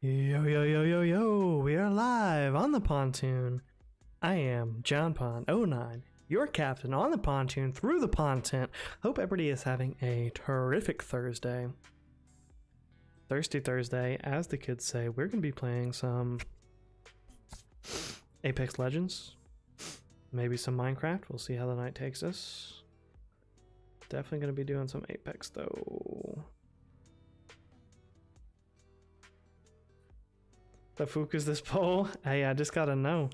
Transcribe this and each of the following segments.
Yo, yo, yo, yo, yo, we are live on the pontoon. I am John Pond 09, your captain on the pontoon through the content. Hope everybody is having a terrific Thursday. Thirsty Thursday, as the kids say. We're going to be playing some Apex Legends, maybe some Minecraft. We'll see how the night takes us. Definitely going to be doing some Apex though. The fuck is this poll? Hey, I just gotta know.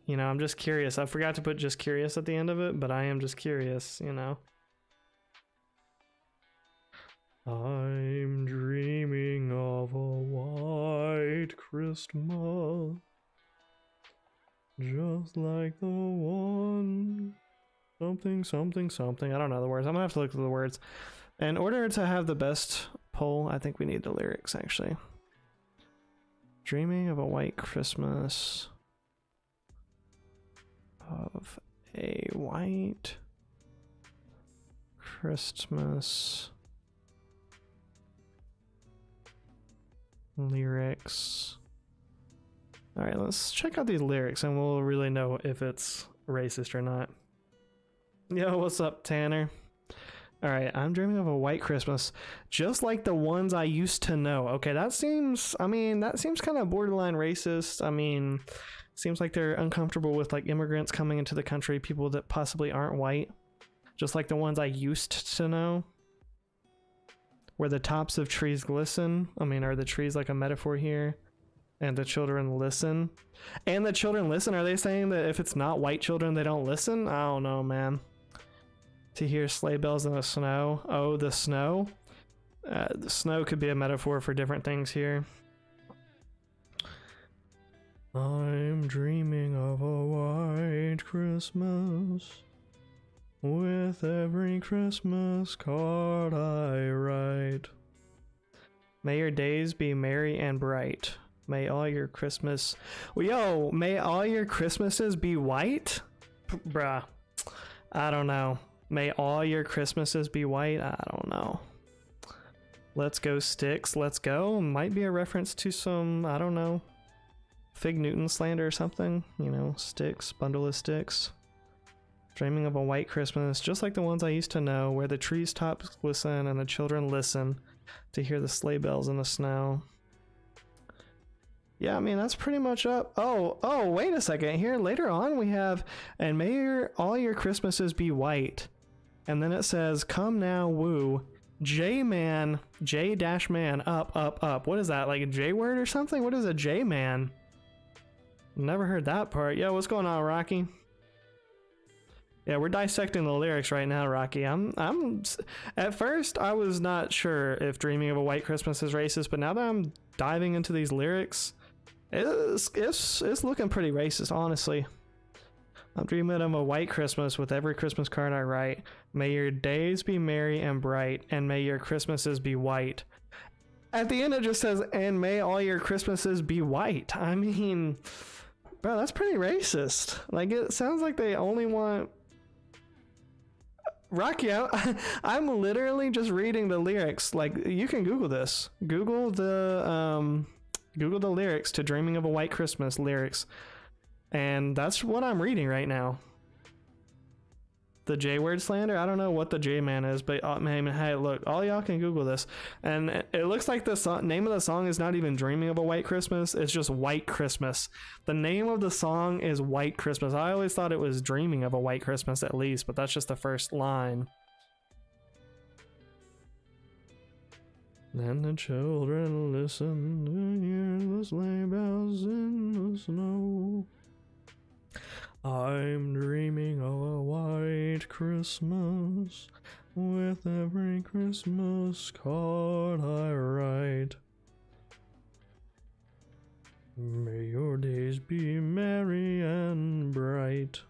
You know, I'm just curious. I forgot to put just curious at the end of it, but I am just curious, you know. I'm dreaming of a white Christmas, just like the one. Something, something, something. I don't know the words. I'm gonna have to look at the words. In order to have the best poll, I think we need the lyrics, actually. Dreaming of a white Christmas. Of a white Christmas. Lyrics. Alright, let's check out these lyrics and we'll really know if it's racist or not. Yo, what's up, Tanner? Alright, I'm dreaming of a white Christmas, just like the ones I used to know. Okay, that seems kind of borderline racist. I mean, seems like they're uncomfortable with like immigrants coming into the country, people that possibly aren't white. Just like the ones I used to know. Where the tops of trees glisten. I mean, are the trees like a metaphor here? And the children listen. And the children listen, are they saying that if it's not white children, they don't listen? I don't know, man. To hear sleigh bells in the snow. Oh, the snow. The snow could be a metaphor for different things here. I'm dreaming of a white Christmas. With every Christmas card I write. May your days be merry and bright. May all your Christmas... Yo, may all your Christmases be white? Bruh. I don't know. May all your Christmases be white? I don't know. Let's go sticks, let's go. Might be a reference to some, I don't know, Fig Newton slander or something. You know, sticks, bundle of sticks. Dreaming of a white Christmas, just like the ones I used to know, where the trees tops glisten and the children listen to hear the sleigh bells in the snow. Yeah, I mean, that's pretty much up. Oh, wait a second. Here, later on, we have, and may all your Christmases be white. And then it says, come now, woo. J-man, J-man, up, up, up. What is that, like a J-word or something? What is a J-man? Never heard that part. Yo, what's going on, Rocky? Yeah, we're dissecting the lyrics right now, Rocky. At first, I was not sure if dreaming of a white Christmas is racist, but now that I'm diving into these lyrics, it's looking pretty racist, honestly. I'm dreaming of a white Christmas with every Christmas card I write. May your days be merry and bright, and may your Christmases be white. At the end, it just says, and may all your Christmases be white. I mean, bro, that's pretty racist. Like, it sounds like they only want... Rocky, I'm literally just reading the lyrics. Like, you can Google this. Google the lyrics to Dreaming of a White Christmas lyrics. And that's what I'm reading right now. The J-word slander? I don't know what the J-man is, but man, hey, look, all y'all can Google this. And it looks like the name of the song is not even Dreaming of a White Christmas, it's just White Christmas. The name of the song is White Christmas. I always thought it was Dreaming of a White Christmas at least, but that's just the first line. And the children listen to hear the sleigh bells in the snow. I'm dreaming of a white Christmas with every Christmas card I write. May your days be merry and bright.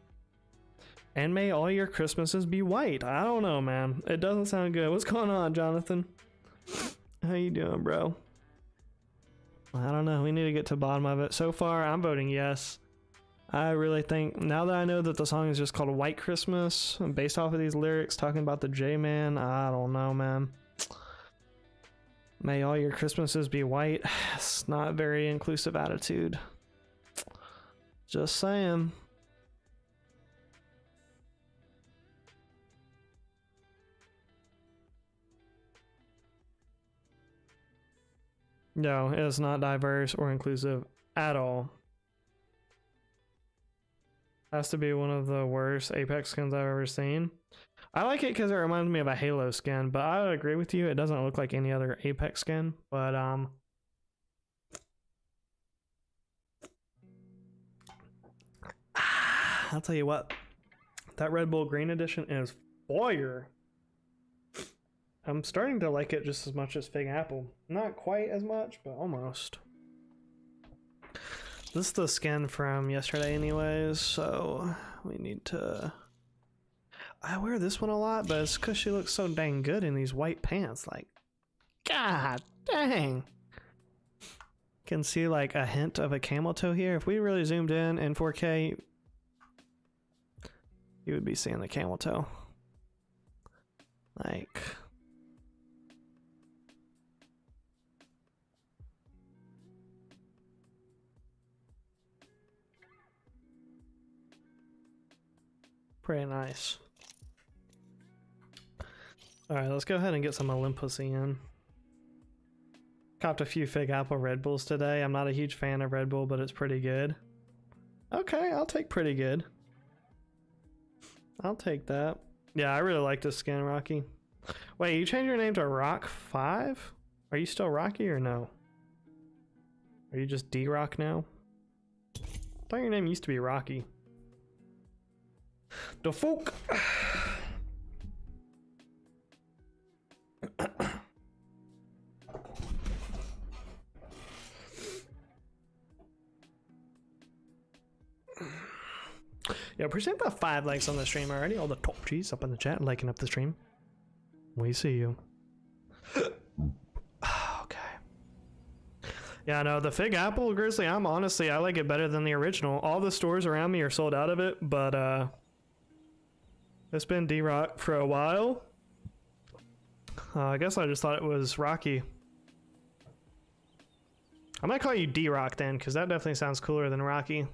And may all your Christmases be white. I don't know, man. It doesn't sound good. What's going on, Jonathan? How you doing, bro? I don't know. We need to get to the bottom of it. So far, I'm voting yes. I really think, now that I know that the song is just called White Christmas, based off of these lyrics talking about the J-man, I don't know, man. May all your Christmases be white. It's not a very inclusive attitude. Just saying. No, it is not diverse or inclusive at all. Has to be one of the worst Apex skins I've ever seen. I like it because it reminds me of a Halo skin, but I would agree with you. It doesn't look like any other Apex skin, but I'll tell you what, that Red Bull Green Edition is fire. I'm starting to like it just as much as Fig Apple. Not quite as much, but almost. This is the skin from yesterday anyways, so we need to... I wear this one a lot, but it's because she looks so dang good in these white pants. Like, god dang. Can see like a hint of a camel toe here. If we really zoomed in 4K, you would be seeing the camel toe. Like... pretty nice. Alright, let's go ahead and get some Olympus in. Copped a few Fig Apple Red Bulls today. I'm not a huge fan of Red Bull, but it's pretty good. Okay, I'll take pretty good. I'll take that. Yeah, I really like this skin, Rocky. Wait, you changed your name to Rock 5? Are you still Rocky or no? Are you just D-Rock now? I thought your name used to be Rocky. The folk. Yeah, appreciate the 5 likes on the stream already. All the top G's up in the chat liking up the stream. We see you. Okay. Yeah, no, the Fig Apple Grizzly, I like it better than the original. All the stores around me are sold out of it, but it's been D-Rock for a while. I guess I just thought it was Rocky. I might call you D-Rock then, because that definitely sounds cooler than Rocky.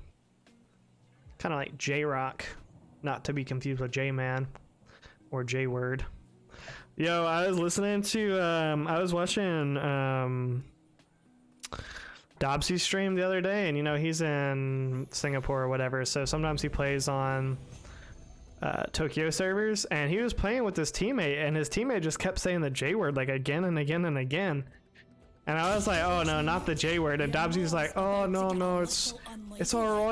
Kind of like J-Rock, not to be confused with J-Man or J-Word. Yo, I was listening to, I was watching Dobbsy's stream the other day, and you know, he's in Singapore or whatever, so sometimes he plays on Tokyo servers, and he was playing with his teammate, and his teammate just kept saying the J word like again and again and again, and I was like, oh no, not the J word, and Dobbsy's like, oh no, it's all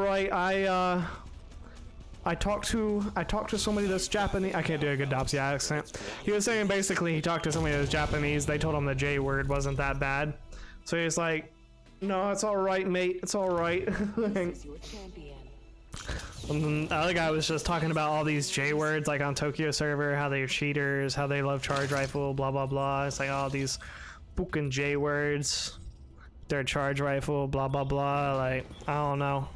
right, I talked to somebody that's Japanese. I can't do a good Dobbsy accent. He was saying basically he talked to somebody that's Japanese, they told him the J word wasn't that bad, so he's like, no, it's all right, mate, it's all right. And then the other guy was just talking about all these J words, like on Tokyo server, how they're cheaters, how they love charge rifle, blah blah blah. It's like all these fucking J words, their charge rifle, blah blah blah. Like, I don't know.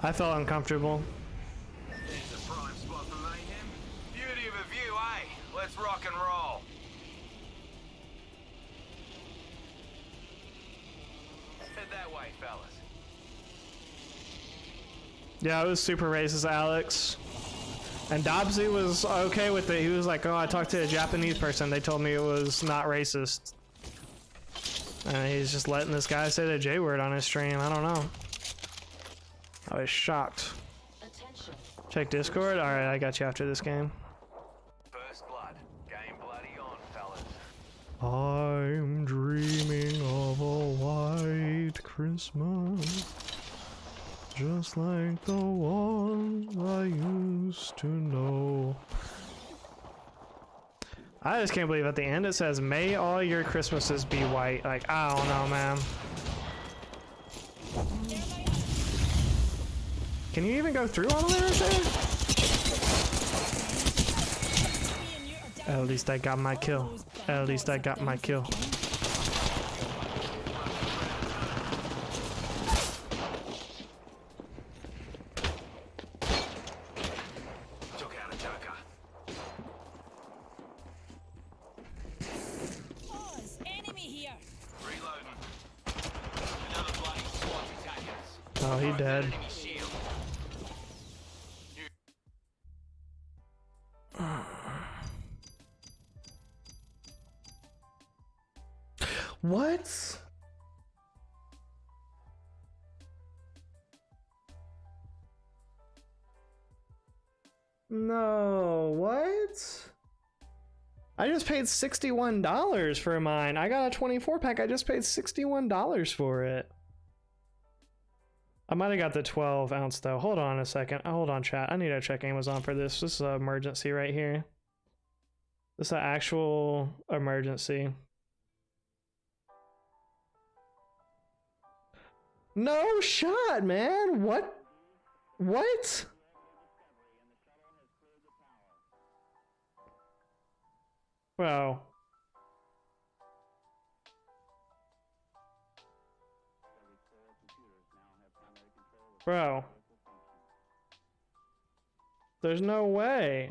I felt uncomfortable. It's a prime spot for mayhem. Beauty of a view, eh? Let's rock and roll. Head that way, fellas. Yeah, it was super racist, Alex. And Dobbsy was okay with it. He was like, oh, I talked to a Japanese person. They told me it was not racist. And he's just letting this guy say the J word on his stream. I don't know. I was shocked. Check Discord? Alright, I got you after this game. First blood. Game bloody on, fellas. I'm dreaming of a white Christmas. Just like the one I used to know. I just can't believe at the end it says, may all your Christmases be white. Like, I don't know, man. Can you even go through all the way right there? At least I got my kill. At least I got my kill. Reloading. Another bloody squad's attacking us. Oh, he dead. Enemy shield. What? No, what? I just paid $61 for mine. I got a 24 pack. I just paid $61 for it. I might have got the 12 ounce though. Hold on a second. Hold on, chat. I need to check Amazon for this. This is an emergency right here. This is an actual emergency. No shot, man. What? What? Bro. Bro. There's no way.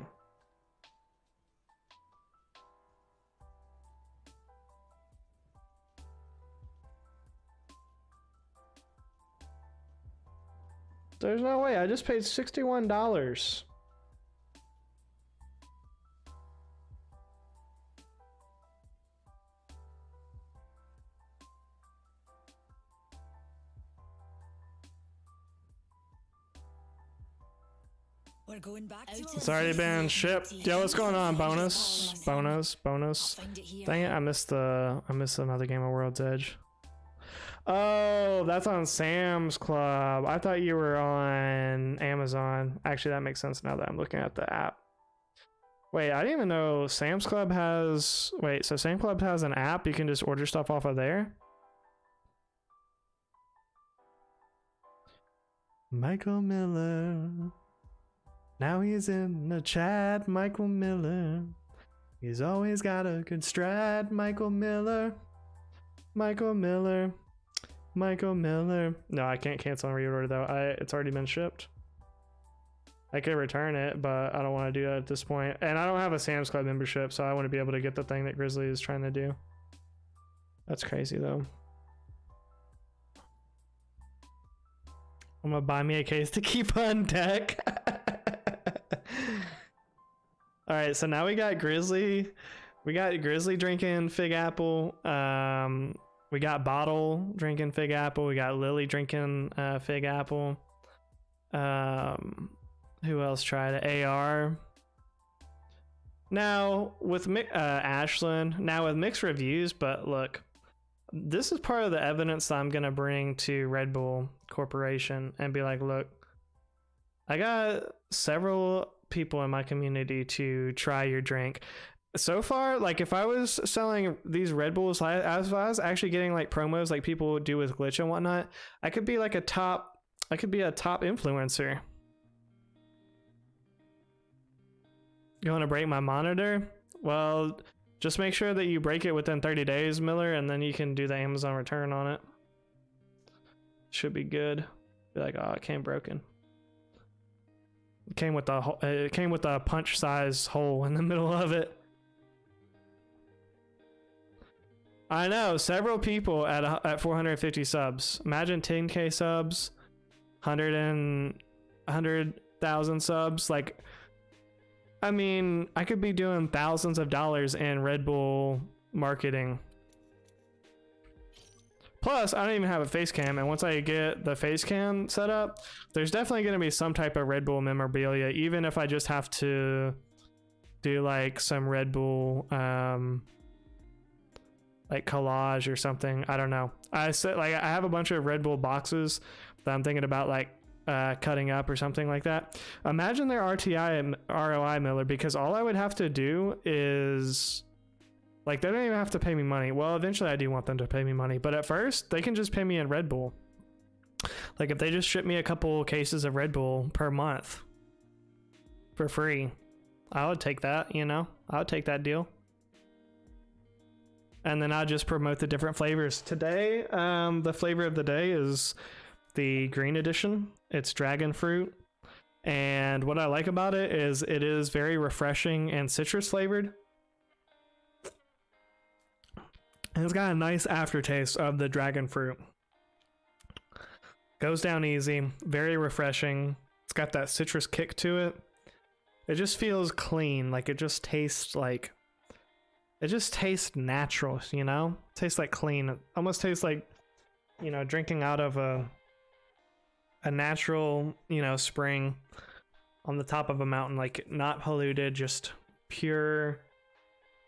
There's no way. I just paid $61. We're going back to It's already been shipped. Yo, what's going on? Bonus. Dang it, I missed another Game of World's Edge. Oh, that's on Sam's Club. I thought you were on Amazon. Actually, that makes sense now that I'm looking at the app. Wait, I didn't even know Sam's Club has... Wait, so Sam's Club has an app? You can just order stuff off of there? Michael Miller. Now he's in the chat, Michael Miller. He's always got a good strat, Michael Miller. Michael Miller. Michael Miller. No, I can't cancel and reorder though. It's already been shipped. I could return it, but I don't want to do that at this point. And I don't have a Sam's Club membership, so I want to be able to get the thing that Grizzly is trying to do. That's crazy though. I'm gonna buy me a case to keep on deck. All right, so now we got Grizzly. We got Grizzly drinking Fig Apple. We got Bottle drinking Fig Apple. We got Lily drinking Fig Apple. Who else tried it? AR. Now with Ashlyn. Now with mixed reviews, but look, this is part of the evidence that I'm gonna bring to Red Bull Corporation and be like, look, I got several people in my community to try your drink. So far, like if I was selling these Red Bulls, if I was actually getting like promos like people would do with Glitch and whatnot, I could be a top influencer. You want to break my monitor? Well, just make sure that you break it within 30 days, Miller, and then you can do the Amazon return on it. Should be good. Be like, oh, it came broken. It came with a punch size hole in the middle of it. I know, several people at 450 subs. Imagine 10k subs, 100,000 subs. Like, I mean, I could be doing thousands of dollars in Red Bull marketing. Plus, I don't even have a face cam, and once I get the face cam set up, there's definitely going to be some type of Red Bull memorabilia, even if I just have to do like some Red Bull like collage or something. I don't know. I said like I have a bunch of Red Bull boxes that I'm thinking about like cutting up or something like that. Imagine their RTI and ROI, Miller, because all I would have to do is like, they don't even have to pay me money. Well, eventually I do want them to pay me money, but at first they can just pay me in Red Bull. Like if they just ship me a couple cases of Red Bull per month for free, I would take that, you know, I would take that deal. And then I'll just promote the different flavors. Today, the flavor of the day is the green edition. It's dragon fruit. And what I like about it is very refreshing and citrus flavored. And it's got a nice aftertaste of the dragon fruit. Goes down easy, very refreshing. It's got that citrus kick to it. It just feels clean, like it just tastes natural, you know? Tastes like clean. It almost tastes like, you know, drinking out of a natural, you know, spring on the top of a mountain, like not polluted, just pure,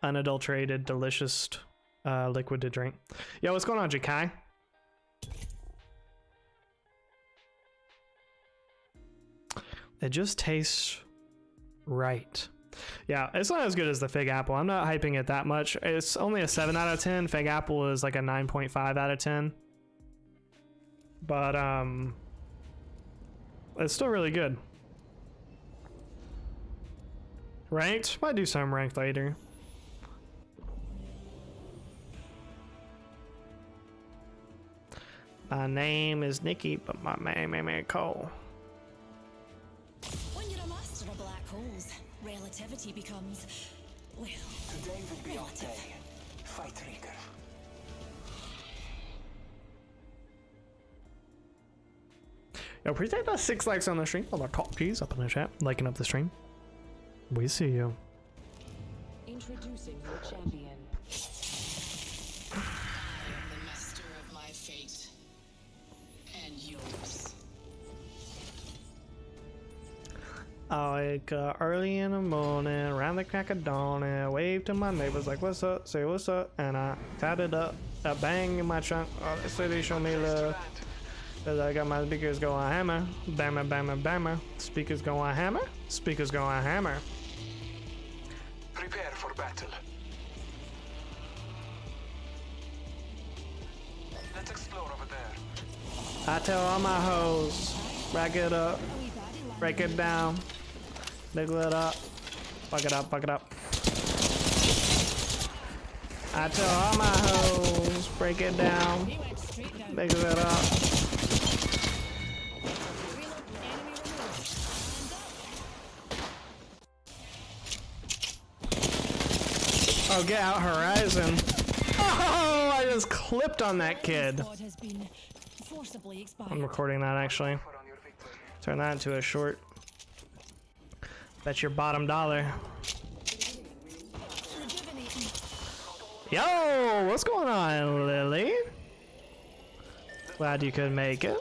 unadulterated, delicious liquid to drink. Yo, what's going on, Jakai? It just tastes right. Yeah, it's not as good as the fig apple. I'm not hyping it that much. It's only a 7 out of 10. Fig apple is like a 9.5 out of 10. But it's still really good. Ranked? Might do some ranked later. My name is Nikki, but my name is Cole. When you're a master of black holes, relativity becomes, well, Today will be our relative. day. Fight Rigger. Yo, appreciate those 6 likes on the stream. All the top G's up in the chat, liking up the stream. We see you. Introducing your champion. The master of my fate and yours. I wake up early in the morning, around the crack of dawn, and I wave to my neighbors like, what's up, say what's up, and I tatted up, a bang in my trunk, oh, they say they show me love, cause I got my speakers going hammer, bammer, bammer, bammer, speakers going hammer, speakers going hammer. Prepare for battle. Let's explore over there. I tell all my hoes, rack it up, break it down, nickel it up, fuck it up, fuck it up. I tell all my hoes, break it down, He went straight down. nickel it up. Reload, enemy removed. Oh, get out, Horizon. Oh, I just clipped on that kid. Squad has been forcibly expired. I'm recording that actually. For on your victory. Turn that into a short. That's your bottom dollar. Rejuvenating. Yo, what's going on, Lily? Glad you could make it.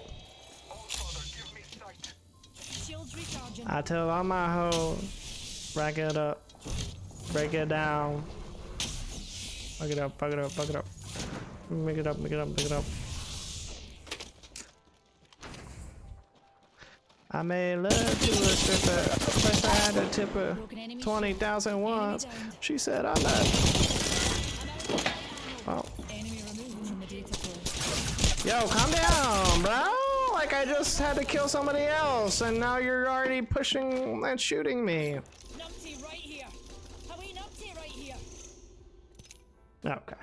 Allfather, give me sight. Shields recharging. I tell all my hoes, rack it up, break it down. Fuck it up, fuck it up, fuck it up. Make it up, make it up, make it up. I made love to a stripper. First I had to tip her Broken enemy 20,000 once. Enemy down. She said I'm not. Oh. Enemy removed from the data pool. Yo, calm down, bro. Like I just had to kill somebody else and now you're already pushing and shooting me. Numpty right here. Hawaii numpty right here. Okay.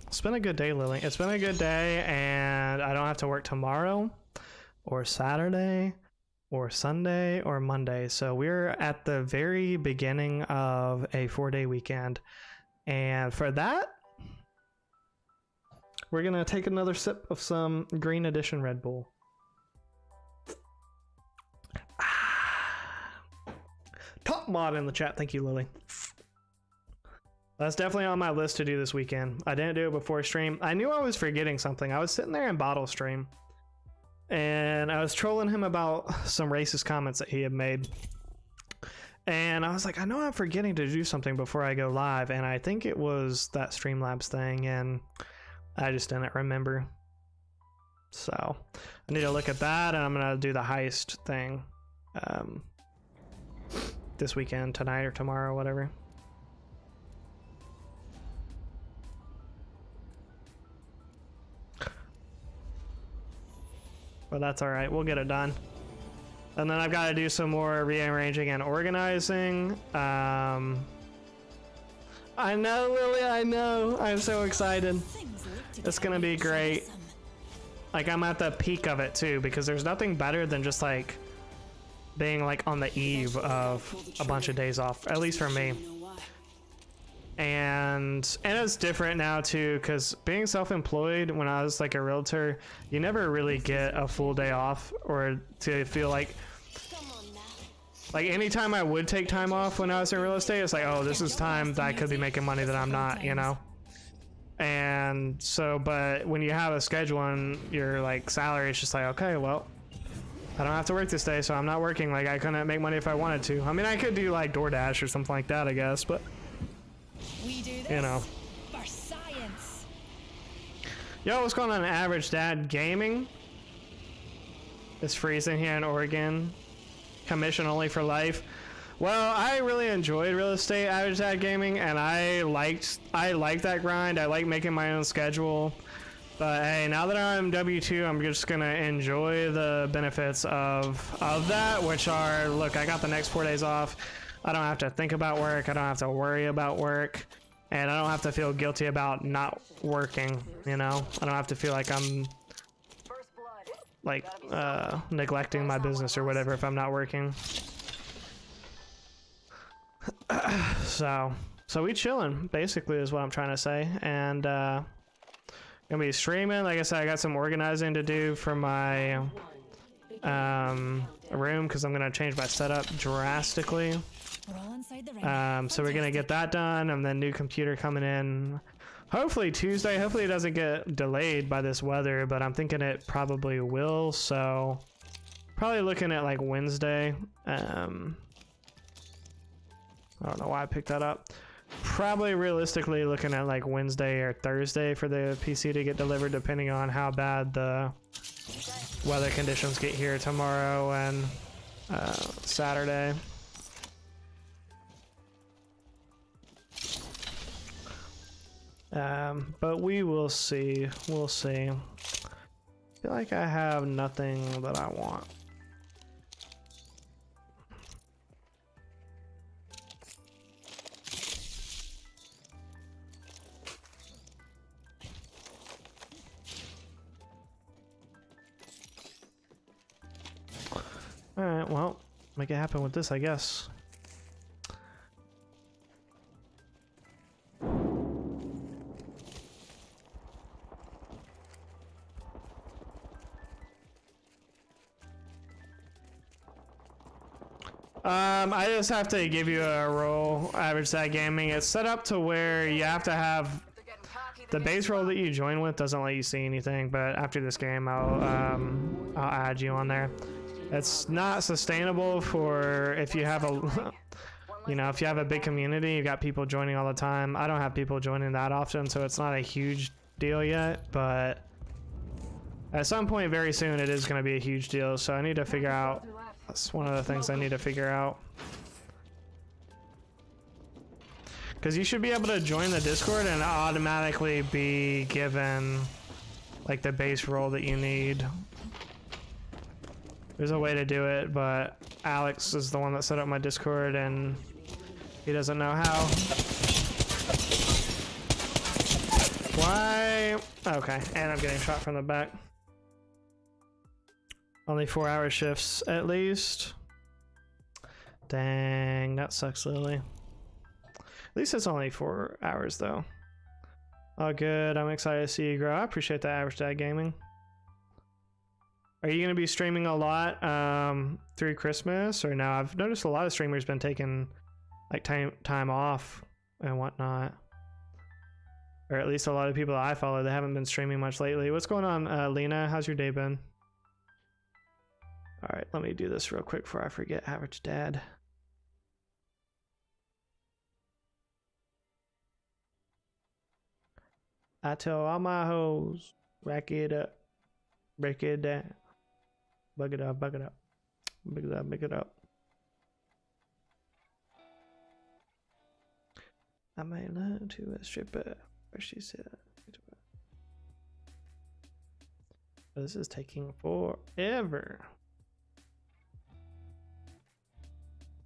It's been a good day, Lily. It's been a good day, and I don't have to work tomorrow, or Saturday, or Sunday, or Monday. So we're at the very beginning of a 4-day weekend. And for that, we're going to take another sip of some Green Edition Red Bull. Top mod in the chat. Thank you, Lily. That's definitely on my list to do this weekend. I didn't do it before stream. I knew I was forgetting something. I was sitting there in bottle stream and I was trolling him about some racist comments that he had made. And I was like, I know I'm forgetting to do something before I go live. And I think it was that Streamlabs thing and I just didn't remember. So I need to look at that and I'm going to do the heist thing this weekend, tonight or tomorrow, whatever. But that's all right. We'll get it done. And then I've got to do some more rearranging and organizing. I know, Lily, I know. I'm so excited. Things look to It's gonna be great. awesome. Like, I'm at the peak of it, too, because there's nothing better than just, like, being like on the eve of a bunch of days off, at least for me. You know why. And it's different now too, because being self-employed, when I was like a realtor, you never really get a full day off, or to feel like Come on now. anytime I would take time off when I was in real estate, it's like, oh, this is time that I could be making money that I'm not, you know. And so, but when you have a schedule and your like salary, it's just like, okay, well, I don't have to work this day, so I'm not working. Like, I couldn't make money if I wanted to. I mean, I could do like DoorDash or something like that, I guess, but We do this you know. for science. Yo, what's going on, Average Dad Gaming? It's freezing here in Oregon. Commission only for life. Well, I really enjoyed real estate, Average Dad Gaming, and I liked that grind. I like making my own schedule. But hey, now that I'm W2, I'm just gonna enjoy the benefits of that, which are, look, I got the next 4 days off. I don't have to think about work. I don't have to worry about work, and I don't have to feel guilty about not working. You know, I don't have to feel like I'm like neglecting my business or whatever if I'm not working. So we chilling, basically, is what I'm trying to say. And gonna be streaming. Like I said, I got some organizing to do for my room, because I'm gonna change my setup drastically. We're all inside the ring. So we're gonna get that done, and then new computer coming in hopefully Tuesday. Hopefully it doesn't get delayed by this weather, but I'm thinking it probably will, so probably looking at like Wednesday. I don't know why I picked that up. Probably realistically looking at like Wednesday or Thursday for the PC to get delivered, depending on how bad the weather conditions get here tomorrow and Saturday. But we will see. We'll see. I feel like I have nothing that I want. Alright, well, make it happen with this, I guess. I just have to give you a roll, Average Stat Gaming. It's set up to where you have to have the base roll that you join with doesn't let you see anything, but after this game, I'll add you on there. It's not sustainable for if you have a, you know, if you have a big community, you got people joining all the time. I don't have people joining that often, so it's not a huge deal yet, but at some point very soon it is going to be a huge deal, so I need to figure out, that's one of the things I need to figure out. Because you should be able to join the Discord and automatically be given like the base role that you need. There's a way to do it, but Alex is the one that set up my Discord and he doesn't know how. Why? Okay, and I'm getting shot from the back. Only 4-hour shifts at least. Dang, that sucks, Lily. At least it's only 4 hours though. Oh good, I'm excited to see you grow. I appreciate that, Average Dad Gaming. Are you going to be streaming a lot through Christmas or no? I've noticed a lot of streamers been taking like time off and whatnot. Or at least a lot of people that I follow, they haven't been streaming much lately. What's going on, Lena? How's your day been? All right, let me do this real quick before I forget, Average Dad. I tell all my hoes, rack it up, break it down, bug it up, bug it up, bug it up, bug it up. I might learn to a stripper, where she said. This is taking forever.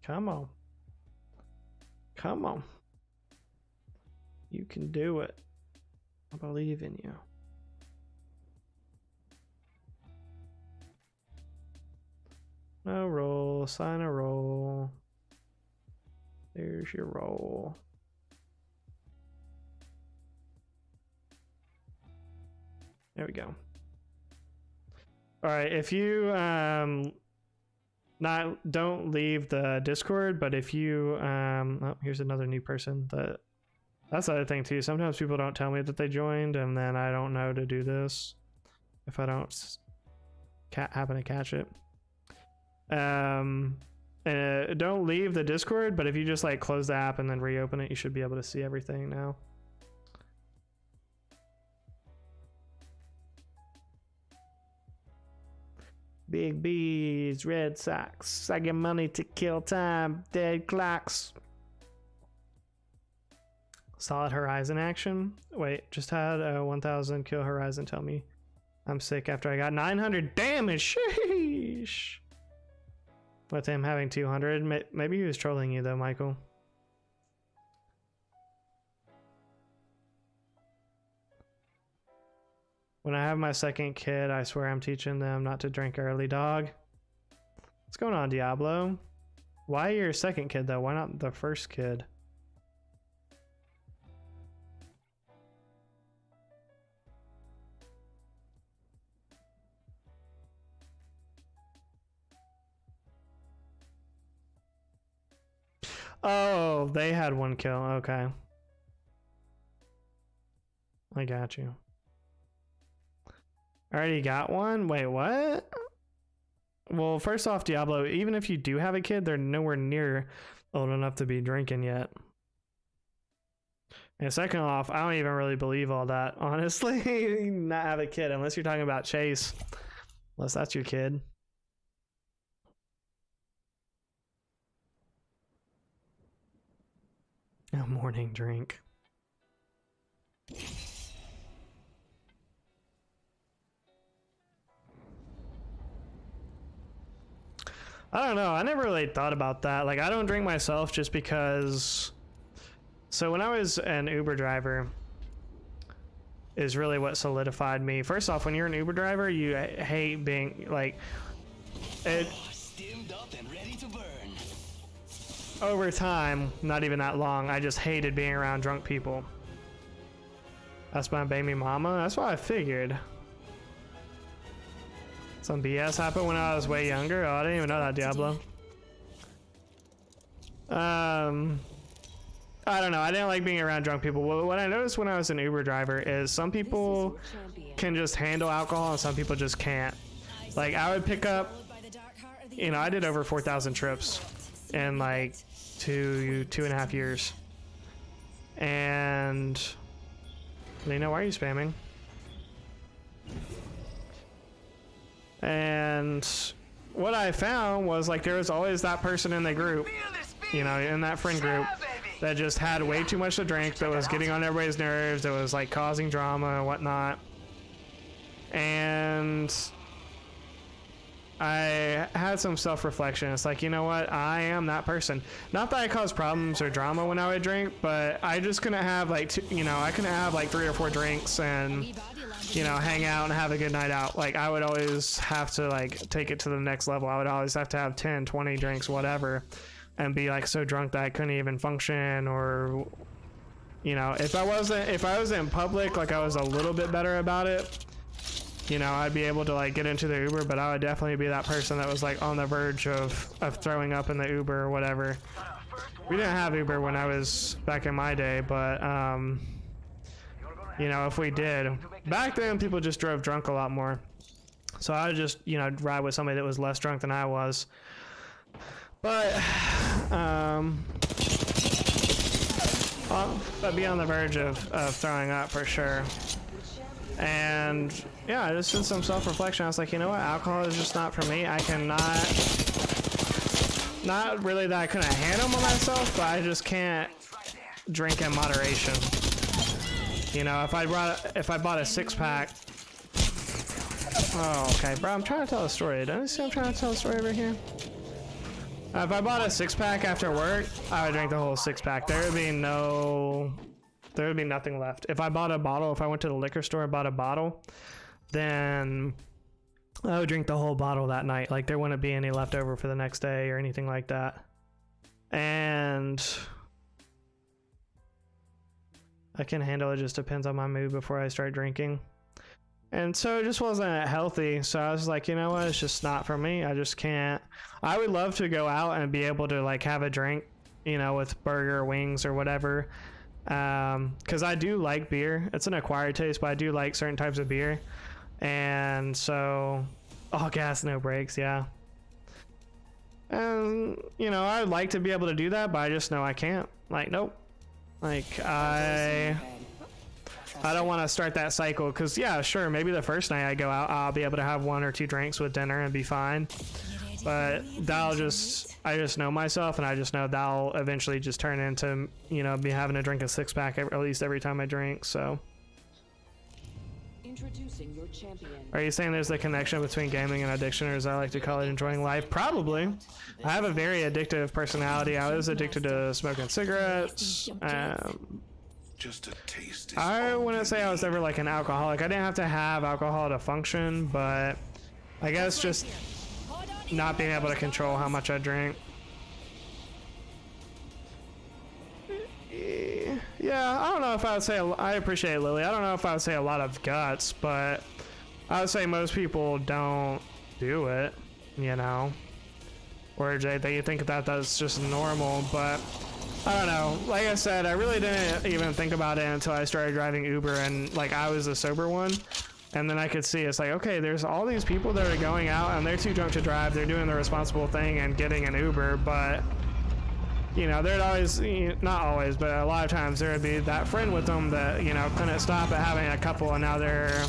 Come on. Come on. You can do it. I believe in you. No roll. Sign a roll. There's your roll. There we go. All right, if you don't leave the Discord, but if you oh, here's another new person. That's the other thing too. Sometimes people don't tell me that they joined, and then I don't know to do this if I don't happen to catch it. Don't leave the Discord, but if you just like close the app and then reopen it, you should be able to see everything now. Big B's, Red Sox. I get money to kill time. Dead clocks. Solid Horizon action. Wait, just had a 1000 kill Horizon tell me I'm sick after I got 900 damage. Sheesh. With him having 200. Maybe he was trolling you though, Michael. When I have my second kid, I swear I'm teaching them not to drink early, dog. What's going on, Diablo? Why your second kid though? Why not the first kid? Oh, they had one kill. Okay. I got you. Already got one? Wait, what? Well, first off, Diablo, even if you do have a kid, they're nowhere near old enough to be drinking yet. And second off, I don't even really believe all that, honestly. Not have a kid, unless you're talking about Chase. Unless that's your kid. A morning drink. I don't know. I never really thought about that. Like, I don't drink myself just because. So when I was an Uber driver, is really what solidified me. First off, when you're an Uber driver, you hate being like it. Steamed up and ready to burn. Over time, not even that long, I just hated being around drunk people. That's my baby mama. That's what I figured. Some BS happened when I was way younger. Oh, I didn't even know that, Diablo. I don't know. I didn't like being around drunk people. What I noticed when I was an Uber driver is some people can just handle alcohol and some people just can't. Like, I would pick up, you know, I did over 4,000 trips in like 2.5 years. And, Lena, why are you spamming? And what I found was like there was always that person in the group, you know, in that friend group that just had way too much to drink, that was getting on everybody's nerves, that was like causing drama and whatnot. And I had some self-reflection. It's like, you know what? I am that person. Not that I caused problems or drama when I would drink, but I just couldn't have like, you know, I couldn't have like 3 or 4 drinks and, you know, hang out and have a good night out. Like, I would always have to like take it to the next level. I would always have to have 10, 20 drinks, whatever, and be like so drunk that I couldn't even function. Or, you know, if I was in public, like I was a little bit better about it, you know, I'd be able to like get into the Uber, but I would definitely be that person that was like on the verge of throwing up in the Uber or whatever. We didn't have Uber when I was back in my day, but you know, if we did, back then people just drove drunk a lot more. So I would just, you know, ride with somebody that was less drunk than I was. But I'd be on the verge of throwing up for sure. And yeah, I just did some self-reflection. I was like, you know what, alcohol is just not for me. I cannot, not really that I couldn't handle myself, but I just can't drink in moderation. You know, if I bought a 6-pack. Oh, okay, bro, I'm trying to tell a story. Don't you see I'm trying to tell a story over here? If I bought a 6-pack after work, I would drink the whole 6-pack. There would be nothing left. If I bought a bottle, if I went to the liquor store and bought a bottle, then I would drink the whole bottle that night. Like there wouldn't be any left over for the next day or anything like that. And I can handle it, just depends on my mood before I start drinking. And so it just wasn't healthy. So I was like, you know what? It's just not for me. I just can't. I would love to go out and be able to like have a drink, you know, with burger, wings or whatever. Cause I do like beer. It's an acquired taste, but I do like certain types of beer. And so all gas, no brakes. Yeah. And you know, I would like to be able to do that, but I just know I can't. Like, nope. Like I don't want to start that cycle, because yeah, sure, maybe the first night I go out I'll be able to have 1 or 2 drinks with dinner and be fine, but I just know myself, and I just know that'll eventually just turn into, you know, me having to drink a 6-pack at least every time I drink. So Introducing your champion. are you saying there's a connection between gaming and addiction, or as I like to call it, enjoying life? Probably. I have a very addictive personality. I was addicted to smoking cigarettes. Just a taste. I wouldn't say I was ever like an alcoholic. I didn't have to have alcohol to function, but I guess just not being able to control how much I drink. Yeah, I don't know if I would say, I appreciate Lily. I don't know if I would say a lot of guts, but I would say most people don't do it, you know, or they think that that's just normal, but I don't know. Like I said, I really didn't even think about it until I started driving Uber, and like I was the sober one, and then I could see it's like, okay, there's all these people that are going out and they're too drunk to drive. They're doing the responsible thing and getting an Uber, but you know, there'd always, not always, but a lot of times there would be that friend with them that, you know, couldn't stop at having a couple, and now they're,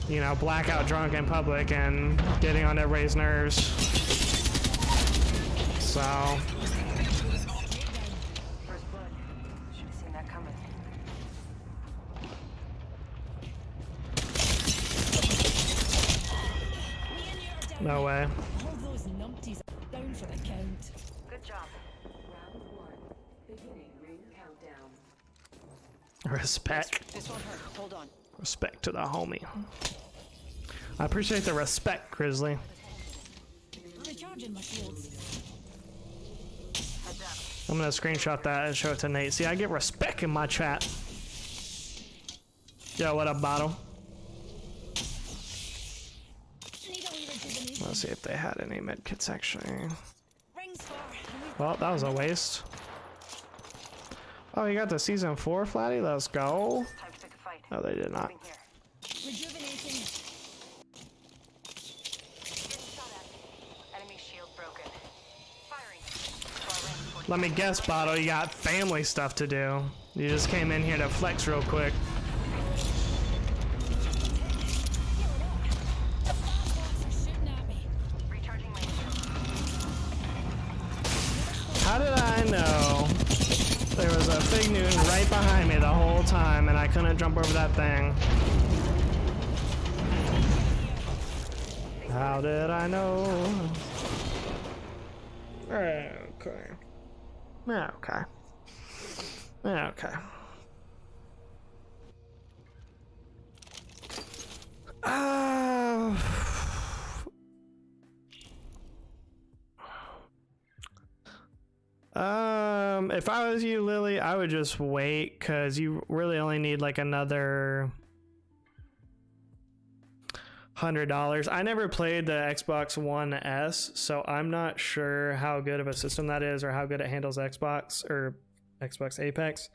you know, blackout drunk in public and getting on everybody's nerves. So First blood. Should have seen that coming. no way. All those numpties are down for the count. Good job. Round 1. Beginning ring countdown. Respect. This won't hurt. Hold on. Respect to the homie. I appreciate the respect, Grizzly. Recharging my shields. I'm gonna screenshot that and show it to Nate. See, I get respect in my chat. Yo, what up, Bottle? Need a wee rejuvenation. Let's see if they had any medkits actually. Rings far. Well, that was a waste. Oh, you got the season 4, Flatty? Let's go. Time to pick a fight. No, they did not. Moving here. Rejuvenating. Getting shot at. Enemy shield broken. Firing. Far range 40. Let me guess, Bottle, you got family stuff to do. You just came in here to flex real quick. The fastbots are shooting at me. Recharging my shield. How did I know there was a Fig Newton right behind me the whole time and I couldn't jump over that thing? How did I know? Okay. Okay. Okay. If I was you, Lily, I would just wait, because you really only need like another $100. I never played the Xbox One S, so I'm not sure how good of a system that is or how good it handles Xbox or Xbox Apex.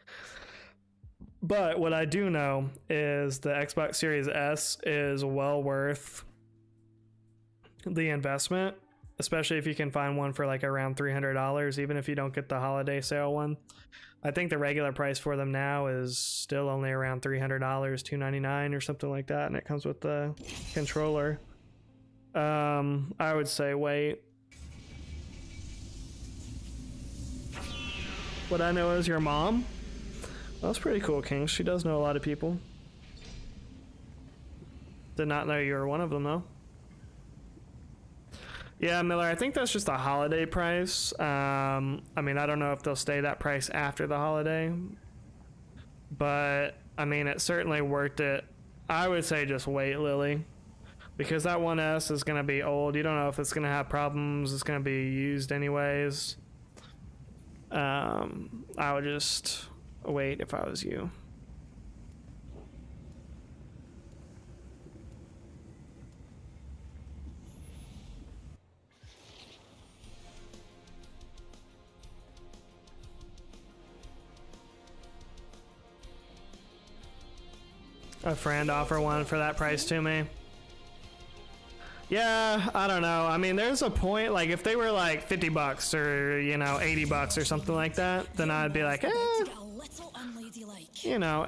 But what I do know is the Xbox Series S is well worth the investment, especially if you can find one for like around $300, even if you don't get the holiday sale one. I think the regular price for them now is still only around $300, $299 or something like that, and it comes with the controller. I would say wait. What I know is your mom. That's pretty cool, King. She does know a lot of people. Did not know you were one of them, though. Yeah, Miller, I think that's just a holiday price. I mean, I don't know if they'll stay that price after the holiday, but I mean, it's certainly worth it. I would say just wait, Lily. Because that 1S is going to be old. You don't know if it's going to have problems. It's going to be used anyways. I would just wait if I was you. A friend offer one for that price to me. Yeah, I don't know. I mean, there's a point, like, if they were like 50 bucks or, you know, 80 bucks or something like that, then I'd be like, you know,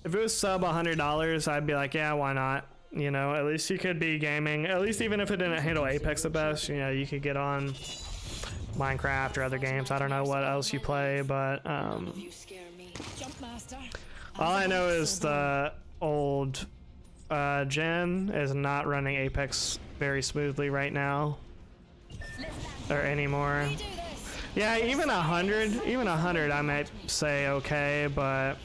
if it was sub $100, I'd be like, yeah, why not? You know, at least you could be gaming. At least even if it didn't handle Apex the best, you know, you could get on Minecraft or other games. I don't know what else you play, but all I know is the old gen is not running Apex very smoothly right now or anymore. Yeah, even 100 I might say okay, but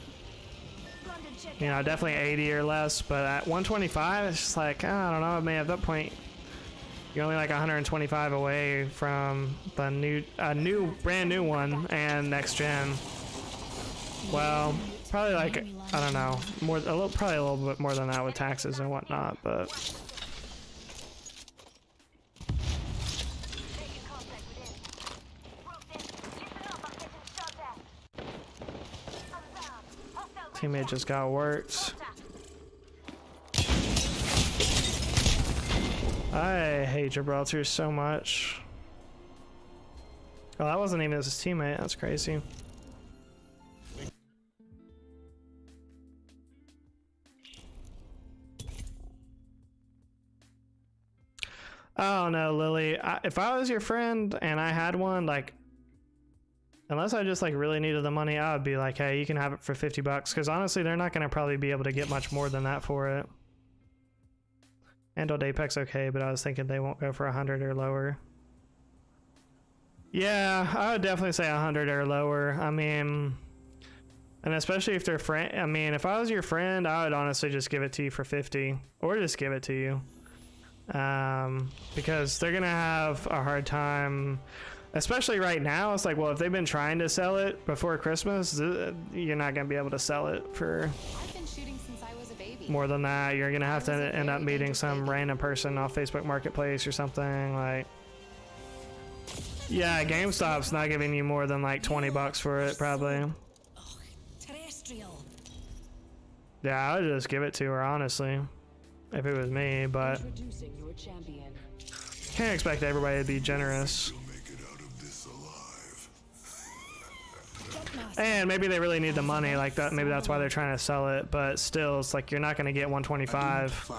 you know, definitely 80 or less. But at 125 it's just like, I don't know, I mean, at that point you're only like 125 away from the brand new one and next gen. Well, probably like, I don't know, probably a little bit more than that with taxes and whatnot, but teammate just got worked. I hate Gibraltar so much. Oh, that wasn't even his teammate. That's crazy. Oh no, Lily. If I was your friend and I had one, like, unless I just like really needed the money, I would be like, hey, you can have it for 50 bucks. Because honestly, they're not going to probably be able to get much more than that for it. Handled Apex okay, but I was thinking they won't go for 100 or lower. Yeah, I would definitely say 100 or lower. I mean, and especially if they're friend. I mean, if I was your friend, I would honestly just give it to you for 50, or just give it to you. Because they're gonna have a hard time, especially right now. It's like, well, if they've been trying to sell it before Christmas, you're not gonna be able to sell it for more than that. You're gonna have to end up meeting some random person off Facebook Marketplace or something. Like, yeah, GameStop's not giving you more than like 20 bucks for it, probably. Yeah, I would just give it to her, honestly, if it was me, but can't expect everybody to be generous. And maybe they really need the money, like that. Maybe that's why they're trying to sell it. But still, it's like you're not going to get 125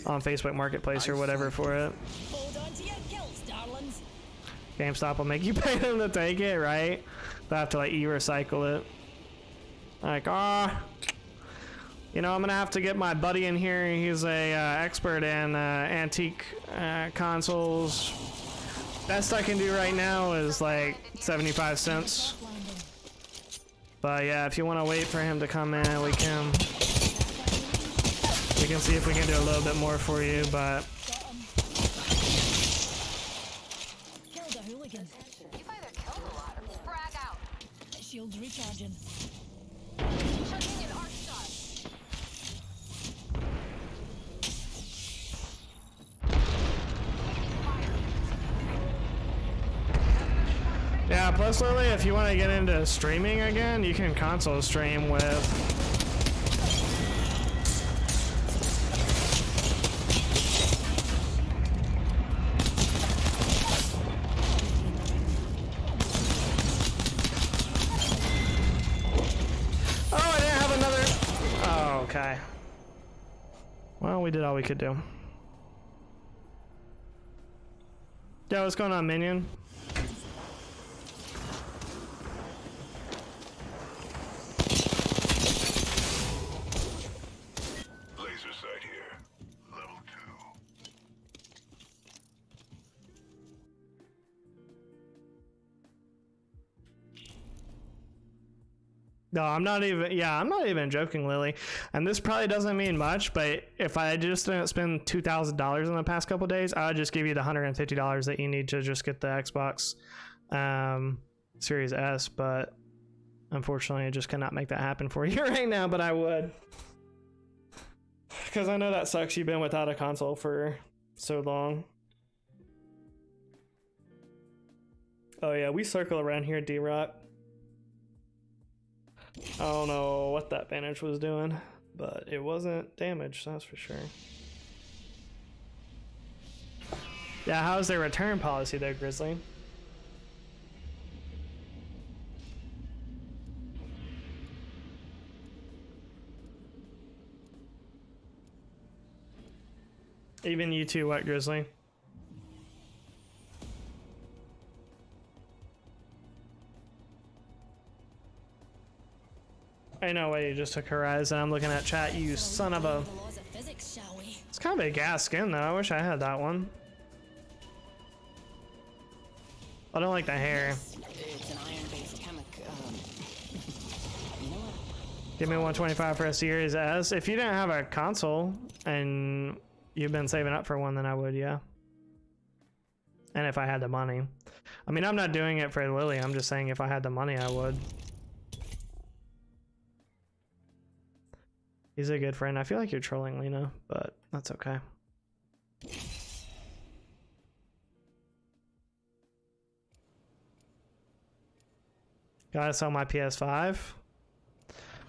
on Facebook Marketplace or whatever for it. GameStop will make you pay them to take it, right? They'll have to like e-recycle it. Like, you know, I'm gonna have to get my buddy in here. He's a expert in antique consoles. Best I can do right now is like 75 cents. But yeah, if you want to wait for him to come in, we can see if we can do a little bit more for you. But You've either killed a lot or frag out. Shields recharging. Chugging an arc shot. yeah, plus Lily, if you want to get into streaming again, you can console stream with. Oh, I didn't have another. Oh, okay. Well, we did all we could do. Yeah, what's going on, Minion? Laser sight here. Level 2. No, I'm not even, yeah, I'm not even joking, Lily. And this probably doesn't mean much, but if I just didn't spend $2,000 in the past couple days, I would just give you the $150 that you need to just get the Xbox Series S. But unfortunately, I just cannot make that happen for you right now, but I would. Because I know that sucks. You've been without a console for so long. Oh yeah, we circle around here, D-Rock. I don't know what that bandage was doing, but it wasn't damaged, that's for sure. Yeah, how's their return policy there, Grizzly? Even you too, what, Grizzly? I know why you just took Horizon. I'm looking at chat, you son of a... The laws of physics, shall we? It's kind of a gas skin though. I wish I had that one. I don't like the hair. It's an iron-based chemic. You know what? Give me 125 for a Series S. If you didn't have a console and you've been saving up for one, then I would, yeah. And if I had the money. I mean, I'm not doing it for Lily. I'm just saying if I had the money, I would. He's a good friend. I feel like you're trolling, Lena, but that's okay. Gotta sell my PS5.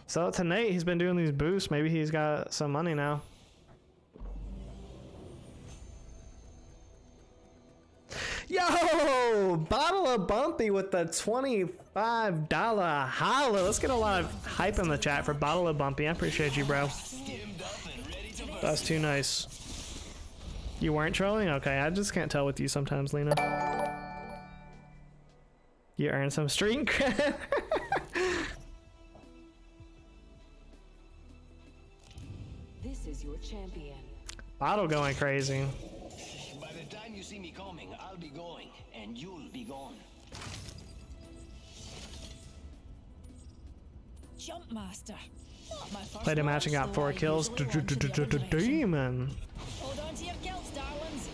Sell it to Nate. He's been doing these boosts. Maybe he's got some money now. Yo! Bottle of Bumpy with the $25 holla. Let's get a lot of hype in the chat for Bottle of Bumpy. I appreciate you, bro. That's too nice. You weren't trolling? Okay, I just can't tell with you sometimes, Lena. You earned some street cred. This is your champion. Bottle going crazy. By the time you see me coming, I'll be going, and you'll be gone. Jump master. Not my first Played a match and got so 4 I kills. usually run to the other direction. Demon. Hold on to your kills, darlings.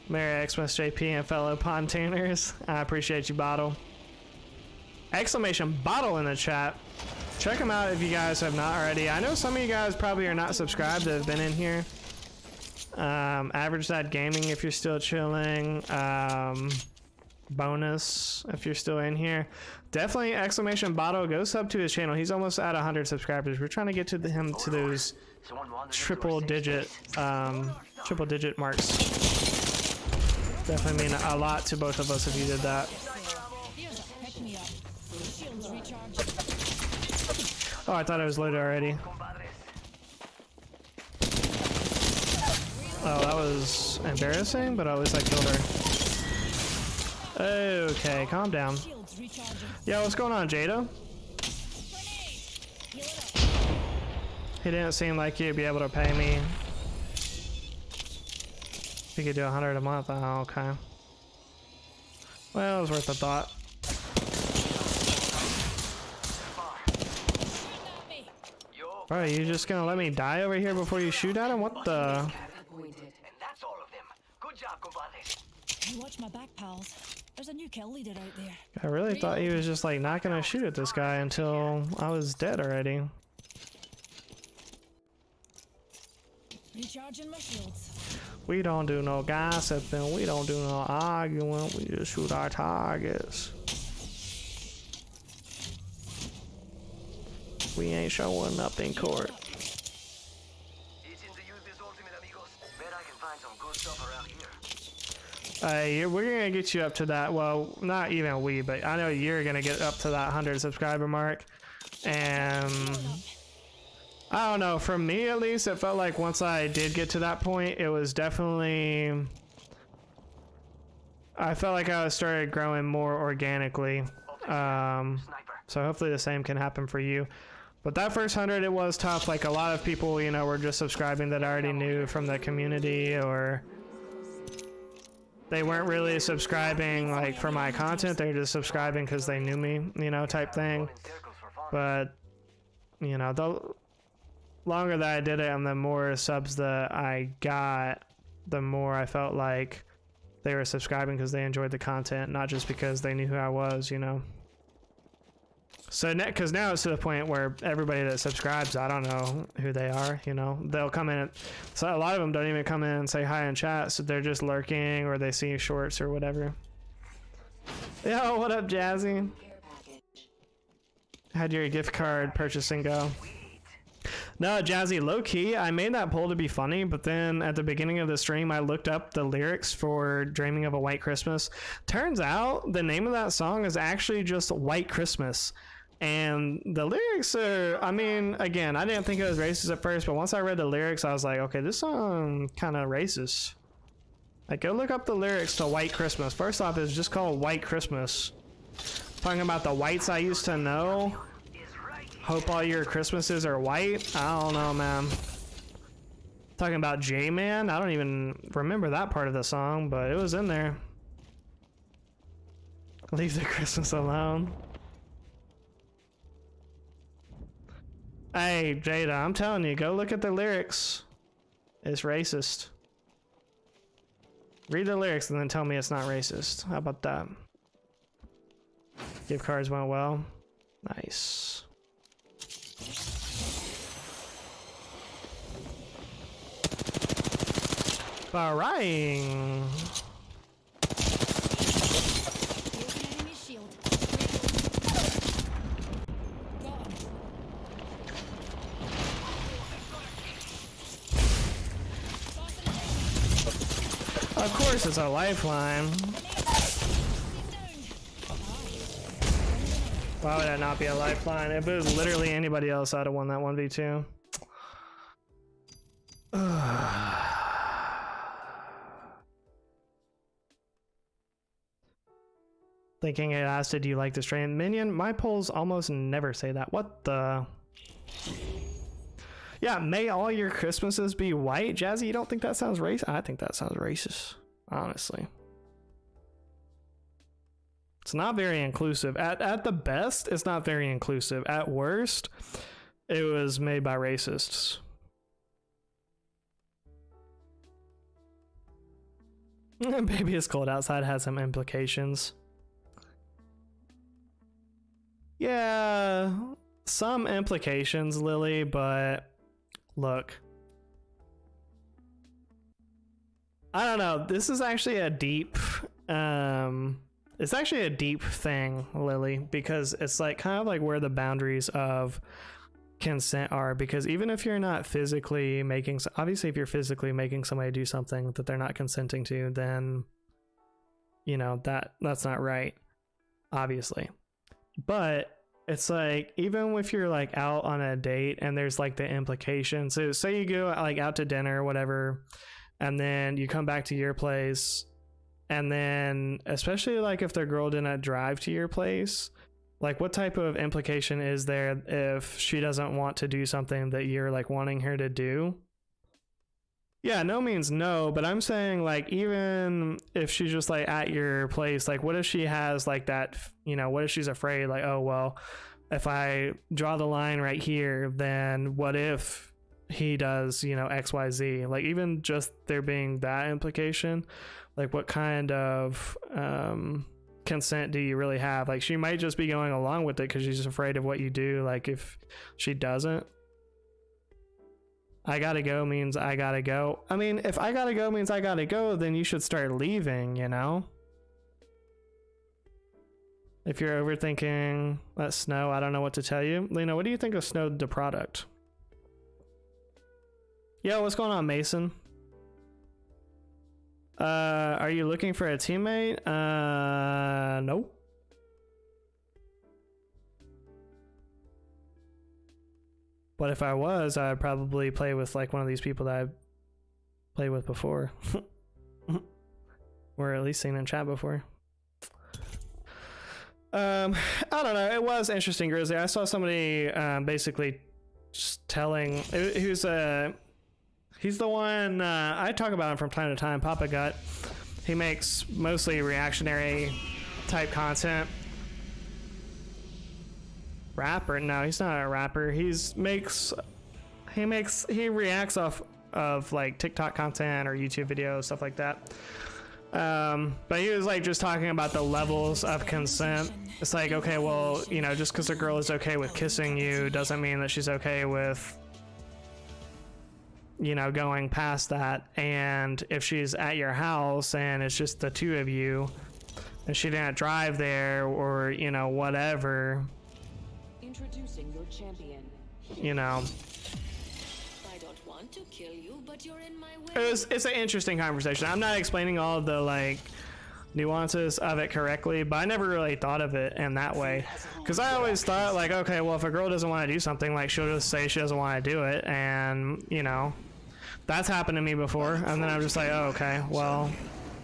Merry Xmas JP and fellow pontooners. I appreciate you, Bottle. Exclamation Bottle in the chat. Check them out if you guys have not already. I know some of you guys probably are not subscribed that have been in here. Average Dad Gaming if you're still chilling. Bonus if you're still in here. Definitely exclamation Bottle. Go sub to his channel. He's almost at 100 subscribers. We're trying to get to him to those triple digit marks. Definitely mean a lot to both of us if you did that. Here's a pick me up. Shields recharge. Oh, I thought it was loaded already. Oh, that was embarrassing, but at least I killed her. Okay, calm down. Shields recharging. Yeah, what's going on, Jada? Heal it up. He didn't seem like you'd be able to pay me. You could do 100 a month. Oh, okay. Well, it was worth a thought. Bro, are you just gonna let me die over here before you shoot at him? What the? Appointed. And that's all of them. Good job, compadres. You watch my back, pals. There's a new kill leader out there. I really thought he was just like not gonna shoot at this guy until I was dead already. Recharging my shields. We don't do no gossiping. We don't do no arguing. We just shoot our targets. We ain't showing up in court. Itching to use this ultimate, amigos. Bet I can find some good stuff around here. We're gonna get you up to that. Well, not even we, but I know you're gonna get up to that 100 subscriber mark. And I don't know, for me at least, it felt like once I did get to that point, it was definitely, I felt like I started growing more organically. So hopefully the same can happen for you. But that first 100, it was tough. Like a lot of people, you know, were just subscribing that I already knew from the community, or they weren't really subscribing like for my content. They're just subscribing because they knew me, you know, type thing. But you know, the longer that I did it and the more subs that I got, the more I felt like they were subscribing because they enjoyed the content, not just because they knew who I was, you know. So because now it's to the point where everybody that subscribes, I don't know who they are, you know. They'll come in, so a lot of them don't even come in and say hi in chat, so they're just lurking or they see shorts or whatever. Yo, what up, Jazzy? How'd your gift card purchasing go? No, Jazzy, low key, I made that poll to be funny, but then at the beginning of the stream, I looked up the lyrics for Dreaming of a White Christmas. Turns out the name of that song is actually just White Christmas. And the lyrics are, I mean, again, I didn't think it was racist at first, but once I read the lyrics, I was like, okay, this song kind of racist. Like, go look up the lyrics to White Christmas. First off, it's just called White Christmas. Talking about the whites I used to know. Hope all your Christmases are white. I don't know, man. Talking about J-Man. I don't even remember that part of the song, but it was in there. Leave the Christmas alone. Hey, Jada, I'm telling you, go look at the lyrics. It's racist. Read the lyrics and then tell me it's not racist. How about that? Gift cards went well. Nice. Alright. Enemy shield. Of course it's a lifeline. Why would that not be a lifeline? If it was literally anybody else, I'd have won that 1v2. Thinking it asked, did you like the strain? Minion, my polls almost never say that. What the? Yeah, may all your Christmases be white. Jazzy, you don't think that sounds racist? I think that sounds racist, honestly. It's not very inclusive. At the best, it's not very inclusive. At worst, it was made by racists. Baby, it's cold outside has some implications. Yeah, some implications, Lily, but look. I don't know. This is actually a deep it's actually a deep thing, Lily, because it's like kind of like where the boundaries of consent are, because even if you're not physically making, obviously if you're physically making somebody do something that they're not consenting to, then you know that's not right, obviously. But it's like, even if you're like out on a date and there's like the implication, so say you go like out to dinner or whatever, and then you come back to your place, and then especially like if the girl didn't drive to your place, like what type of implication is there if she doesn't want to do something that you're like wanting her to do? Yeah, no means no, but I'm saying like even if she's just like at your place, like what if she has like that, you know, what if she's afraid like, oh well, if I draw the line right here, then what if he does, you know, XYZ? Like even just there being that implication, like what kind of consent do you really have? Like she might just be going along with it because she's afraid of what you do. Like if she doesn't, I gotta go means I gotta go. I mean, if I gotta go means I gotta go, then you should start leaving, you know? If you're overthinking that Snow, I don't know what to tell you. Lena, what do you think of Snow the product? Yo, what's going on, Mason? Are you looking for a teammate? No. But if I was, I'd probably play with like one of these people that I've played with before. Or at least seen in chat before. I don't know. It was interesting, Grizzly. I saw somebody basically just telling he's the one I talk about him from time to time, Papa Gut. He makes mostly reactionary type content. Rapper? No, he's not a rapper. He reacts off of like TikTok content or YouTube videos, stuff like that. But he was like just talking about the levels of consent. It's like, okay, well, you know, just because a girl is okay with kissing you doesn't mean that she's okay with, you know, going past that. And if she's at your house and it's just the two of you and she didn't drive there or, you know, whatever, Introducing your champion. you know, I don't want to kill you, but you're in my way. it's an interesting conversation. I'm not explaining all of the like nuances of it correctly, but I never really thought of it in that way, because I always thought like, okay, well, if a girl doesn't want to do something, like she'll just say she doesn't want to do it, and you know, that's happened to me before, and then I'm just like, oh, okay, well,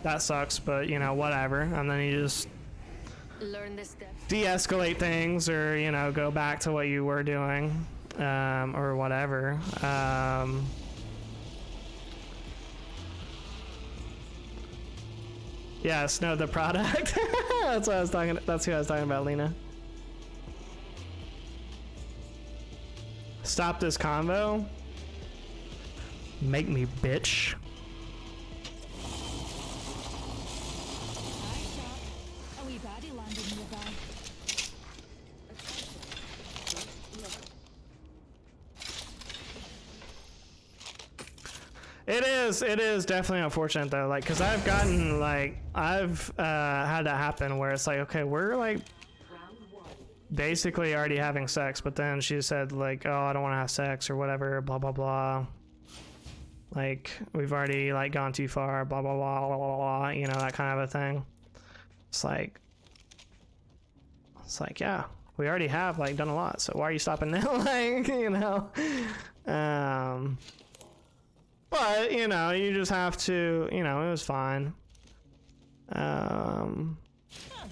that sucks, but you know, whatever, and then you just Learn this step. de-escalate things, or you know, go back to what you were doing, or whatever. Yeah, Snow the product. That's what I was talking. That's who I was talking about, Lena. Stop this convo. Make me bitch. Hi, Shark. A wee baddie landed nearby. It is definitely unfortunate though, like, cause I've gotten like, I've had that happen where it's like, okay, we're like basically already having sex, but then she said like, oh, I don't want to have sex or whatever, blah blah blah. Like, we've already like gone too far, blah blah blah blah blah, blah, you know, that kind of a thing. It's like, yeah, we already have like done a lot, so why are you stopping now? Like, you know. But, you know, you just have to, you know, it was fine. The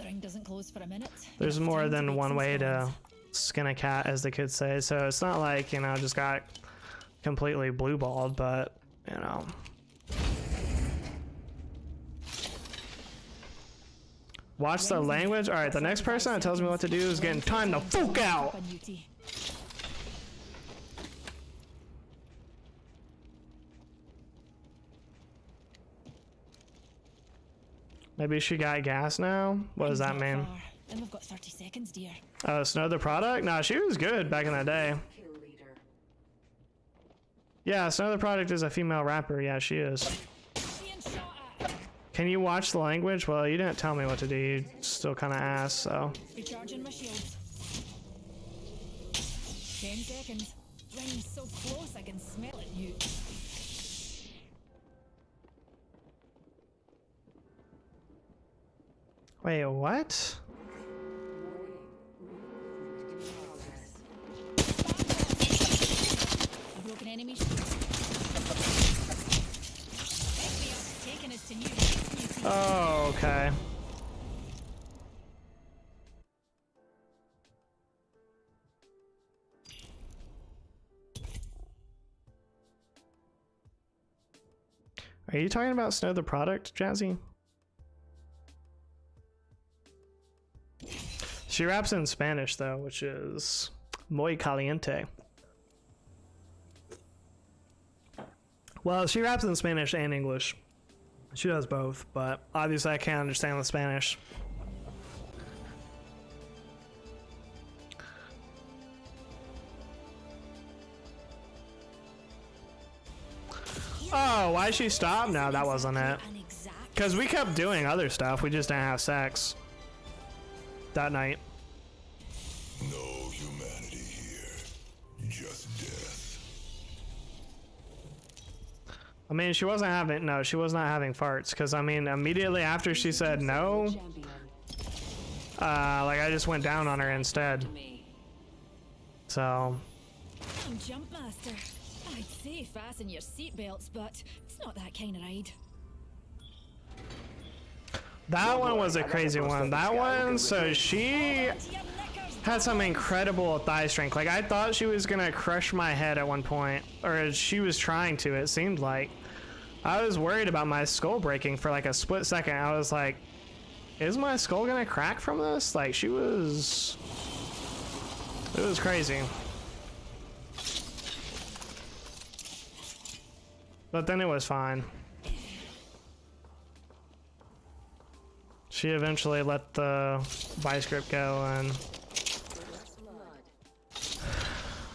ring doesn't close for a minute. There's Enough more time to than make one some way to plans. skin a cat, as the kids say. So it's not like, you know, just got completely blue-balled, but, you know. Watch the language. All right, the next person that tells me what to do is getting time to fuck out. Maybe she got gas now? What does that mean? Then we've got 30 seconds, dear. Oh, Snow the product? Nah, she was good back in the day. Kill leader. Yeah, Snow the product is a female rapper. Yeah, she is. Being shot at. Can you watch the language? Well, you didn't tell me what to do. You still kind of asked, so. Recharging my shields. 10 seconds. Ring's so close I can smell it, you. Wait, what? A broken enemy shield. FBI taking us to new heights, you. Oh, okay. Are you talking about Snow the product, Jazzy? She raps in Spanish though, which is muy caliente. Well, she raps in Spanish and English. She does both, but obviously I can't understand the Spanish. Oh, why she stopped? No, that wasn't it. Because we kept doing other stuff, we just didn't have sex that night. No humanity here. Just death. I mean, she wasn't having, no, she was not having farts, because I mean, immediately after she said no, Champion. like I just went down on her instead. So, I'm Jump Master. I'd say fasten your seatbelts, but it's not that kind of ride. that one was a crazy one. That one, so she had some incredible thigh strength. Like, I thought she was gonna crush my head at one point, or she was trying to, it seemed like. I was worried about my skull breaking for like a split second. I was like, is my skull gonna crack from this? Like, it was crazy. But then it was fine. She eventually let the vice grip go, and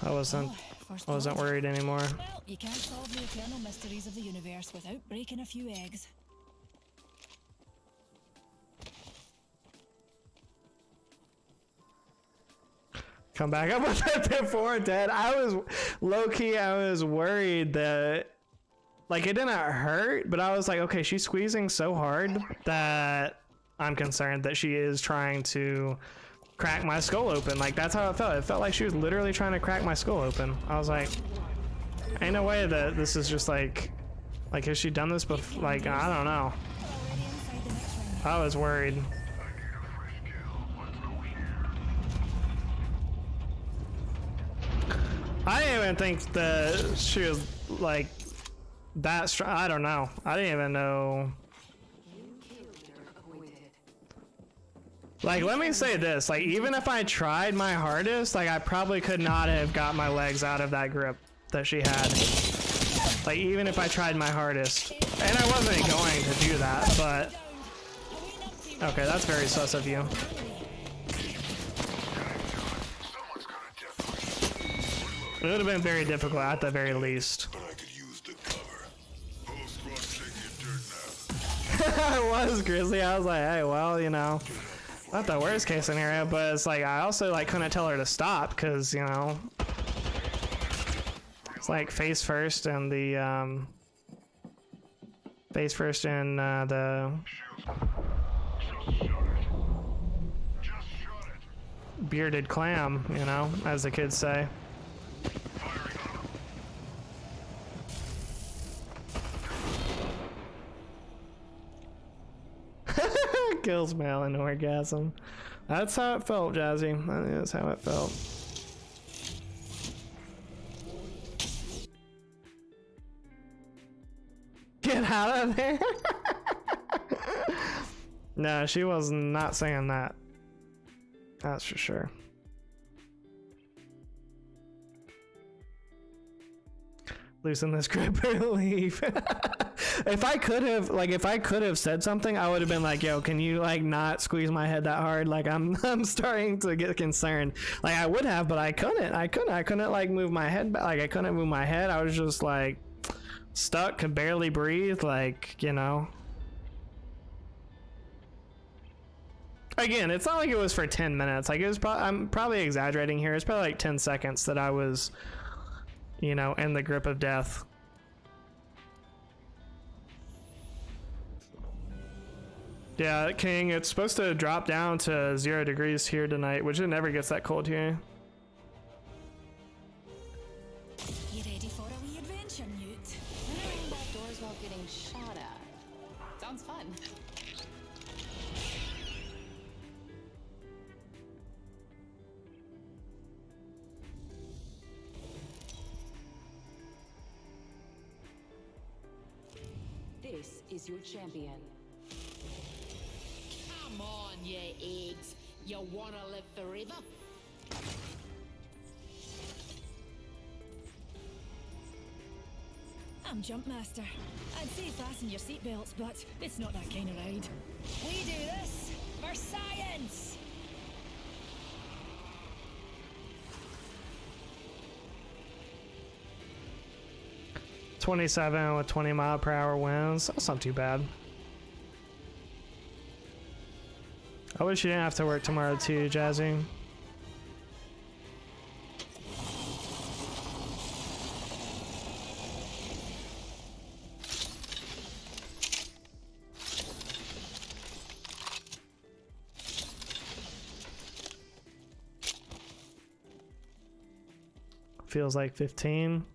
I wasn't worried anymore. Well, you can't solve the eternal mysteries of the universe without breaking a few eggs. Come back up with it before dead. I was low-key, I was worried that, like, it didn't hurt, but I was like, okay, she's squeezing so hard that I'm concerned that she is trying to crack my skull open. Like, that's how it felt. It felt like she was literally trying to crack my skull open. I was like, ain't no way that this is just like has she done this before? Like, I don't know. I was worried. I didn't even think that she was like that strong. I don't know. I didn't even know. Like, let me say this. Like, even if I tried my hardest, like, I probably could not have got my legs out of that grip that she had. Like, even if I tried my hardest. And I wasn't going to do that, but... Okay, that's very sus of you. It would have been very difficult at the very least. But I could use the cover. Whole squad taking your dirt now. I was Grizzly. I was like, hey, well, you know, not the worst case scenario, but it's like, I also like couldn't tell her to stop because, you know, it's like face first and the, face first and the bearded clam, you know, as the kids say. Kills male and orgasm. That's how it felt, Jazzy. That is how it felt. Get out of there. No, she was not saying that. That's for sure. Loosen this grip or leave. If I could have said something, I would have been like, yo, can you like not squeeze my head that hard? Like I'm starting to get concerned. Like I would have, but I couldn't like move my head back. Like I couldn't move my head. I was just like stuck, could barely breathe. Like, you know. Again, it's not like it was for 10 minutes. Like it was I'm probably exaggerating here. It's probably like 10 seconds that I was, you know, in the grip of death. Yeah, King, it's supposed to drop down to 0 degrees here tonight, which it never gets that cold here. You ready for a wee adventure, Newt? Running outdoors while getting shot at. Sounds fun. This is your champion. Come on, you eggs. You wanna live forever? I'm Jumpmaster. I'd say fasten your seatbelts, but it's not that kind of ride. We do this for science! 27 with 20-mile-per-hour winds. That's not too bad. I wish you didn't have to work tomorrow too, Jazzy. Feels like 15.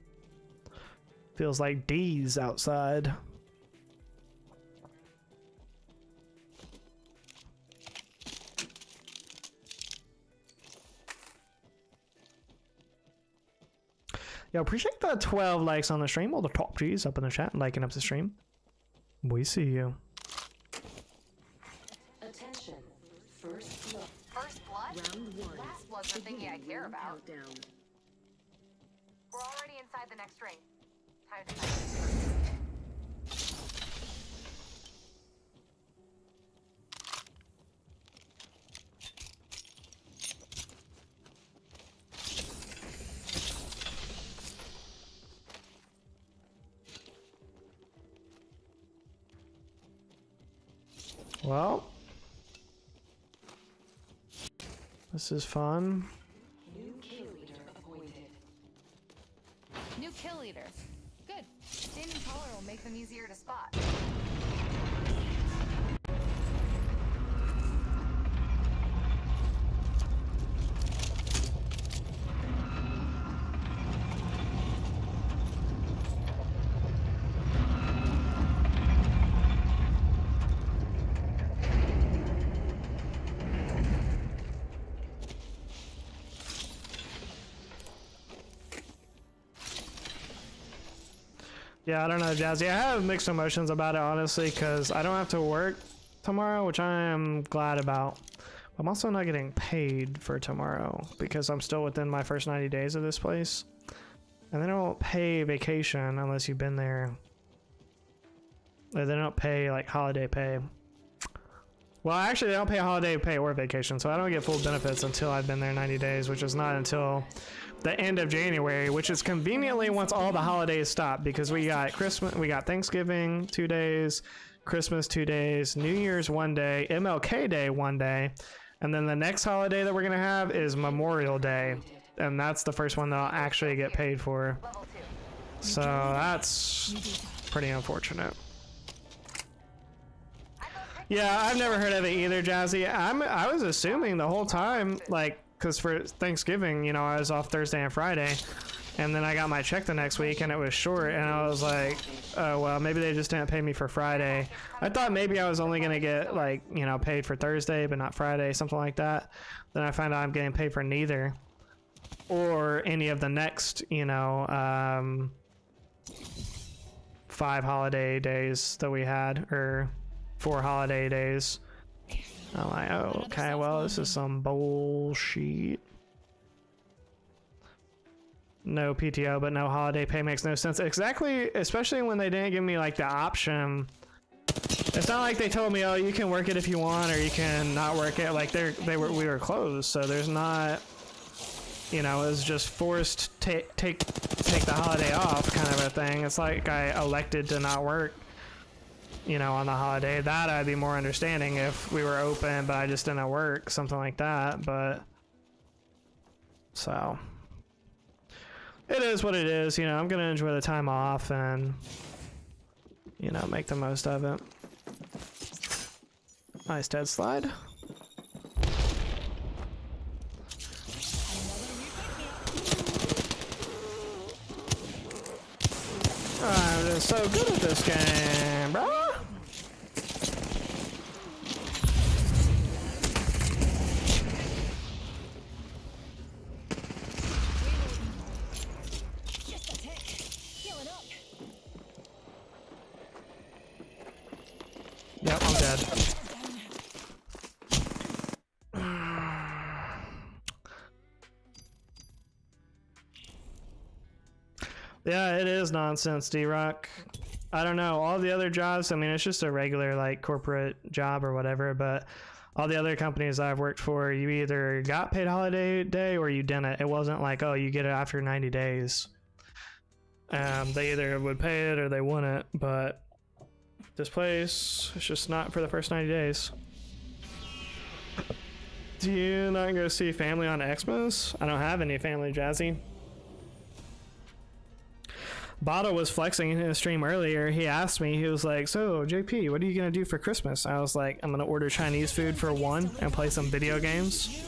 Feels like D's outside. Yo, appreciate the 12 likes on the stream. All the top G's up in the chat, liking up the stream. We see you. Attention. First blood. First blood? Round 1. Last blood's the thingy I care about. Countdown. We're already inside the next ring. Time to fight. Well, this is fun. New kill leader appointed. New kill leader. Good. Standing taller will make them easier to spot. Yeah, I don't know, Jazzy. I have mixed emotions about it, honestly, because I don't have to work tomorrow, which I am glad about. I'm also not getting paid for tomorrow because I'm still within my first 90 days of this place. And they don't pay vacation unless you've been there. Or they don't pay, like, holiday pay. Well, actually, they don't pay holiday pay or vacation, so I don't get full benefits until I've been there 90 days, which is not until the end of January, which is conveniently once all the holidays stop, because we got Christmas, we got Thanksgiving 2 days, Christmas 2 days, New Year's 1 day, MLK Day 1 day, and then the next holiday that we're gonna have is Memorial Day, and that's the first one that I'll actually get paid for. So that's pretty unfortunate. Yeah, I've never heard of it either, Jazzy. I was assuming the whole time, like, because for Thanksgiving, you know, I was off Thursday and Friday, and then I got my check the next week, and it was short, and I was like, oh, well, maybe they just didn't pay me for Friday. I thought maybe I was only going to get, like, you know, paid for Thursday, but not Friday, something like that. Then I found out I'm getting paid for neither, or any of the next, you know, 5 holiday days that we had, or 4 holiday days. I'm like, oh, okay, well, this is some bullshit. No PTO, but no holiday pay makes no sense. Exactly, especially when they didn't give me, like, the option. It's not like they told me, oh, you can work it if you want, or you can not work it. Like, we were closed, so there's not, you know, it was just forced take the holiday off kind of a thing. It's like I elected to not work, you know, on the holiday. That I'd be more understanding if we were open, but I just didn't work, something like that. But so it is what it is, you know. I'm gonna enjoy the time off and, you know, make the most of it. Nice dead slide. I'm just so good at this game, bro. Just a tick. Healing up. Yep, I'm dead. Yeah, it is nonsense, D-Rock. I don't know. All the other jobs, I mean, it's just a regular, like, corporate job or whatever, but all the other companies I've worked for, you either got paid holiday day or you didn't. It wasn't like, oh, you get it after 90 days. They either would pay it or they wouldn't, but this place, it's just not for the first 90 days. Do you not go see family on Xmas? I don't have any family, Jazzy. Bottle was flexing in his stream earlier. He asked me, he was like, so JP, what are you gonna do for Christmas? I was like, I'm gonna order Chinese food for one and play some video games.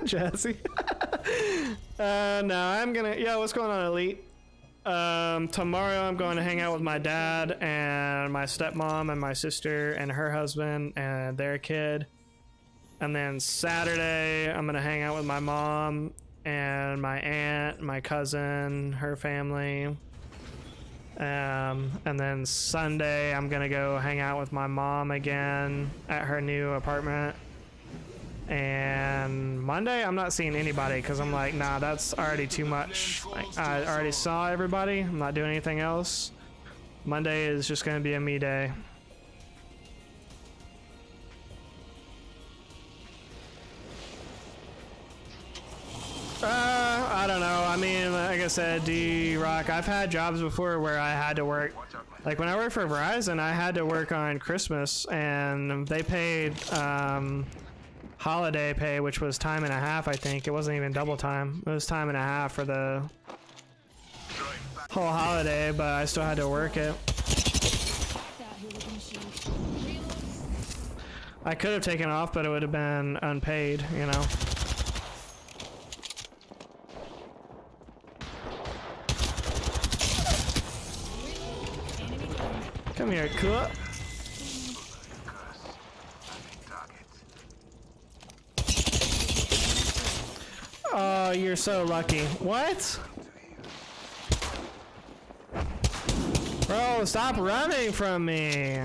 Jazzy. No, I'm gonna, yeah, what's going on, Elite? Tomorrow I'm going to hang out with my dad and my stepmom and my sister and her husband and their kid. And then Saturday I'm going to hang out with my mom and my aunt, my cousin, her family. And then Sunday I'm going to go hang out with my mom again at her new apartment. And Monday I'm not seeing anybody because I'm like, nah, that's already too much. Like, I already saw everybody. I'm not doing anything else. Monday is just gonna be a me day. I don't know. I mean, like I said, D-Rock, I've had jobs before where I had to work. Like when I worked for Verizon, I had to work on Christmas and they paid holiday pay, which was time and a half. I think it wasn't even double time. It was time and a half for the whole holiday, but I still had to work it. I could have taken off, but it would have been unpaid, you know. Come here, cool. Oh, you're so lucky. What? Bro, stop running from me.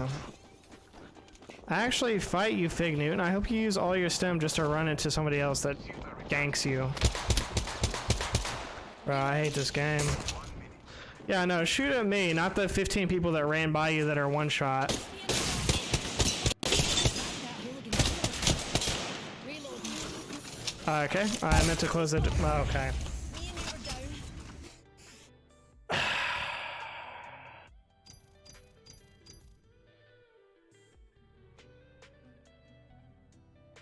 Actually fight, you Fig Newton. I hope you use all your stem just to run into somebody else that ganks you. Bro, I hate this game. Yeah, no, shoot at me, not the 15 people that ran by you that are one shot. Okay, I meant to close it. Okay.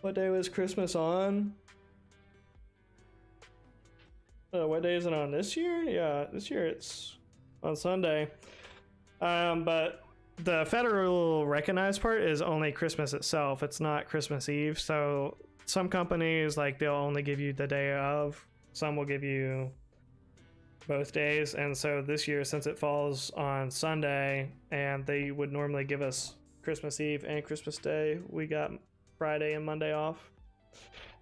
What day was Christmas on? What day is it on this year? Yeah, this year it's on Sunday. But the federal recognized part is only Christmas itself. It's not Christmas Eve. So some companies, like, they'll only give you the day of. Some will give you both days. And so this year, since it falls on Sunday and they would normally give us Christmas Eve and Christmas Day, we got Friday and Monday off.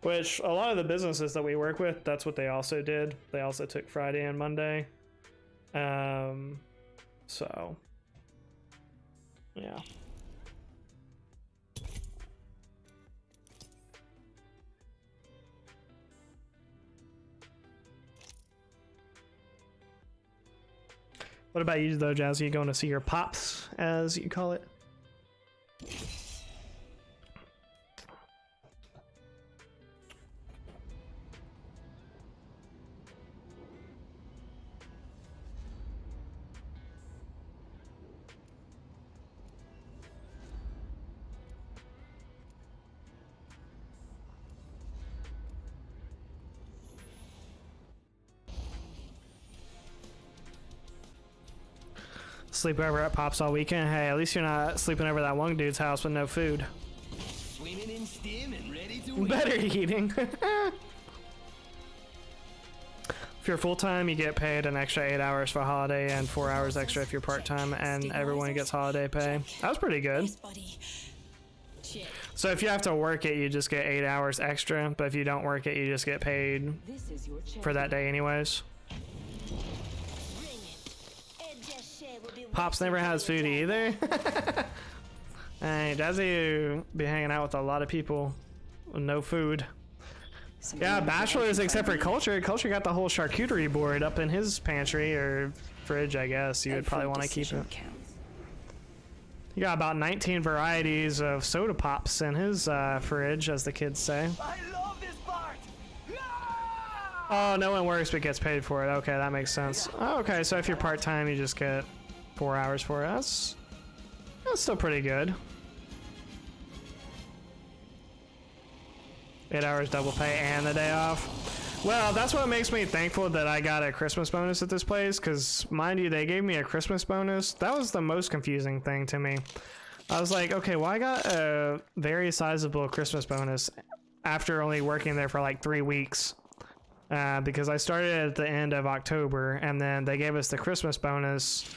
Which a lot of the businesses that we work with, that's what they also did. They also took Friday and Monday. So, yeah. What about you though, Jazzy? You going to see your pops, as you call it? Sleep over at Pops all weekend. Hey, at least you're not sleeping over that one dude's house with no food. Swimming in steam and ready to Better eating. If you're full-time, you get paid an extra 8 hours for holiday and 4 hours extra if you're part-time, and everyone gets holiday pay. That was pretty good. So if you have to work it, you just get 8 hours extra, but if you don't work it, you just get paid for that day anyways. Pops never has food either. Hey, Jazzy be hanging out with a lot of people with no food. Yeah, bachelors except for Culture. Culture got the whole charcuterie board up in his pantry or fridge, I guess. You would probably want to keep it. You got about 19 varieties of soda pops in his fridge, as the kids say. I love this part. Oh, no one works but gets paid for it. Okay, that makes sense. Oh, okay, so if you're part-time, you just get 4 hours for it. That's still pretty good. 8 hours double pay and the day off. Well, that's what makes me thankful that I got a Christmas bonus at this place, because mind you, they gave me a Christmas bonus. That was the most confusing thing to me. I was like, okay, well, I got a very sizable Christmas bonus after only working there for like 3 weeks. because I started at the end of October, and then they gave us the Christmas bonus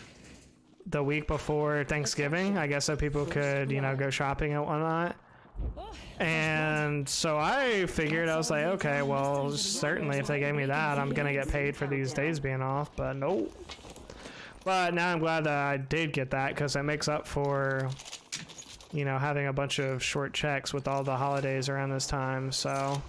the week before Thanksgiving, I guess, so people could, you know, go shopping and whatnot. And so I figured, I was like, okay, well, certainly if they gave me that, I'm gonna get paid for these days being off, but nope. But now I'm glad that I did get that, because it makes up for, you know, having a bunch of short checks with all the holidays around this time, so.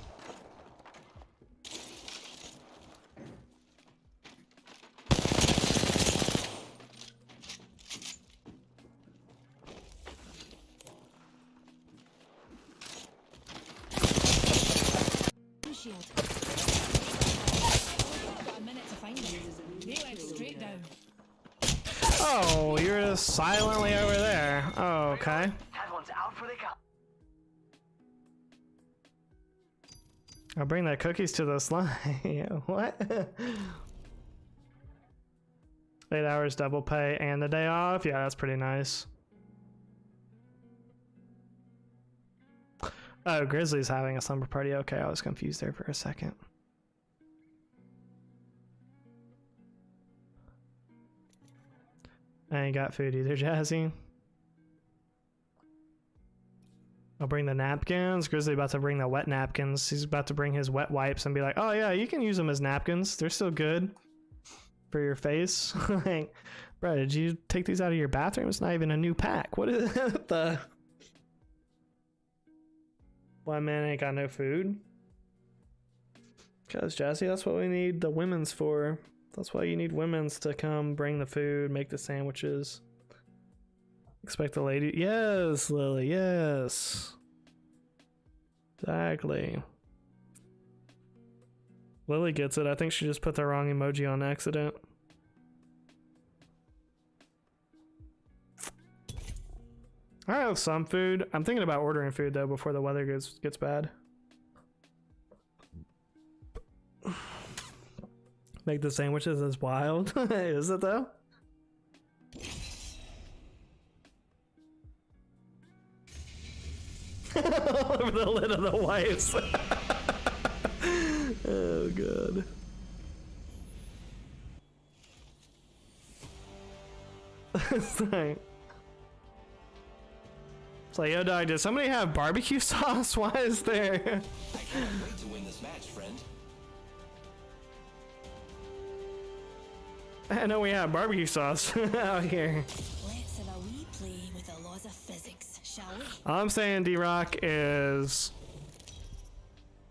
Shield. Got a minute to find it. They went straight down. Oh, you're just silently over there. Oh, okay. That one's out for the count. I'll bring the cookies to the slime. What? 8 hours double pay and the day off? Yeah, that's pretty nice. Oh, Grizzly's having a slumber party. Okay, I was confused there for a second. I ain't got food either, Jazzy. I'll bring the napkins. Grizzly about to bring the wet napkins. He's about to bring his wet wipes and be like, oh yeah, you can use them as napkins. They're still good for your face. Like, bro, did you take these out of your bathroom? It's not even a new pack. What is the... Why man ain't got no food? Because Jazzy, that's what we need the women's for. That's why you need women's to come bring the food, make the sandwiches. Expect the lady. Yes, Lily, yes. Exactly. Lily gets it. I think she just put the wrong emoji on accident. I have some food. I'm thinking about ordering food though before the weather gets bad. Make the sandwiches as wild. Is it though? Over the lid of the wipes. Oh god. It's like, yo dog, did somebody have barbecue sauce? Why is there? I can't wait to win this match, friend. I know we have barbecue sauce out here. Let's have a wee play with the laws of physics, shall we? All I'm saying, D-Rock, is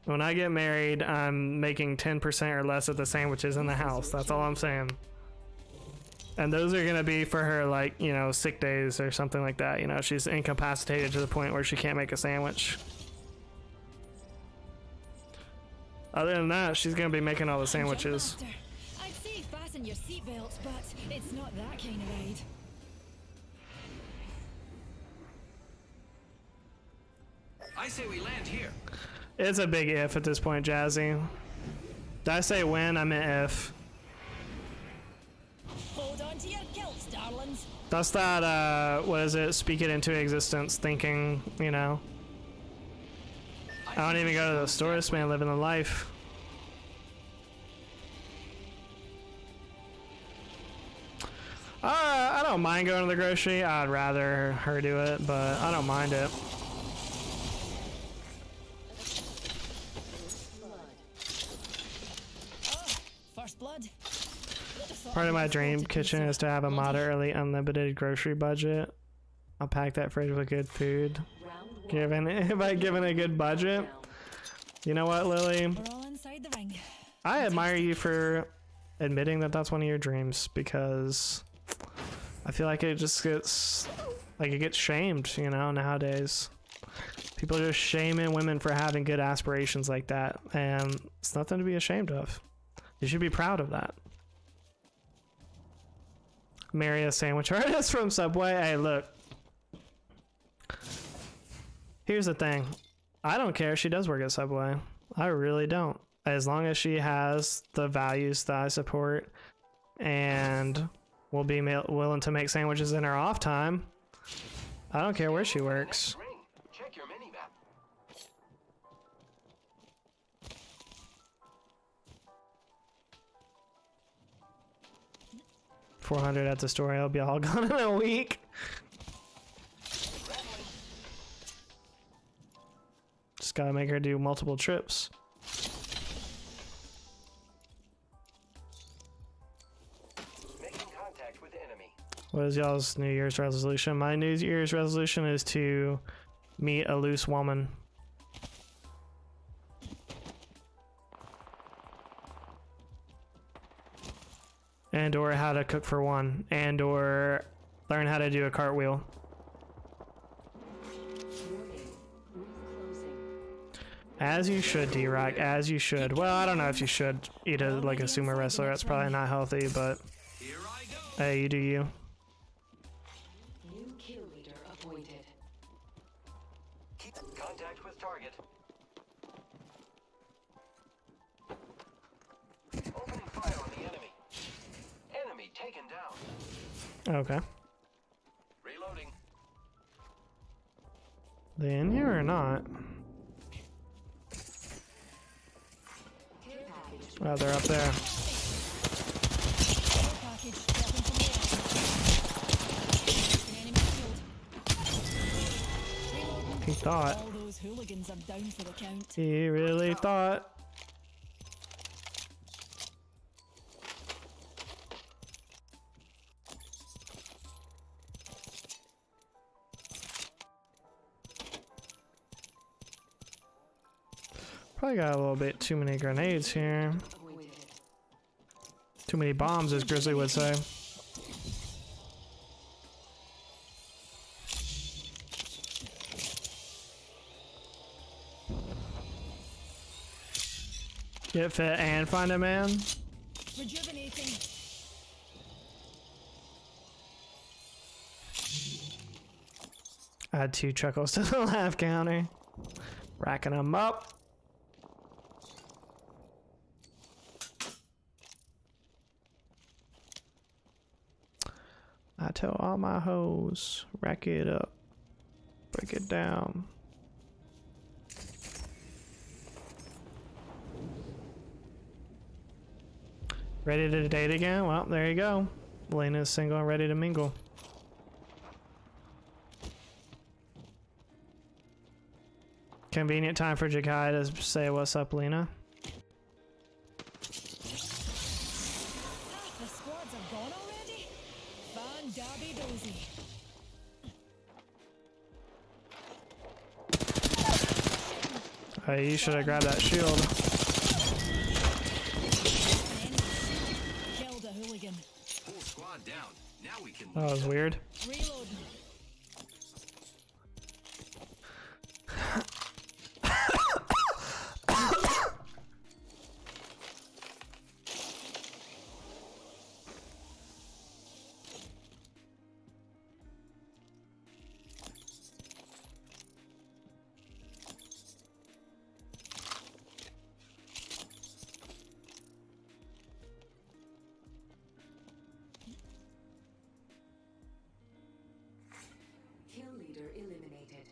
when I get married, I'm making 10% or less of the sandwiches in the house. That's all I'm saying. And those are gonna be for her, like, you know, sick days or something like that. You know, she's incapacitated to the point where she can't make a sandwich. Other than that, she's gonna be making all the sandwiches. I'd say fasten your seatbelts, but it's not that kind of ride. I say we land here. It's a big if at this point, Jazzy. Did I say when? I meant if. Hold on to your kilts, darlings. That's that, what is it? Speak it into existence thinking, you know. I don't even go to the store, this man living the life. I don't mind going to the grocery. I'd rather her do it, but I don't mind it. First blood. Part of my dream kitchen is to have a moderately unlimited grocery budget. I'll pack that fridge with good food. If I given a good budget. You know what, Lily? We're all inside the ring. I admire you for admitting that that's one of your dreams, because I feel like it just gets, like, it gets shamed, you know, nowadays. People are just shaming women for having good aspirations like that, and it's nothing to be ashamed of. You should be proud of that. Marry a sandwich artist from Subway. Hey, look. Here's the thing. I don't care if she does work at Subway. I really don't. As long as she has the values that I support and will be willing to make sandwiches in her off time, I don't care where she works. Check your mini map. 400 at the store. It'll be all gone in a week. Just gotta make her do multiple trips. Making contact with enemy. What is y'all's New Year's resolution? My New Year's resolution is to meet a loose woman. And or how to cook for one. And or learn how to do a cartwheel. As you should, D-Rock, as you should. Well, I don't know if you should eat a, like a sumo wrestler. That's probably not healthy, but hey, you do you. New kill leader appointed. Keep contact with target. Opening fire on the enemy. Enemy taken down. Okay. Reloading. They in here or not? Oh, they're up there. He thought. All those hooligans are down for the count. He really thought. Probably got a little bit too many grenades here. Too many bombs, as Grizzly would say. Get fit and find a man. Rejuvenating. Add 2 chuckles to the laugh counter. Racking them up. I tell all my hoes, rack it up, break it down. Ready to date again? Well, there you go. Lena's single and ready to mingle. Convenient time for Jakai to say what's up, Lena. The squads are gone already? Van Darby Dozy. Hey, you should have grabbed that shield. Killed a hooligan. Whole squad down. Now we can. That was weird. Reloading. Kill leader eliminated.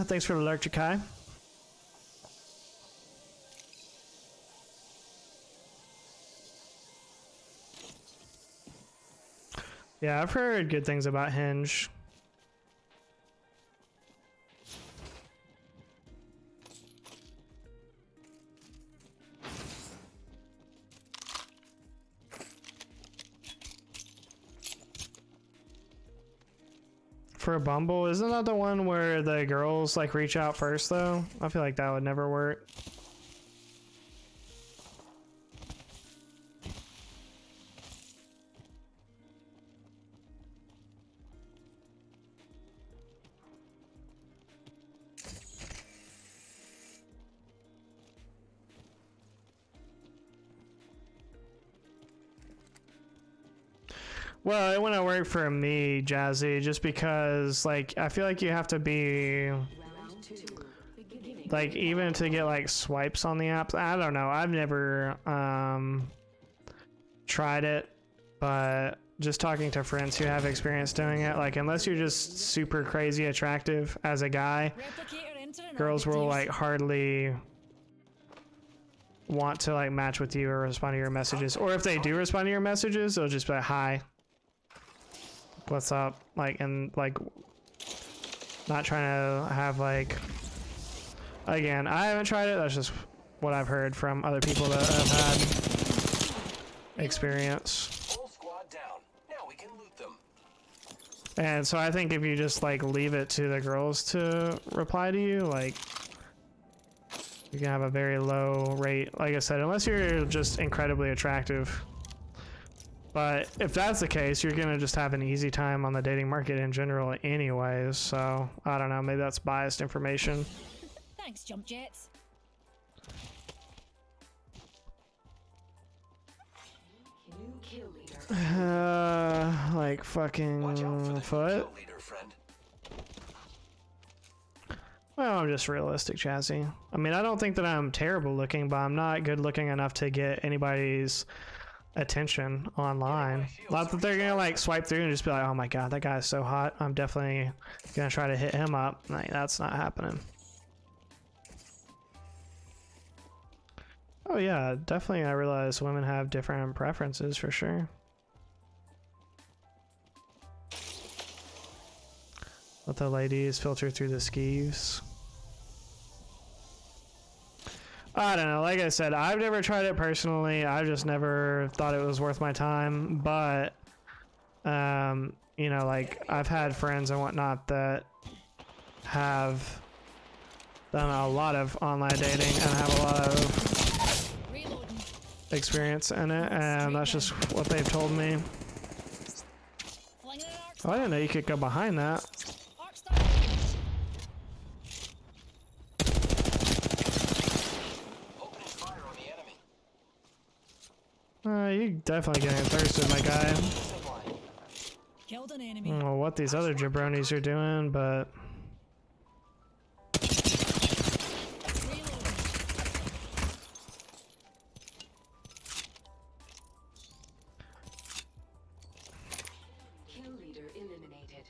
Thanks for the alert, Jakai. Yeah, I've heard good things about Hinge. For Bumble, isn't that the one where the girls like reach out first though? I feel like that would never work. Well, it wouldn't work for me, Jazzy, just because, like, I feel like you have to be, like, even to get, like, swipes on the apps. I don't know. I've never, tried it, but just talking to friends who have experience doing it, like, unless you're just super crazy attractive as a guy, girls will, like, hardly want to, like, match with you or respond to your messages. Or if they do respond to your messages, they'll just be like, hi. What's up? Like, and like, not trying to have like, again, I haven't tried it. That's just what I've heard from other people that have had experience. Whole squad down. Now we can loot them. And so I think if you just like leave it to the girls to reply to you, like, you can have a very low rate. Like I said, unless you're just incredibly attractive. But if that's the case, you're gonna just have an easy time on the dating market in general anyways, so I don't know, maybe that's biased information. Thanks, Jump Jets. New kill leader. Like fucking foot? Leader, friend. Well, I'm just realistic, Chazzy. I mean, I don't think that I'm terrible looking, but I'm not good looking enough to get anybody's attention online. Not that they're gonna like swipe through and just be like, oh my god, that guy is so hot, I'm definitely gonna try to hit him up. Like, that's not happening. Oh yeah, definitely. I realize women have different preferences for sure. Let the ladies filter through the skeeves. I don't know. Like I said, I've never tried it personally. I've just never thought it was worth my time. But, you know, like, I've had friends and whatnot that have done a lot of online dating and have a lot of experience in it. And that's just what they've told me. Oh, I didn't know you could go behind that. You definitely getting thirsted, my guy. Killed an I enemy. don't know what these other jabronis are doing, but Kill leader eliminated.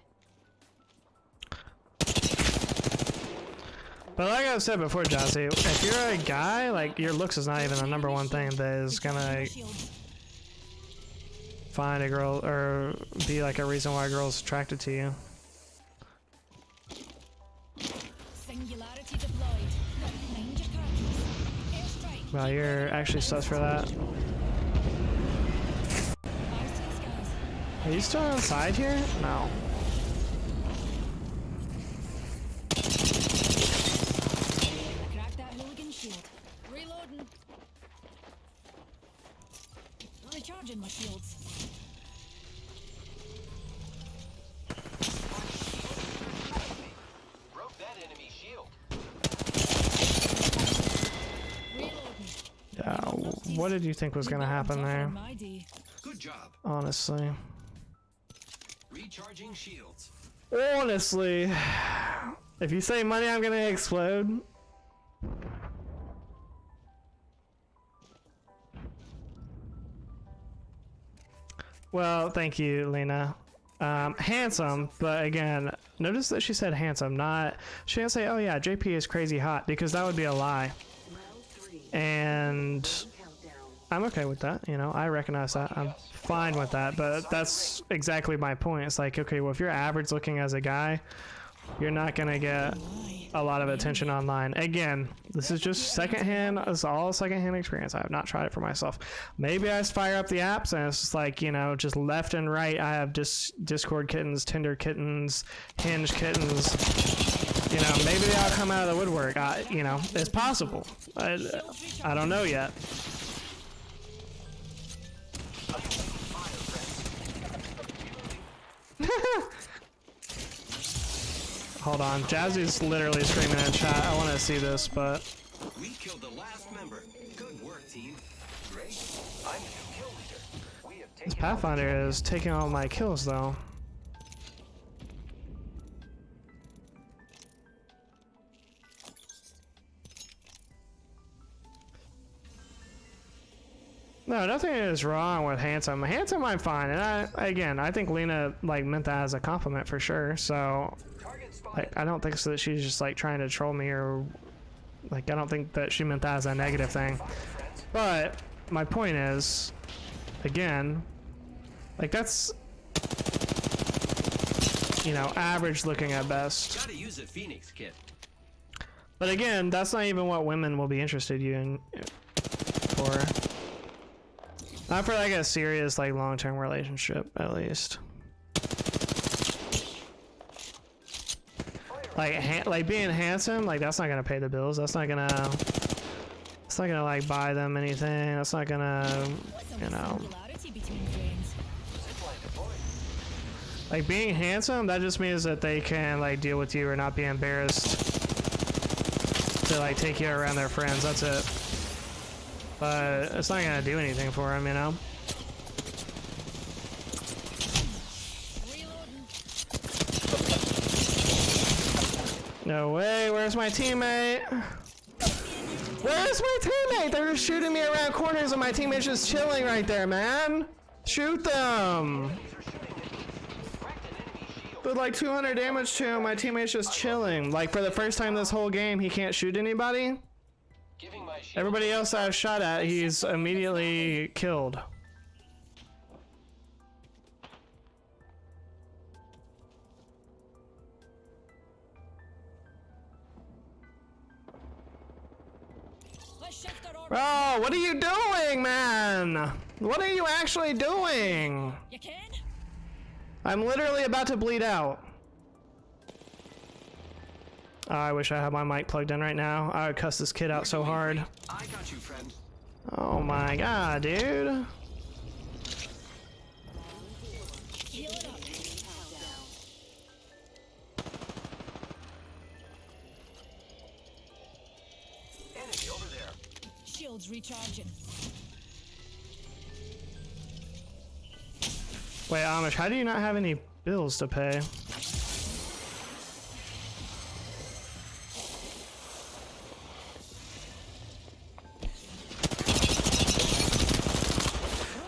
But like I said before, Jossie, if you're a guy, like, your looks is not even the #1 thing that is gonna find a girl or be like a reason why a girl's attracted to you. Singularity deployed. Mind your cartridges. Airstrike. Wow, you're actually sus for that. Eyes to the skies. Are you still inside here? No. I cracked that hooligan shield. Reloading. Recharging my shields. Broke that enemy shield. Reloading. Yeah, what did you think was gonna happen there? My D. Good job. Honestly. Recharging shields. Honestly. If you say money, I'm gonna explode. Well, thank you, Lena. Handsome, but again, notice that she said handsome, not... She didn't say, oh yeah, JP is crazy hot, because that would be a lie. Round 3. And Countdown. I'm okay with that, you know, I recognize that. I'm fine with that, but that's exactly my point. It's like, okay, well, if you're average looking as a guy, you're not gonna get a lot of attention online. Again, this is just secondhand. It's all secondhand experience. I have not tried it for myself. Maybe I just fire up the apps and it's just like, you know, just left and right. I have Discord kittens, Tinder kittens, Hinge kittens. You know, maybe they all come out of the woodwork. You know, it's possible. I don't know yet. Hold on, Jazzy's literally screaming in chat. I want to see this, but We killed the last member. Good work, team. Great. I'm the new kill leader. We have This Pathfinder is taking all my kills though. No, nothing is wrong with handsome. Handsome, I'm fine, and I think Lena like meant that as a compliment for sure. So, like, I don't think so that she's just like trying to troll me or like I don't think that she meant that as a negative thing. But my point is, again, like that's average looking at best. Gotta use a Phoenix kit. But again, that's not even what women will be interested in for. Not for like a serious like long-term relationship, at least. Like being handsome, like that's not gonna pay the bills. That's not gonna like buy them anything. That's not gonna, like being handsome. That just means that they can like deal with you or not be embarrassed to like take you around their friends. That's it. But it's not gonna do anything for him, No way, where's my teammate? Where's my teammate? They're just shooting me around corners and my teammate's just chilling right there, man. Shoot them. Did like 200 damage to him, my teammate's just chilling. Like for the first time this whole game, he can't shoot anybody. Everybody else I've shot at, he's immediately killed. Bro, what are you doing, man? What are you actually doing? You can? I'm literally about to bleed out. Oh, I wish I had my mic plugged in right now. I would cuss this kid out so hard. I got you, friend. Oh my god, dude. Heal it up. Enemy over there. Shields recharging. Wait, Amish, how do you not have any bills to pay?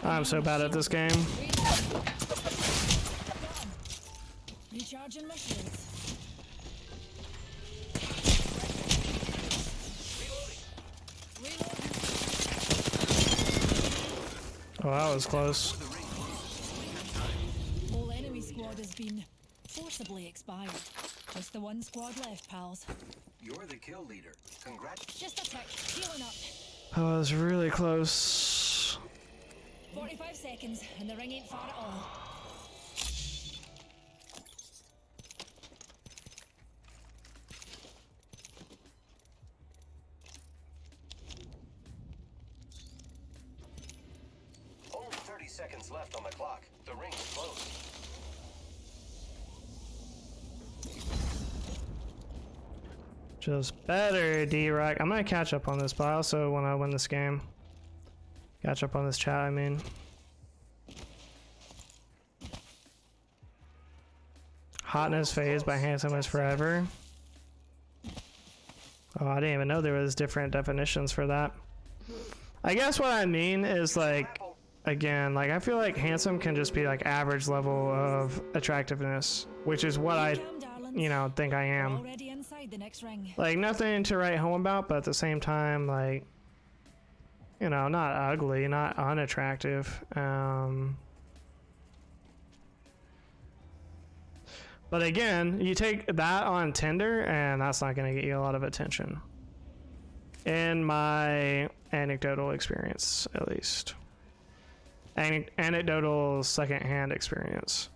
I'm so bad at this game. Recharging my shields. Oh, that was close. Whole enemy squad has been forcibly expired. Just the one squad left, pals. You're the kill leader. Congrats. Just a tick. Healing up. Oh, that was really close. 45 seconds, and the ring ain't far at all. Only 30 seconds left on the clock. The ring is closed. Just better, D-Rock. I'm gonna catch up on this, but I also want to win this game. Catch up on this chat, I mean. Hotness phase by handsome is forever. Oh, I didn't even know there was different definitions for that. I guess what I mean is like, again, like I feel like handsome can just be like average level of attractiveness, which is what I, think I am. Already inside the next ring. Like nothing to write home about, but at the same time, like, not ugly, not unattractive. But again, you take that on Tinder and that's not going to get you a lot of attention. In my anecdotal experience, at least. Anecdotal secondhand experience.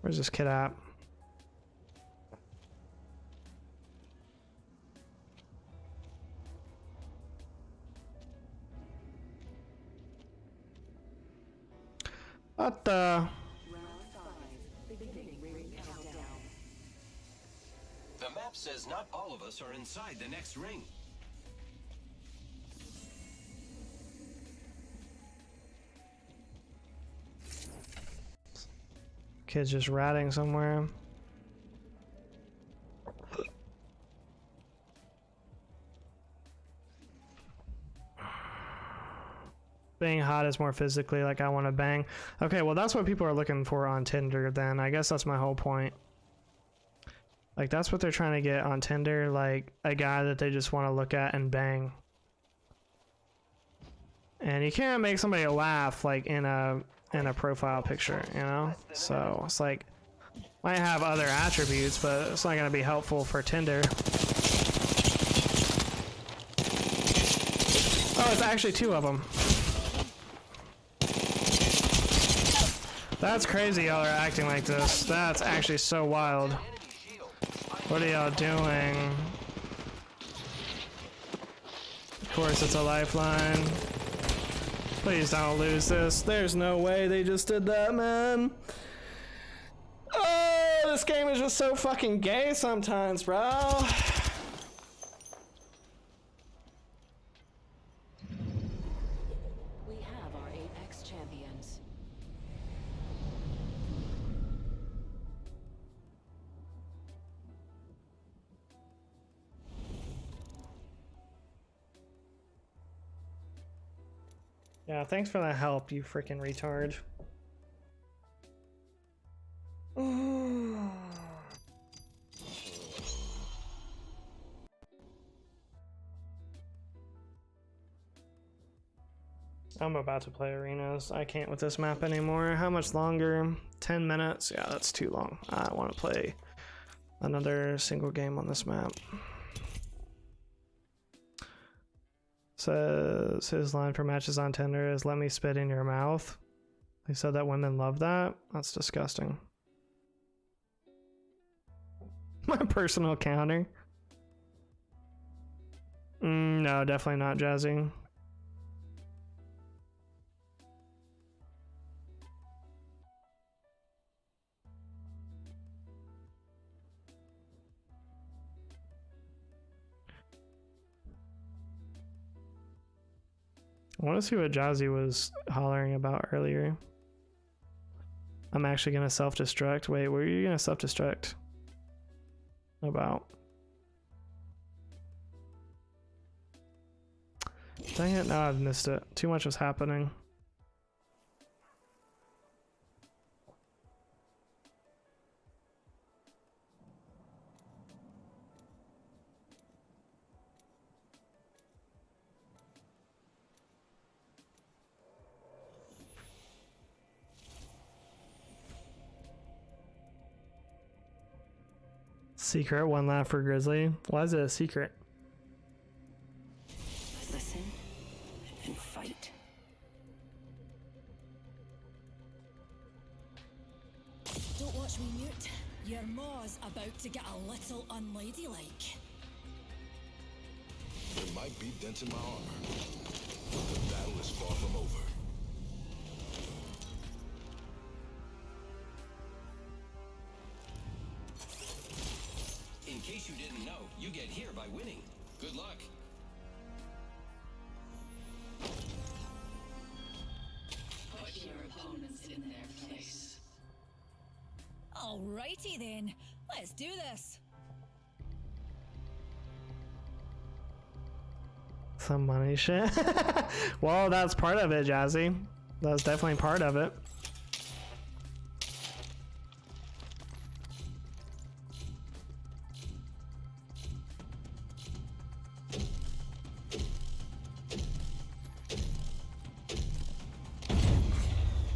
Where's this kid at? What the? Round 5. Beginning ring countdown. The map says not all of us are inside the next ring. Kid's just ratting somewhere. Being hot is more physically like I want to bang. Okay, well that's what people are looking for on Tinder then. I guess that's my whole point. Like that's what they're trying to get on Tinder, like a guy that they just want to look at and bang. And you can't make somebody laugh like in a profile picture, you know? So it's like might have other attributes, but it's not going to be helpful for Tinder. Oh, it's actually 2 of them. That's crazy y'all are acting like this. That's actually so wild. What are y'all doing? Of course it's a lifeline. Please don't lose this. There's no way they just did that, man. Oh, this game is just so fucking gay sometimes, bro. We have our Apex champions. Yeah, thanks for the help, you freaking retard. I'm about to play arenas. I can't with this map anymore. How much longer? 10 minutes? Yeah, that's too long. I want to play another single game on this map. Says his line for matches on Tinder is "Let me spit in your mouth." He said that women love that. That's disgusting. My personal counter. No, definitely not Jazzy. I want to see what Jazzy was hollering about earlier. I'm actually going to self-destruct. Wait, were you going to self-destruct? About? Dang it, now I've missed it. Too much was happening. Secret, 1 laugh for Grizzly. Why is it a secret? Listen and fight. Don't watch me mute. Your maw's about to get a little unladylike. There might be dents in my armor. The battle is far from over. In case you didn't know, you get here by winning. Good luck. Put your opponents in their place. Alrighty then, let's do this. Some money shit. Well, that's part of it, Jazzy. That's definitely part of it.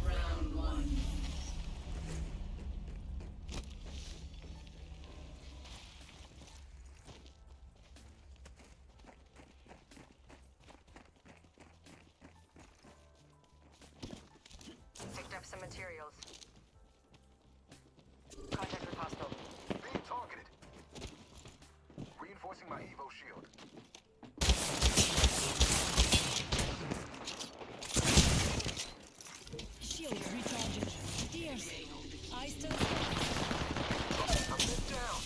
Round 1. Picked up some materials. Contact with hostile. Being targeted. Reinforcing my Evo shield. Shield recharging. Dears, I still. I'm bit down.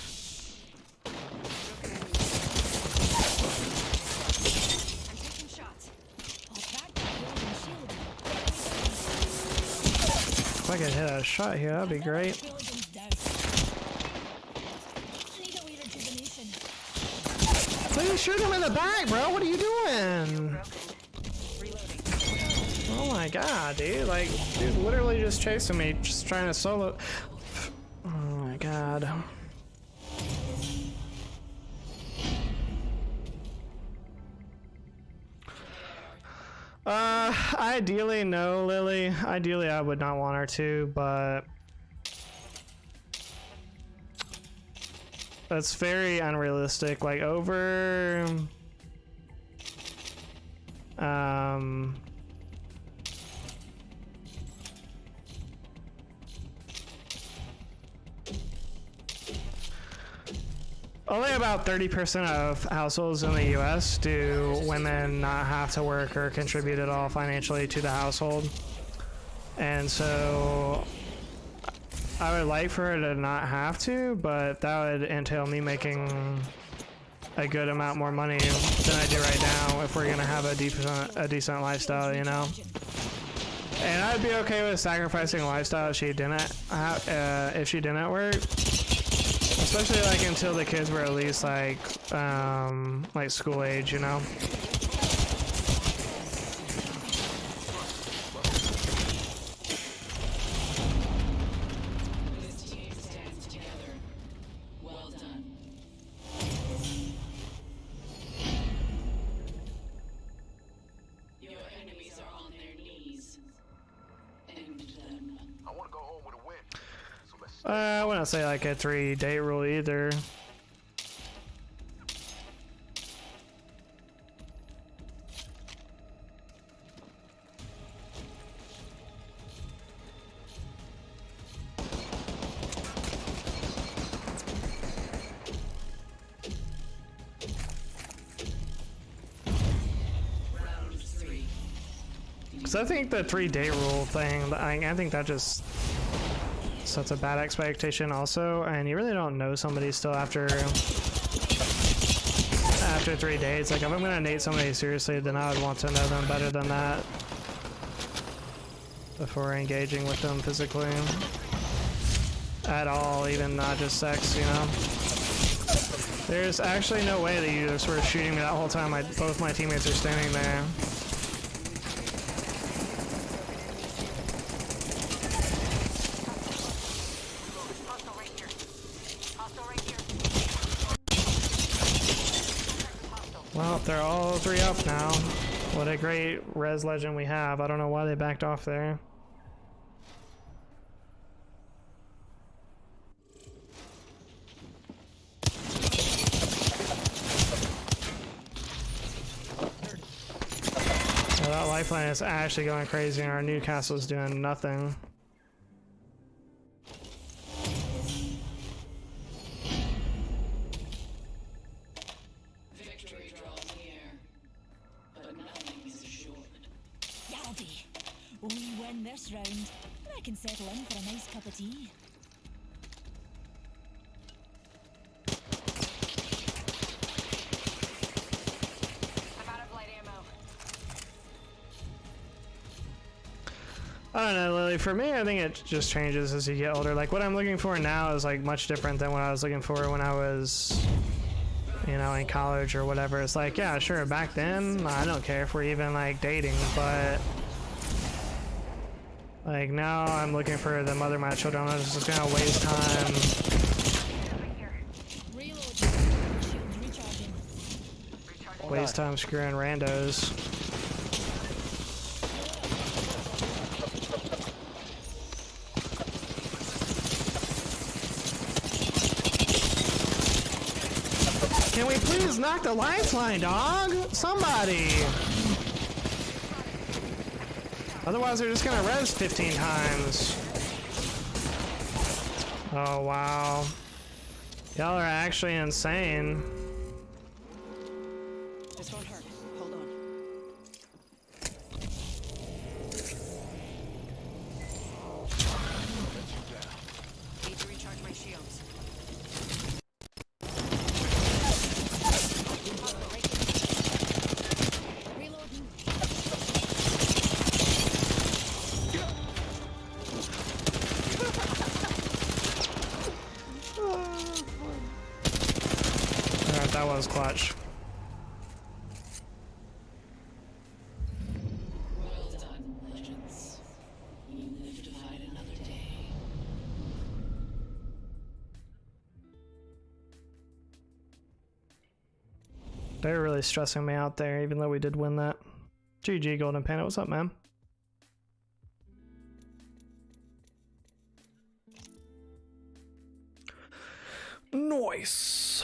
I'm taking shots. I'll crack that golden shield. If I could hit a shot here, that'd be great. Hooligan's down. I need a wee rejuvenation. Please shoot him in the back, bro. What are you doing? Oh my god, dude. Like, dude's literally just chasing me, just trying to solo. Oh my god. Ideally, no, Lily. Ideally, I would not want her to, but that's very unrealistic. Like, over only about 30% of households in the US do women not have to work or contribute at all financially to the household. And so I would like for her to not have to, but that would entail me making a good amount more money than I do right now if we're gonna have a decent lifestyle, you know? And I'd be okay with sacrificing lifestyle if she didn't work. Especially like until the kids were at least like school age, you know. This team stands together. Well done. Your enemies are on their knees. End them. I want to go home with a win. So let's I wouldn't say like a 3-date rule either. Round 3. Because I think the 3-date rule thing, I think that just sets a bad expectation also, and you really don't know somebody still after 3 dates. Like, if I'm gonna date somebody seriously, then I would want to know them better than that before engaging with them physically at all, even not just sex, you know. There's actually no way that you just were shooting me that whole time. Both my teammates are standing there. Well, they're all 3 up now. What a great res legend we have. I don't know why they backed off there. Well, that lifeline is actually going crazy and our Newcastle is doing nothing. We win this round, and I can settle in for a nice cup of tea. I'm out of light ammo. I don't know, Lily. For me, I think it just changes as you get older. Like, what I'm looking for now is like much different than what I was looking for when I was, you know, in college or whatever. It's like, yeah, sure, back then, I don't care if we're even like dating, but like now I'm looking for the mother of my children. I'm just gonna waste time. Waste time screwing randos. Can we please knock the lifeline, dog? Somebody! Otherwise, they're just gonna res 15 times. Oh, wow. Y'all are actually insane. This won't hurt. Hold on. Need to recharge my shields. was clutch. Well done, legends. You live to fight another day. They're really stressing me out there, even though we did win that. GG, Golden Panda. What's up, man? Nice.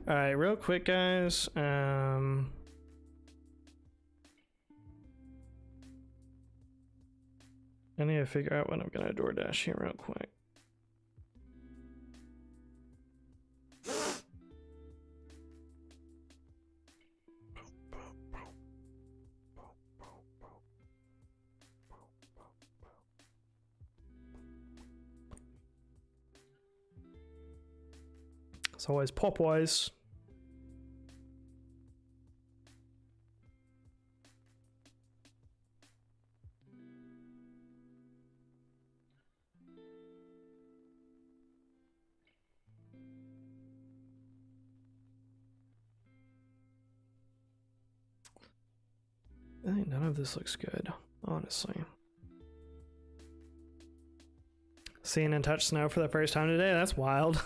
All right, real quick, guys. I need to figure out when I'm gonna DoorDash here real quick. It's always Popeyes. I think none of this looks good, honestly. Seeing and touch snow for the first time today, that's wild.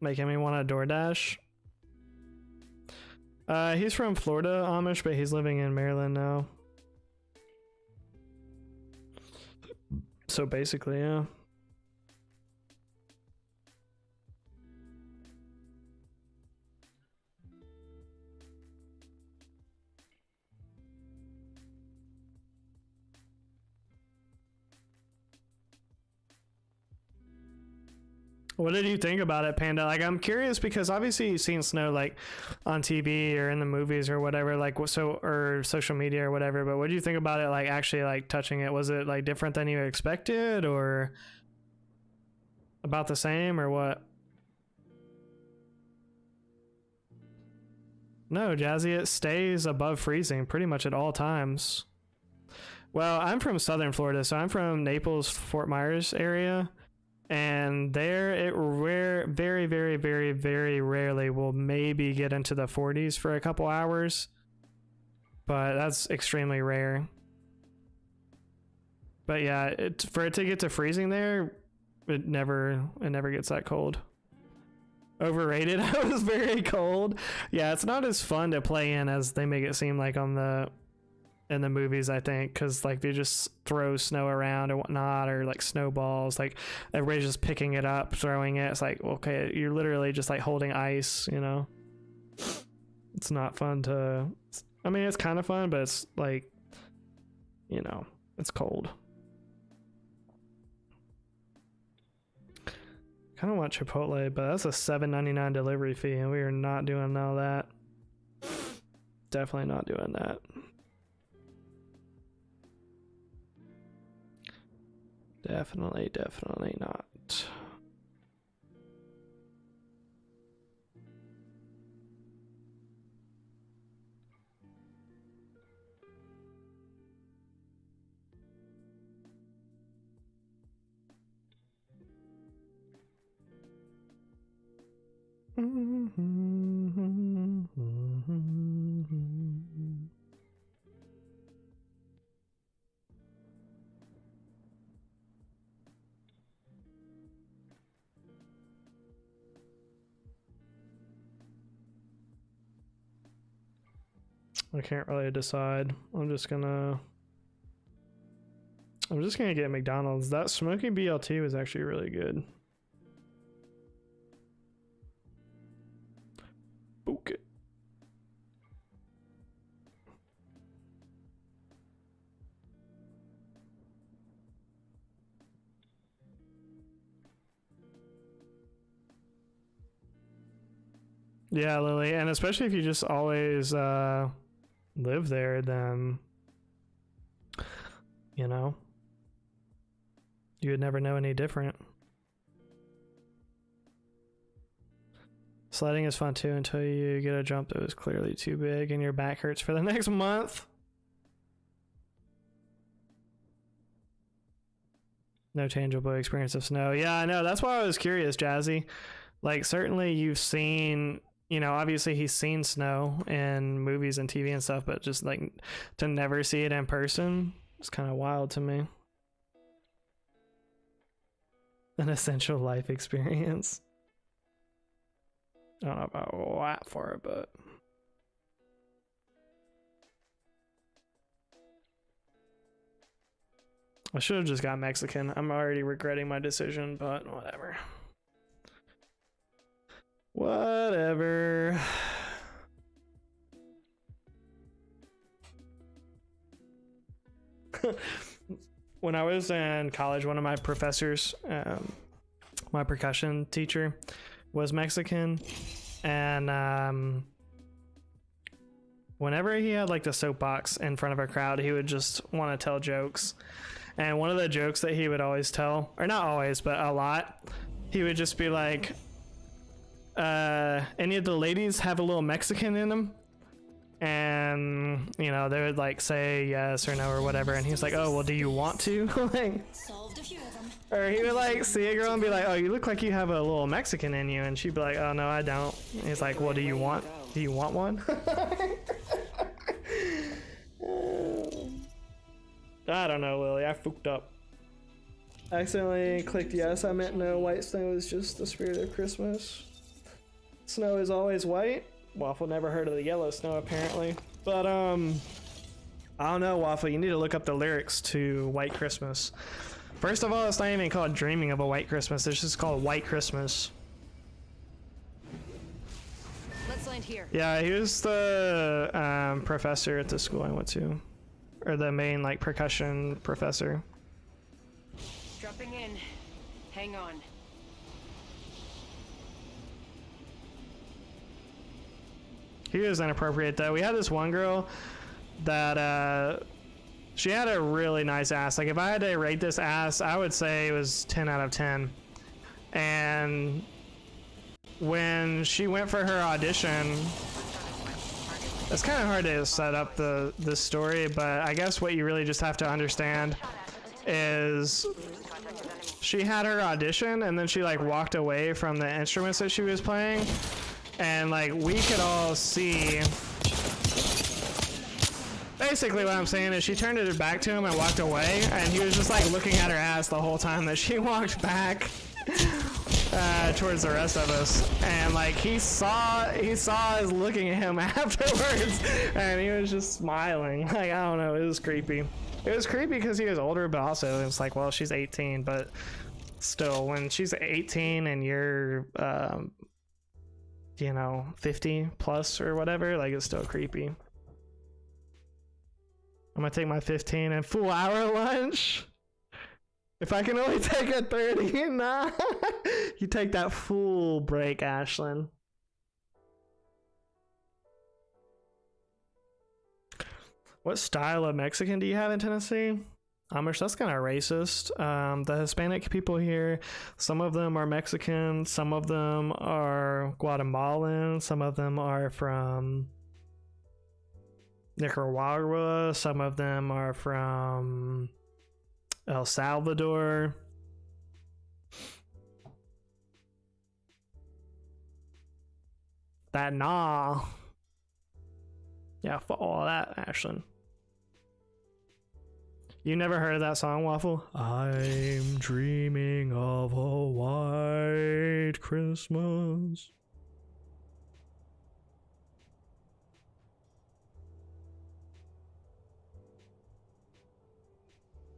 Making me want a DoorDash. He's from Florida, Amish, but he's living in Maryland now. So basically, yeah. What did you think about it, Panda? Like, I'm curious because obviously you've seen snow like on TV or in the movies or whatever, like so, or social media or whatever. But what do you think about it? Like actually like touching it? Was it like different than you expected or about the same or what? No, Jazzy, it stays above freezing pretty much at all times. Well, I'm from Southern Florida, so I'm from Naples, Fort Myers area. And there it very, very, very, very rarely will maybe get into the 40s for a couple hours. But that's extremely rare. But yeah, for it to get to freezing there, it never gets that cold. Overrated. I was very cold. Yeah, it's not as fun to play in as they make it seem like in the movies, I think, because like they just throw snow around or whatnot, or like snowballs, like everybody's just picking it up, throwing it. It's like, okay, you're literally just like holding ice, you know. It's not fun to, I mean, it's kind of fun, but it's like, you know, it's cold. Kind of want Chipotle, but that's a $7.99 delivery fee, and we are not doing all that. Definitely not doing that. Definitely not. I can't really decide. I'm just gonna get McDonald's. That smoky BLT was actually really good. Okay. Yeah, Lily, and especially if you just always live there, then you know, you would never know any different. Sledding is fun too until you get a jump that was clearly too big and your back hurts for the next month. No tangible experience of snow. Yeah, I know. That's why I was curious, Jazzy. Like, certainly you've seen, you know, obviously he's seen snow in movies and TV and stuff, but just like to never see it in person, it's kind of wild to me. An essential life experience. I don't know about that for it, but I should have just got Mexican. I'm already regretting my decision, but whatever. Whatever. When I was in college, one of my professors, my percussion teacher, was Mexican, and whenever he had like the soapbox in front of a crowd, he would just want to tell jokes. And one of the jokes that he would always tell, or not always, but a lot, he would just be like, any of the ladies have a little Mexican in them? And, you know, they would like say yes or no or whatever. And he's like, oh, well, do you want to? Like, Solved a few of them. or he would like see a girl and be like, oh, you look like you have a little Mexican in you. And she'd be like, oh, no, I don't. And he's like, well, do you want one? I don't know, Lily. I fucked up. I accidentally clicked yes. I meant no. White snow is just the spirit of Christmas. Snow is always white. Waffle never heard of the yellow snow, apparently. But, I don't know, Waffle. You need to look up the lyrics to White Christmas. First of all, it's not even called Dreaming of a White Christmas. It's just called White Christmas. Let's land here. Yeah, he was the professor at the school I went to. Or the main, like, percussion professor. Dropping in. Hang on. He was inappropriate, though. We had this one girl that, she had a really nice ass. Like, if I had to rate this ass, I would say it was 10 out of 10. And when she went for her audition, it's kind of hard to set up the story, but I guess what you really just have to understand is she had her audition and then she like walked away from the instruments that she was playing, and like we could all see. Basically what I'm saying is she turned her back to him and walked away, and he was just like looking at her ass the whole time that she walked back towards the rest of us. And like he saw us looking at him afterwards, and he was just smiling. Like, I don't know, it was creepy. It was creepy because he was older, but also it was like, well, she's 18, but still, when she's 18 and you're you know, 50 plus or whatever, like, it's still creepy. I'm gonna take my 15 and full hour lunch. If I can only take a 30, nah. You take that full break, Ashlyn. What style of Mexican do you have in Tennessee? Amish, that's kind of racist. The Hispanic people here, some of them are Mexican, some of them are Guatemalan, some of them are from Nicaragua, some of them are from El Salvador. That nah. Yeah, for all that, Ashlyn. You never heard of that song, Waffle? I'm dreaming of a white Christmas.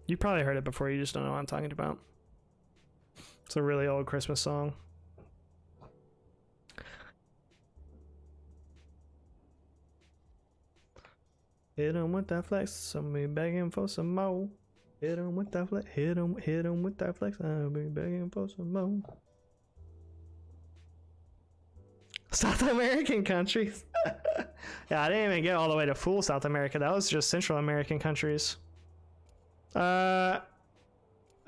You probably heard it before, you just don't know what I'm talking about. It's a really old Christmas song. Hit 'em with that flex, somebody begging for some more. Hit 'em with that flex, hit 'em with that flex, I'll be begging for some more. South American countries. Yeah, I didn't even get all the way to full South America. That was just Central American countries. I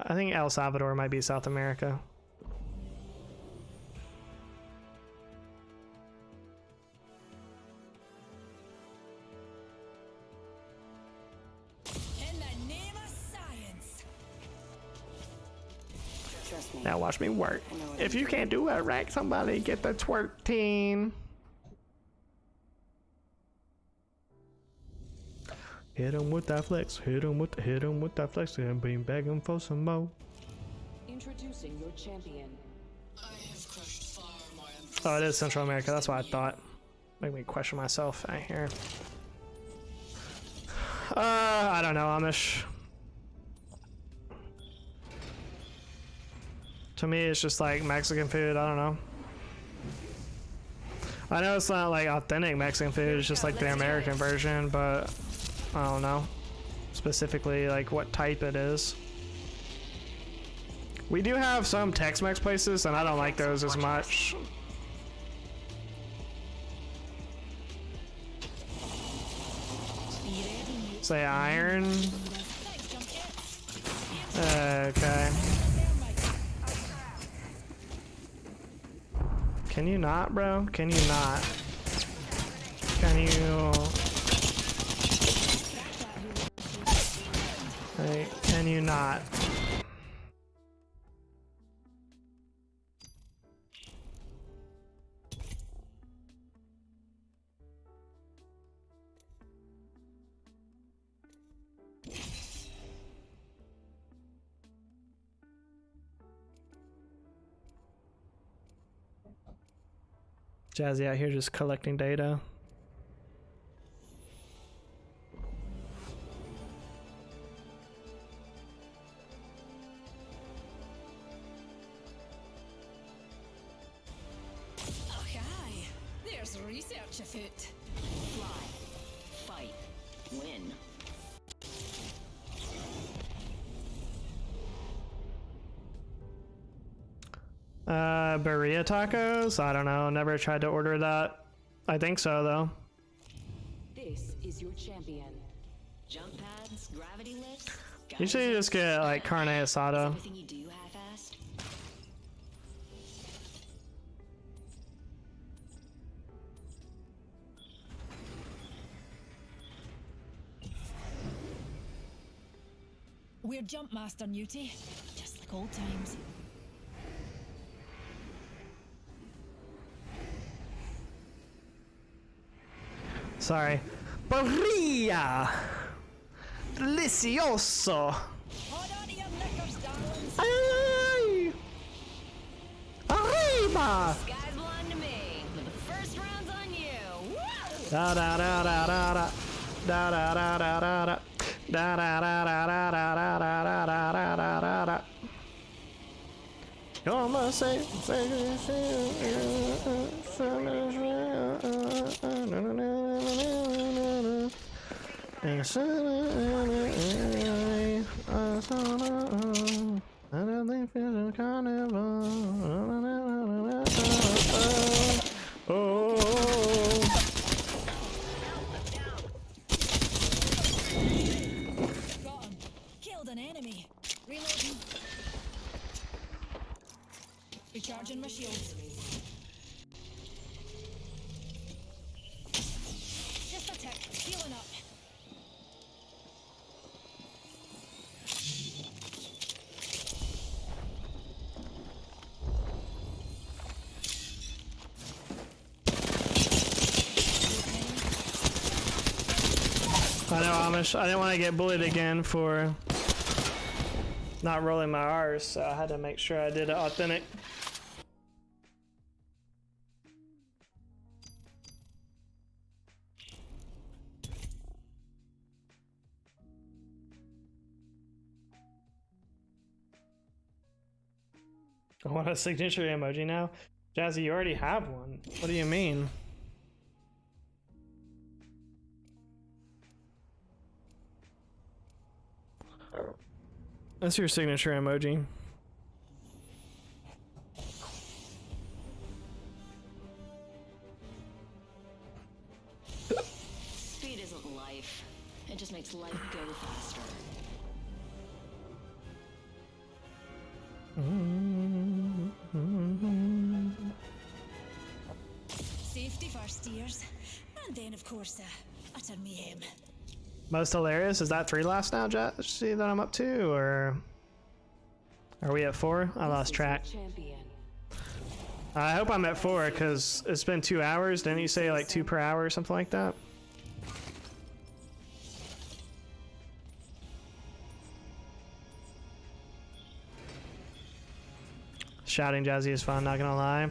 think El Salvador might be South America. In the name of science. me. Now watch me work. I know what If I'm you doing. can't do it right, somebody get the twerk team. Hit him with that flex. Hit him with that flex. And bring back him for some more. Introducing your champion. I have crushed far more Oh, it is Central America. That's what I thought. Make me question myself out here. I don't know, Amish. To me, it's just like Mexican food. I don't know. I know it's not like authentic Mexican food. It's just like the American version, but I don't know specifically like what type it is. We do have some Tex-Mex places, and I don't like those as much. Say iron. Okay. Can you not, bro? Can you not? Can you? Hey, can you not? Jazzy out here just collecting data. Okay, there's research afoot. Fly, fight, win. Burrito tacos? I don't know. Never tried to order that. I think so though. This is your champion. Jump pads, gravity lifts. Usually you just get like carne asada. Everything you do half-assed. We're jump master, Newty. Just like old times. Sorry. Burrilla! Delicioso! Hold on to your knickers, darlings. Ay! Arriba! Guys belong to me. The first round's on you. Woo! Da da da da da da. Da da da da da da. Da da da da da da da da da da da da da. You're my safe. Oh. Got him. Killed an enemy. Reloading. Recharging my shields. Just a tick. Healing up. I know, Amish. I didn't want to get bullied again for not rolling my R's, so I had to make sure I did it authentic. I want a signature emoji now? Jazzy, you already have one. What do you mean? That's your signature emoji. Speed isn't life. It just makes life go faster. Safety first, dears. And then, of course, utter mayhem. Most hilarious? Is that 3 laughs now, Jazzy, that I'm up to, or? Are we at 4? I lost track. Champion. I hope I'm at 4 because it's been 2 hours. Didn't you say like 2 per hour or something like that? Shouting Jazzy is fun, not gonna lie.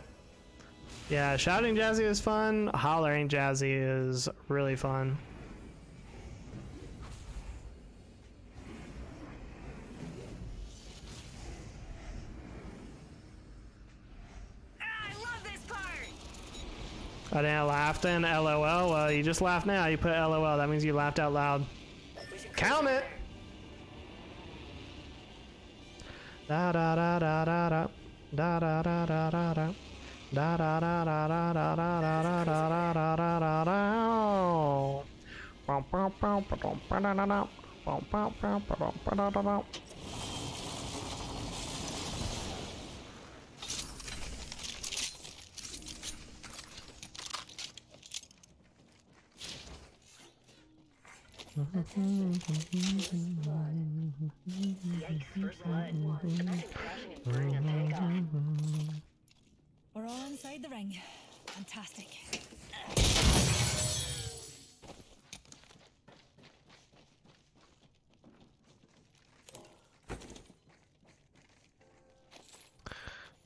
Yeah, shouting Jazzy is fun. Hollering Jazzy is really fun. I love this part! I didn't laugh then. LOL. Well, you just laughed now. You put LOL. That means you laughed out loud. Count it. Da da da da da da. Da da da da da da. Da da da da da da da da da da da da da da. Bum bum bum bum ba da da da. Bum bum bum bum ba da da da. We're all inside the ring. Fantastic.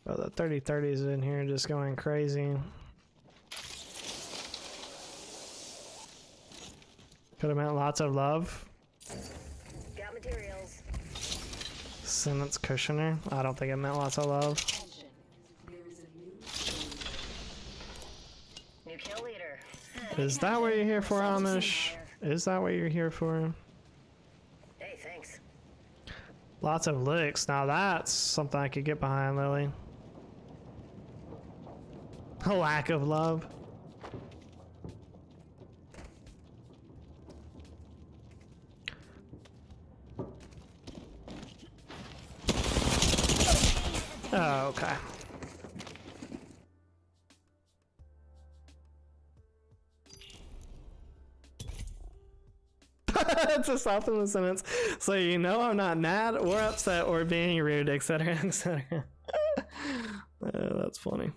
Oh, the 30-30 is in here just going crazy. Could have meant lots of love. Got materials. Sentence cushioner. I don't think it meant lots of love. New kill leader. Is that what you're here for, Amish? Is that what you're here for? Hey, thanks. Lots of licks. Now that's something I could get behind, Lily. A lack of love. Oh, okay. It's a south in the sentence. So you know I'm not mad or upset or being rude, etc., etc. That's funny.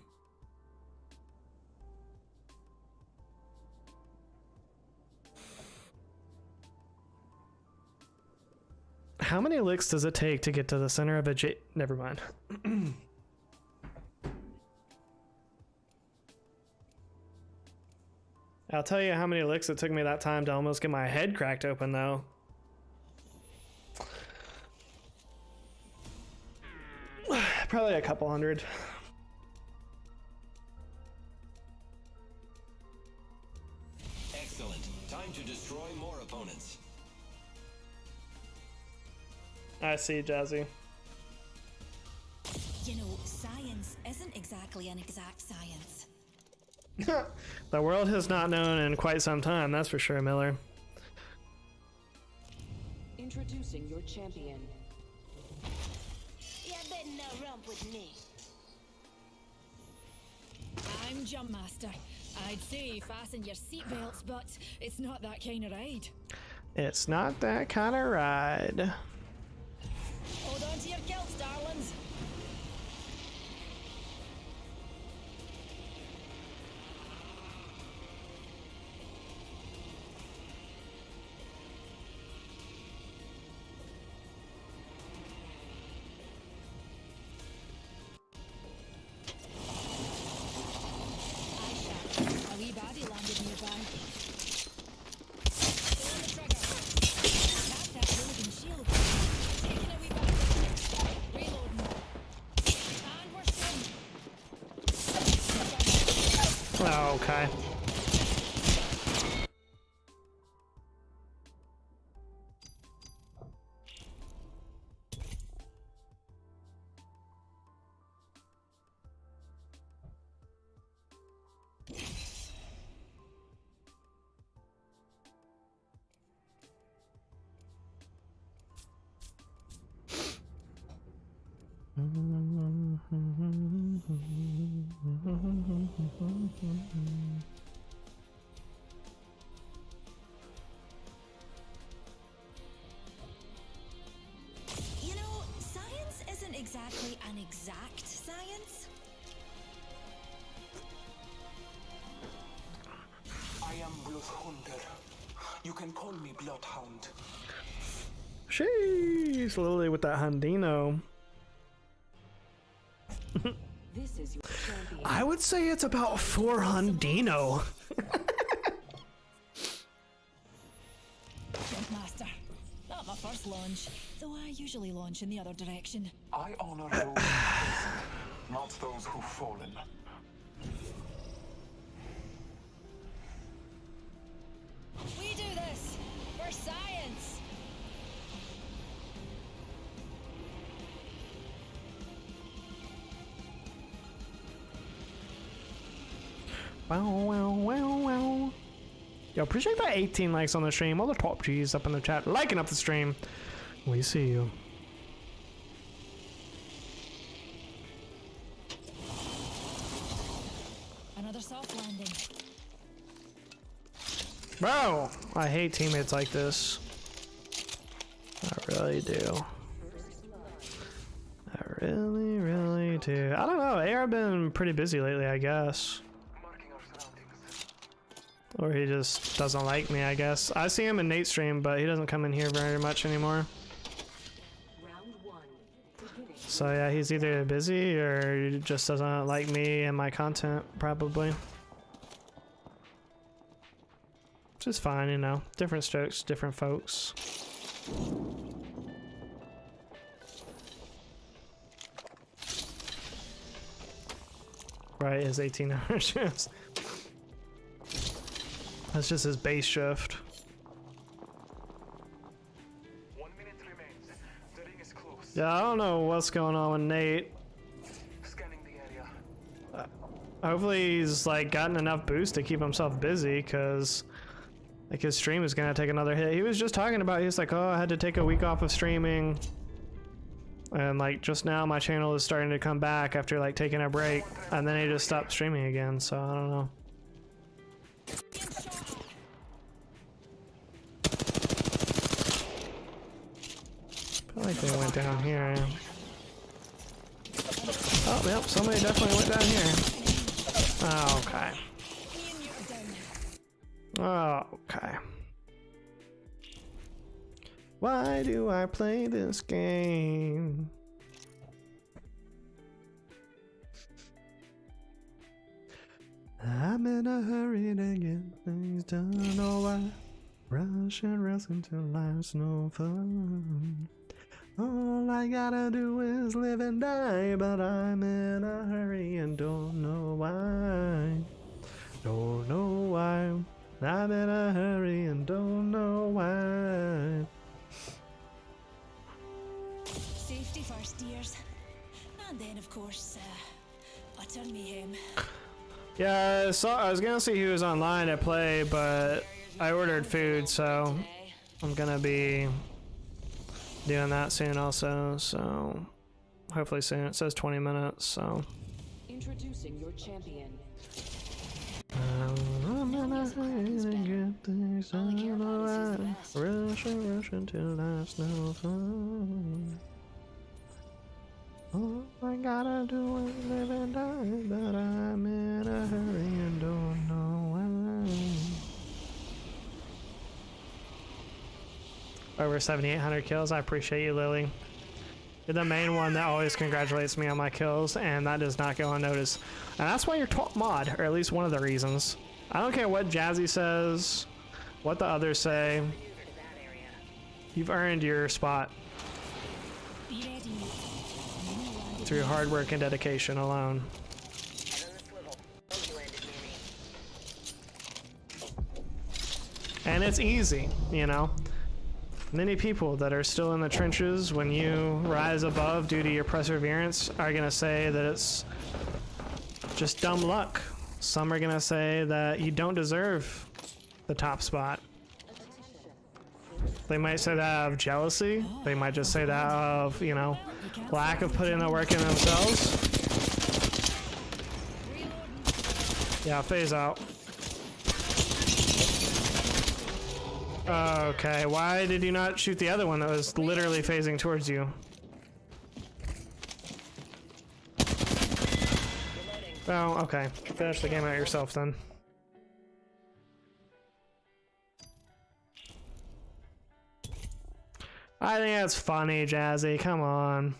How many licks does it take to get to the center of a J? Never mind. I'll tell you how many licks it took me that time to almost get my head cracked open, though. Probably a couple hundred. Excellent. Time to destroy more opponents. I see, Jazzy. You know, science isn't exactly an exact science. The world has not known in quite some time, that's for sure, Miller. Introducing your champion. You better not romp with me. I'm Jump Master. I'd say fasten your seatbelts, but it's not that kind of ride. It's not that kind of ride. Hold on to your kilts, darlings. A wee baddie landed nearby. Pull on the trigger. Tap that hooligan shield. Taking a wee baddie. Reloading. And we're shooting. Oh, okay. You can call me Bloodhound. Sheesh, Lily with that Hundino. This is your champion. I would say it's about 4 Hundino. Master. Not my first launch, though I usually launch in the other direction. I honor those who risen, not those who've fallen. We do this for science. Wow, wow, wow, wow. Yo, appreciate that 18 likes on the stream. All the top G's up in the chat, liking up the stream. We see you. Another soft landing. Bro, I hate teammates like this. I really do. I really, really do. I don't know. AR been pretty busy lately, I guess. Or he just doesn't like me, I guess. I see him in Nate's stream, but he doesn't come in here very much anymore. So yeah, he's either busy or he just doesn't like me and my content, probably. Which is fine, you know. Different strokes, different folks. Right, his 18-hour shifts. That's just his base shift. 1 minute remains. The ring is close. Yeah, I don't know what's going on with Nate. Scanning the area. Hopefully he's like gotten enough boost to keep himself busy, because like his stream is gonna take another hit. He was just talking about, he was like, oh, I had to take a week off of streaming, and like just now my channel is starting to come back after like taking a break, and then he just stopped streaming again, so I don't know. I feel like they went down here. Oh, yep, somebody definitely went down here. Oh, okay. Oh, okay. Why do I play this game? I'm in a hurry to get things done. Oh, I rush and rush until life's no fun. All I gotta do is live and die, but I'm in a hurry and don't know why. Don't know why. I'm in a hurry and don't know why. Safety first, dears. And then, of course, utter mayhem. Yeah, so I was gonna see who was online to play, but I ordered food, so I'm gonna be doing that soon also, so hopefully soon. It says 20 minutes, so. Introducing your champion. I'm gonna get things done. Rush and rush until life's no fun. All I gotta do is live and die, but I'm in a hurry and don't know why. Over 7,800 kills. I appreciate you, Lily. You're the main one that always congratulates me on my kills, and that does not go unnoticed. And that's why you're top mod, or at least one of the reasons. I don't care what Jazzy says, what the others say. You've earned your spot through hard work and dedication alone. And it's easy, you know. Many people that are still in the trenches when you rise above due to your perseverance are gonna say that it's just dumb luck. Some are gonna say that you don't deserve the top spot. They might say that out of jealousy. They might just say that out of, you know, lack of putting the work in themselves. Yeah, phase out. Okay, why did you not shoot the other one that was literally phasing towards you? Oh, okay. Finish the game out yourself then. I think that's funny, Jazzy. Come on.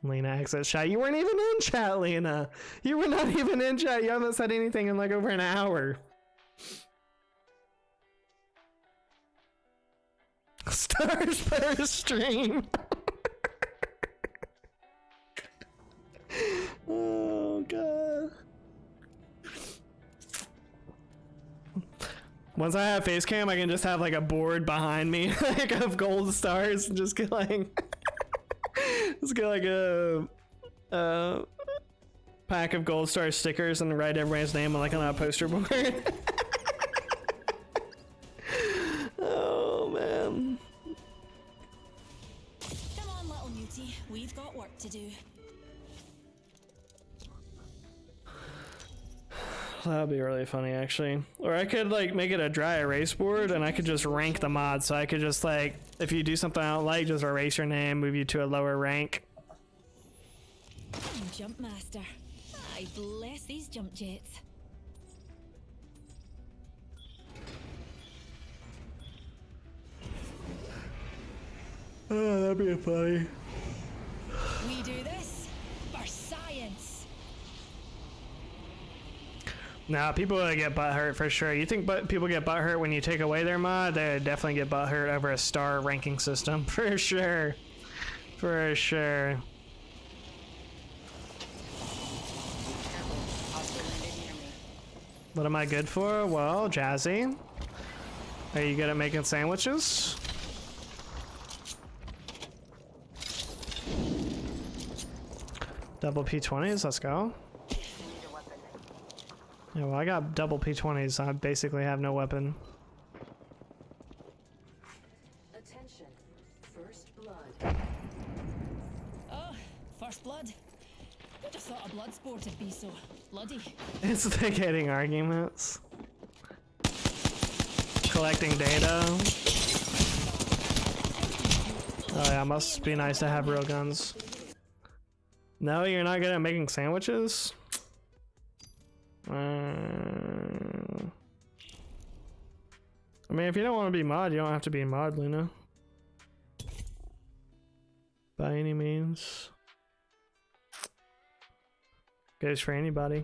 Lena exits chat. You weren't even in chat, Lena. You were not even in chat. You haven't said anything in like over an hour. Stars per stream. Oh god. Once I have face cam, I can just have like a board behind me like of gold stars and just get like just get like a pack of gold star stickers and write everybody's name like on a poster board. Oh man. Come on, little mutie. We've got work to do. That'd be really funny, actually. Or I could like make it a dry erase board, and I could just rank the mods. So I could just like, if you do something I don't like, just erase your name, move you to a lower rank. Jump master. I bless these jump jets. Oh, that'd be funny. We do this for science. Nah, people would get butthurt for sure. You think people get butthurt when you take away their mod? They definitely get butthurt over a star ranking system for sure. For sure. What am I good for? Well, Jazzy, are you good at making sandwiches? Double P20s, let's go. Yeah, well, I got double P20s. I basically have no weapon. Attention. First blood. Oh, first blood. Who'd have thought a blood sport would be so bloody? It's like getting arguments. Collecting data. Oh yeah, must be nice to have real guns. No, you're not good at making sandwiches? I mean, if you don't want to be mod, you don't have to be mod, Luna. By any means. Goes for anybody.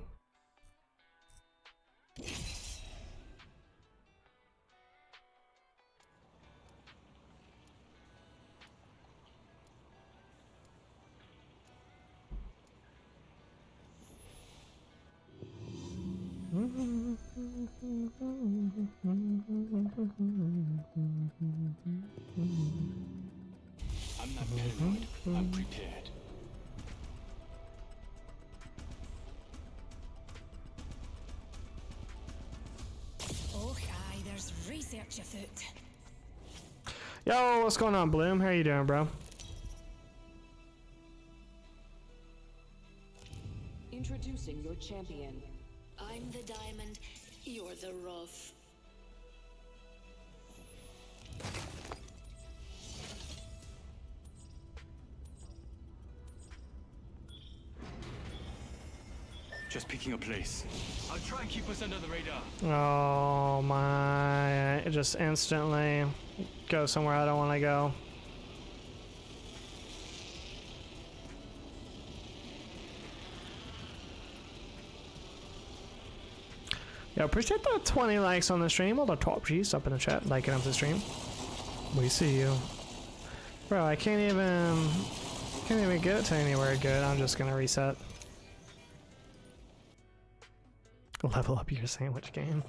I'm not paranoid. I'm prepared. Oh, aye, there's research afoot. Yo, what's going on, Bloom? How you doing, bro? Introducing your champion. I'm the diamond, you're the rough. Just picking a place. I'll try and keep us under the radar. Oh my, it just instantly go somewhere I don't want to go. Yo, appreciate the 20 likes on the stream. All the top G's up in the chat, liking up the stream. We see you. Bro, I can't even get to anywhere good. I'm just gonna reset. Level up your sandwich game.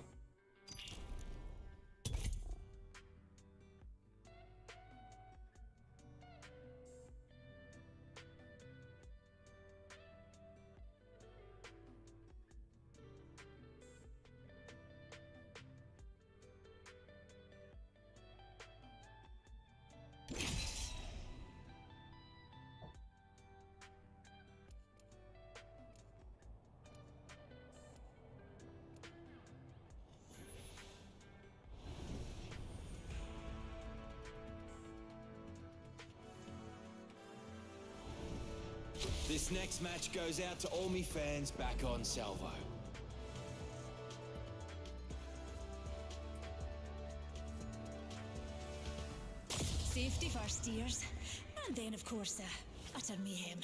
This next match goes out to all me fans back on Salvo. Safety first, dears. And then, of course, utter mayhem.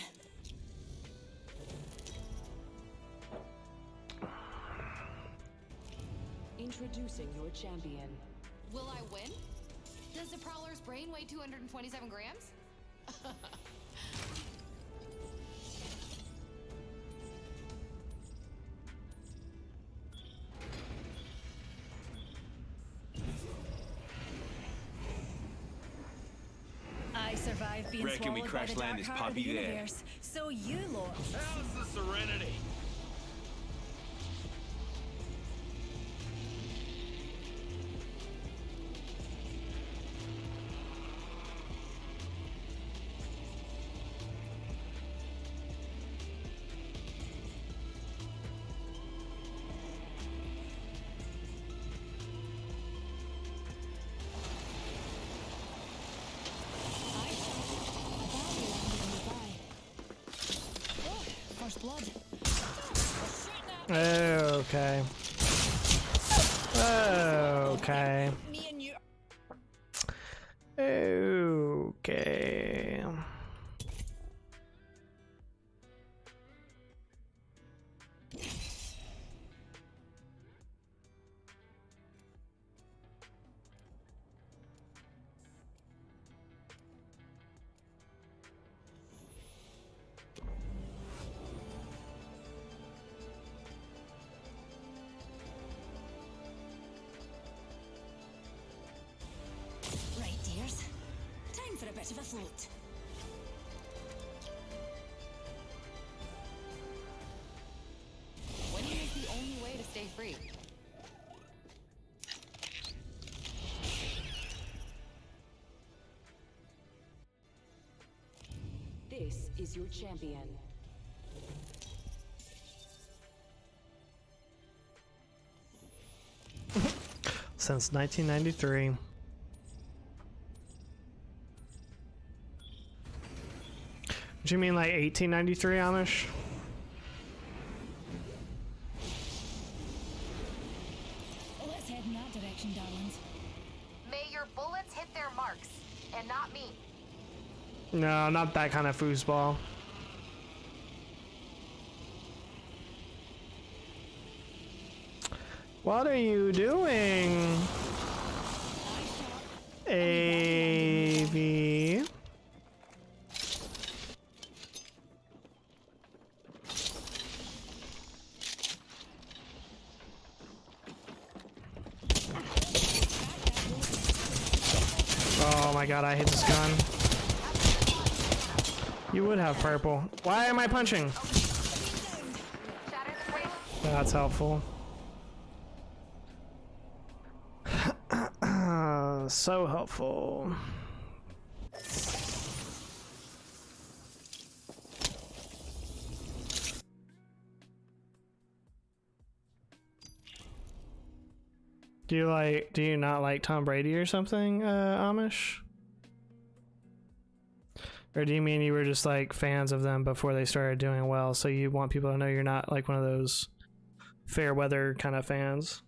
Introducing your champion. Will I win? Does the Prowler's brain weigh 227 grams? I survived being Reckon we swallowed by crash the land dark this heart of puppy the there. universe. So you lot. How's the Serenity? First blood. Okay. Okay. Me and you. Okay. Right, dears. Time for a bit of a float. Winning is the only way to stay free. This is your champion. Since 1993. Do you mean like 1893 Amish? Let's head in that direction, darlings. May your bullets hit their marks, and not me. No, not that kind of foosball. What are you doing? AV. Oh my god, I hate this gun. You would have purple. Why am I punching? That's helpful. So helpful. Do you not like Tom Brady or something, Amish? Or do you mean you were just like fans of them before they started doing well, so you want people to know you're not like one of those fair weather kind of fans?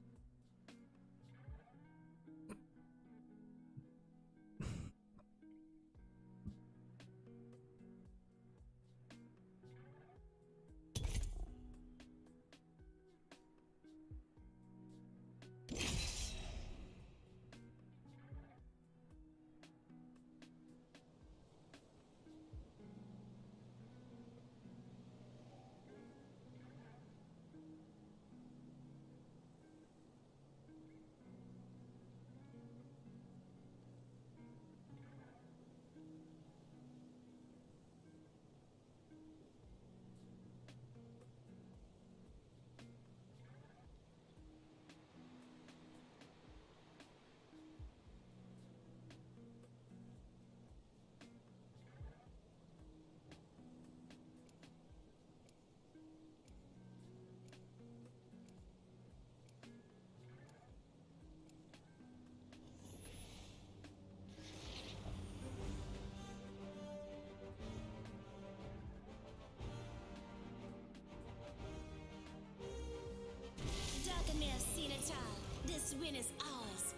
This win is ours.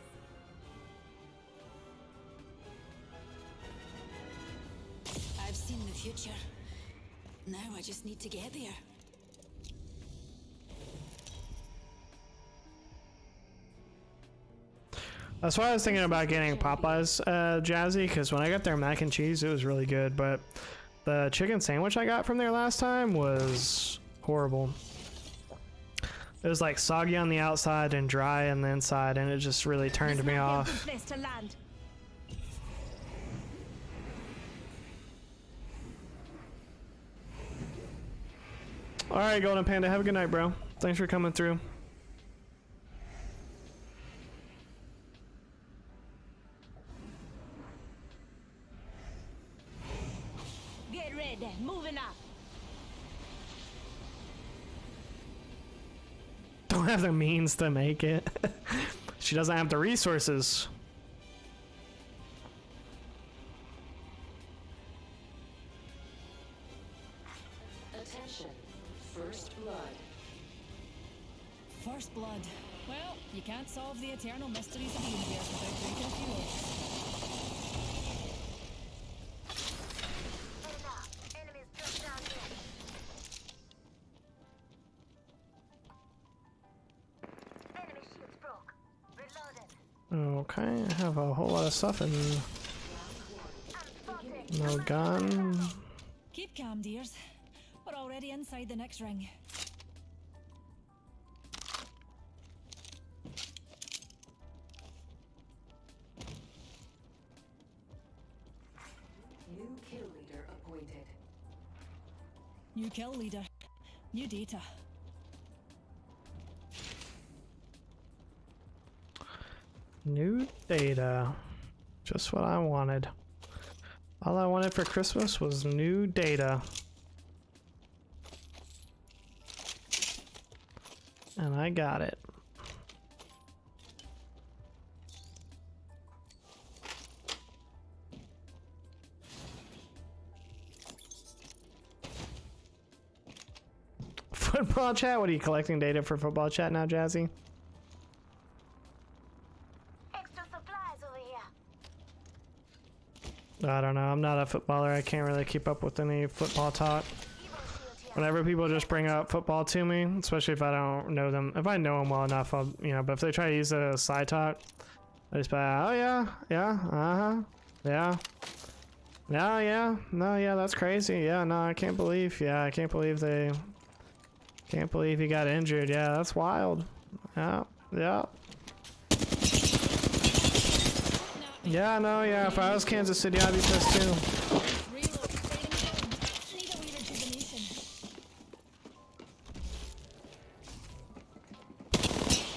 seen the future. Now I just need to get there. That's why I was thinking about getting Popeyes Jazzy, because when I got their mac and cheese, it was really good, but the chicken sandwich I got from there last time was horrible. It was like soggy on the outside and dry on the inside, and it just really turned me off. Alright, Golden Panda, have a good night, bro. Thanks for coming through. Get ready, moving up. Don't have the means to make it. She doesn't have the resources. Attention. First blood. First blood. Well, you can't solve the eternal mysteries of the universe without breaking a few eggs. Okay, I have a whole lot of stuff and no gun. Keep calm, dears. We're already inside the next ring. New kill leader appointed. New kill leader. New data. New data. Just what I wanted. All I wanted for Christmas was new data. And I got it. Football chat? What are you collecting data for football chat now, Jazzy? I don't know. I'm not a footballer. I can't really keep up with any football talk. Whenever people just bring up football to me, especially if I don't know them, if I know them well enough, I'll, you know, but if they try to use it as side talk, I just be like, oh yeah, yeah, uh-huh, yeah. No, yeah, no, yeah, that's crazy. Yeah, no, I can't believe he got injured. Yeah, that's wild. Yeah, yeah. Yeah, no, yeah, if I was Kansas City, I'd be pissed too.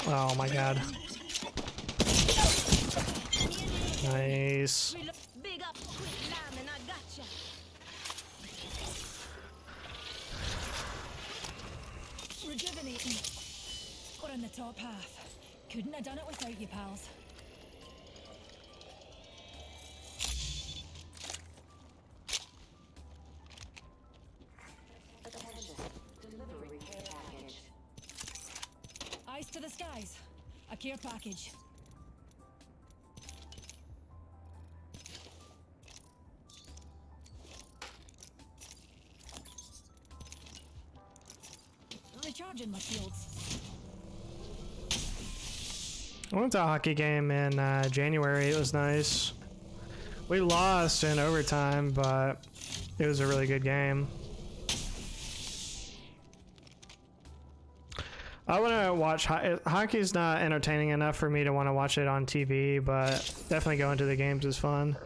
Oh my god. Nice. Rejuvenating. We're in the top half. Couldn't have done it without you, pals. Eyes to the skies. A care package. Recharging my shields. I went to a hockey game in January. It was nice. We lost in overtime, but it was a really good game. I want to watch hockey's not entertaining enough for me to want to watch it on TV, but definitely going to the games is fun.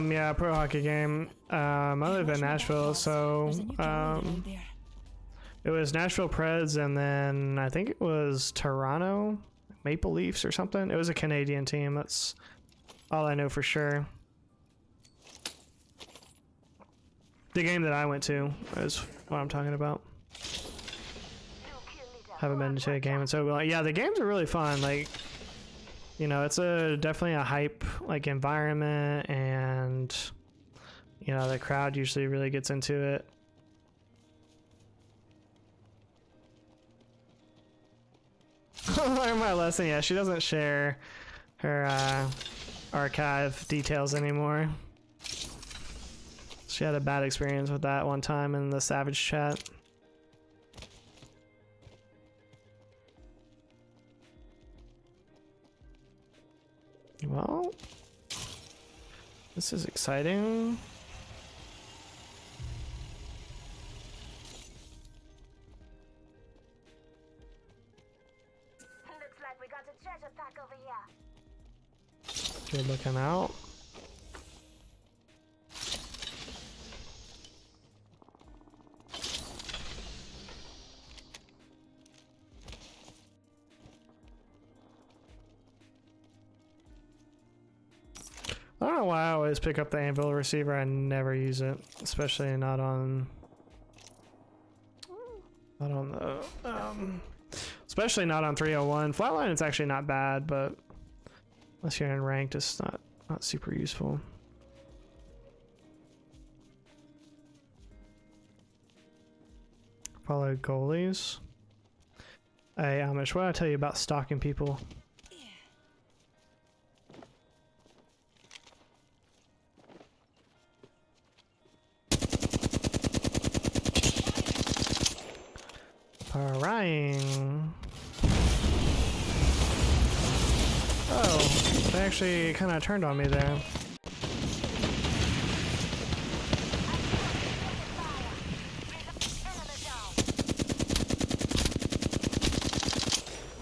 Yeah, pro hockey game. I live in Nashville, so it was Nashville Preds, and then I think it was Toronto Maple Leafs or something. It was a Canadian team. That's all I know for sure. The game that I went to is what I'm talking about. Haven't been to a game in so long. Yeah, the games are really fun. Like, you know, it's definitely a hype like environment, and you know the crowd usually really gets into it. Learn my lesson. Yeah, she doesn't share her archive details anymore. She had a bad experience with that one time in the Savage chat. Well, this is exciting. Looks like we got a treasure pack over here. Good looking out. I don't know why I always pick up the anvil receiver. I never use it, especially not on the especially not on 301. Flatline it's actually not bad, but unless you're in ranked, it's not super useful. Follow goalies. Hey, Amish, what did I tell you about stalking people? Parrying. Oh, they actually kind of turned on me there.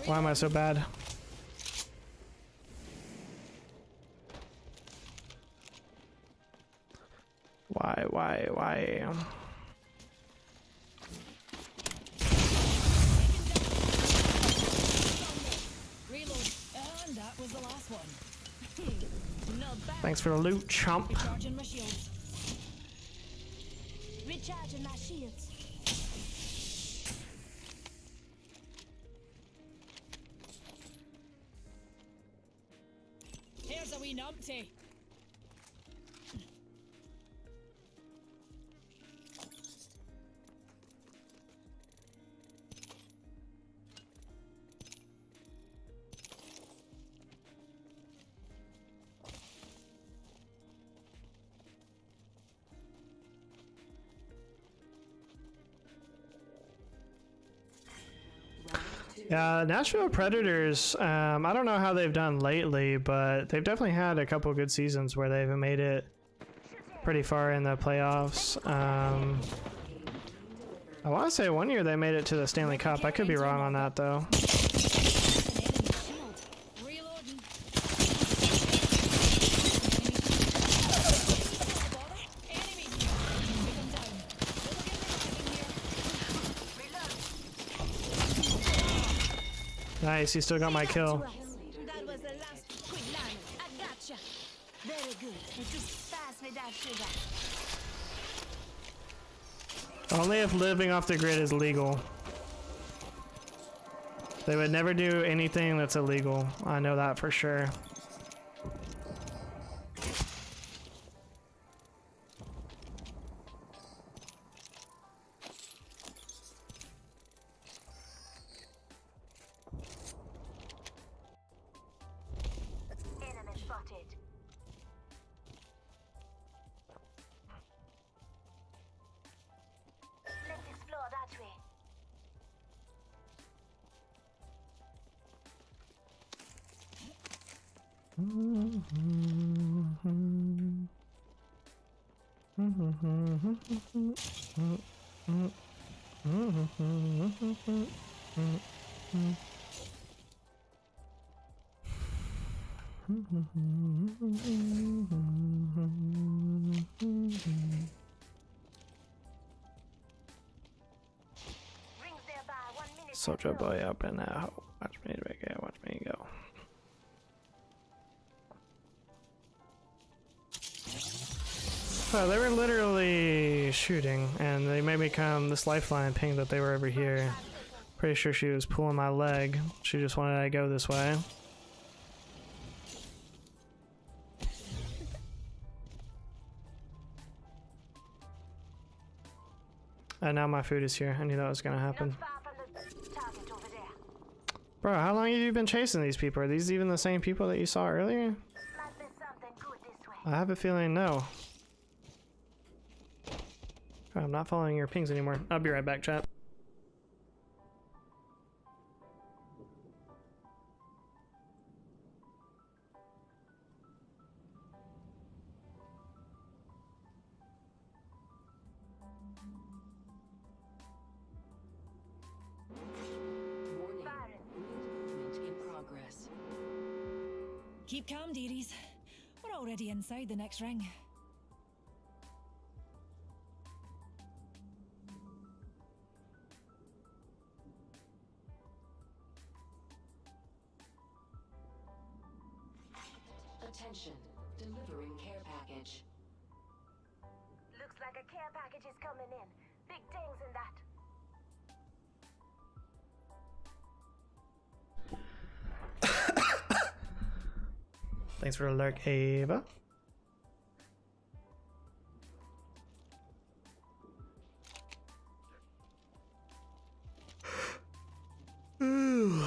Why am I so bad? Why? Thanks for the loot, chump. Recharging my shields. Recharging my shields. Here's a wee numpty. Yeah, Nashville Predators, I don't know how they've done lately, but they've definitely had a couple good seasons where they've made it pretty far in the playoffs. I want to say one year they made it to the Stanley Cup. I could be wrong on that, though. Nice, he still got my kill. That was the last quick line. I gotcha. Very good. Just pass me that sugar. Only if living off the grid is legal. They would never do anything that's illegal. I know that for sure. Enemy spotted. Let's explore that way. Soldier boy up in that hole. Watch me go, watch me go. Oh, they were literally shooting, and they made me come this lifeline ping that they were over here. Pretty sure she was pulling my leg. She just wanted to go this way. And now my food is here. I knew that was gonna happen. Bro, how long have you been chasing these people? Are these even the same people that you saw earlier? I have a feeling no. I'm not following your pings anymore. I'll be right back, chat. Keep calm, dearies. We're already inside the next ring. Attention, delivering care package. Looks like a care package is coming in. Big things in that. Thanks for the lurk, Ava. Ooh.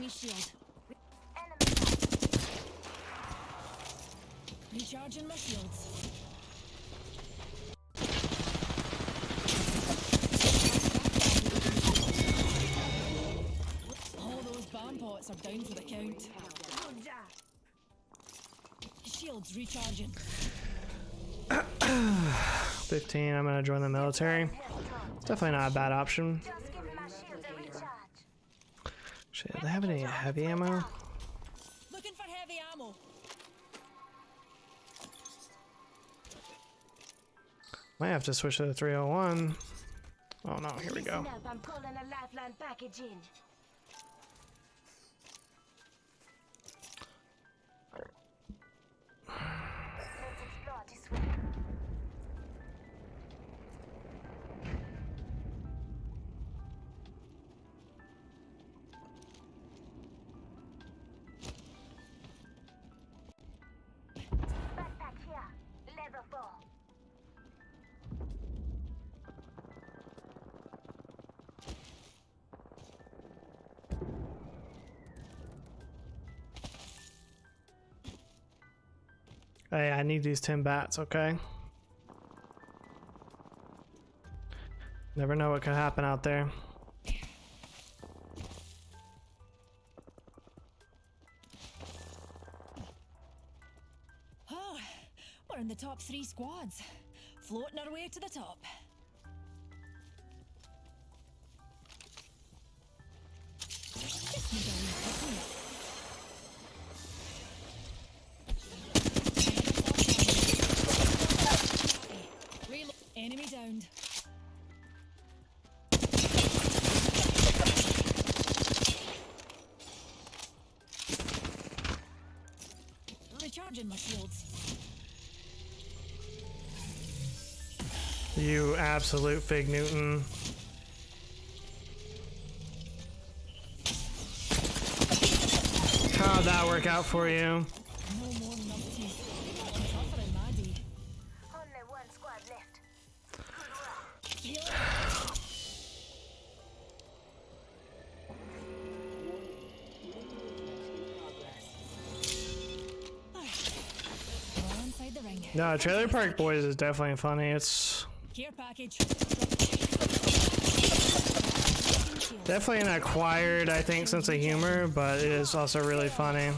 Shield. Recharging my shields. All those bomb pots are down for the count. Shields recharging. 15, I'm gonna join the military. Definitely not a bad option. Shit, do they have any heavy ammo? Looking for heavy ammo. Might have to switch to the 301. Oh no, here we go. I'm calling a lifeline package in. Let's explore this way. Backpack here. Level 4. Hey, I need these 10 bats, okay? Never know what could happen out there. Oh, we're in the top 3 squads. Floating our way to the top. Just need a wee pick me up. Enemy downed. Recharging my shields. You absolute Fig Newton. How'd that work out for you? No more numpties. Tougher than Maddie. Only one squad left. Healing. We're inside the ring. No, Trailer Park Boys is definitely funny. It's Care package. definitely an acquired, I think, sense of humor, but it is also really funny.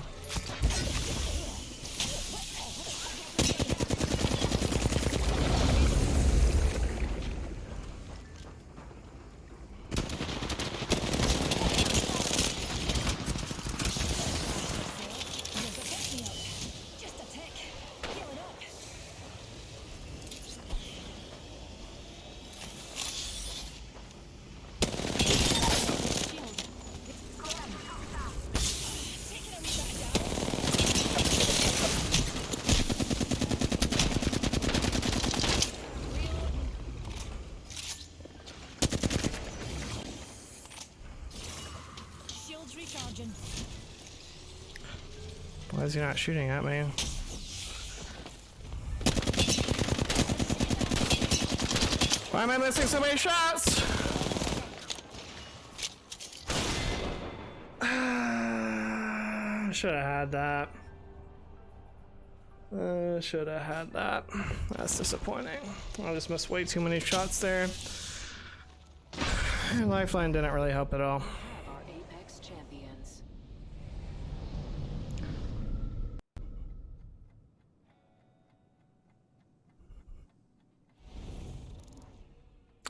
is he not shooting at me? Why am I missing so many shots? Should have had that. Should have had that. That's disappointing. I just missed way too many shots there. Lifeline didn't really help at all. Our Apex champions.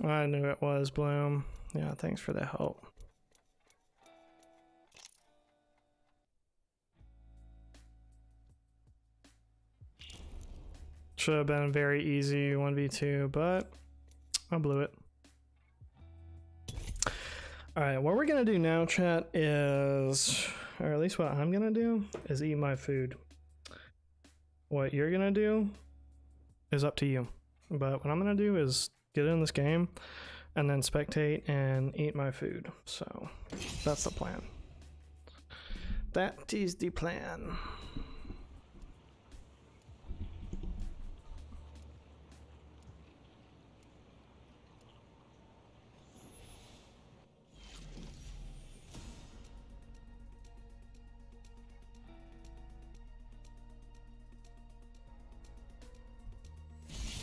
I knew it was Bloom. Yeah, thanks for the help. Should have been a very easy 1v2, but I blew it. Alright, what we're gonna do now, chat, is, or at least what I'm gonna do, is eat my food. What you're gonna do is up to you. But what I'm gonna do is get in this game and then spectate and eat my food. So that's the plan. That is the plan.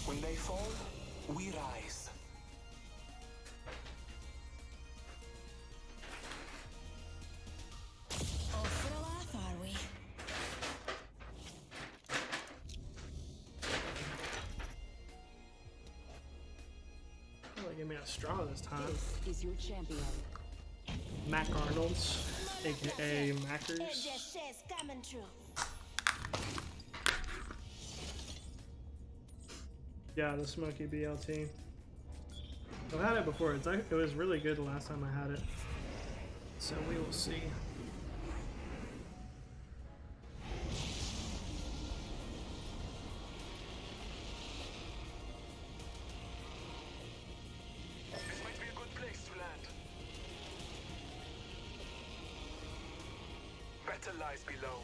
When they fall, we rise. Off for a laugh, are we? Oh, they gave me a straw this time. This is your champion. Mac Arnold's, aka Mackers. It just says coming true. Yeah, the smoky BLT. I've had it before. It was really good the last time I had it. So we will see. This might be a good place to land. Better lies below.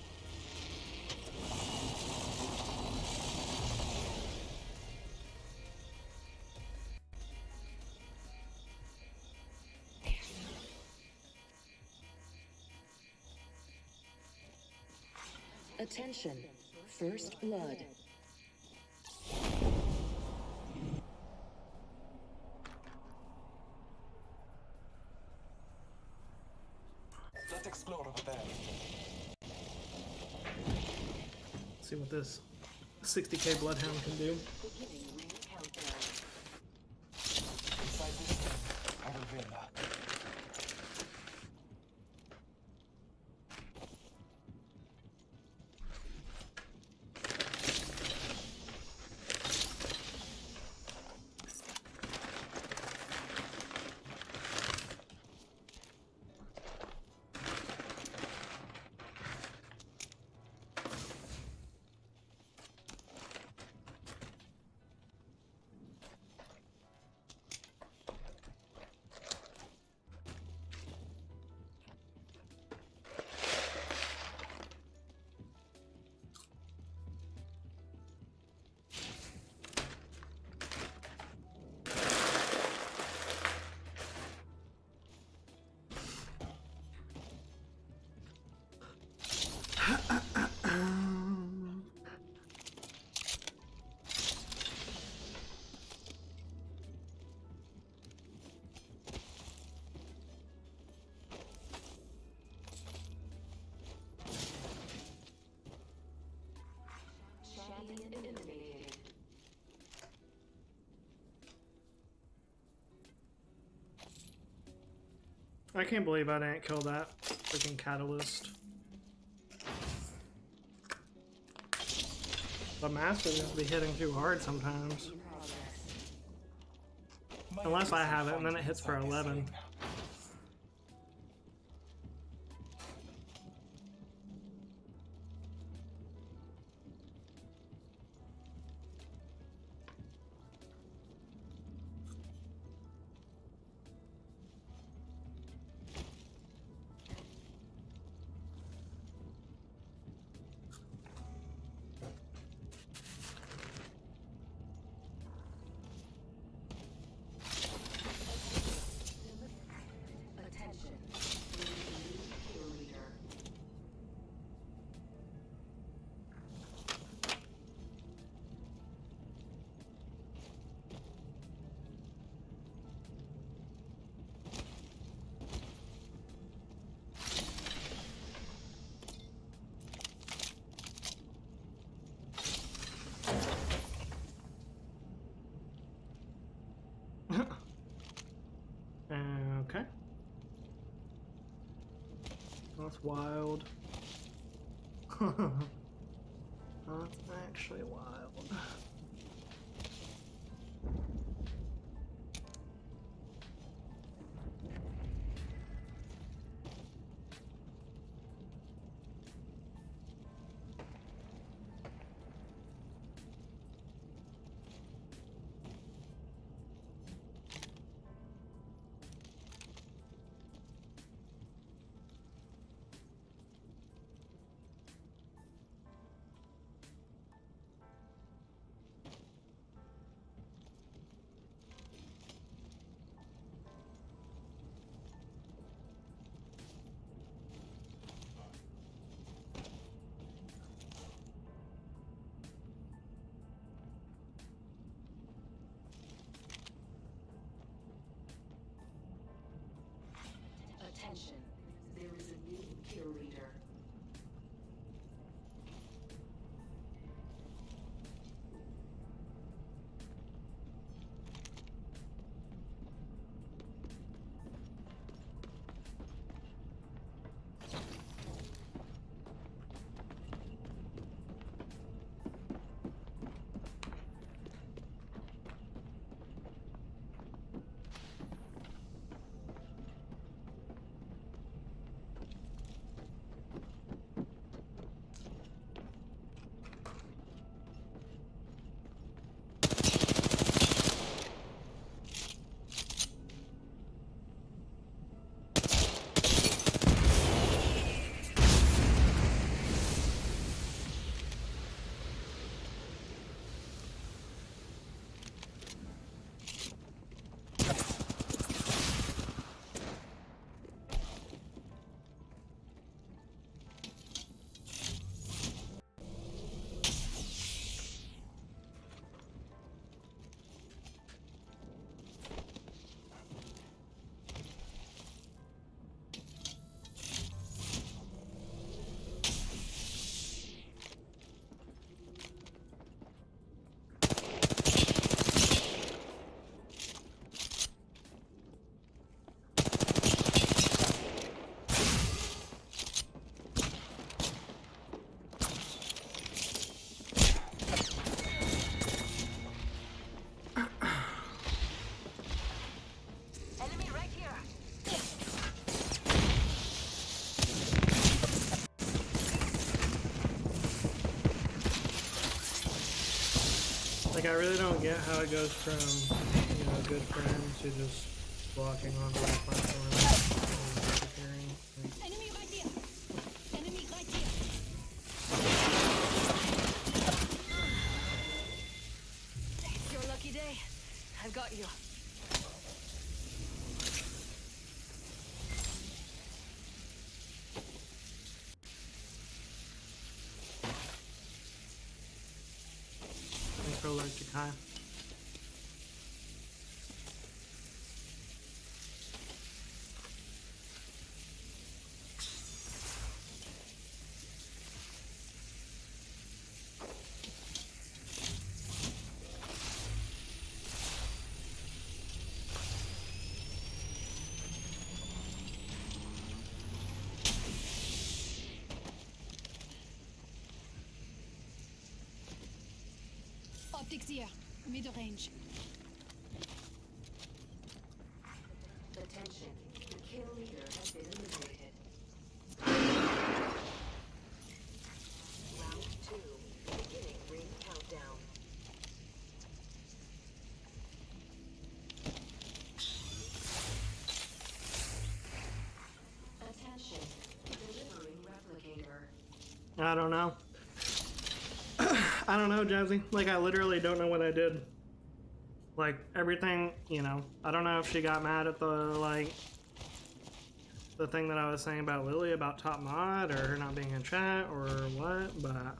Attention. First blood. Let's explore over there. See what this 60k Bloodhound can do. Beginning ring countdown. Inside this thing, I will win. Champion eliminated. I can't believe I didn't kill that freaking catalyst. The master just be hitting too hard sometimes. Unless I have it and then it hits for 11. That's wild. That's actually wild. Attention, there is a new kill leader. Like, I really don't get how it goes from, you know, good friends to just walking onto the platform and disappearing. Like, Enemy right here! Enemy right here! It's your lucky day. I've got you. thanks for allergic high. Optics here, middle range. Attention, the kill leader has been eliminated. Round 2, beginning ring countdown. Attention, delivering replicator. I don't know. I don't know, Jazzy. Like, I literally don't know what I did. Like, everything, you know. I don't know if she got mad at the, like, the thing that I was saying about Lily about top mod, or her not being in chat, or what, but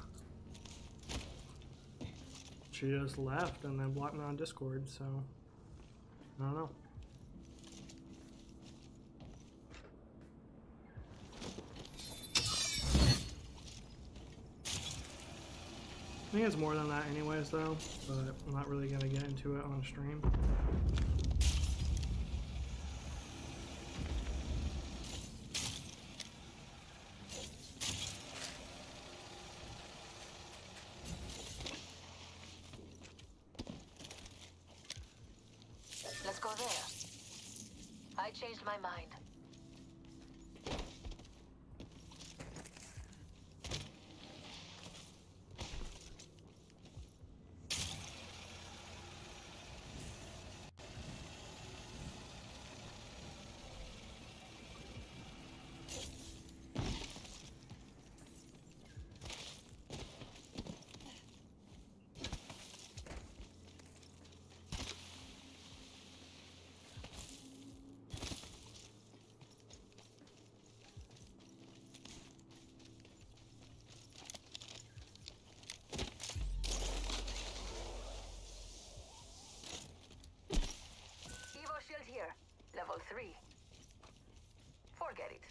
she just left and then blocked me on Discord, so I don't know. I think it's more than that anyways though, but I'm not really going to get into it on stream. Let's go there. I changed my mind. Here, level 3. Forget it.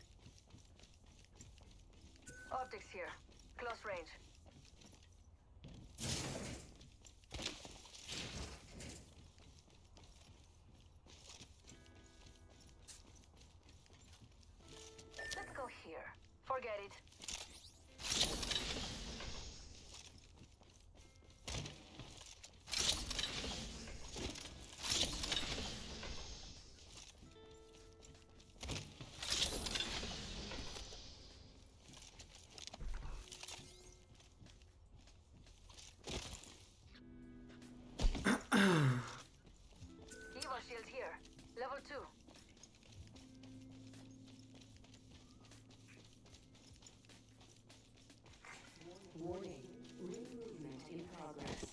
Optics here, close range. Let's go here. Forget it. Shield here. Level 2. Warning. Ring movement in progress.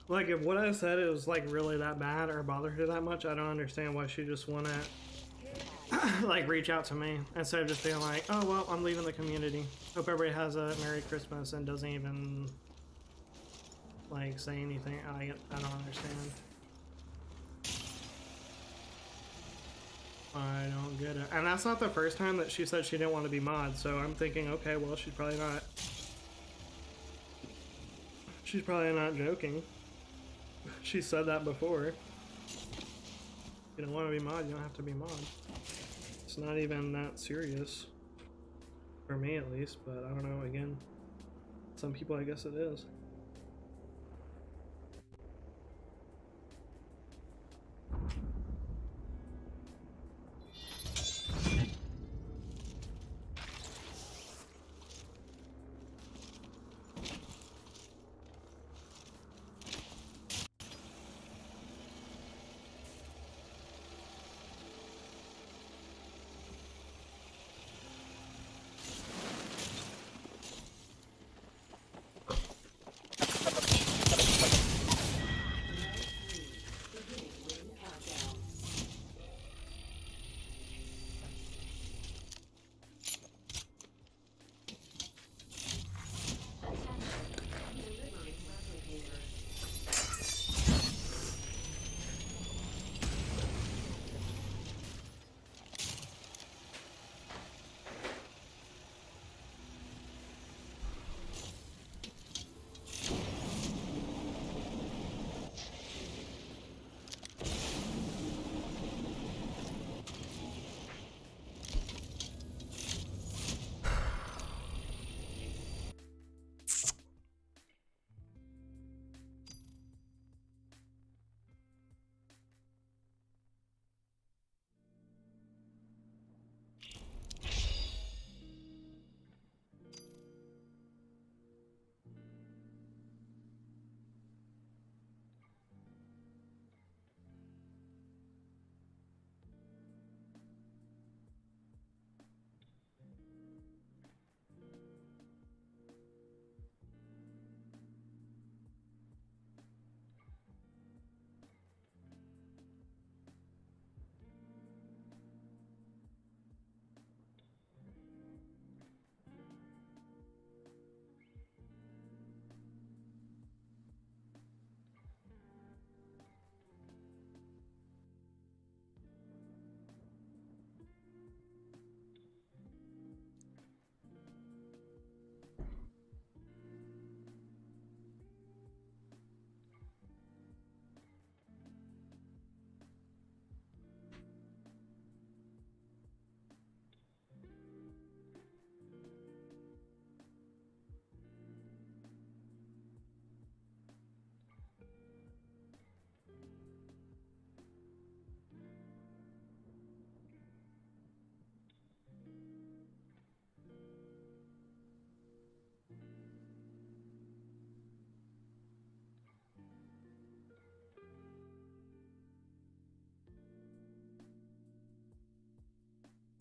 Like, if what I said it was like really that bad or bothered her that much, I don't understand why she just wouldn't like reach out to me instead of just being like, oh well, I'm leaving the community. Hope everybody has a Merry Christmas, and doesn't even like say anything. I don't understand. I don't get it. And that's not the first time that she said she didn't want to be mod, so I'm thinking, okay, well, she's probably not joking. She said that before. If you don't want to be mod, you don't have to be mod. It's not even that serious. For me, at least, but I don't know, again. Some people, I guess it is.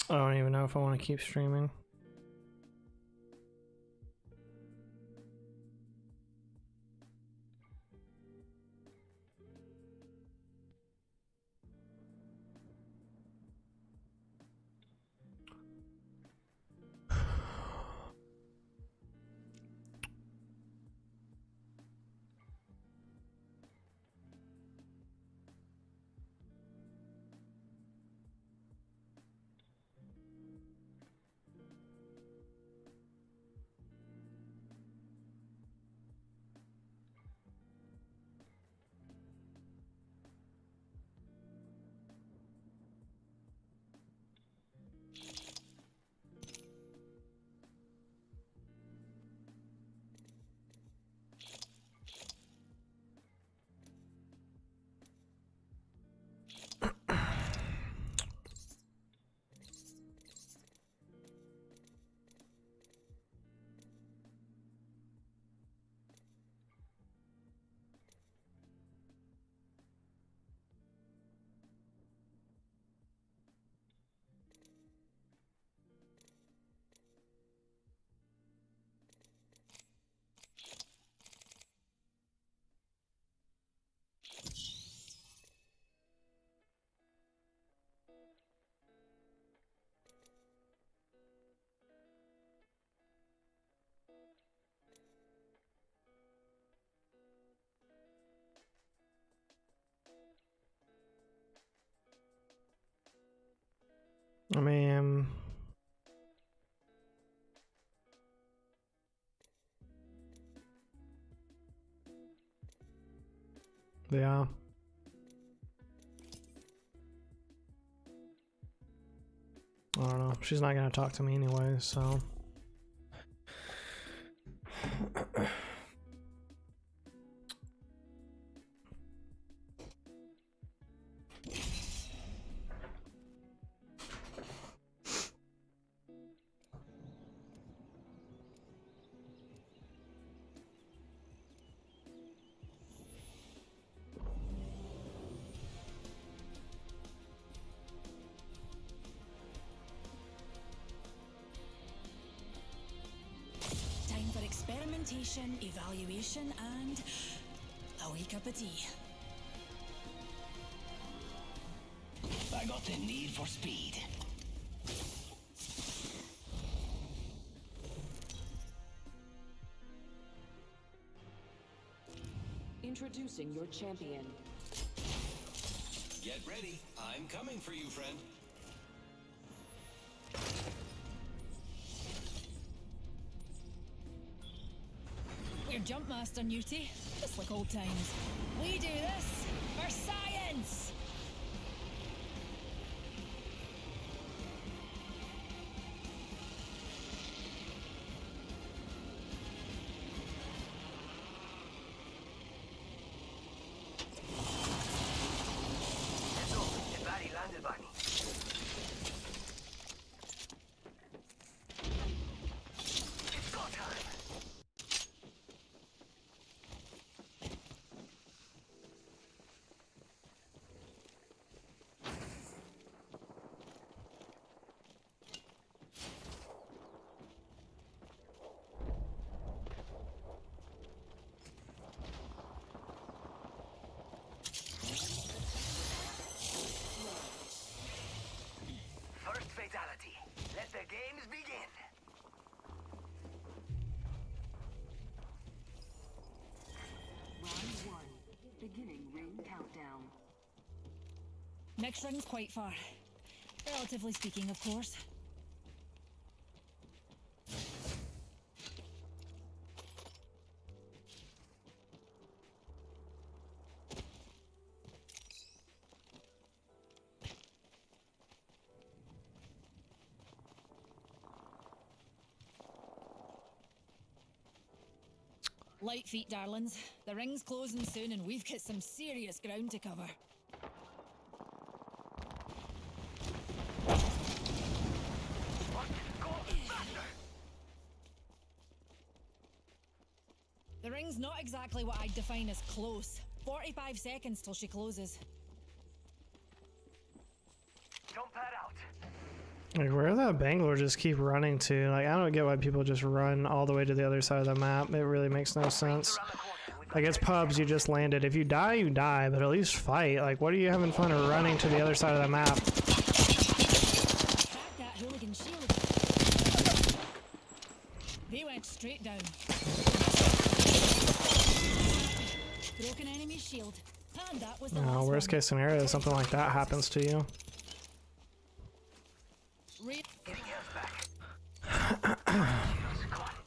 I don't even know if I want to keep streaming. I mean, yeah. I don't know. She's not gonna talk to me anyway, so. Time for experimentation, evaluation, and a wee cup of tea. I got the need for speed. Introducing your champion. Get ready. I'm coming for you, friend. We're jump master, Newty. Just like old times. We do this for science! Heads up, the baddie landed by me. It's go time. First fatality. Let the games begin. Round 1. Beginning ring countdown. Next ring's quite far. Relatively speaking, of course. Light feet, darlings. The ring's closing soon and we've got some serious ground to cover. The ring's not exactly what I'd define as close. 45 seconds till she closes. Jump pad out. Like, where did that Bangalore just keep running to? Like, I don't get why people just run all the way to the other side of the map. It really makes no sense. Like, it's pubs, you just landed. If you die, you die, but at least fight. Like, what are you having fun of running to the other side of the map? That hooligan shield. They went straight down. Broken enemy shield. And that was the last Worst one. case scenario, something like that happens to you. Getting health back.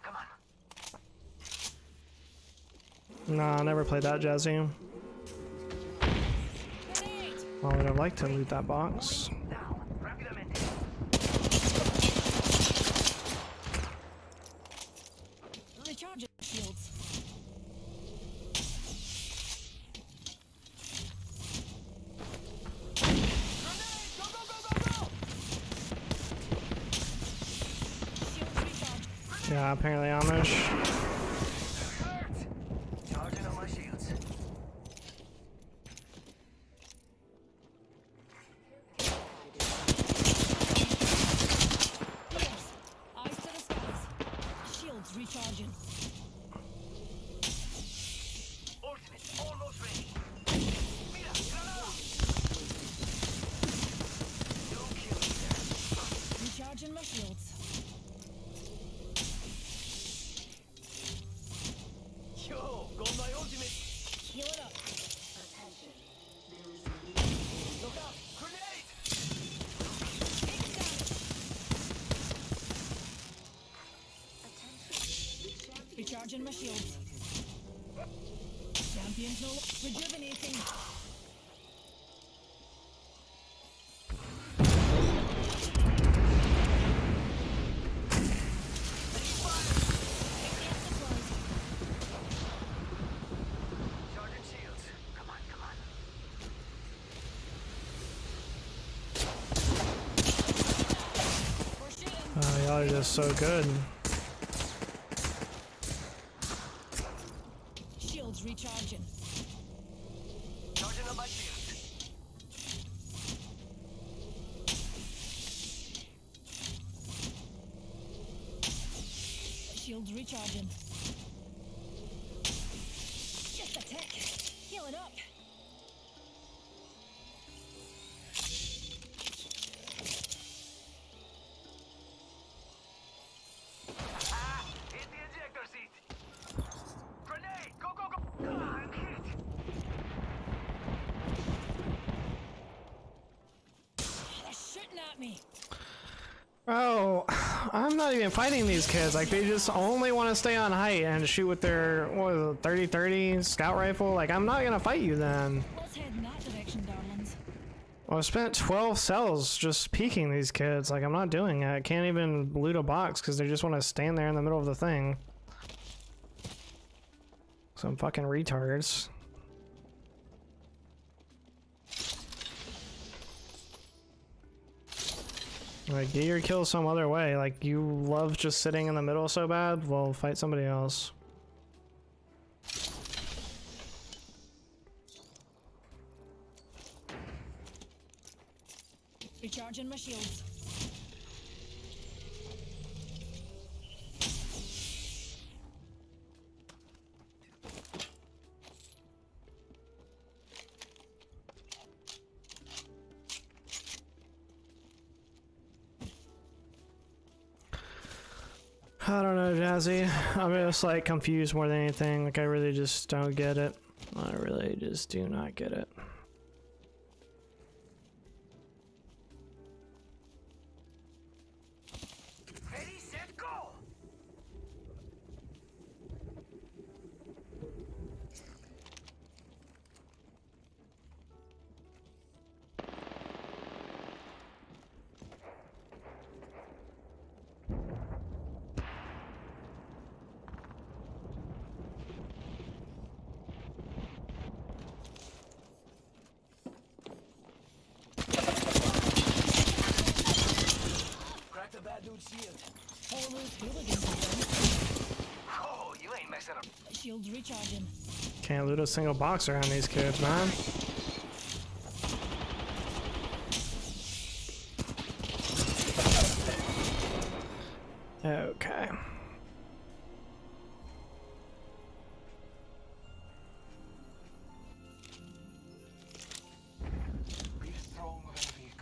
Come on. No, I never played that, Jazzy. I would have liked to loot that box. Recharging shields. Yeah, apparently Amish. Charging on my shields. Eyes to the skies. Shields recharging. Ultimate almost ready. Mira, granada. Don't kill me there. Recharging my shields. Yo, got my ultimate. Heal it up. Attention. There is a new Look out! Grenade! Take damage. attention. Recharging my shields. Champions no rejuvenating. Charging shields. Come on. We're shooting. Oh, y'all are just so good. Shields recharging. Charging on my shields. Shields recharging. Just a tick. Heal it up. Ah! Hit the ejector seat. Grenade! Go! Ah, I'm hit. They're shooting at me. Bro, I'm not even fighting these kids. Like, they just only want to stay on height and shoot with their, what is it, 30-30 scout rifle. Like, I'm not gonna fight you then. Let's head in that direction, darlings. Well, I spent 12 cells just peeking these kids. Like, I'm not doing it. I can't even loot a box because they just want to stand there in the middle of the thing. Some fucking retards. Like, get your kill some other way. Like, you love just sitting in the middle so bad? Well, fight somebody else. Recharging my shields. I don't know, Jazzy. I'm just like confused more than anything. Like, I really just don't get it. I really just do not get it. Ready, set, go! Crack the bad dude's shield. All those hooligans are Oh, you ain't messing up. done. Shields recharging. Can't loot a single box around these kids, man. Okay. Be strong and weak.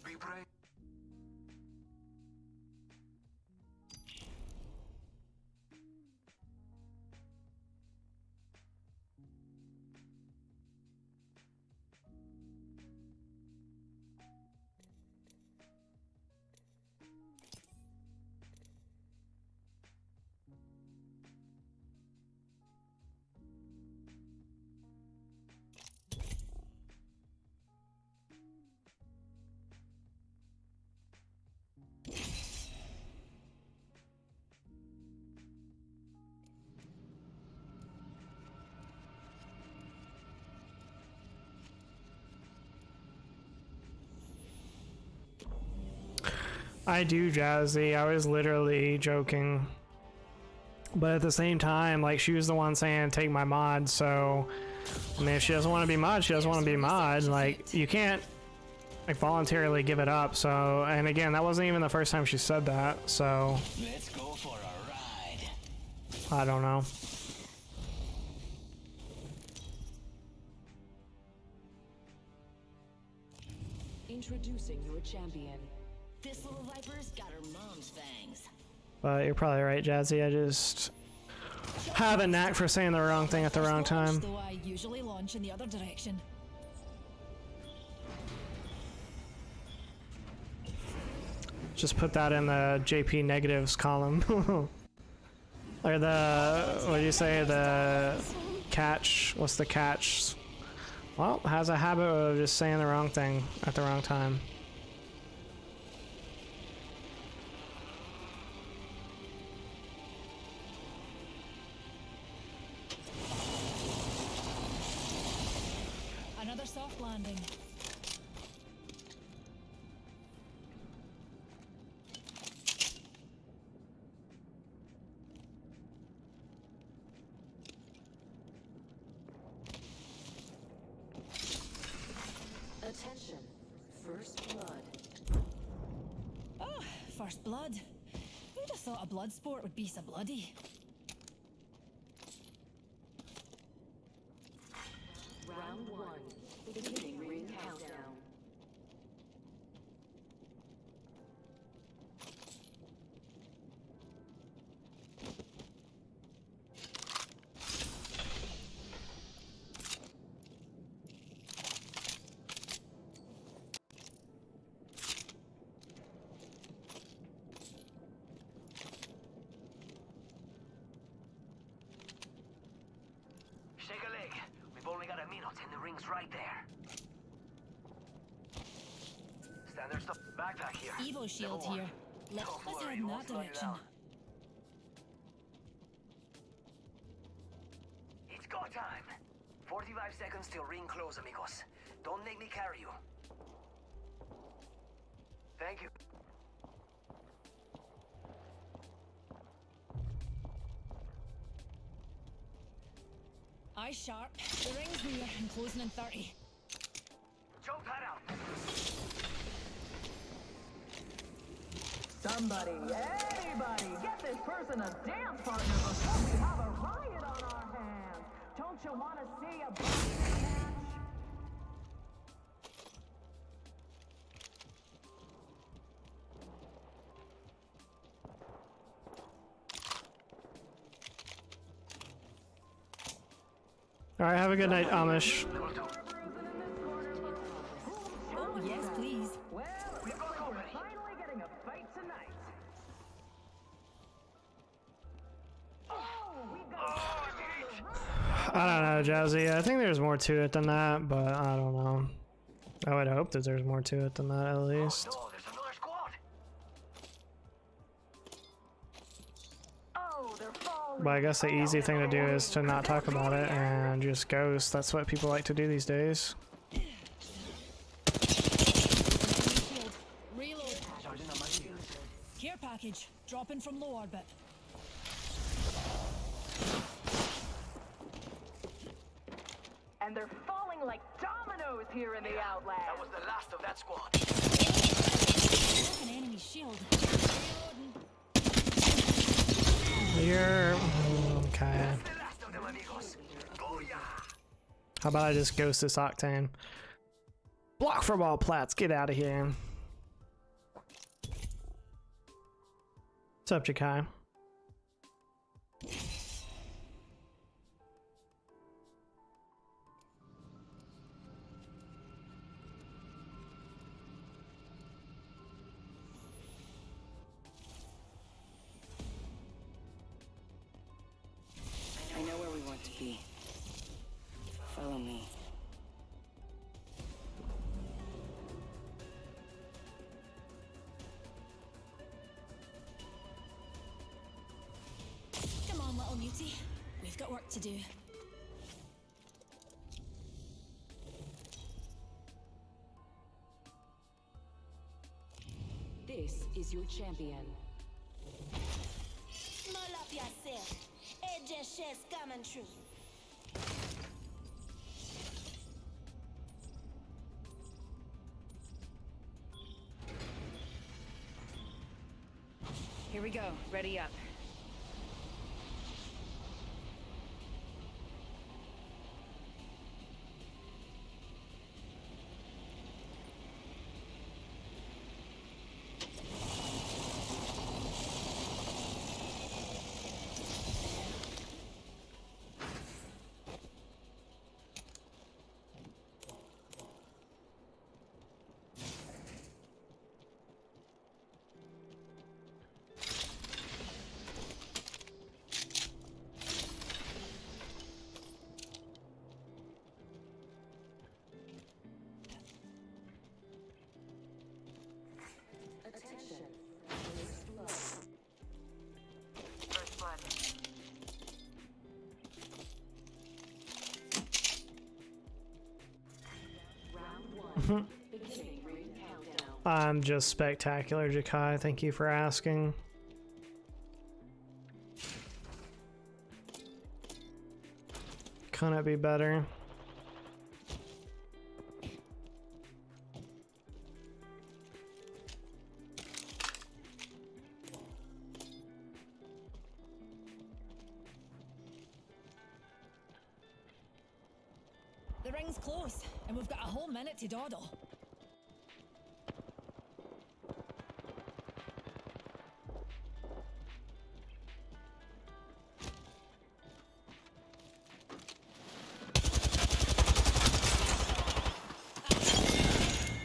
Be brave. I do, Jazzy. I was literally joking. But at the same time, like, she was the one saying take my mod, so I mean, if she doesn't want to be mod, she doesn't want to be mod. Like, you can't like voluntarily give it up. So, and again, that wasn't even the first time she said that, so Let's go for a ride. I don't know. Introducing your champion. This little viper's got her mom's fangs. But you're probably right, Jazzy. I just have a knack for saying the wrong thing at the wrong time. Though I usually launch in the other direction. Just put that in the JP negatives column. Or the, what do you say, the catch, what's the catch? Well, has a habit of just saying the wrong thing at the wrong time. Another soft landing. Attention. First blood. Oh, first blood. Who'd have thought a blood sport would be so bloody? Round 1. Beginning ring countdown. Shake a leg. We've only got a minute and the ring's right there. Standard stuff. Backpack here. Evo shield Level 1. here. Let's Don't head worry, in won't that slow you direction. down. It's go time. 45 seconds till ring close, amigos. Don't make me carry you. Thank you. Eyes sharp. The ring's near and closing in 30. Jump pad out. Somebody, anybody, get this person a dance partner before we have a riot on our hands. Don't you want to see a boxing match? All right, have a good night, Amish. Oh, yes, please. Well, it looks like we're finally getting a fight tonight. Oh, we got I don't know, Jazzy. I think there's more to it than that, but I don't know. I would hope that there's more to it than that, at least. Oh, there's another squad. Oh, they're falling. But I guess the easy thing to do is to not talk about it and just ghost. That's what people like to do these days. Shield. Reload. Care package. Dropping from low orbit. And they're falling like dominoes here in the Outland. That was the last of that squad. Broken enemy shield. Reloading. How about I just ghost this Octane? Block from all plats, get out of here. What's up, Jakai? I know where we want to be. Follow me. Come on, little mutie. We've got work to do. This is your champion. Small up yourself. AJ shit's coming true. Here we go. Ready up. Attention. First blood. First blood. Round one. Beginning ring countdown. I'm just spectacular, Jakai. Thank you for asking. Couldn't it be better? The ring's close, and we've got a whole minute to dawdle.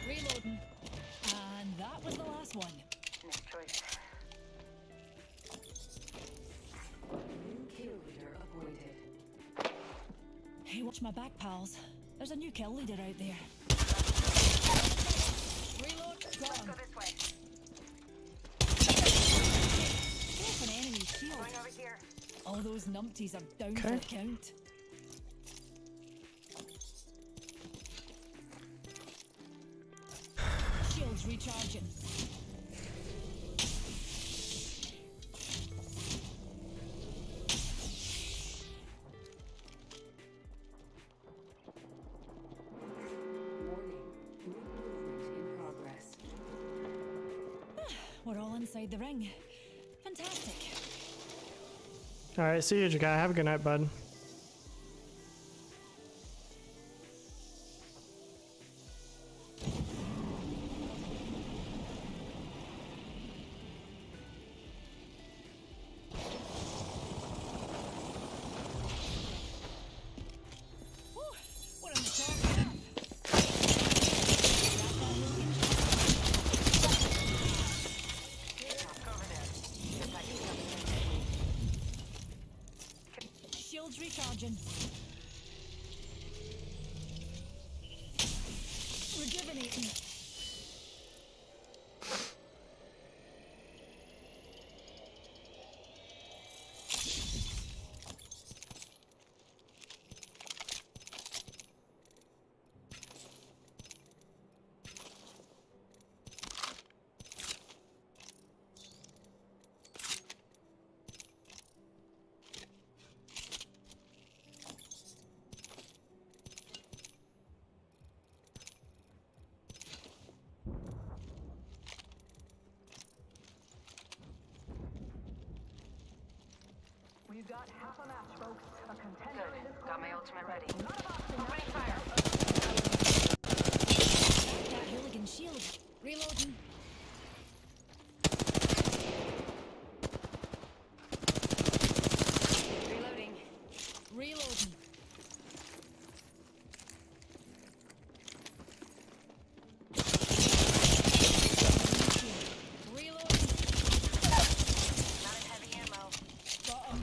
Reloading. And that was the last one. Nice choice. New kill leader appointed. Hey, watch my back, pals. There's a new kill leader out there. Reload, gone. Go this way. Go for an enemy shield. Going over here. All those numpties are down Okay. for the count. Shields recharging. Warning. New movement in progress. We're all inside the ring. Fantastic. Alright, see you, Jakai. Have a good night, bud. Whew, we're on the top half. Over there. They're packing up. Shields recharging. Rejuvenating. got half a match, folks. A contender in this Got my ultimate ready. Not a boxing match. Opening fire. That hooligan shield. Reloading. Reloading. Reloading. Reloading. Not in heavy ammo. Got him.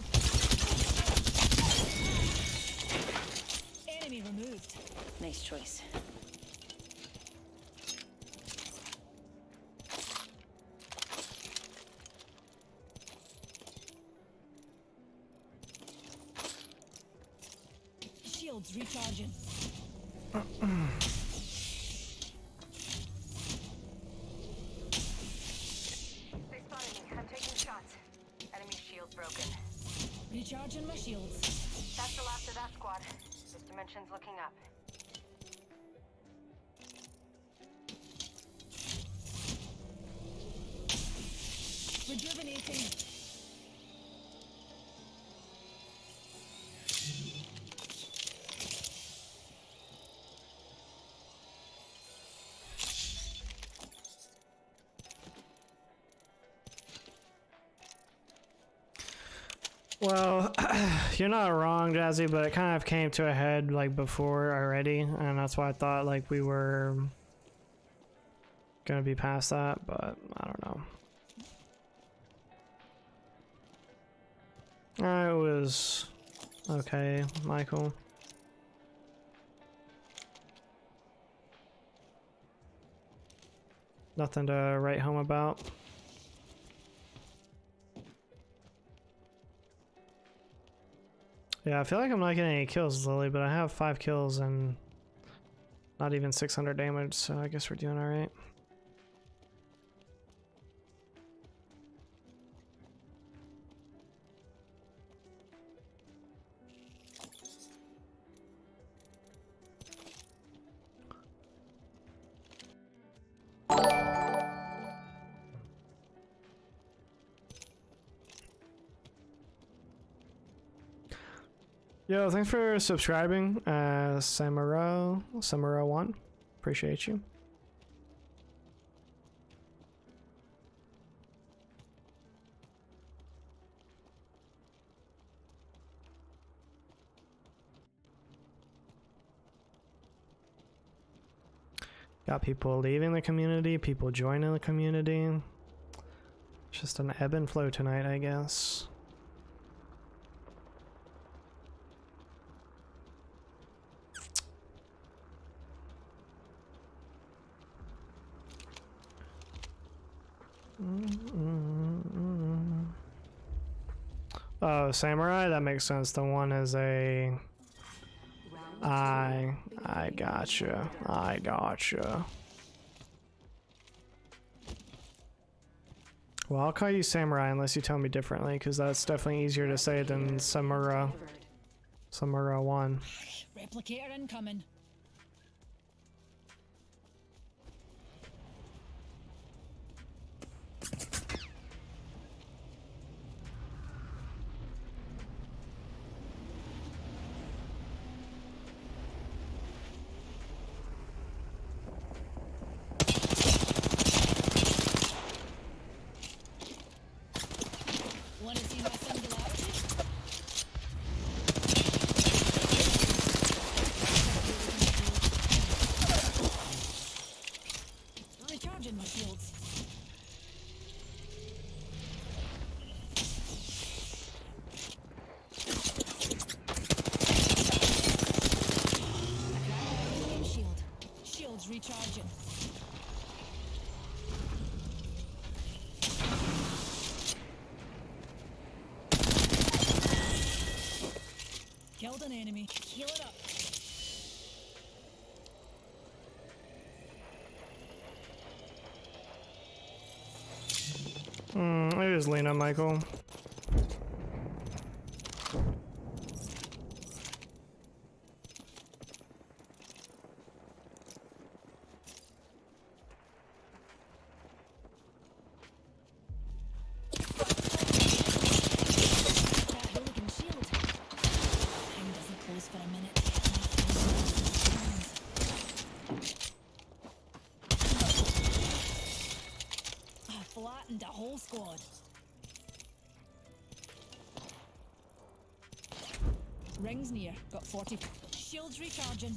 Enemy removed. Nice choice. Shields recharging. They spotted me. I'm taking shots. Enemy shield broken. Recharging my shields. That's the last of that squad. This dimension's looking up. Rejuvenating. Well, you're not wrong, Jazzy, but it kind of came to a head like before already, and that's why I thought like we were gonna be past that, but I don't know. It was okay, Michael. Nothing to write home about. Yeah, I feel like I'm not getting any kills, Lily, but I have 5 kills and not even 600 damage, so I guess we're doing alright. Yo, thanks for subscribing, Samuro1. Appreciate you. Got people leaving the community, people joining the community. It's just an ebb and flow tonight, I guess. Oh, samurai? That makes sense. The one is a... I gotcha. I gotcha. Well, I'll call you samurai unless you tell me differently, because that's definitely easier to say than Samura. Samura 1. Replicator incoming. Want to see my singularity? Recharging my shields. Shield. Shields recharging. Killed an enemy. Heal it up. It is Lena, Michael. That hooligan shield. flattened a whole squad. Rings near. Got 40. Shields recharging.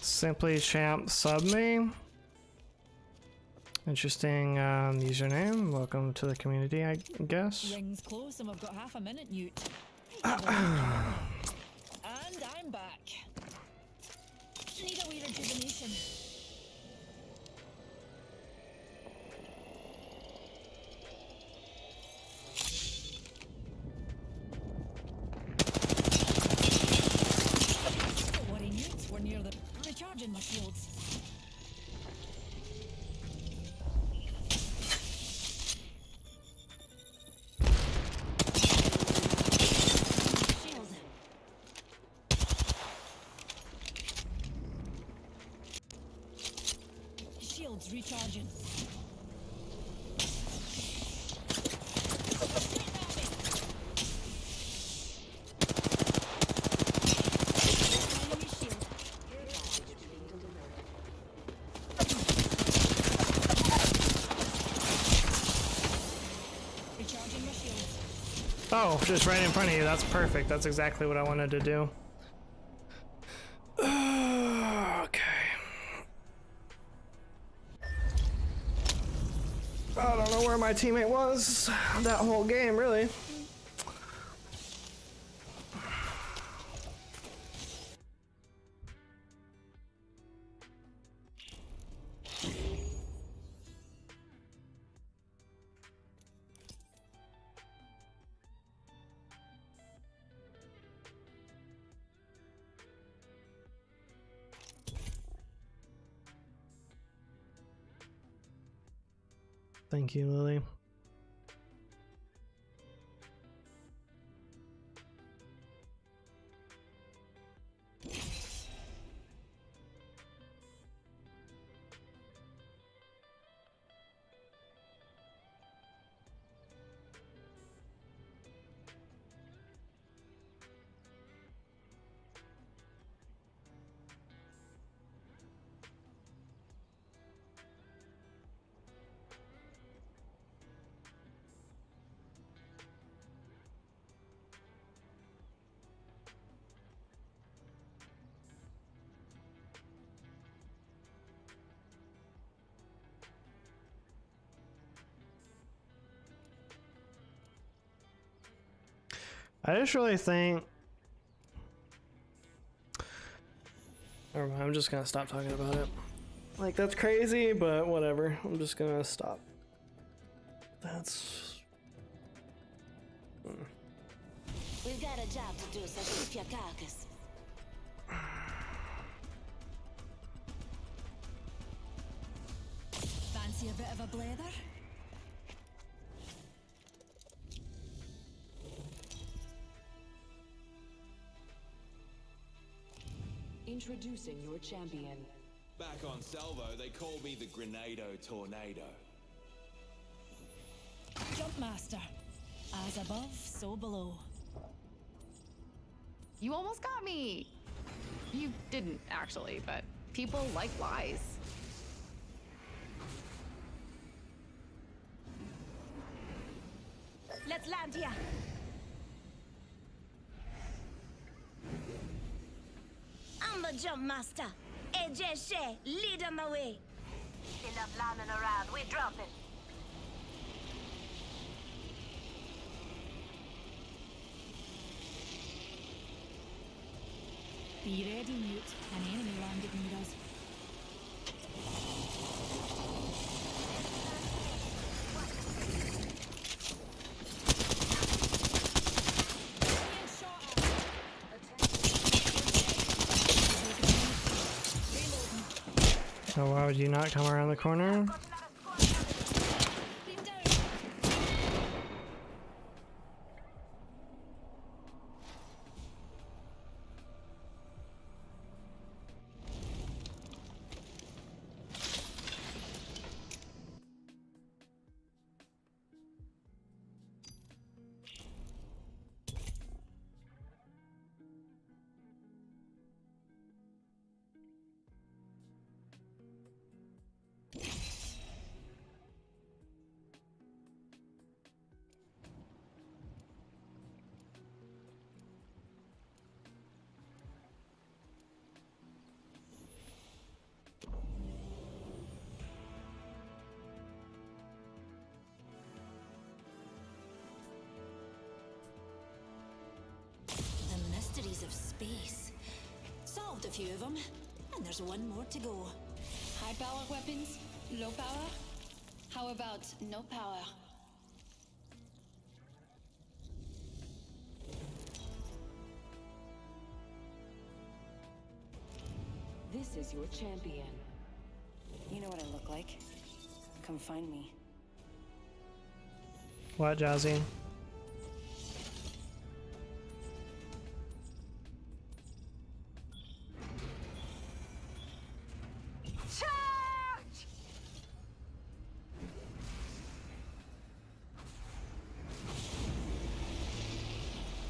Simply Champ sub me. Interesting username. Welcome to the community, I guess. Rings close and we've got half a minute, Newt. And I'm back. Need a wee rejuvenation. Don't worry, Newt. We're near the recharging my shields. Shields recharging. Recharging my shields. Oh, just right in front of you. That's perfect. That's exactly what I wanted to do. Okay. I don't know where my teammate was that whole game, really. Thank you, Lily. I just really think... Never mind, I'm just gonna stop talking about it. Like, that's crazy, but whatever. I'm just gonna stop. That's... We've got a job to do, so keep your carcass. Fancy a bit of a blather? Introducing your champion. Back on Salvo, they call me the Grenado Tornado. Jumpmaster. As above, so below. You almost got me! You didn't, actually, but people like lies. Let's land here. I'm the jump master. AJ Shea, lead on my way. Enough landing around, we're dropping. Be ready, Newt. An enemy landed near us. So why would you not come around the corner? of space. Solved a few of them, and there's one more to go. High power weapons? Low power? How about no power? This is your champion. You know what I look like. Come find me. What, Jazzy? Charge!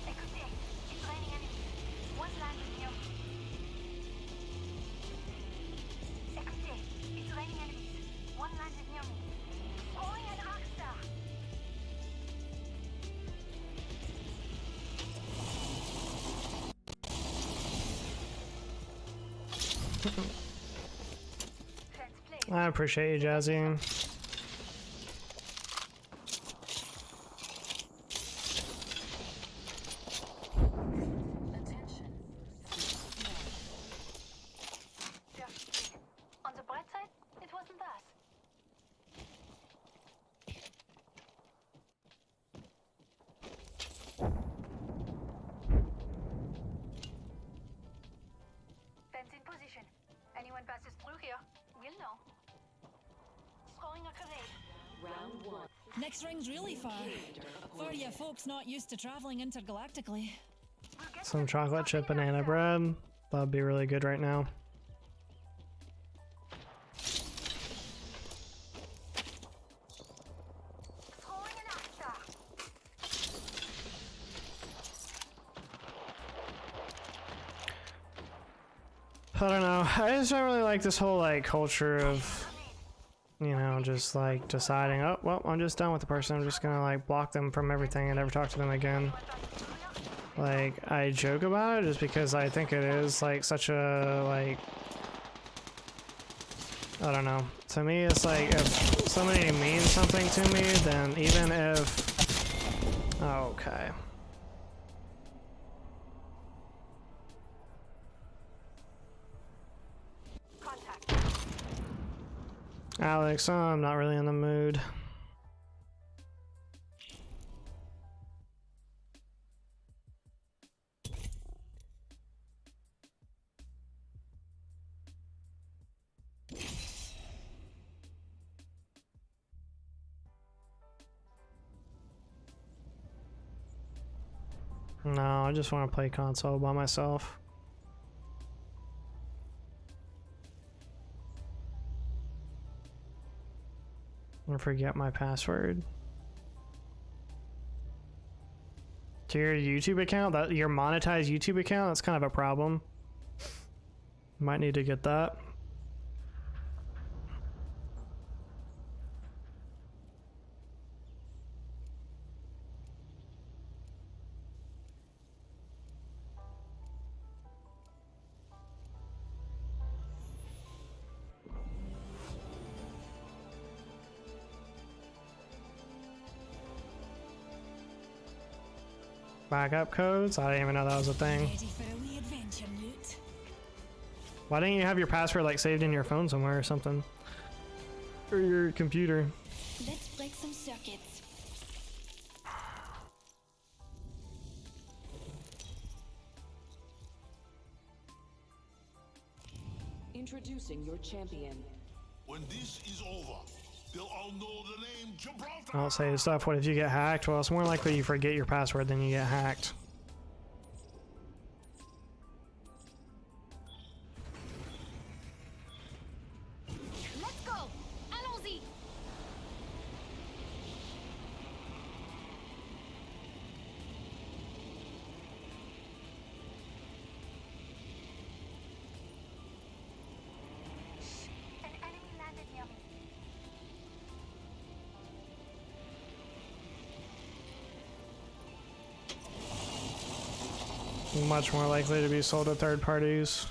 Écoutez, it's raining enemies. One landed near me. Écoutez, it's raining enemies. One landed near me. Throwing an Arcstar. I appreciate you, Jazzy. On the bright side, it wasn't us. Fence in position. Anyone passes through here, we'll know. Throwing a grenade. Round one. Next ring's really far. For you folks not used to traveling intergalactically. Some chocolate chip banana bread. That'd be really good right now. Throwing an Arcstar. I don't know. I just don't really like this whole like culture of, you know, just like deciding, oh well, I'm just done with the person. I'm just gonna like block them from everything and never talk to them again. Like, I joke about it just because I think it is like such a like, I don't know. To me, it's like if somebody means something to me, then even if, okay. Alex, I'm not really in the mood. No, I just want to play console by myself. And forget my password. To your YouTube account, that your monetized YouTube account, that's kind of a problem. Might need to get that. Backup codes? I didn't even know that was a thing. Ready for a wee adventure, Newt? Why didn't you have your password like saved in your phone somewhere or something? Or your computer? Let's break some circuits. Introducing your champion. When this is over, they'll all know the name Gibraltar. I'll say stuff. What if you get hacked? Well, it's more likely you forget your password than you get hacked. Let's go! Allons-y! An enemy landed near me. Much more likely to be sold to third parties.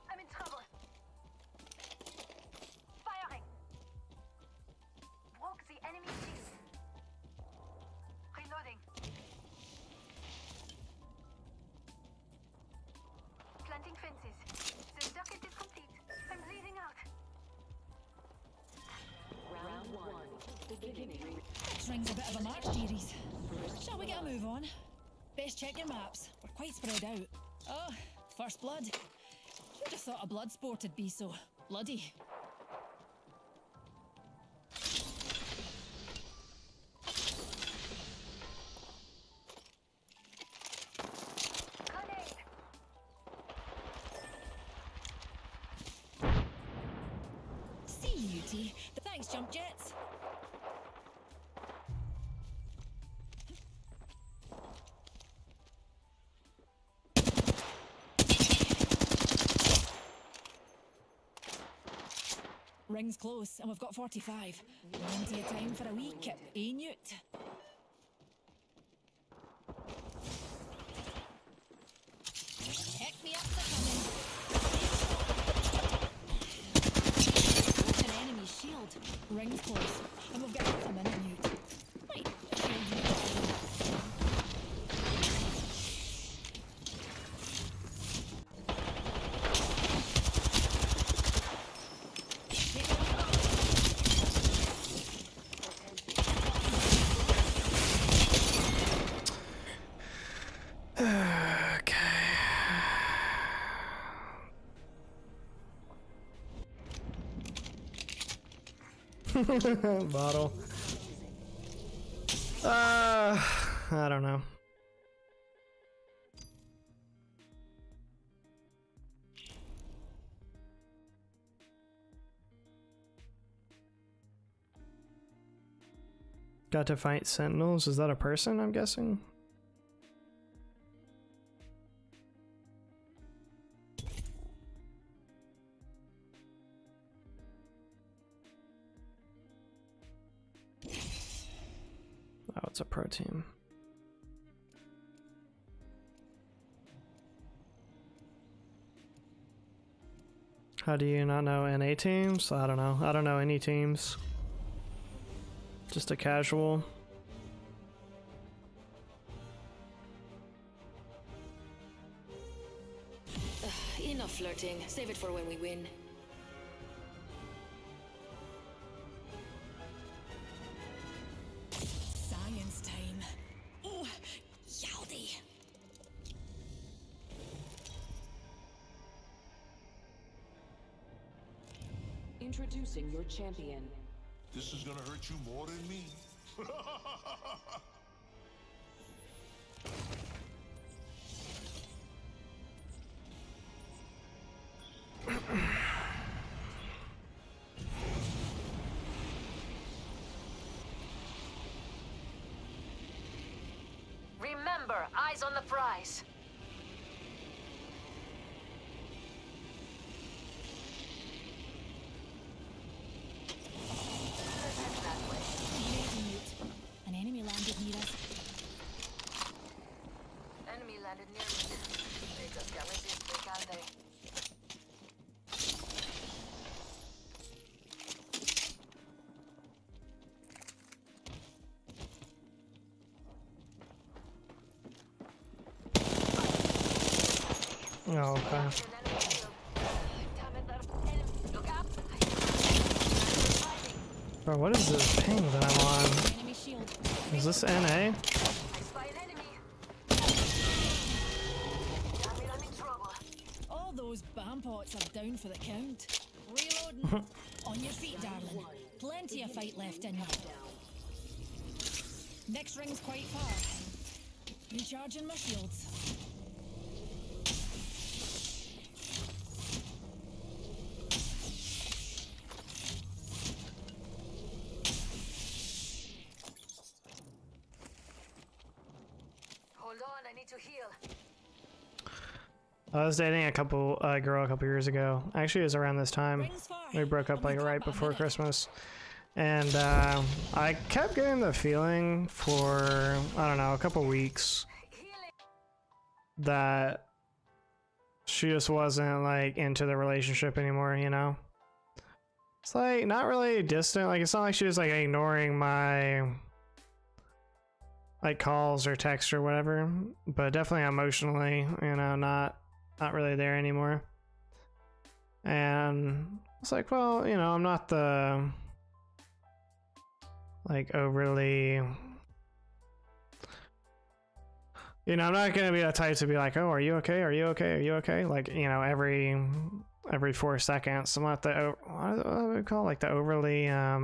I'm in trouble. Firing. Broke the enemy shield. Reloading. defenses. The circuit is complete. I'm bleeding out. Round 1. Beginning. This ring's a bit of a march, dearies. Shall we get a move on? Best check your maps. We're quite spread out. Oh, first blood. Who'd have thought a blood sport would be so bloody? See you, T. Thanks, jump jets. Ring's close, and we've got 45. Plenty of time for a wee kip, eh, Newt? Heck me up the coming. An enemy shield. Ring's close, and we've got half a minute, Newt. Wait, shield you. Bottle. I don't know. Got to fight sentinels. Is that a person, I'm guessing? Oh, it's a pro team. How do you not know NA teams? I don't know. I don't know any teams. Just a casual. Enough flirting. Save it for when we win. Science time. Oh, yaldy. Introducing your champion. This is gonna hurt you more than me. Remember, eyes on the prize. An enemy landed near us. Enemy landed near me. They just can't resist, can't they? Oh, okay. Bro, what is this ping that I'm on? Is this NA? All those bam pots are down for the count. Reloading. On your feet, darling. Plenty of fight left in you. Next ring's quite far. Recharging my shields. Hold on, I need to heal. I was dating a girl a couple years ago. Actually, it was around this time. We broke up like right before Christmas. And I kept getting the feeling for, I don't know, a couple weeks that she just wasn't like into the relationship anymore, you know? It's like not really distant. Like it's not like she was like ignoring my like calls or texts or whatever, but definitely emotionally, you know, not not really there anymore. And it's like, well, you know, I'm not the like overly, you know, I'm not gonna be the type to be like, oh, are you okay? Are you okay? Are you okay? Like, you know, every 4 seconds. I'm not the, what do we call it? Like the overly, I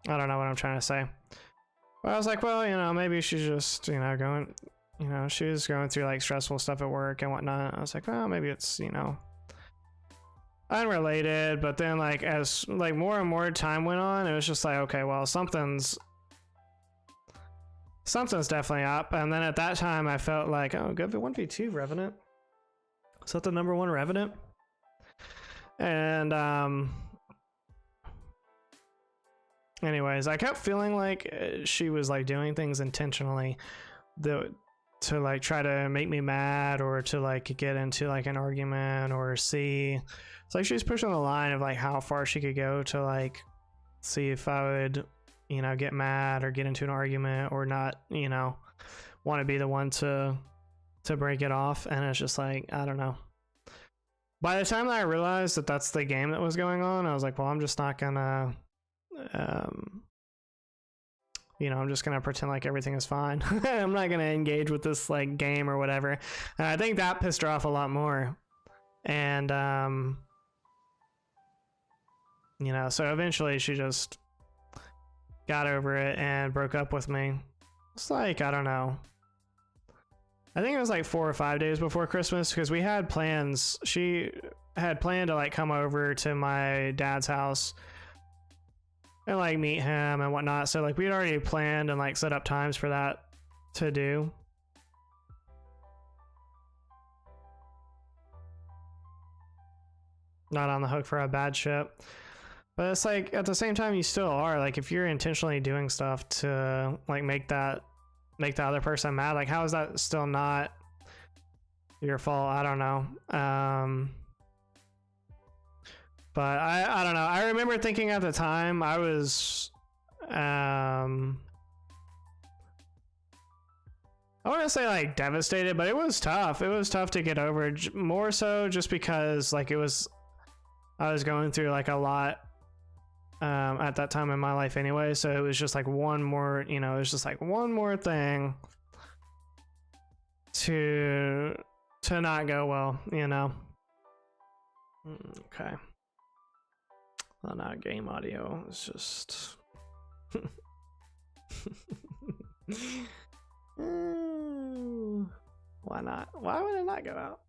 don't know what I'm trying to say. But I was like, well, you know, maybe she's just, you know, going, you know, she was going through like stressful stuff at work and whatnot. I was like, well, maybe it's, you know, unrelated. But then like as like more and more time went on, it was just like, okay, well, something's definitely up. And then at that time I felt like, oh, good 1v2 Revenant. Is that the number 1 Revenant? And anyways, I kept feeling like she was like doing things intentionally to like try to make me mad or to like get into like an argument or see. It's like she was pushing the line of like how far she could go to like see if I would, you know, get mad or get into an argument or not, you know, want to be the one to break it off. And it's just like, I don't know. By the time that I realized that that's the game that was going on, I was like, well, I'm just not gonna, you know, I'm just gonna pretend like everything is fine. I'm not gonna engage with this like game or whatever. And I think that pissed her off a lot more. And you know, so eventually she just got over it and broke up with me. It's like, I don't know, I think it was like 4 or 5 days before Christmas, because we had plans. She had planned to like come over to my dad's house and like meet him and whatnot. So like we'd already planned and like set up times for that to do. Not on the hook for a bad ship. But it's like at the same time you still are. Like if you're intentionally doing stuff to like make the other person mad, like how is that still not your fault? I don't know. But I don't know. I remember thinking at the time I was I want to say like devastated, but it was tough. It was tough to get over, more so just because like I was going through like a lot at that time in my life anyway. So it was just like one more, you know, it was just like one more thing to not go well, you know. Okay. Well, not game audio. It's just why not? Why would it not go out?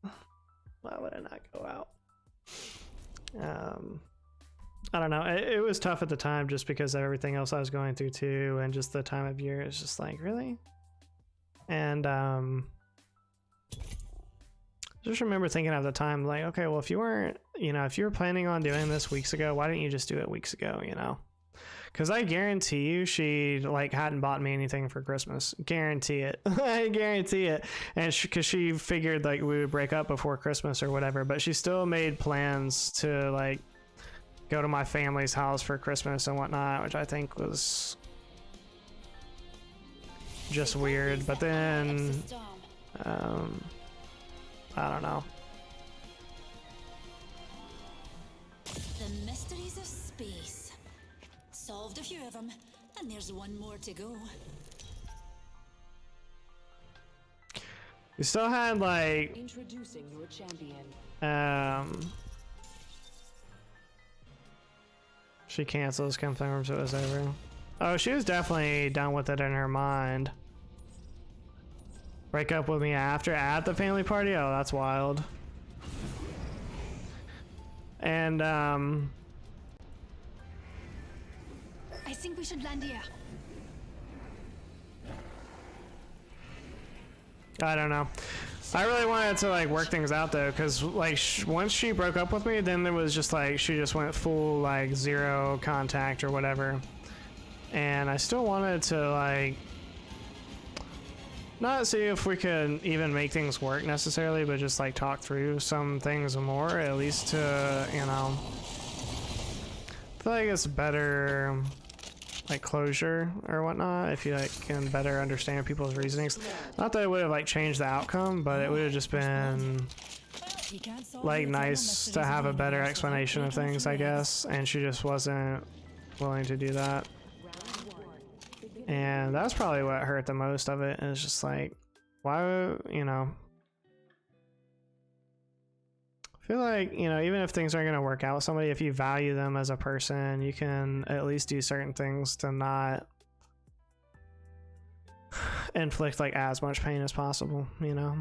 Why would it not go out? I don't know. It was tough at the time just because of everything else I was going through too, and just the time of year. It's just like, really? And just remember thinking at the time, like, okay, well, if you weren't, you know, if you were planning on doing this weeks ago, why didn't you just do it weeks ago, you know? Because I guarantee you she like hadn't bought me anything for Christmas. Guarantee it. I guarantee it. And because she figured like we would break up before Christmas or whatever, but she still made plans to like go to my family's house for Christmas and whatnot, which I think was just weird. But then I don't know. The mysteries of space. Solved a few of them, and there's one more to go. We still had like introducing your champion. She cancels, confirms it was over. Oh, she was definitely done with it in her mind. Break up with me after at the family party? Oh, that's wild. And I think we should land here. I don't know. I really wanted to like work things out though, because like once she broke up with me, then there was just like she just went full like zero contact or whatever, and I still wanted to like not see if we could even make things work necessarily, but just like talk through some things more, at least to, you know, I feel like it's better like closure or whatnot, if you like can better understand people's reasonings. Not that it would have like changed the outcome, but it would have just been like nice to have a better explanation of things, I guess, and she just wasn't willing to do that. And that's probably what hurt the most of it. It's just like, why, you know, I feel like, you know, even if things aren't going to work out with somebody, if you value them as a person, you can at least do certain things to not inflict like as much pain as possible, you know.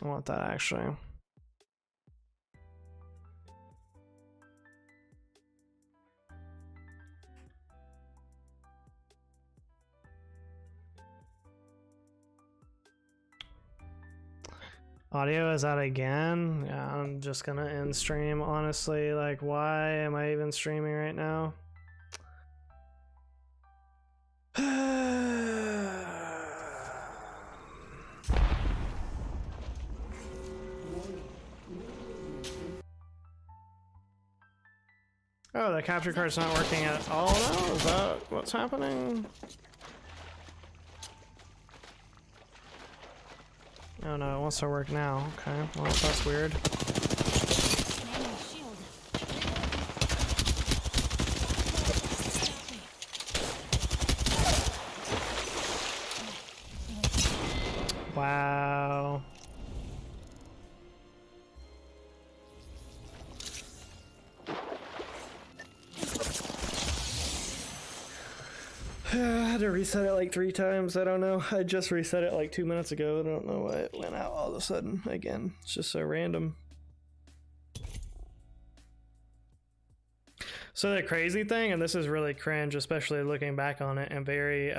I want that actually. Audio is out again. Yeah, I'm just gonna end stream, honestly. Like, why am I even streaming right now? Oh, the capture card's not working at all now? Is that what's happening? Oh no, it wants to work now. Okay, well that's weird. Wow. I had to reset it like 3 times. I don't know. I just reset it like 2 minutes ago. I don't know why it went out all of a sudden again. It's just so random. So the crazy thing, and this is really cringe, especially looking back on it, and very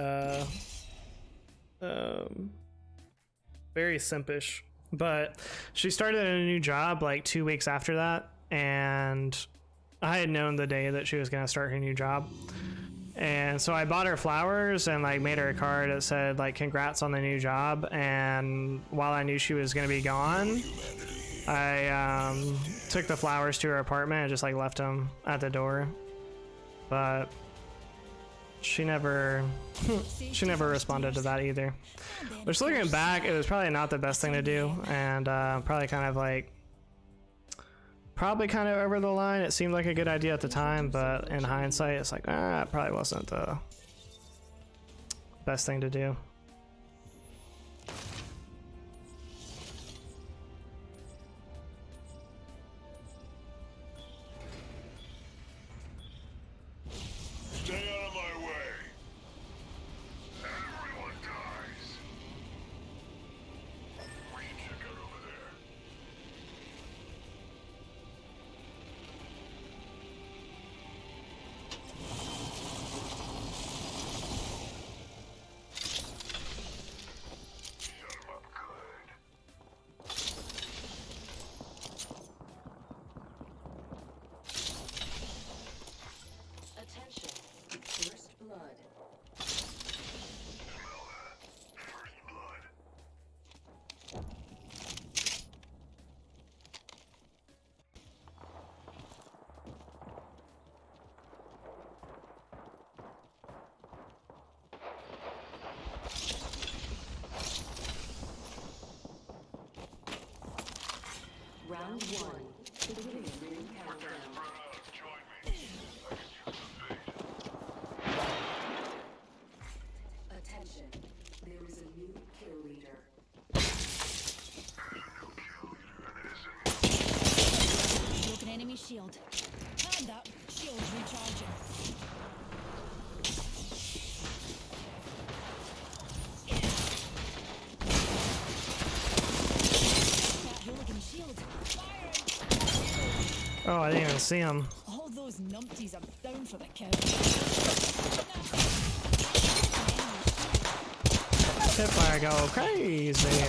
very simpish, but she started a new job like 2 weeks after that, and I had known the day that she was going to start her new job. And so I bought her flowers and like made her a card that said like congrats on the new job. And while I knew she was gonna be gone, I took the flowers to her apartment and just like left them at the door. But she never responded to that either. Which, looking back, it was probably not the best thing to do, and probably kind of over the line. It seemed like a good idea at the time, but in hindsight, it's like, it probably wasn't the best thing to do. Stay out of my way. Everyone dies. We should check out over there. Round 1. Beginning ring countdown. Attention. There is a new kill leader. Broken enemy shield. Hand up. Shields recharging. That hooligan Oh, I didn't even see him. All those numpties are down for the count. Hipfire go crazy.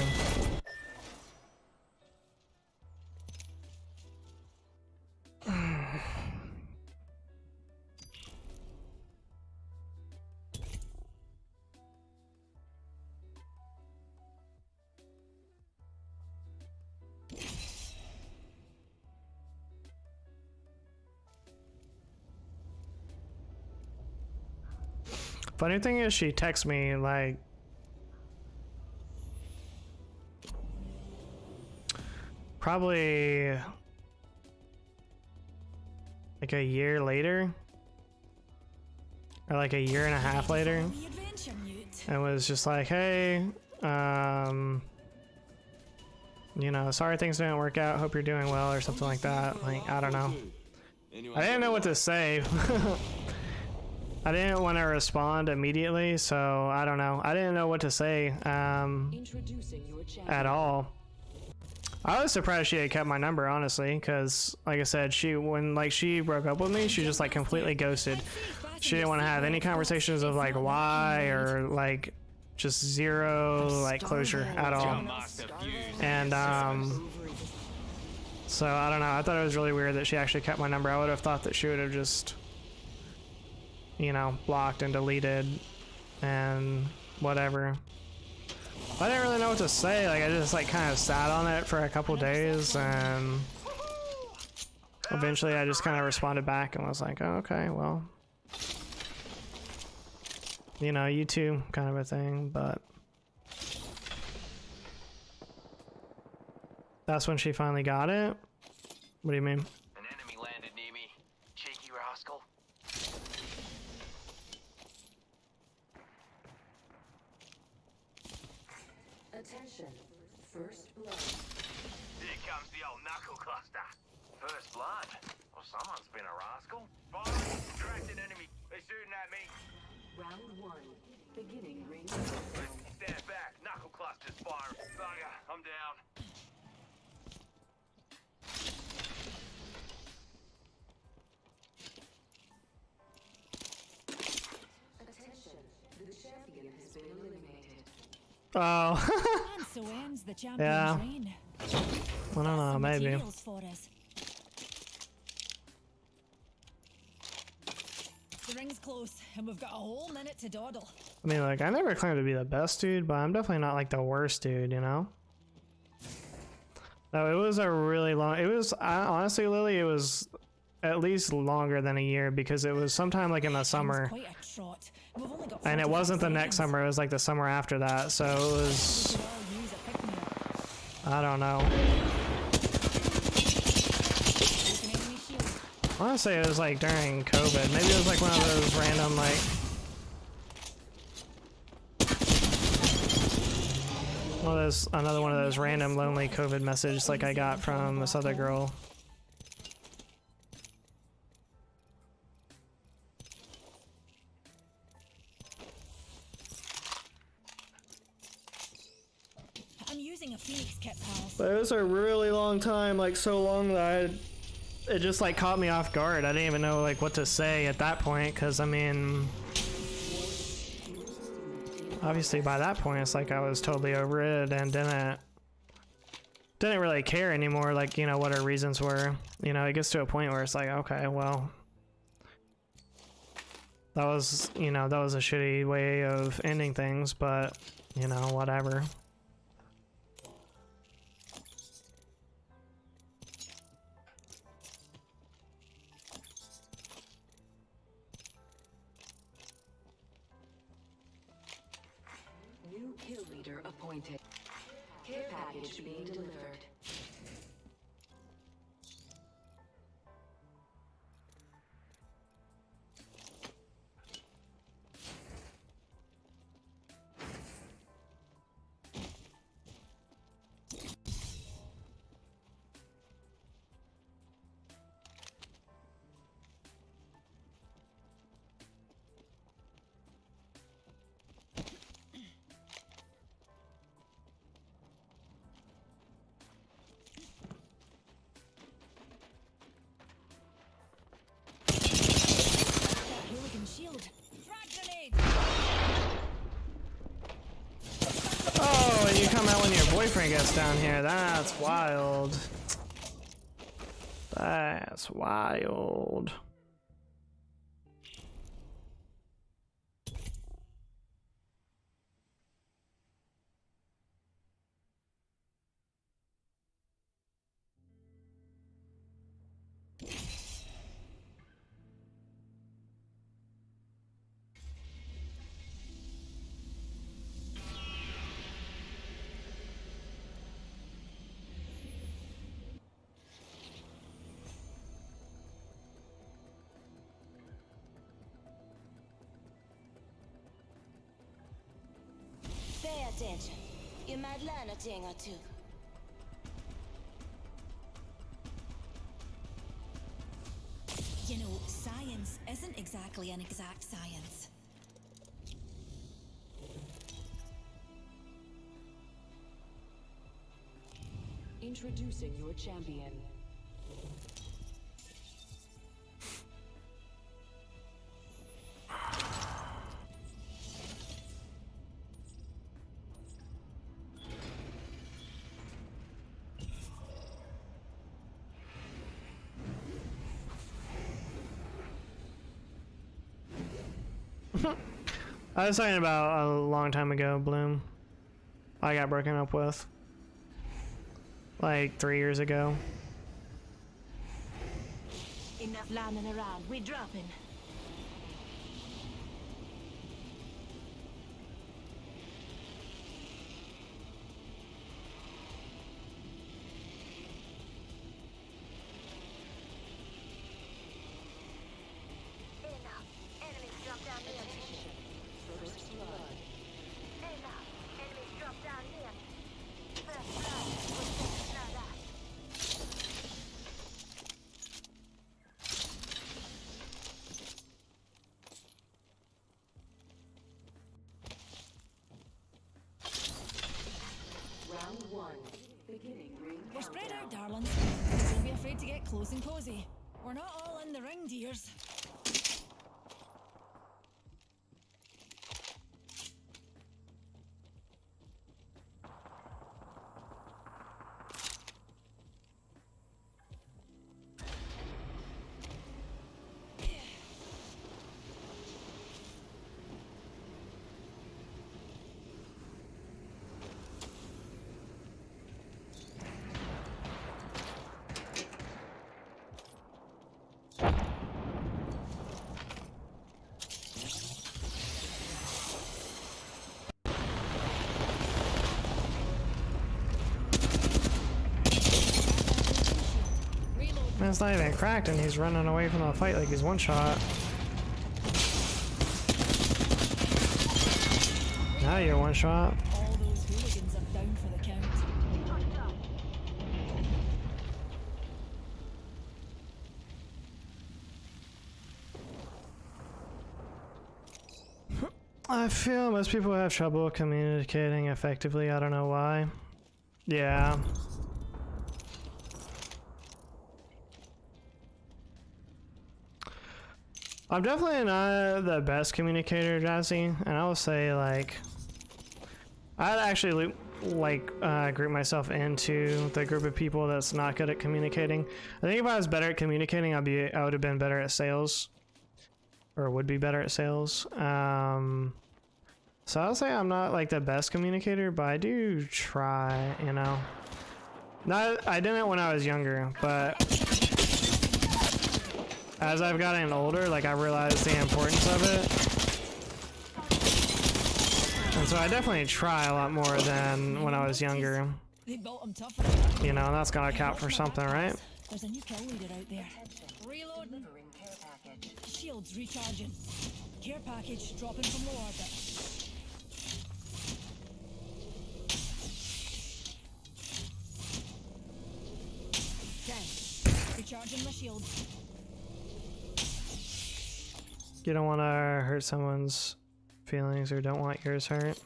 Funny thing is, she texts me like probably like a year later, or like a year and a half later, and was just like, hey, you know, sorry things didn't work out, hope you're doing well, or something like that. Like, I don't know. I didn't know what to say. I didn't want to respond immediately, so I don't know. I didn't know what to say at all. I was surprised she had kept my number, honestly, because like I said, when she broke up with me, she just like completely ghosted. She didn't want to have any conversations of like why, or like just zero like closure at all. And so I don't know. I thought it was really weird that she actually kept my number. I would have thought that she would have just, you know, blocked and deleted and whatever. I didn't really know what to say. Like, I just like kind of sat on it for a couple days, and eventually I just kind of responded back and was like, oh, okay, well, you know, you too, kind of a thing. But that's when she finally got it. What do you mean? An enemy landed near me. Cheeky rascal. Attention. First blood. Here comes the old knuckle cluster. First blood. Well, someone's been a rascal. Fire! Tracked an enemy. They're shooting at me. Round one. Beginning ring. Stand back. Knuckle cluster's firing. Bugger. I'm down. Attention. The champion has been eliminated. Oh. And so ends the champion's Yeah. reign. I don't know, maybe. Materials for us. The ring's close, and we've got a whole minute to dawdle. I mean, like, I never claimed to be the best dude, but I'm definitely not like the worst dude, you know? No, it was a really long, honestly, Lily, it was at least longer than a year, because it was sometime like in the summer. Quite a trot. We've only got And it 45 wasn't the next seconds. summer, it was like the summer after that, so it was, We could all use a pick-me-up. I don't know. There's an enemy shield. I want to say it was like during COVID. Maybe it was like one of those random like... another one of those random lonely COVID messages like I got from this other girl. I'm using a Phoenix kit, pals. But it was a really long time, like so long that it just like caught me off guard. I didn't even know like what to say at that point, because I mean, obviously by that point it's like I was totally over it and didn't really care anymore, like, you know, what her reasons were. You know, it gets to a point where it's like, okay, well, that was, you know, that was a shitty way of ending things, but, you know, whatever. New kill leader appointed. Care package being delivered. that when your boyfriend gets down here. That's wild. That's wild. Pay attention. You might learn a thing or two. You know, science isn't exactly an exact science. Introducing your champion. I was talking about a long time ago, Bloom. I got broken up with. Like 3 years ago. Enough lambing around. We're dropping. Enough. Enemies drop down here. First blood. Enough. Enemies drop down here. First blood. What's that? Round one. Beginning ring We're spread countdown. out, darlings. Don't be afraid to get close and cozy. We're not all in the ring, dears. Man, it's not even cracked and he's running away from the fight like he's one shot. Now you're one shot. All those hooligans are down for the count. I feel most people have trouble communicating effectively. I don't know why. Yeah. I'm definitely not the best communicator, Jazzy, and I will say, like, I'd actually group myself into the group of people that's not good at communicating. I think if I was better at communicating, I would have been better at sales, or would be better at sales. So I'll say I'm not like the best communicator, but I do try, you know. I didn't when I was younger, but as I've gotten older, like, I realized the importance of it. And so I definitely try a lot more than when I was younger. They built 'em tougher. You know, and that's gonna count for something, right? There's a new kill leader out there. Reloading. Shields recharging. Care package dropping from low orbit. Okay. Recharging my shield. You don't want to hurt someone's feelings or don't want yours hurt.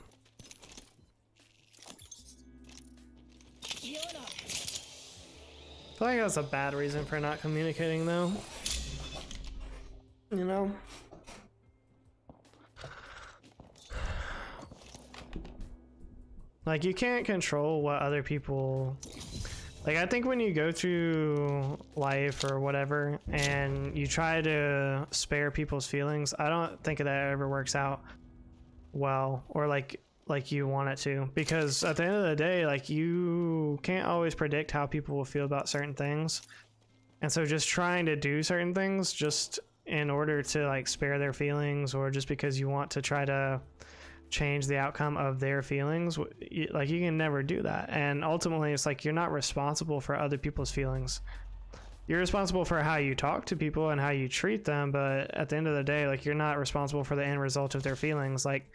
Healing up. I feel like that's a bad reason for not communicating, though. You know? Like, you can't control what other people... Like, I think when you go through life or whatever and you try to spare people's feelings, I don't think that ever works out well, or like you want it to, because at the end of the day, like, you can't always predict how people will feel about certain things. And so just trying to do certain things just in order to like spare their feelings, or just because you want to try to change the outcome of their feelings, like, you can never do that. And ultimately it's like, you're not responsible for other people's feelings. You're responsible for how you talk to people and how you treat them, but at the end of the day, like, you're not responsible for the end result of their feelings. Like,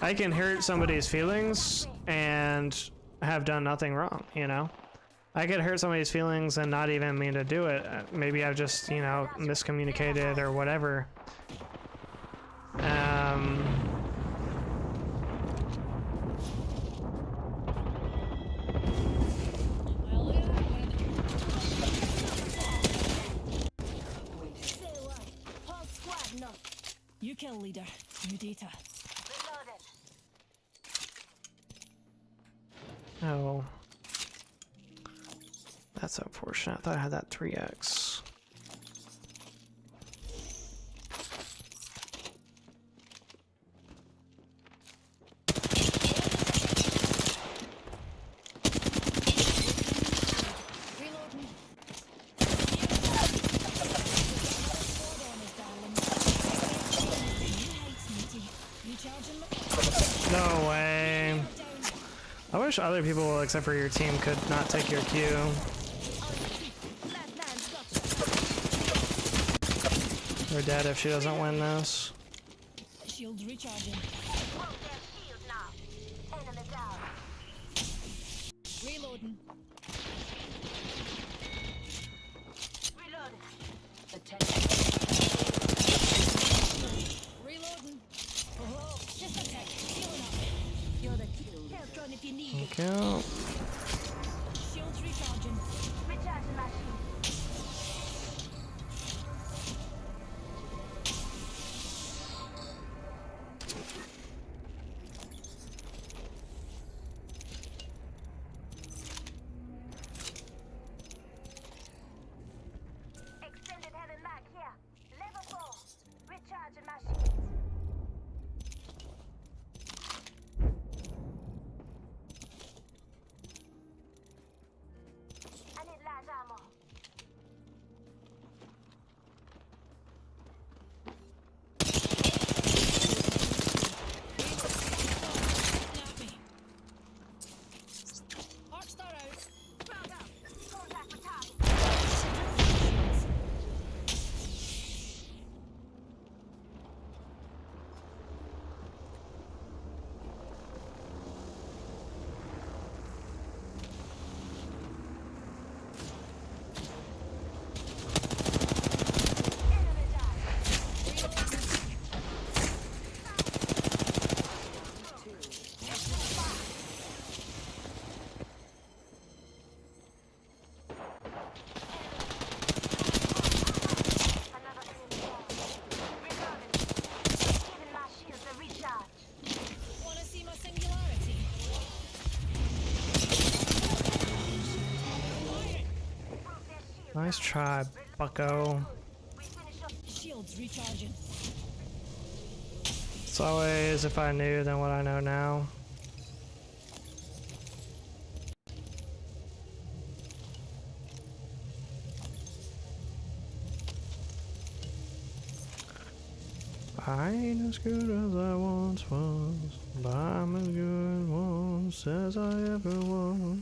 I can hurt somebody's feelings and have done nothing wrong, you know? I could hurt somebody's feelings and not even mean to do it. Maybe I've just, you know, miscommunicated or whatever. You kill leader. New data. Oh. That's unfortunate. I thought I had that 3x. No way. I wish other people except for your team could not take your cue. We're dead if she doesn't win this. Shields recharging. Reloading. Reloading. Oh, just a sec. Healing up. You're the kill. Help run if you need it. Okay. Shields recharging. Recharging my shield. Extended heavy mag here. Level 4. Recharging my shields. I need large ammo. Not me. Arc star out. Frog out. Contact with target. Enemy died. Another enemy down. Reloading. Giving my shields a recharge. Wanna see my singularity? Broke their shield. Nice try, bucko. We finish up. Shields recharging. It's always if I knew then what I know now. I ain't as good as I once was, but I'm as good once as I ever was.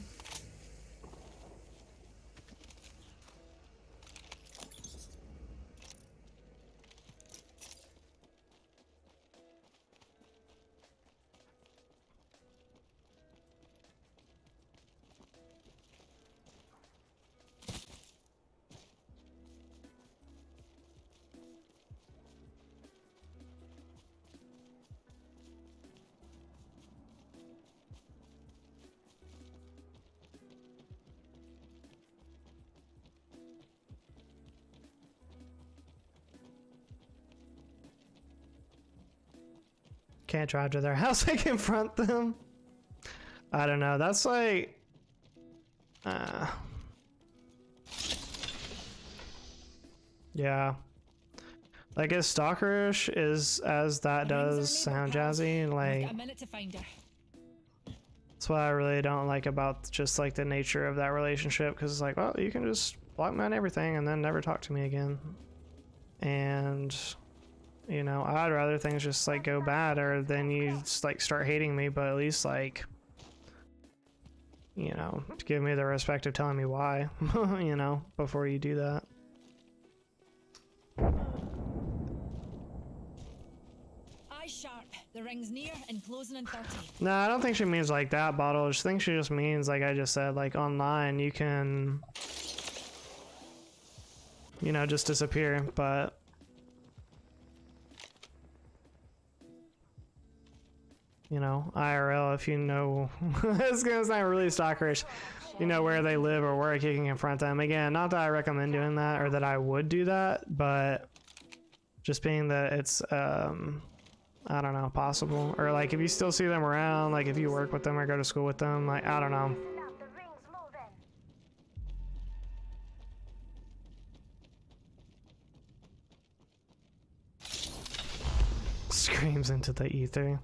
Can't drive to their house, I confront them. I don't know. That's like, yeah. Like as stalkerish as that does sound jazzy, like Got a minute to find her. that's what I really don't like about just like the nature of that relationship, because it's like, well, you can just block me on everything and then never talk to me again. And you know, I'd rather things just like go bad, or then you just like start hating me, but at least like, you know, to give me the respect of telling me why, you know, before you do that. Eyes sharp. The ring's near and closing in 30. No, I don't think she means like that, Bottle. I think she just means, like I just said, like online you can, you know, just disappear, but you know, IRL, if you know, it's gonna sound really stalkerish, you know, where they live or where you can confront them. Again, not that I recommend doing that or that I would do that, but just being that it's, I don't know, possible. Or like if you still see them around, like if you work with them or go to school with them, like, I don't know. Screams into the ether.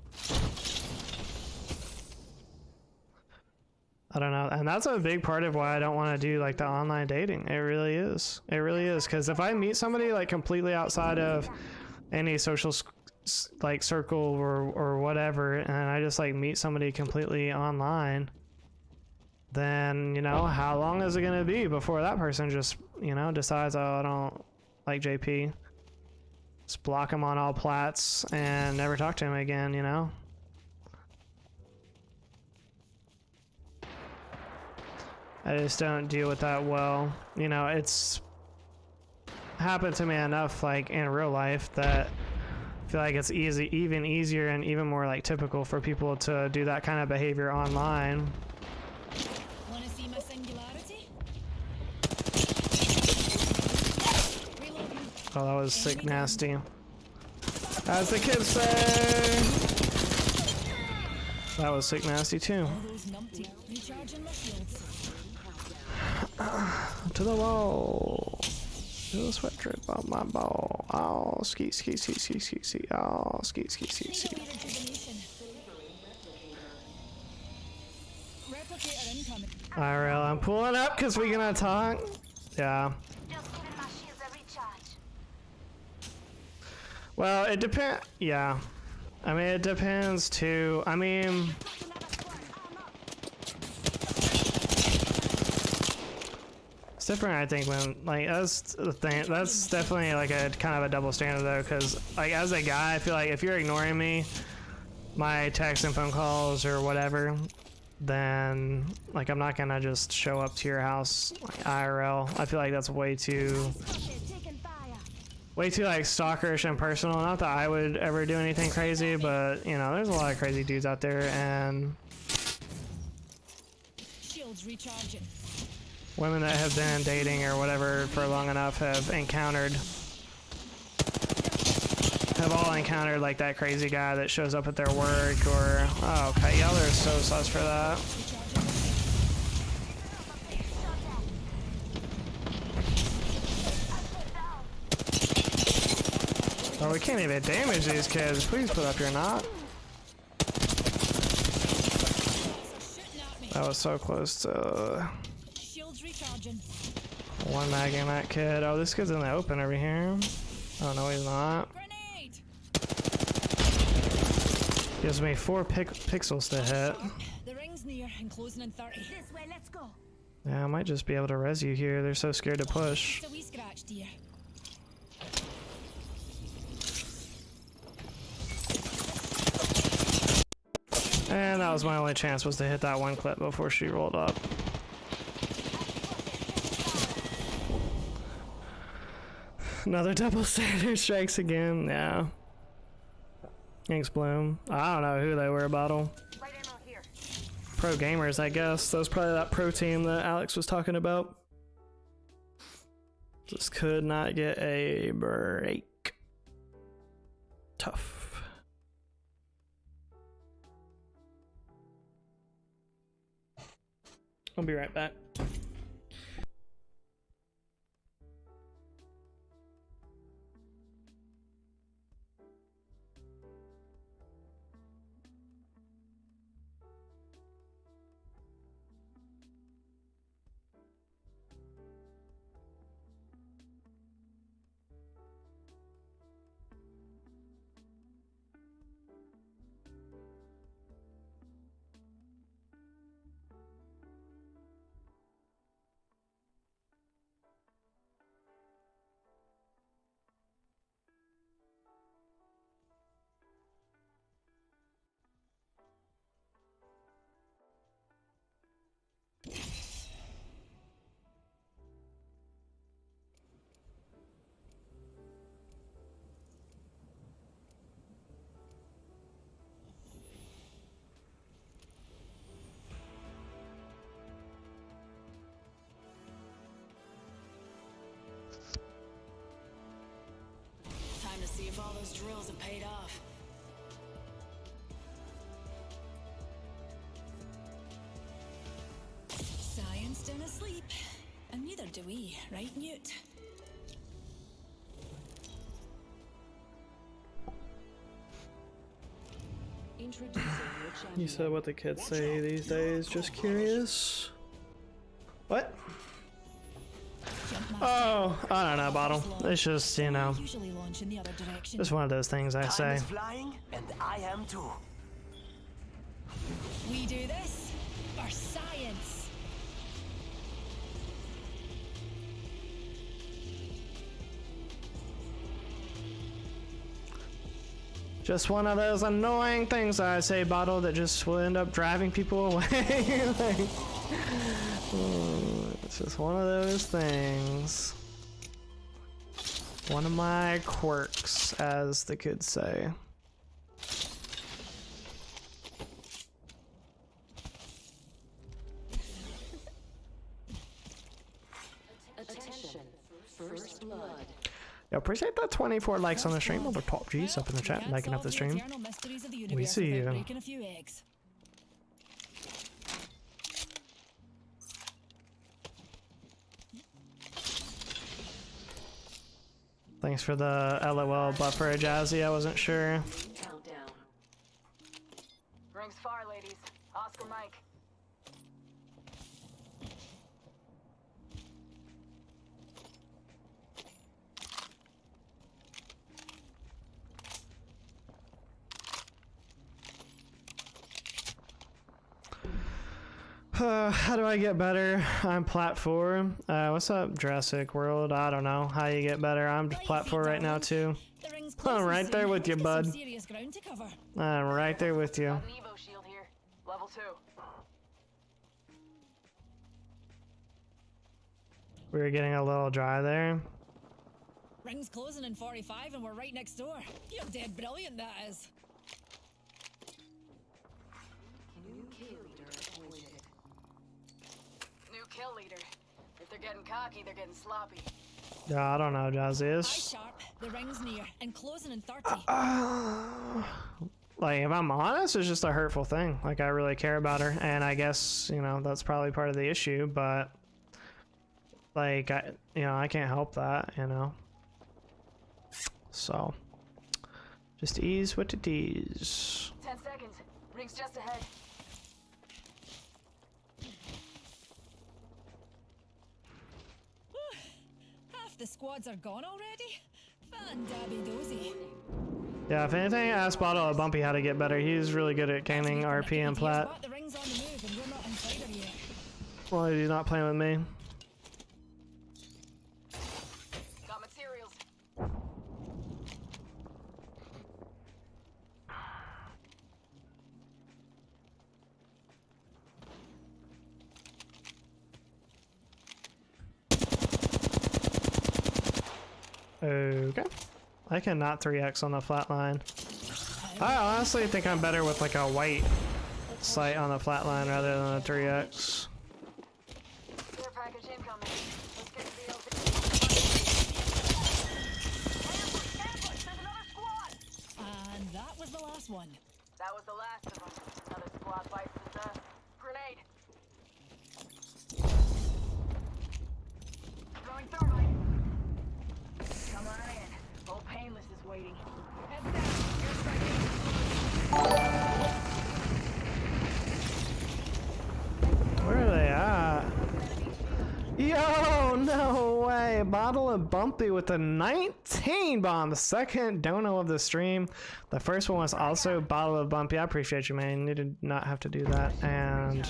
I don't know, and that's a big part of why I don't want to do like the online dating. It really is. It really is, because if I meet somebody like completely outside of any social like circle or whatever, and I just like meet somebody completely online, then you know, how long is it gonna be before that person just, you know, decides, oh, I don't like JP, just block him on all plats and never talk to him again, you know? I just don't deal with that well. You know, it's happened to me enough, like in real life, that I feel like it's even easier and even more like typical for people to do that kind of behavior online. Wanna see my singularity? Oh, that was sick nasty. As the kids say. That was sick nasty too. To the wall. To the sweat drip on my ball. Oh, ski, ski, ski, ski, ski, ski. Oh, ski, ski, ski, ski. IRL, I'm pulling up because we're gonna talk. Yeah. Well, it depends. Yeah. I mean, it depends too. I mean, it's different, I think, when, like, that's the thing. That's definitely like a kind of a double standard though, because like as a guy, I feel like if you're ignoring me, my texts and phone calls or whatever, then like I'm not gonna just show up to your house like IRL. I feel like that's way too like stalkerish and personal. Not that I would ever do anything crazy, but you know, there's a lot of crazy dudes out there, and Shields recharging. Women that have been dating or whatever for long enough have all encountered like that crazy guy that shows up at their work, or oh, okay, y'all are so sus for that. Oh, we can't even damage these kids. Please put up your knot. That was so close to one magging that kid. Oh, this kid's in the open over here. Oh no, he's not. Gives me 4 pixels to hit. The ring's near and closing in 30. This way, let's go. Yeah, I might just be able to res you here. They're so scared to push. It's a wee scratch, dear. And that was my only chance, was to hit that one clip before she rolled up. Another double standard strikes again. Yeah. Thanks, Bloom. I don't know who they were, Bottle. Pro gamers, I guess. That was probably that pro team that Alex was talking about. Just could not get a break. Tough. I'll be right back. Time to see if all those drills have paid off. Science didn't sleep, and neither do we, right, Newt? You said what the kids say these days. Just curious. What? Oh, I don't know, Bottle. It's just, you know, just one of those things I say. Time is flying, and I am too. We do this for science. Just one of those annoying things I say, Bottle, that just will end up driving people away. Like, it's just one of those things. One of my quirks, as the kids say. Attention. First blood. Yo, appreciate that 24 likes on the stream. Over top G's up in the chat, liking up the stream. We see you. Thanks for the LOL buffer, Jazzy. I wasn't sure. Countdown. Rings far, ladies. Oscar Mike. How do I get better? I'm plat 4. What's up, Jurassic World? I don't know how you get better. I'm plat 4 right now too. I'm right there with you, bud. I'm right there with you. Evo shield here. Level 2. We were getting a little dry there. Ring's closing in 45 and we're right next door. You're dead brilliant, that is. New kill leader appointed. New kill leader. If they're getting cocky, they're getting sloppy. Yeah, I don't know, Jazzy. Eye sharp, the ring's near and closing in 30. Like, if I'm honest, it's just a hurtful thing. Like, I really care about her, and I guess, you know, that's probably part of the issue, but like, I can't help that, you know. So, just ease what it is. 10 seconds. Ring's just ahead. Half the squads are gone already? Fan dabby dozy. Yeah, if anything, ask Bottle or Bumpy how to get better. He's really good at canning RP and plat. The ring's on the move and we're not inside her yet. Well, he's not playing with me. Got materials. Okay. I cannot 3x on the flat line. I honestly think I'm better with like a white sight on the flat line rather than a 3x. Care package incoming. Let's get to the LZ. Ambush! There's another squad! And that was the last one. That was the last of them. Another squad bites the grenade. Bottle of Bumpy with a 19 bomb. The second dono of the stream. The first one was also Bottle of Bumpy. I appreciate you, man. You did not have to do that. And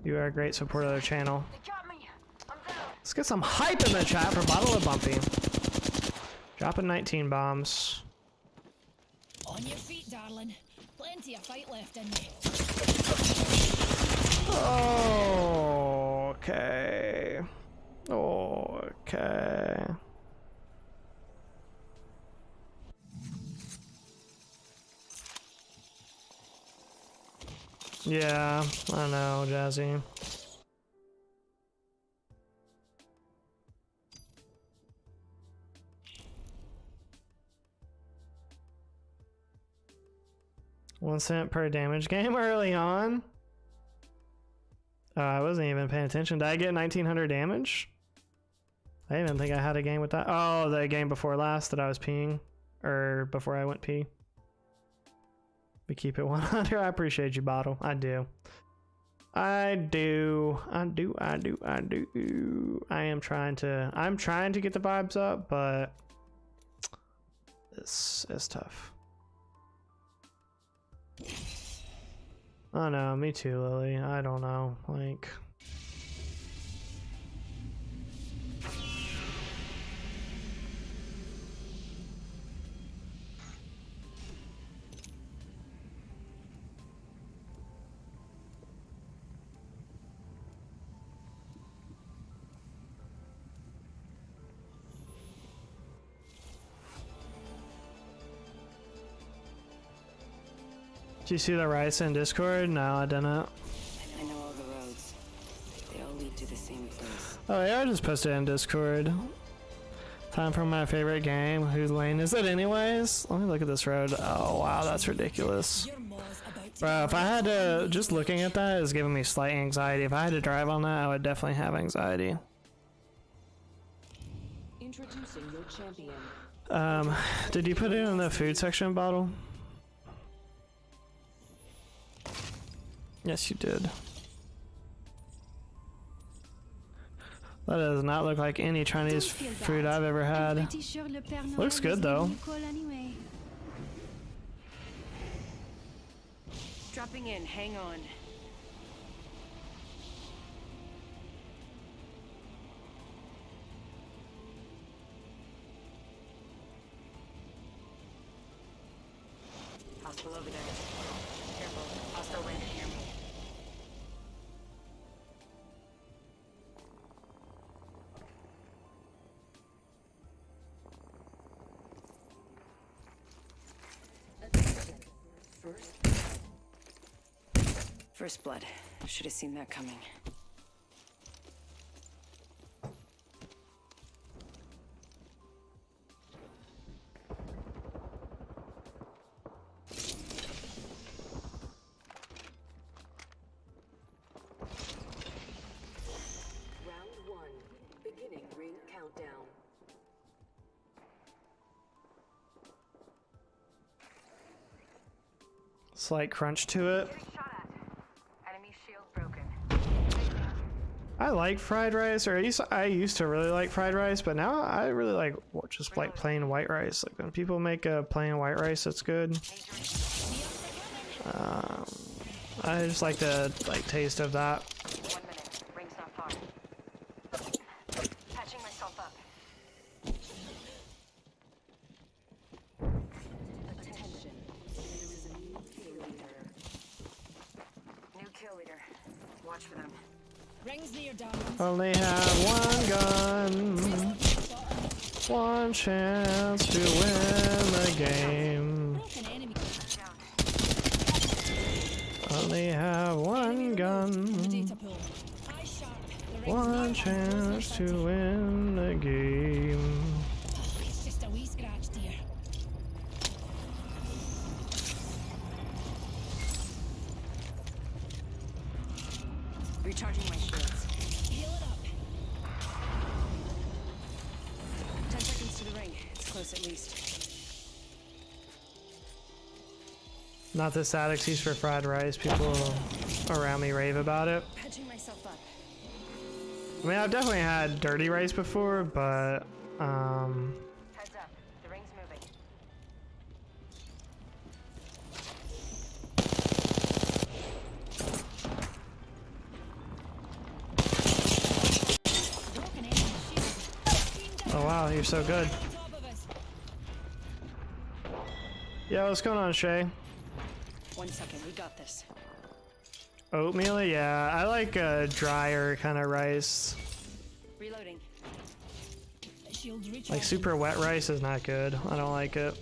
you are a great supporter of the channel. Let's get some hype in the chat for Bottle of Bumpy. Dropping 19 bombs. On your feet, darling. Plenty of fight left in you. Okay. Okay. Yeah, I know, Jazzy. $0.01 per damage game early on. I wasn't even paying attention. Did I get 1900 damage? I didn't think I had a game with that. Oh, the game before last that I was peeing. Or before I went pee. We keep it 100. I appreciate you, Bottle. I do. I am trying to get the vibes up, but this is tough. Oh no, me too, Lily. I don't know. Like, did you see the rice in Discord? No, I didn't. I know all the roads. They all lead to the same place. Oh yeah, I just posted it in Discord. Time for my favorite game. Whose lane is it anyways? Let me look at this road. Oh wow, that's ridiculous. Bro, if I had to, just looking at that is giving me slight anxiety. If I had to drive on that, I would definitely have anxiety. Introducing your champion. Did you put it in the food section, Bottle? Yes, you did. That does not look like any Chinese food I've ever had. Looks good though. Dropping in, hang on. Hostile over there. Careful, hostile landing near me. First blood. Should have seen that coming. Round 1. Beginning ring countdown. Slight crunch to it. Enemy shield broken. I like fried rice, or I used to really like fried rice, but now I really like just like plain white rice. Like when people make a plain white rice, that's good. I just like the taste of that. 1 minute. Ring's not far. Patching myself up. Attention. There is a new kill leader. New kill leader. Watch for them. Rings near, darling. Only have one gun, one chance to win the game. Only have one gun, one chance to win the game. It's just a wee scratch, dear. Recharging my shields. Heal it up. 10 seconds to the ring. It's close at least. Not the sad excuse for fried rice. People around me rave about it. Patching myself up. I mean, I've definitely had dirty rice before, but Heads up. The ring's moving. oh wow, you're so good. Yeah, what's going on, Shay? 1 second, we got this. Oatmeal, yeah, I like drier kind of rice. Reloading. Like super wet rice is not good. I don't like it.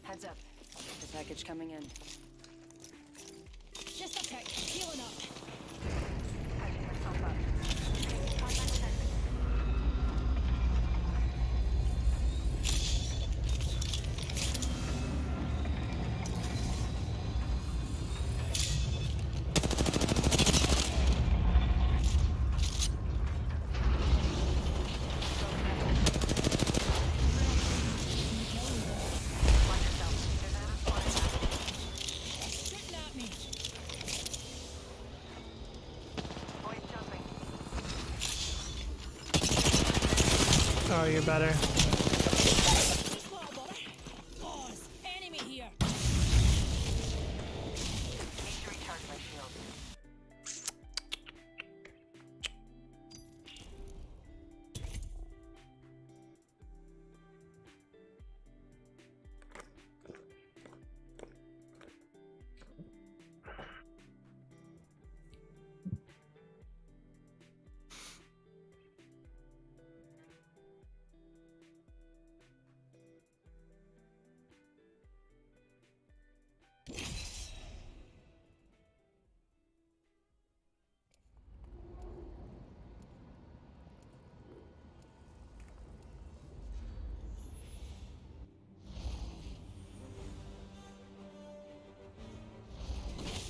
Heads up. The package coming in. Just a tick. Healing up. Oh, you're better. Pause. Enemy here. Need to recharge my shield.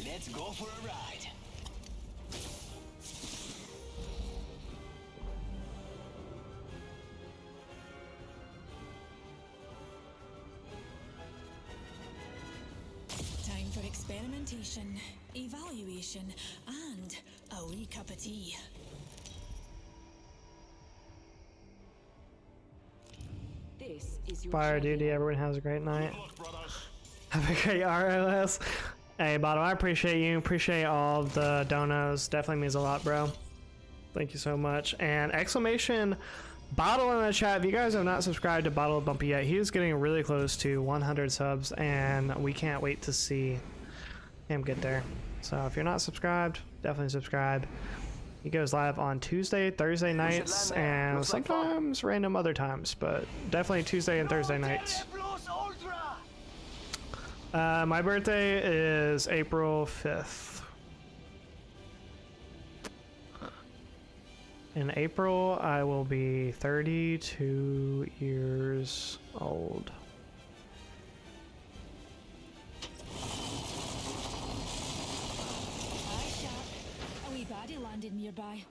Let's go for a ride. Time for experimentation, evaluation, and a wee cup of tea. This is your Fire duty, everyone has a great night. Have a great RLS. Hey, Bottom, I appreciate you. Appreciate all of the donos. Definitely means a lot, bro. Thank you so much. And exclamation Bottle in the chat. If you guys have not subscribed to Bottle of Bumpy yet, he is getting really close to 100 subs, and we can't wait to see him get there. So if you're not subscribed, definitely subscribe. He goes live on Tuesday, Thursday nights, and sometimes random other times, but definitely Tuesday and Thursday nights. My birthday is April 5th. In April, I will be 32 years old. Hi, Shark. A wee baddie landed nearby.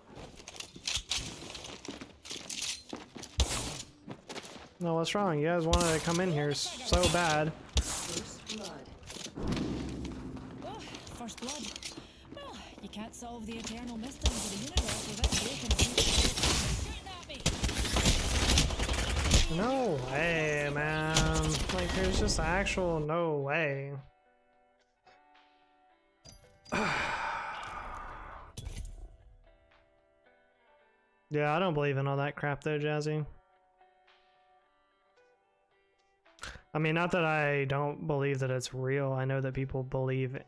No, what's wrong? You guys wanted to come in here so bad. Oh, first blood. Well, you can't solve the eternal mysteries of the universe without breaking shooting at me. No way, man. Like, there's just actual no way. Yeah, I don't believe in all that crap though, Jazzy. I mean, not that I don't believe that it's real. I know that people believe it.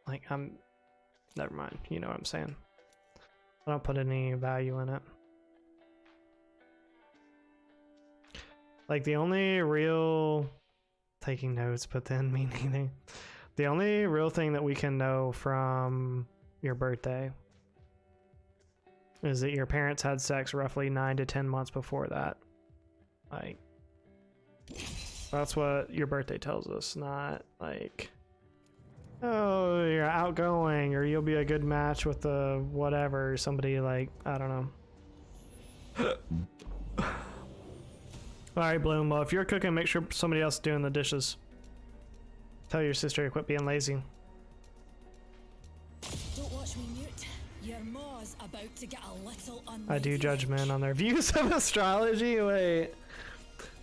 Like, never mind. You know what I'm saying. I don't put any value in it. Like, the only real... Taking notes, but then meaning... The only real thing that we can know from your birthday is that your parents had sex roughly 9 to 10 months before that. Like... That's what your birthday tells us, not like, oh, you're outgoing or you'll be a good match with the whatever, somebody like, I don't know. Alright, Bloom, well, if you're cooking, make sure somebody else is doing the dishes. Tell your sister to quit being lazy. Don't watch Hush, wee newt. Your maw's about to get a little unready. I do judge men on their views of astrology. Wait.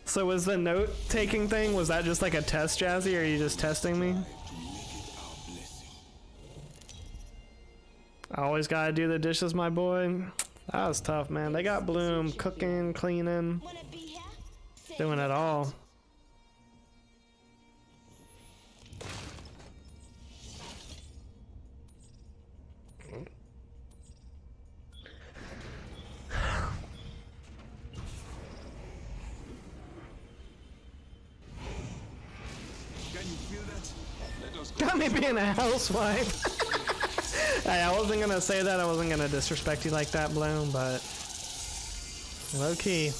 So was the note-taking thing, was that just like a test, Jazzy, or are you just testing me? I always gotta do the dishes, my boy. That was tough, man. They got Bloom cooking, cleaning, doing it all. Got me being a housewife. Hey, I wasn't gonna say that. I wasn't gonna disrespect you like that, Bloom, but low key.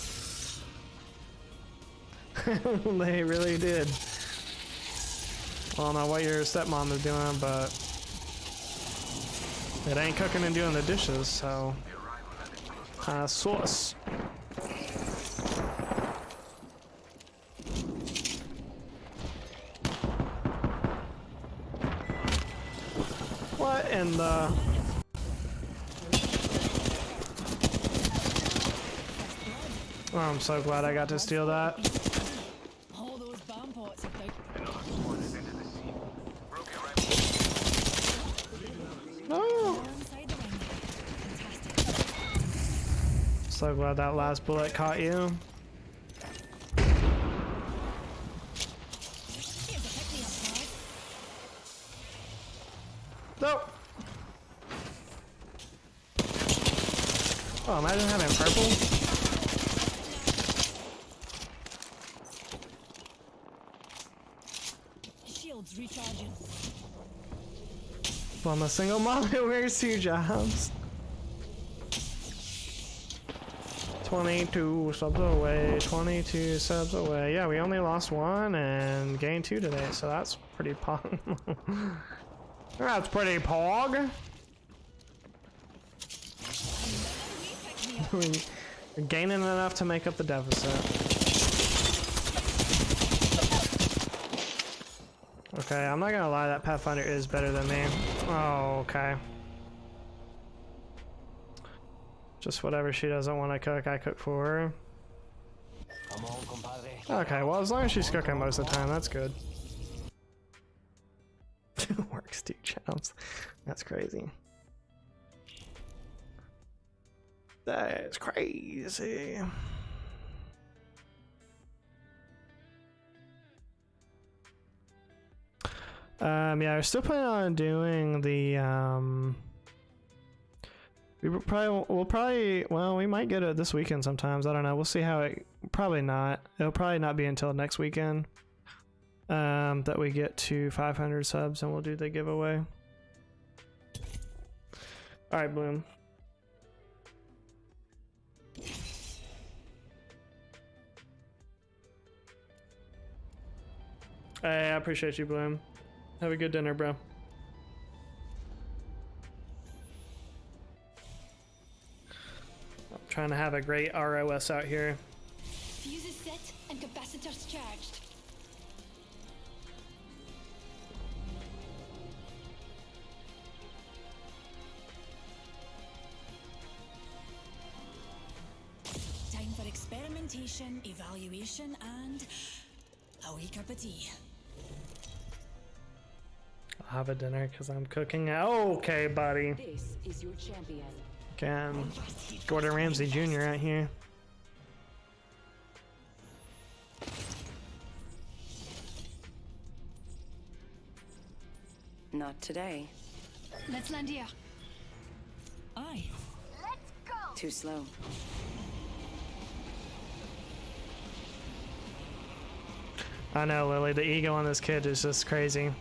They really did. I don't know what your stepmom is doing, but it ain't cooking and doing the dishes, so sauce. What in the... Oh, I'm so glad I got to steal that. All those bomb pots have been... No! So glad that last bullet caught you. Nope. Oh, imagine having purple. Shields recharging. Well, I'm a single mom who wears 2 jobs. 22 subs away, 22 subs away. Yeah, we only lost 1 and gained 2 today, so that's pretty pog. That's pretty pog. We're gaining enough to make up the deficit. Okay, I'm not gonna lie, that Pathfinder is better than me. Oh, okay. Just whatever she doesn't want to cook, I cook for her. Okay, well, as long as she's cooking most of the time, that's good. Works 2 jobs. That's crazy. That is crazy. Yeah, we're still planning on doing the we might get it this weekend sometimes. I don't know. We'll see how it. Probably not. It'll probably not be until next weekend that we get to 500 subs and we'll do the giveaway. All right, Bloom. Hey, I appreciate you, Bloom. Have a good dinner, bro. I'm trying to have a great ROS out here. Fuses set and capacitors charged. Time for experimentation, evaluation, and a wee cup of tea. I'll have a dinner because I'm cooking. Okay, buddy. This is your champion. Again, Gordon Ramsay Jr. out here. Not today. Let's land here. Aye. Let's go. Too slow. I know, Lily, the ego on this kid is just crazy.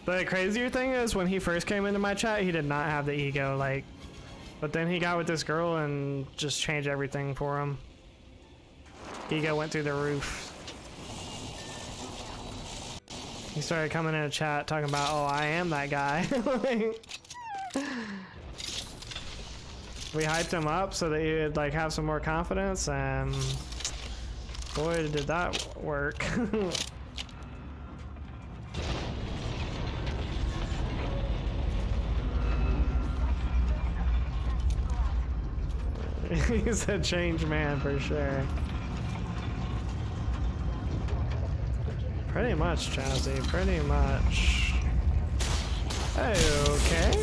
The crazier thing is when he first came into my chat, he did not have the ego, like, but then he got with this girl and just changed everything for him. Ego went through the roof. He started coming in a chat talking about, oh, I am that guy. We hyped him up so that he would like have some more confidence, and boy, did that work. He's a changed man for sure. Pretty much, Jazzy. Pretty much. Okay.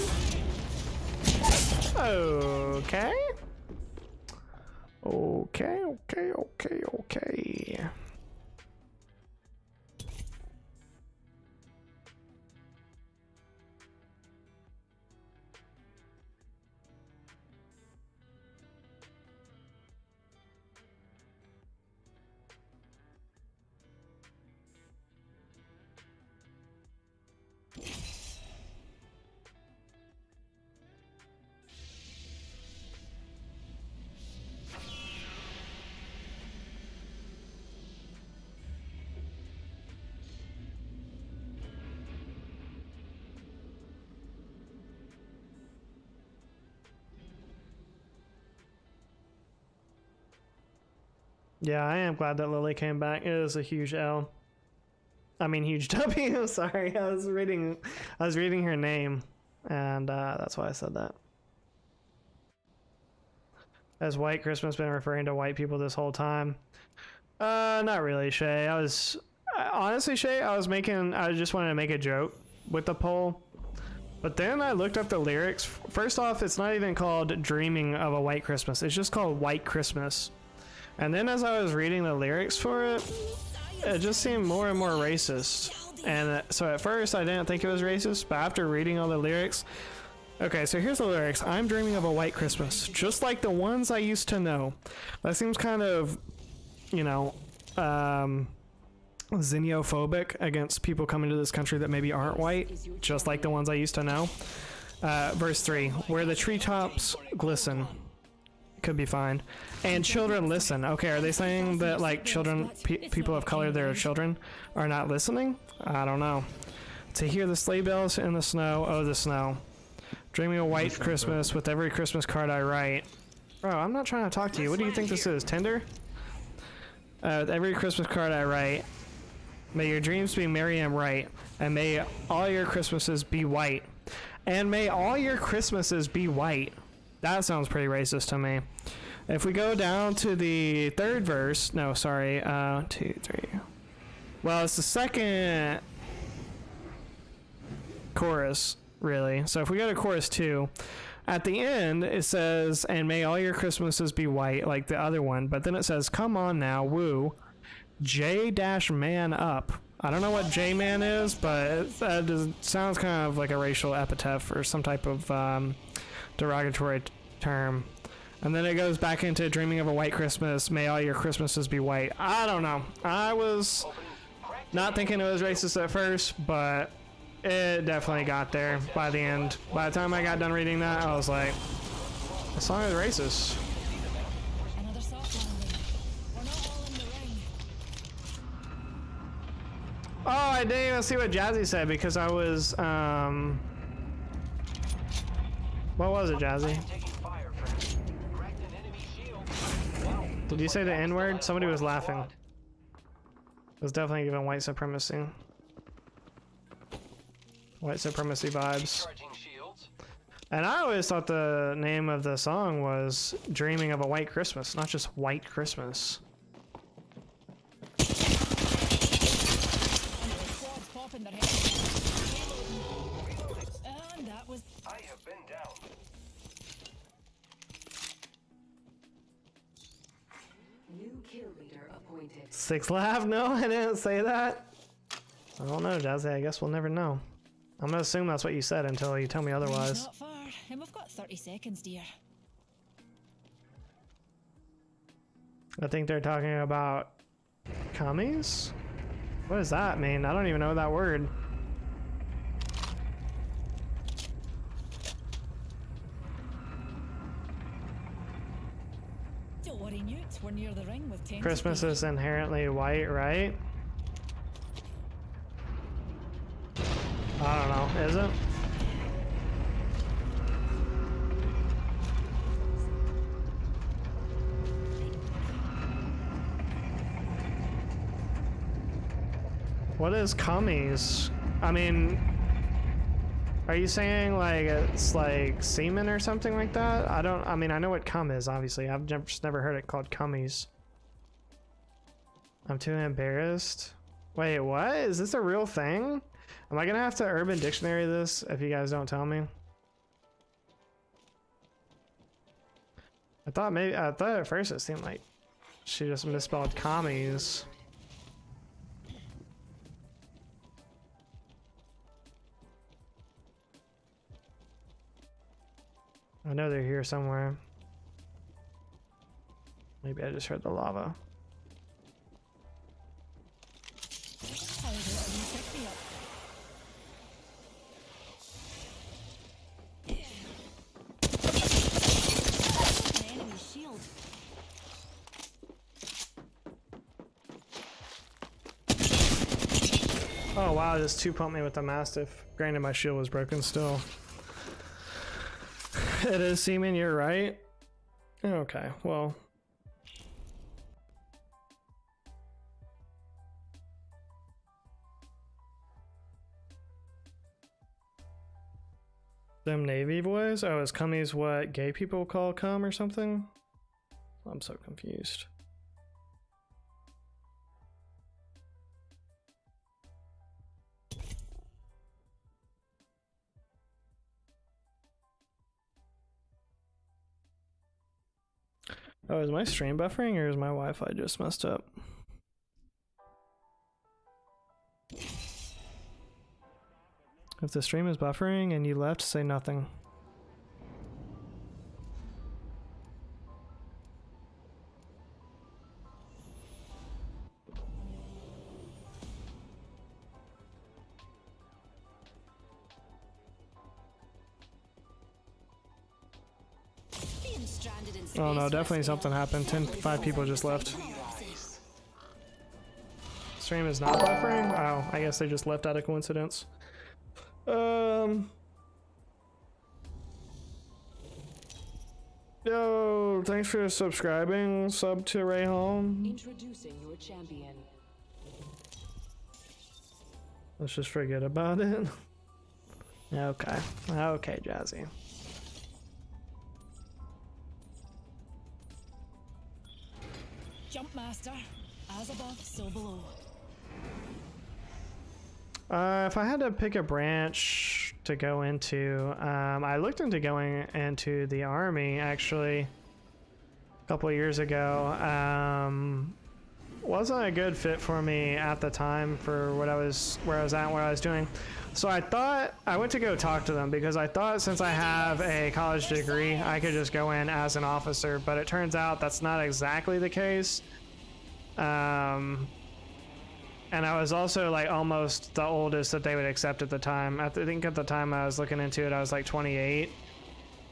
Okay. Okay. Yeah, I am glad that Lily came back. It is a huge L. I mean, huge W. Sorry, I was reading her name, and that's why I said that. Has White Christmas been referring to white people this whole time? Not really, Shay. Honestly, Shay, I just wanted to make a joke with the poll. But then I looked up the lyrics. First off, it's not even called Dreaming of a White Christmas. It's just called White Christmas. And then as I was reading the lyrics for it, it just seemed more and more racist. And so at first I didn't think it was racist, but after reading all the lyrics, okay, so here's the lyrics. I'm dreaming of a white Christmas, just like the ones I used to know. That seems kind of, you know, xenophobic against people coming to this country that maybe aren't white, just like the ones I used to know. Verse 3, where the treetops glisten. Could be fine. And children listen. Okay, are they saying that like children, people of color that are children are not listening? I don't know. To hear the sleigh bells in the snow, oh the snow. Dreaming of white Christmas with every Christmas card I write. Bro, I'm not trying to talk to you. What do you think this is, Tinder? With every Christmas card I write. May your dreams be merry and bright, and may all your Christmases be white. And may all your Christmases be white. That sounds pretty racist to me. If we go down to the third verse, no, sorry, 2, 3. Well, it's the second chorus, really. So if we go to chorus 2, at the end it says, and may all your Christmases be white, like the other one, but then it says, come on now, woo, J-man up. I don't know what J-man is, but it sounds kind of like a racial epithet or some type of derogatory term. And then it goes back into dreaming of a white Christmas, may all your Christmases be white. I don't know. I was not thinking it was racist at first, but it definitely got there by the end. By the time I got done reading that, I was like, the song is racist. Another soft landing. We're not all in the ring. Oh, I didn't even see what Jazzy said because I was what was it, Jazzy? Did you say the N-word? Somebody was laughing. It was definitely giving white supremacy. White supremacy vibes. And I always thought the name of the song was Dreaming of a White Christmas, not just White Christmas. I have been down. New kill leader appointed. 6 laugh? No, I didn't say that. I don't know, Jazzy. I guess we'll never know. I'm gonna assume that's what you said until you tell me otherwise. Not far, and we've got 30 seconds, dear. I think they're talking about commies? What does that mean? I don't even know that word. Don't worry, Newt. We're near the ring with 10. Christmas is inherently white, right? I don't know. Is it? What is commies? I mean, Are you saying like it's like semen or something like that? I mean, I know what cum is, obviously. I've just never heard it called cummies. I'm too embarrassed. Wait, what? Is this a real thing? Am I gonna have to Urban Dictionary this if you guys don't tell me? I thought at first it seemed like she just misspelled commies. I know they're here somewhere. Maybe I just heard the lava. Oh wow, just two pumped me with the Mastiff. Granted, my shield was broken still. It is seeming, you're right. Okay, well. Them Navy boys? Oh, is cummies what gay people call cum or something? I'm so confused. Oh, is my stream buffering or is my Wi-Fi just messed up? If the stream is buffering and you left, say nothing. Oh no, definitely something happened. 5 people just left. Stream is not buffering? Oh, I guess they just left out of coincidence. Yo, thanks for subscribing. Sub to Ray Home. Introducing your champion. Let's just forget about it. Okay. Okay, Jazzy. Jump master, as above, so below. If I had to pick a branch to go into, I looked into going into the army actually a couple of years ago. Wasn't a good fit for me at the time for where I was at, what I was doing. So I thought I went to go talk to them because I thought since I have a college degree, I could just go in as an officer, but it turns out that's not exactly the case. And I was also like almost the oldest that they would accept at the time. I think at the time I was looking into it, I was like 28,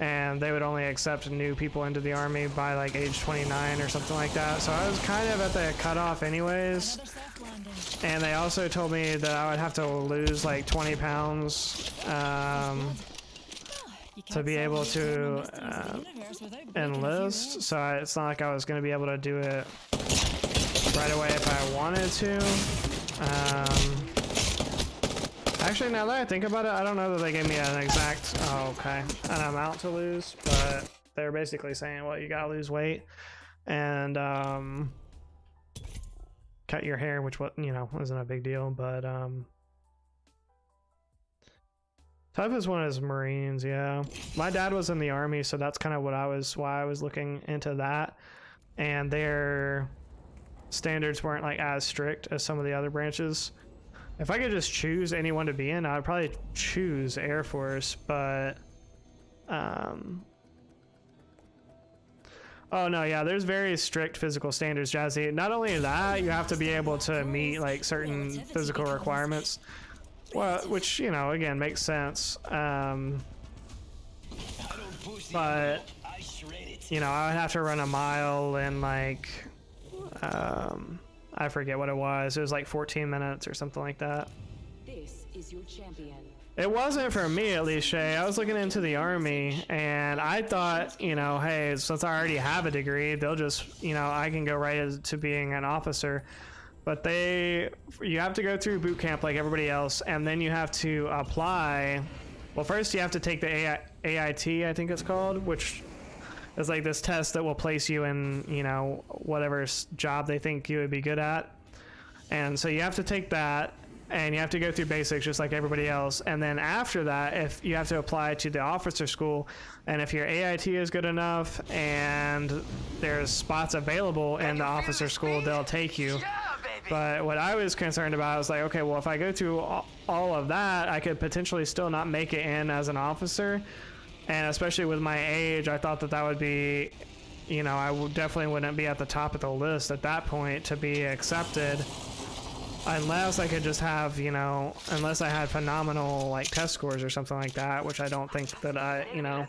and they would only accept new people into the army by like age 29 or something like that. So I was kind of at the cutoff anyways. And they also told me that I would have to lose like 20 pounds to be able to enlist. So it's not like I was going to be able to do it right away if I wanted to. Actually, now that I think about it, I don't know that they gave me an exact an amount to lose, but they're basically saying, well, you gotta lose weight and cut your hair, which isn't a big deal, but toughest one is Marines. Yeah, my dad was in the army, so that's kind of why I was looking into that, and their standards weren't like as strict as some of the other branches. If I could just choose anyone to be in, I would probably choose Air Force, but oh no, yeah, there's very strict physical standards, Jazzy. Not only that, you have to be able to meet like certain physical requirements, well, which again makes sense. But I would have to run a mile in like I forget what it was. It was like 14 minutes or something like that. This is your champion. It wasn't for me, at least, Shay. I was looking into the army, and I thought, hey, since I already have a degree, they'll just, I can go right to being an officer. But you have to go through boot camp like everybody else, and then you have to apply well, first you have to take the AIT, I think it's called, which is like this test that will place you in, you know, whatever job they think you would be good at. And so you have to take that, and you have to go through basics just like everybody else. And then after that, if you have to apply to the officer school, and if your AIT is good enough and there's spots available in the officer school, they'll take you. But what I was concerned about was like, okay, well, if I go through all of that, I could potentially still not make it in as an officer. And especially with my age, I thought that that would be, you know, I definitely wouldn't be at the top of the list at that point to be accepted. Unless I could just have, you know, unless I had phenomenal, like, test scores or something like that, which I don't think that I, you know,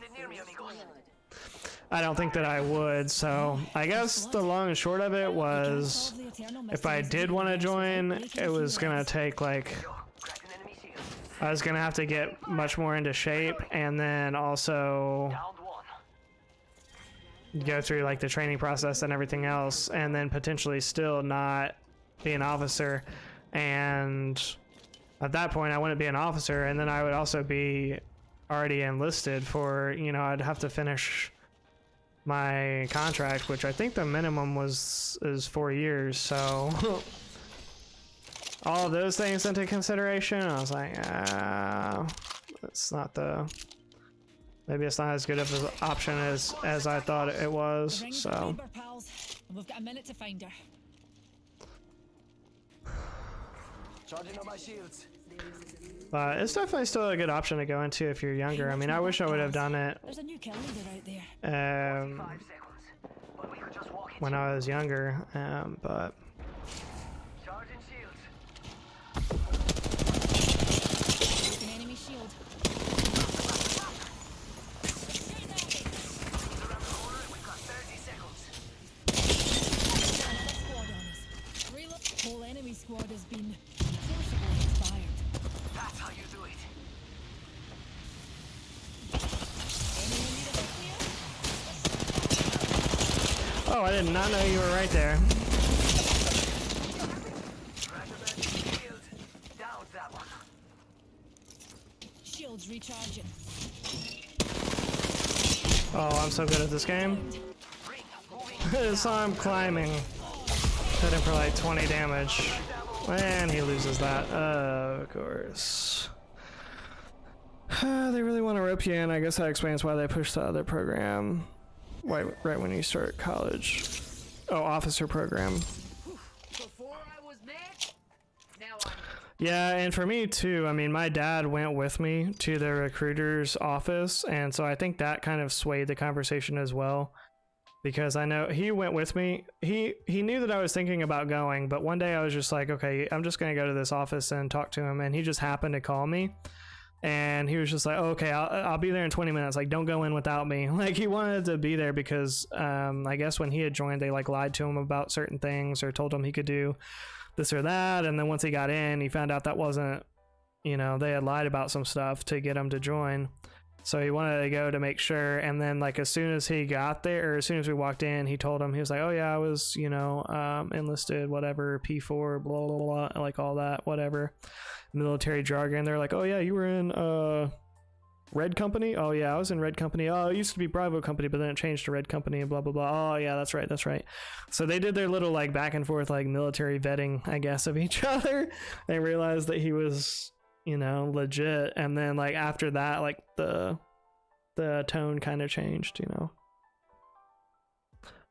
I don't think that I would. So I guess the long and short of it was, if I did want to join, it was going to take, like, I was going to have to get much more into shape, and then also go through, like, the training process and everything else, and then potentially still not be an officer. And at that point I wouldn't be an officer, and then I would also be already enlisted for, you know, I'd have to finish my contract, which I think the minimum is 4 years. So all of those things into consideration, I was like, it's not maybe it's not as good of an option as I thought it was. So we've got a minute to find her. Charging on my shields. But it's definitely still a good option to go into if you're younger. I mean, I wish I would have done it when I was younger, but Charging shields. An enemy shield. Around the corner, and we've got 30 seconds. Reload. Whole enemy squad has been forcibly expired. That's how you do it. oh, I did not know you were right there. Down that one. Shields recharging. Oh, I'm so good at this game. So I'm climbing. Hit him for like 20 damage. And he loses that. Of course. They really want to rope you in. I guess that explains why they pushed the other program right when you start college. Oh, officer program. Before I was next, now I'm Yeah, and for me too. I mean, my dad went with me to the recruiter's office, and so I think that kind of swayed the conversation as well. Because I know he went with me. He knew that I was thinking about going, but one day I was just like, okay, I'm just gonna go to this office and talk to him, and he just happened to call me, and he was just like, oh, okay, I'll be there in 20 minutes. Like, don't go in without me. Like, he wanted to be there because I guess when he had joined, they like lied to him about certain things or told him he could do this or that, and then once he got in, he found out that wasn't, you know, they had lied about some stuff to get him to join. So he wanted to go to make sure, and then like as soon as he got there, or as soon as we walked in, he told him, he was like, oh yeah, I was, you know, enlisted, whatever, P4, blah, blah, blah, like all that, whatever, military jargon. They're like, oh yeah, you were in Red Company? Oh yeah, I was in Red Company. Oh, it used to be Bravo Company, but then it changed to Red Company and blah, blah, blah. Oh yeah, that's right, that's right. So they did their little like back and forth like military vetting, I guess, of each other. They realized that he was, you know, legit. And then like after that, like the tone kind of changed, you know.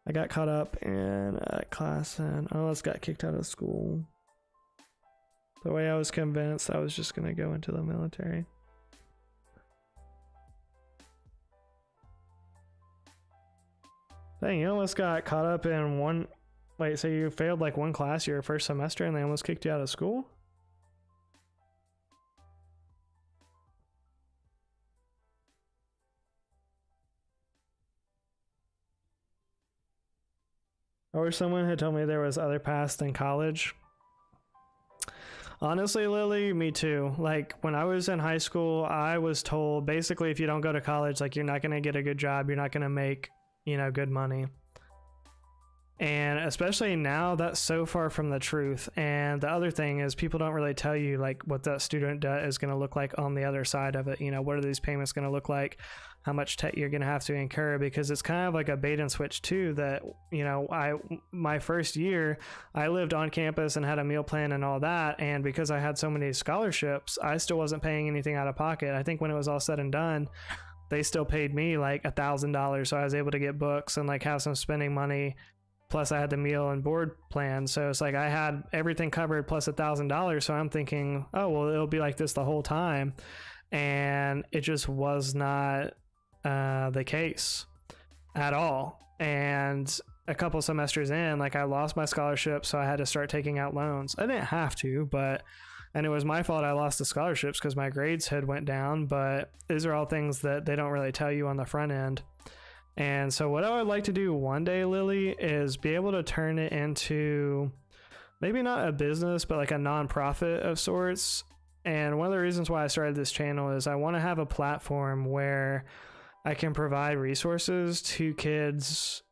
I got caught up in a class and I almost got kicked out of school. The way I was convinced I was just gonna go into the military. Dang, you almost got caught up in one. Wait, so you failed like one class your first semester and they almost kicked you out of school? I wish someone had told me there was other paths than college. Honestly, Lily, me too. Like when I was in high school, I was told basically if you don't go to college, like you're not going to get a good job, you're not going to make, you know, good money. And especially now, that's so far from the truth. And the other thing is, people don't really tell you like what that student debt is going to look like on the other side of it. You know, what are these payments going to look like? How much debt you're going to have to incur, because it's kind of like a bait and switch too. That, you know, my first year, I lived on campus and had a meal plan and all that. And because I had so many scholarships, I still wasn't paying anything out of pocket. I think when it was all said and done, they still paid me like $1,000. So I was able to get books and like have some spending money. Plus I had the meal and board plan. So it's like I had everything covered plus $1,000. So I'm thinking, oh, well, it'll be like this the whole time. And it just was not the case at all. And a couple semesters in, like I lost my scholarship. So I had to start taking out loans. I didn't have to, and it was my fault I lost the scholarships because my grades had went down. But these are all things that they don't really tell you on the front end. And so what I would like to do one day, Lily, is be able to turn it into maybe not a business, but like a nonprofit of sorts. And one of the reasons why I started this channel is I want to have a platform where I can provide resources to kids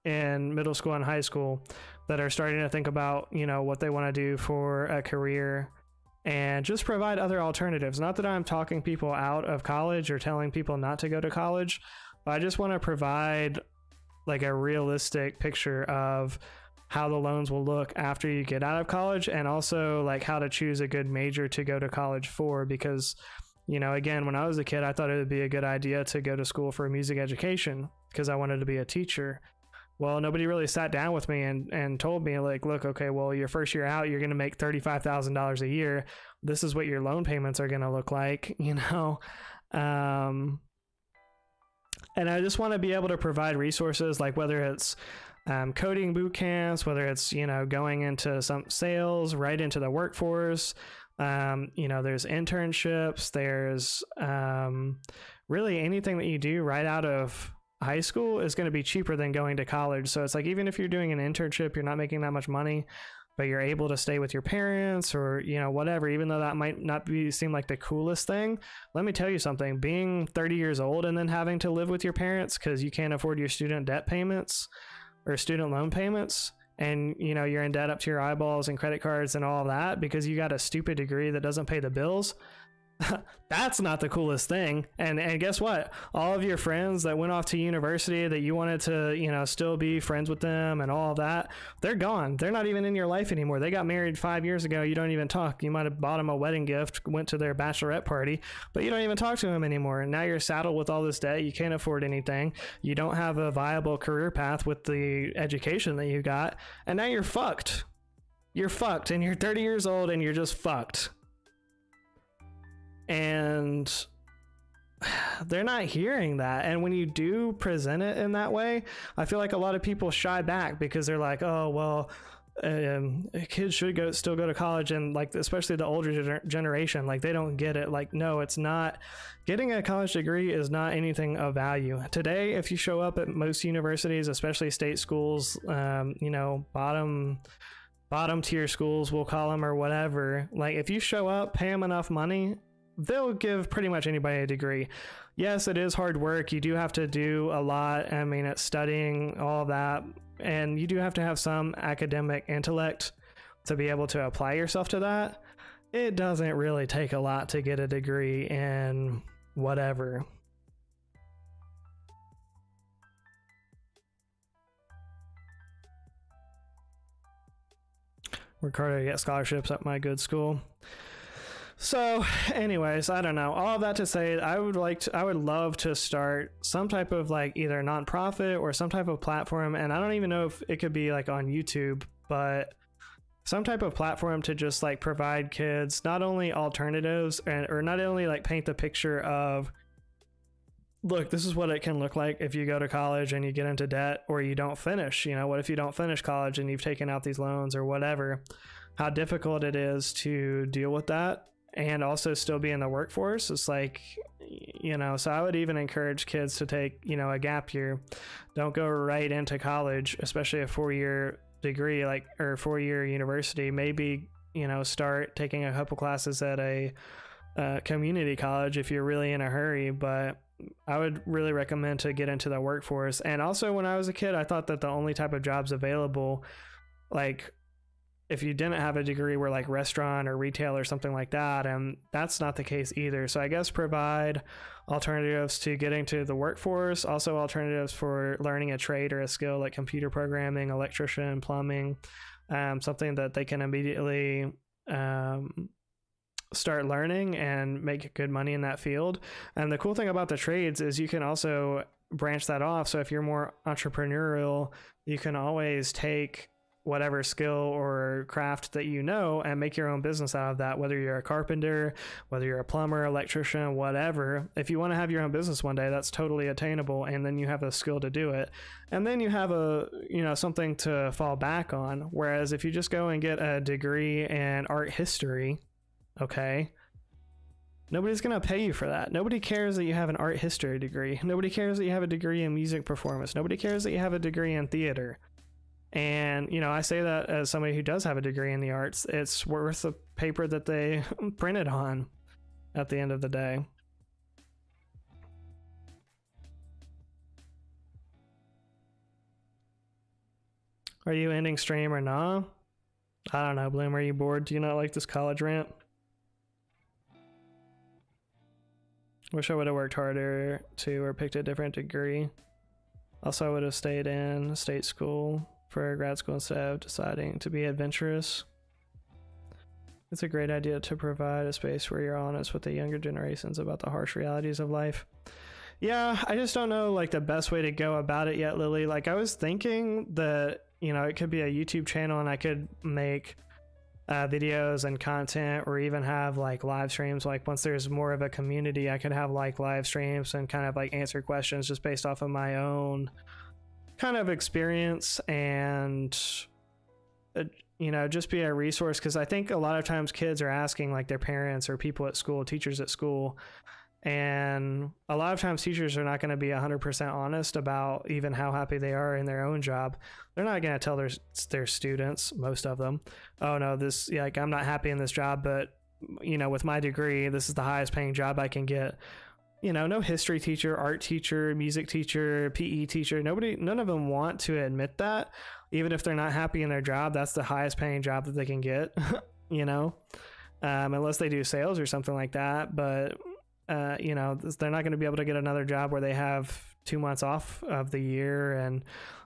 in middle school and high school that are starting to think about, you know, what they want to do for a career, and just provide other alternatives. Not that I'm talking people out of college or telling people not to go to college, I just want to provide like a realistic picture of how the loans will look after you get out of college, and also like how to choose a good major to go to college for. Because, you know, again, when I was a kid, I thought it would be a good idea to go to school for music education because I wanted to be a teacher. Well, nobody really sat down with me and told me like, look, okay, well, your first year out, you're going to make $35,000 a year. This is what your loan payments are going to look like, you know? And I just want to be able to provide resources, like whether it's coding boot camps, whether it's, you know, going into some sales, right into the workforce. You know, there's internships, there's really anything that you do right out of high school is going to be cheaper than going to college. So it's like, even if you're doing an internship, you're not making that much money, but you're able to stay with your parents or, you know, whatever, even though that might not seem like the coolest thing. Let me tell you something, being 30 years old and then having to live with your parents because you can't afford your student debt payments or student loan payments, and, you know, you're in debt up to your eyeballs and credit cards and all of that because you got a stupid degree that doesn't pay the bills. That's not the coolest thing. And guess what? All of your friends that went off to university that you wanted to, you know, still be friends with them and all of that, they're gone. They're not even in your life anymore. They got married 5 years ago. You don't even talk. You might have bought them a wedding gift, went to their bachelorette party, but you don't even talk to them anymore. And now you're saddled with all this debt. You can't afford anything. You don't have a viable career path with the education that you got. And now you're fucked. You're fucked. And you're 30 years old and you're just fucked. And they're not hearing that. And when you do present it in that way, I feel like a lot of people shy back because they're like, oh, well, kids should still go to college. And like, especially the older generation, like they don't get it. Like, no, it's not. Getting a college degree is not anything of value. Today, if you show up at most universities, especially state schools, you know, bottom tier schools, we'll call them, or whatever. Like, if you show up, pay them enough money, they'll give pretty much anybody a degree. Yes, it is hard work. You do have to do a lot. I mean, it's studying, all of that. And you do have to have some academic intellect to be able to apply yourself to that. It doesn't really take a lot to get a degree in whatever. Work hard to get scholarships at my good school. So anyways, I don't know. All of that to say, I would love to start some type of like either nonprofit or some type of platform. And I don't even know if it could be like on YouTube, but some type of platform to just like provide kids not only alternatives or not only like paint the picture of, look, this is what it can look like if you go to college and you get into debt or you don't finish. You know, what if you don't finish college and you've taken out these loans or whatever, how difficult it is to deal with that and also still be in the workforce. It's like, you know, so I would even encourage kids to take, you know, a gap year. Don't go right into college, especially a 4-year degree, like, or 4-year university. Maybe, you know, start taking a couple classes at a community college if you're really in a hurry. But I would really recommend to get into the workforce. And also, when I was a kid, I thought that the only type of jobs available, like if you didn't have a degree, were like restaurant or retail or something like that, and that's not the case either. So I guess provide alternatives to getting to the workforce, also alternatives for learning a trade or a skill like computer programming, electrician, plumbing, something that they can immediately start learning and make good money in that field. And the cool thing about the trades is you can also branch that off. So if you're more entrepreneurial, you can always take whatever skill or craft that you know and make your own business out of that, whether you're a carpenter, whether you're a plumber, electrician, whatever. If you want to have your own business one day, that's totally attainable, and then you have the skill to do it, and then you have a, you know, something to fall back on. Whereas if you just go and get a degree in art history, okay, nobody's gonna pay you for that. Nobody cares that you have an art history degree. Nobody cares that you have a degree in music performance. Nobody cares that you have a degree in theater. And, you know, I say that as somebody who does have a degree in the arts. It's worth the paper that they printed on at the end of the day. Are you ending stream or nah? I don't know, Bloom, are you bored? Do you not like this college rant? Wish I would have worked harder too, or picked a different degree. Also, I would have stayed in state school for grad school instead of deciding to be adventurous. It's a great idea to provide a space where you're honest with the younger generations about the harsh realities of life. Yeah, I just don't know like the best way to go about it yet, Lily. Like I was thinking that, you know, it could be a YouTube channel and I could make videos and content, or even have like live streams. Like once there's more of a community, I could have like live streams and kind of like answer questions just based off of my own kind of experience, and you know, just be a resource. Because I think a lot of times kids are asking like their parents or people at school, teachers at school, and a lot of times teachers are not going to be 100% honest about even how happy they are in their own job. They're not going to tell their students, most of them, oh no, this, like, I'm not happy in this job, but you know, with my degree, this is the highest paying job I can get. You know, no history teacher, art teacher, music teacher, PE teacher, none of them want to admit that. Even if they're not happy in their job, that's the highest paying job that they can get, you know, unless they do sales or something like that. But, you know, they're not going to be able to get another job where they have 2 months off of the year and,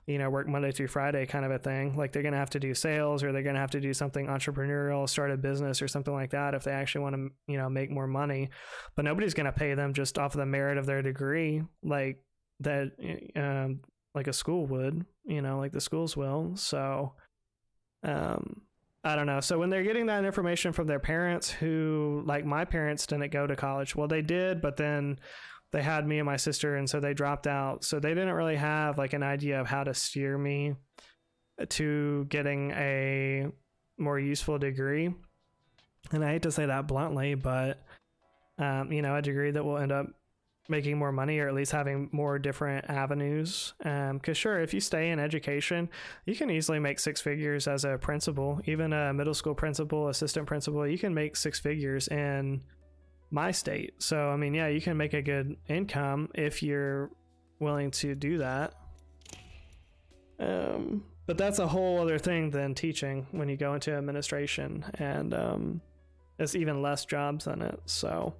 you know, work Monday through Friday kind of a thing. Like they're going to have to do sales, or they're going to have to do something entrepreneurial, start a business or something like that if they actually want to, you know, make more money. But nobody's going to pay them just off of the merit of their degree like that, like a school would, you know, like the schools will. So, I don't know. So when they're getting that information from their parents, who, like my parents didn't go to college. Well, they did, but then they had me and my sister, and so they dropped out. So they didn't really have like an idea of how to steer me to getting a more useful degree. And I hate to say that bluntly, but you know, a degree that will end up making more money, or at least having more different avenues. Because sure, if you stay in education, you can easily make 6 figures as a principal, even a middle school principal, assistant principal. You can make 6 figures in my state. So I mean, yeah, you can make a good income if you're willing to do that. But that's a whole other thing than teaching when you go into administration, and there's even less jobs in it. So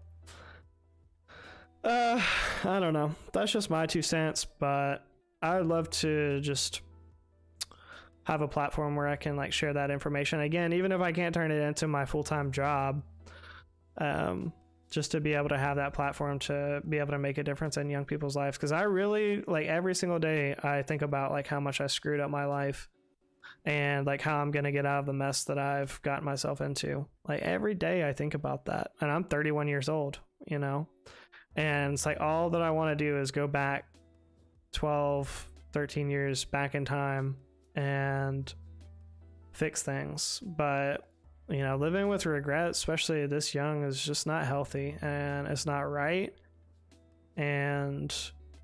I don't know, that's just my 2 cents, but I would love to just have a platform where I can like share that information again, even if I can't turn it into my full-time job, just to be able to have that platform to be able to make a difference in young people's lives. Because I really, like, every single day I think about like how much I screwed up my life and like how I'm gonna get out of the mess that I've gotten myself into. Like every day I think about that, and I'm 31 years old, you know, and it's like all that I want to do is go back 12, 13 years back in time and fix things. But you know, living with regret, especially this young, is just not healthy, and it's not right. And,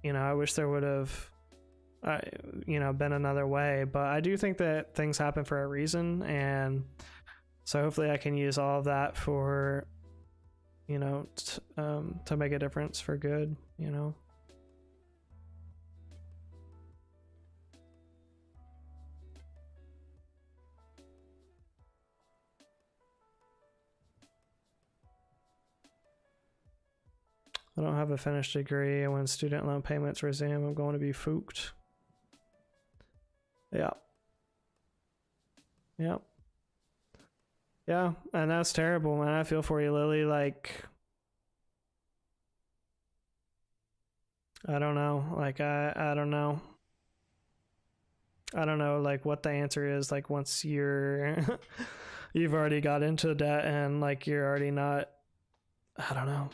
you know, I wish there would have, you know, been another way. But I do think that things happen for a reason. And so hopefully I can use all of that for you know, to make a difference for good, you know. I don't have a finished degree, and when student loan payments resume, I'm going to be fooked. Yeah. Yep. Yeah, and that's terrible, man. I feel for you, Lily. Like, I don't know. Like, I don't know. I don't know, like, what the answer is, like, once you're you've already got into debt and like you're already not, I don't know.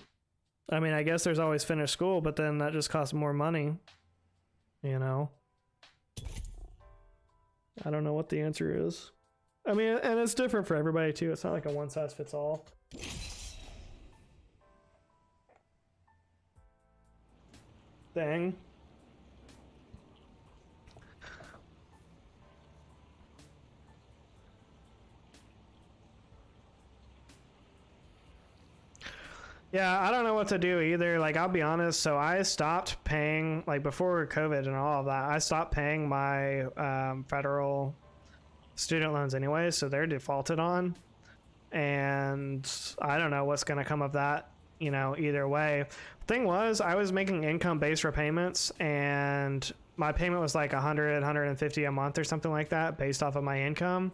I mean, I guess there's always finished school, but then that just costs more money, you know. I don't know what the answer is. I mean, and it's different for everybody too. It's not like a one size fits all. Dang. Yeah, I don't know what to do either. Like, I'll be honest. So I stopped paying, like, before COVID and all of that, I stopped paying my federal student loans anyway, so they're defaulted on. And I don't know what's going to come of that, you know, either way. Thing was, I was making income-based repayments, and my payment was like 100, 150 a month or something like that based off of my income.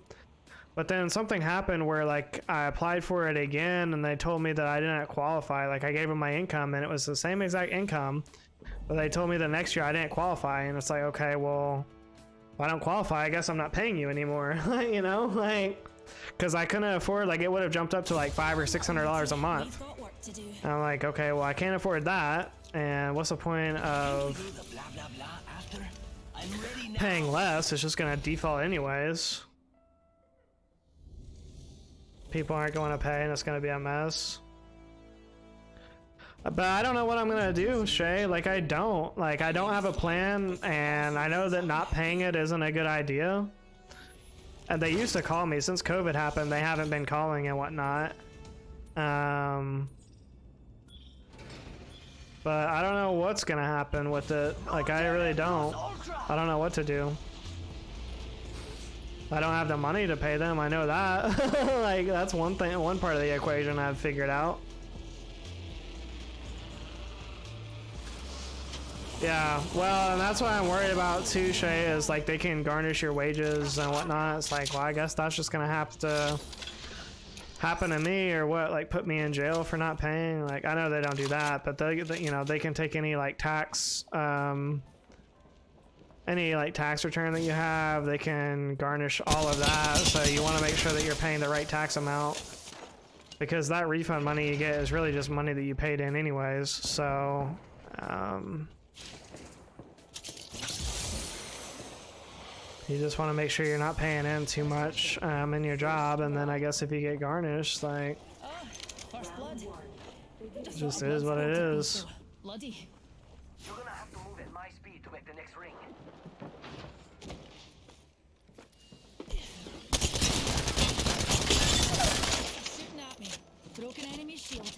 But then something happened where, like, I applied for it again and they told me that I didn't qualify. Like, I gave them my income and it was the same exact income, but they told me the next year I didn't qualify. And it's like, okay, well, if I don't qualify, I guess I'm not paying you anymore. You know, like, because I couldn't afford, like, it would have jumped up to like $500 or $600 a month. And I'm like, okay, well, I can't afford that. And what's the point of paying less? It's just going to default anyways. People aren't going to pay and it's going to be a mess. But I don't know what I'm going to do, Shay. Like, I don't have a plan, and I know that not paying it isn't a good idea. And they used to call me. Since COVID happened, they haven't been calling and whatnot. But I don't know what's going to happen with it. Like, I really don't. I don't know what to do. I don't have the money to pay them, I know that. Like, that's one thing, one part of the equation I've figured out. Yeah, well, and that's what I'm worried about too, Shay, is like they can garnish your wages and whatnot. It's like, well, I guess that's just gonna have to happen to me, or what, like put me in jail for not paying. Like, I know they don't do that, but they you know, they can take any like tax, any like tax return that you have, they can garnish all of that. So you want to make sure that you're paying the right tax amount, because that refund money you get is really just money that you paid in anyways. So you just want to make sure you're not paying in too much in your job, and then I guess if you get garnished, like, it just is what it is. Bloody. You're gonna have to move at my speed to make the next ring. Shooting at me. Broken enemy shield.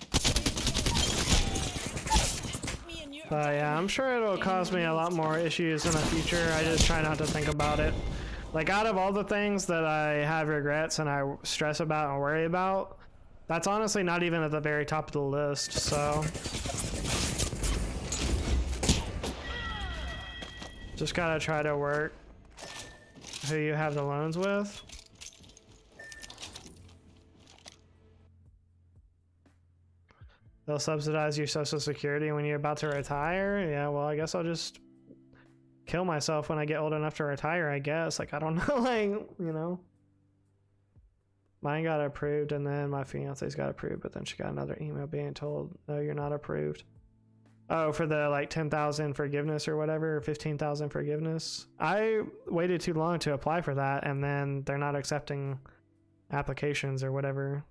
But yeah, I'm sure it'll cause me a lot more issues in the future. I just try not to think about it. Like, out of all the things that I have regrets and I stress about and worry about, that's honestly not even at the very top of the list, so. Just gotta try to work who you have the loans with. They'll subsidize your Social Security when you're about to retire? Yeah, well, I guess I'll just kill myself when I get old enough to retire, I guess. Like, I don't know, like, you know. Mine got approved, and then my fiance's got approved, but then she got another email being told, no, you're not approved. Oh, for the, like, 10,000 forgiveness or whatever, or 15,000 forgiveness. I waited too long to apply for that, and then they're not accepting applications or whatever.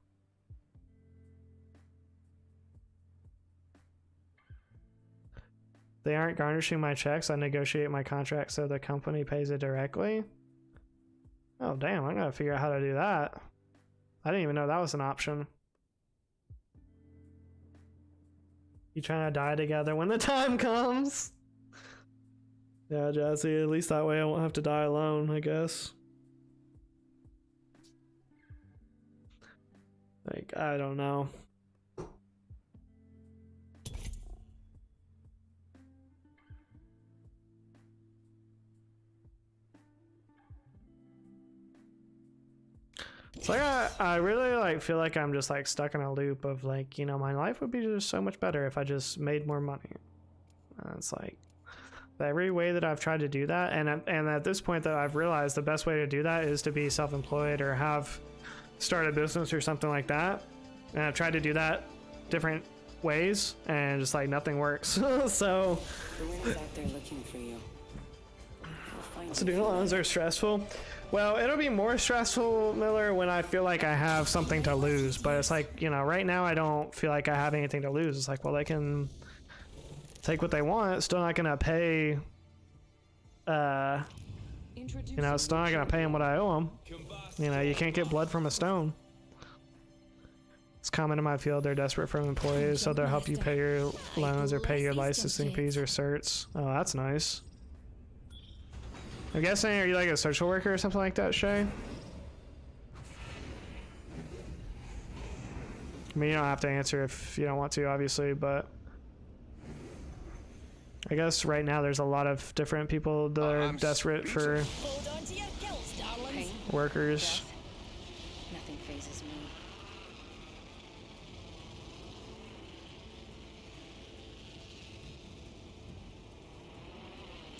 They aren't garnishing my checks. I negotiate my contract so the company pays it directly. Oh, damn. I'm going to figure out how to do that. I didn't even know that was an option. You trying to die together when the time comes. Yeah, Jazzy, at least that way I won't have to die alone, I guess. Like, I don't know. It's like I really like feel like I'm just like stuck in a loop of like, you know, my life would be just so much better if I just made more money. It's like every way that I've tried to do that, and at this point that I've realized the best way to do that is to be self-employed or start a business or something like that. And I've tried to do that different ways, and just like nothing works. So The out there looking for you. student loans are stressful. Well, it'll be more stressful, Miller, when I feel like I have something to lose. But it's like, you know, right now I don't feel like I have anything to lose. It's like, well, they can take what they want. Still not gonna pay. You know, still not gonna pay them what I owe them. You know, you can't get blood from a stone. It's common in my field. They're desperate for employees, so they'll help you pay your loans or pay your licensing fees or certs. Oh, that's nice. I'm guessing, are you like a social worker or something like that, Shay? I mean, you don't have to answer if you don't want to, obviously, but I guess right now there's a lot of different people that are desperate for workers. Nothing phases me.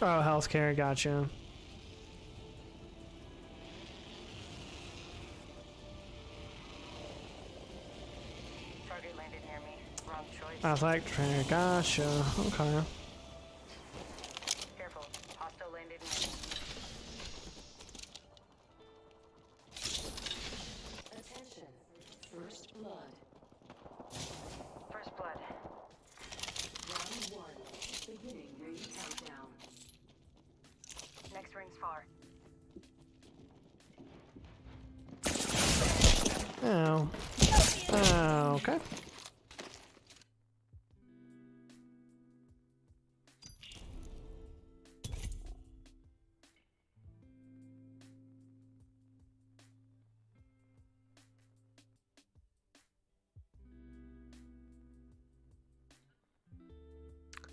Oh, healthcare, gotcha. Target landed near me. Wrong choice. I was like, gotcha. Okay. Careful. Hostile landed near me. Attention. First blood. First blood. Round 1. Beginning ring countdown. Next ring's far. Oh. Oh, okay.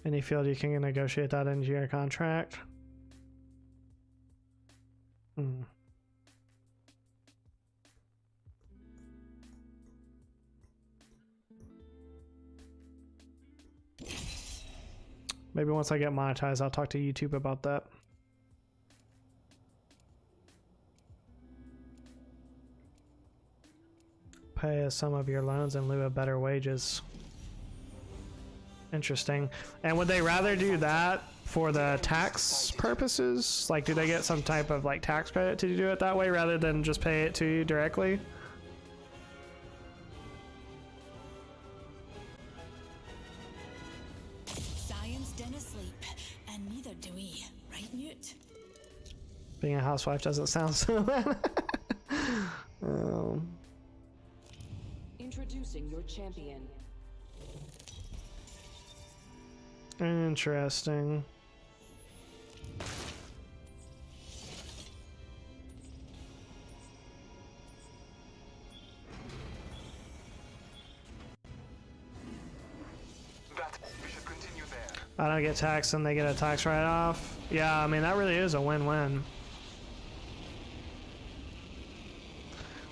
Any field you can negotiate that into your contract. Maybe once I get monetized, I'll talk to YouTube about that. Pay us some of your loans in lieu of better wages. Interesting. And would they rather do that for the tax purposes? Like, do they get some type of like tax credit to do it that way rather than just pay it to you directly? Science didn't sleep, and neither do we, right, Newt? Being a housewife doesn't sound so bad. Introducing your champion. Interesting. We should continue there. I don't get taxed and they get a tax write-off. Yeah, I mean, that really is a win-win.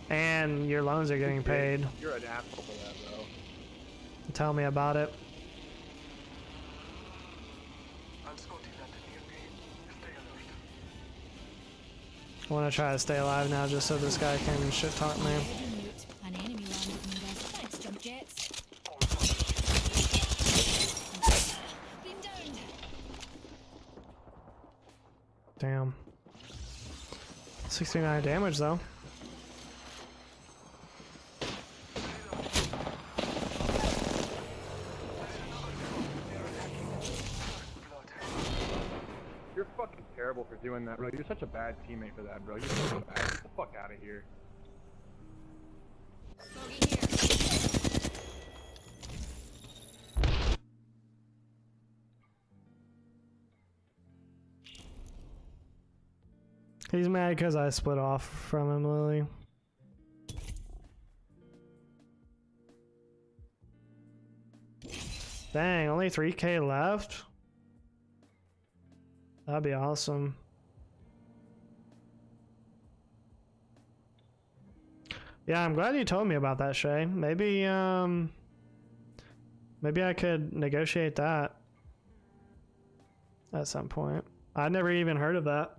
And your loans are getting paid. You're an asshole for that, bro. Tell me about it. I want to try to stay alive now just so this guy can shit talk me. An enemy landed near us. Thanks, jump jets. Been downed. Damn. 69 damage though. You're fucking terrible for doing that, bro. You're such a bad teammate for that, bro. You're so bad. Get the fuck out of here. He's mad because I split off from him, Lily. Dang, only 3K left? That'd be awesome. Yeah, I'm glad you told me about that, Shay. Maybe, maybe I could negotiate that at some point. I'd never even heard of that.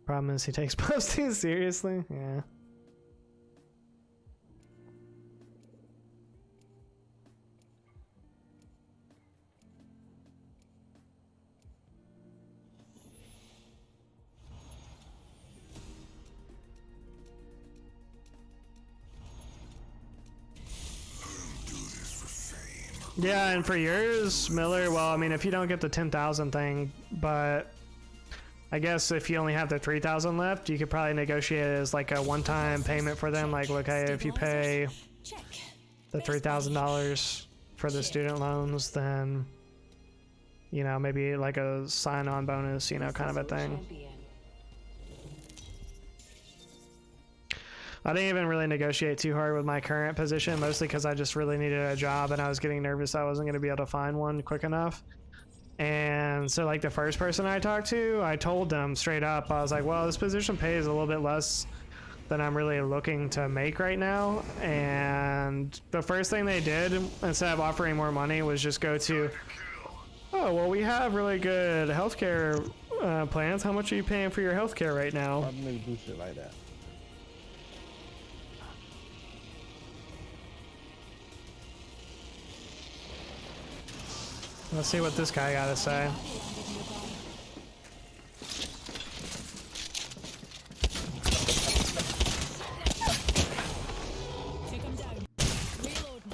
Problem is he takes posting seriously. Yeah. Yeah, and for yours, Miller, well, I mean, if you don't get the 10,000 thing, but I guess if you only have the 3,000 left, you could probably negotiate it as like a one-time payment for them. Like, okay, if you pay the $3,000 for the student loans, then, you know, maybe like a sign-on bonus, you know, kind of a thing. I didn't even really negotiate too hard with my current position, mostly because I just really needed a job and I was getting nervous I wasn't going to be able to find one quick enough. And so like the first person I talked to, I told them straight up, I was like, well, this position pays a little bit less than I'm really looking to make right now. And the first thing they did, instead of offering more money, was just go to, oh, well, we have really good healthcare plans. How much are you paying for your healthcare right now? I'm gonna do shit like that. Let's see what this guy got to say. Take him down. Reloading.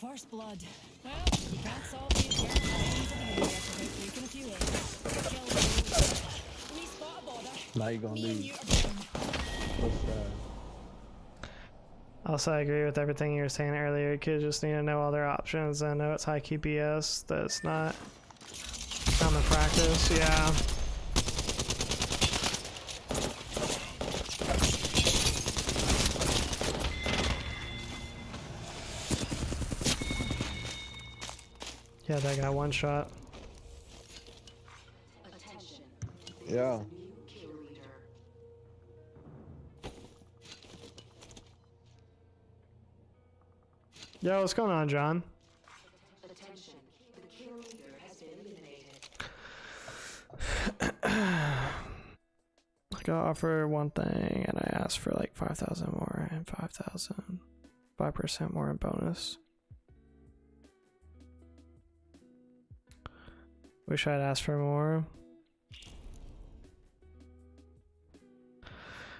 First blood. Well, you can't solve the eternal pains of the universe without breaking a few eggs. Kill them. We spot a border. Now you're gonna leave. Also, I agree with everything you were saying earlier. Kids just need to know all their options. I know it's high QPS, that's not common practice. Yeah. Yeah, that got one shot. Yeah. Yo, what's going on, John? Attention. The kill leader has been eliminated. I got offered one thing and I asked for like 5,000 more and 5,000, 5% more in bonus. Wish I'd asked for more.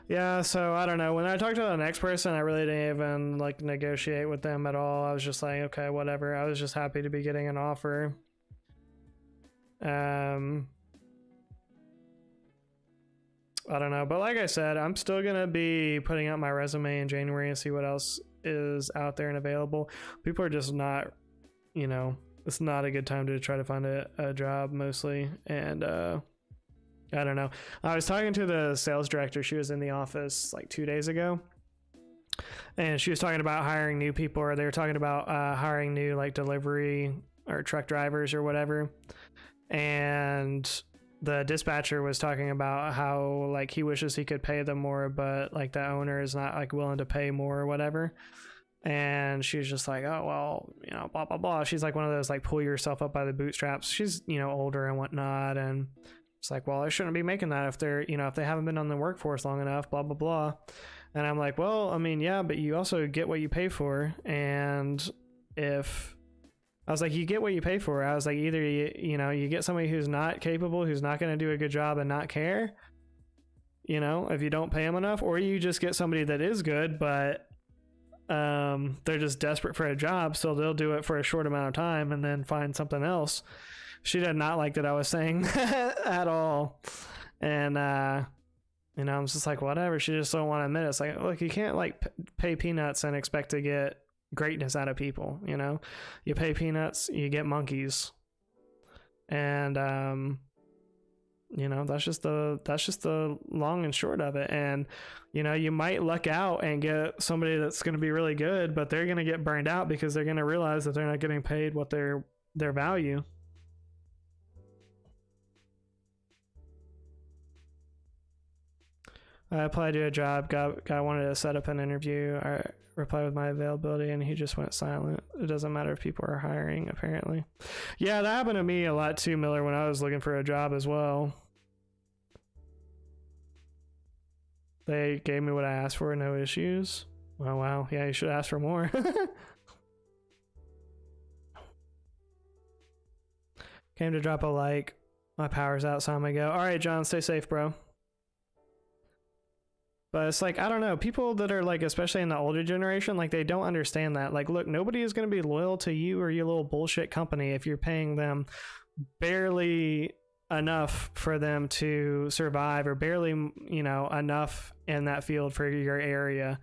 Yeah, so I don't know. When I talked to the next person, I really didn't even like negotiate with them at all. I was just like, okay, whatever. I was just happy to be getting an offer. I don't know, but like I said, I'm still gonna be putting out my resume in January and see what else is out there and available. People are just not, you know, it's not a good time to try to find a job mostly, and I don't know. I was talking to the sales director. She was in the office like 2 days ago, and she was talking about hiring new people, or they were talking about hiring new like delivery or truck drivers or whatever. And the dispatcher was talking about how like he wishes he could pay them more, but like the owner is not like willing to pay more or whatever. And she was just like, oh, well, you know, blah, blah, blah. She's like one of those like pull yourself up by the bootstraps. She's, you know, older and whatnot. And it's like, well, I shouldn't be making that if they're, you know, if they haven't been on the workforce long enough, blah, blah, blah. And I'm like, well, I mean, yeah, but you also get what you pay for. And if I was like, you get what you pay for. I was like, either, you know, you get somebody who's not capable, who's not going to do a good job and not care, you know, if you don't pay them enough, or you just get somebody that is good, but they're just desperate for a job. So they'll do it for a short amount of time and then find something else. She did not like that I was saying at all. And, you know, I'm just like, whatever. She just don't want to admit it. It's like, look, you can't like pay peanuts and expect to get greatness out of people. You know, you pay peanuts, you get monkeys. And, You know, that's just the long and short of it. And you know, you might luck out and get somebody that's going to be really good, but they're going to get burned out because they're going to realize that they're not getting paid what their value. I applied to a job, guy wanted to set up an interview. I replied with my availability and he just went silent. It doesn't matter if people are hiring, apparently. Yeah, that happened to me a lot too, Miller, when I was looking for a job as well. They gave me what I asked for, no issues. Oh wow, yeah, you should ask for more. Came to drop a like. My power's out, so I'm gonna go. Alright, John, stay safe, bro. But it's like, I don't know, people that are like, especially in the older generation, like they don't understand that. Like, look, nobody is going to be loyal to you or your little bullshit company if you're paying them barely enough for them to survive, or barely, you know, enough in that field for your area.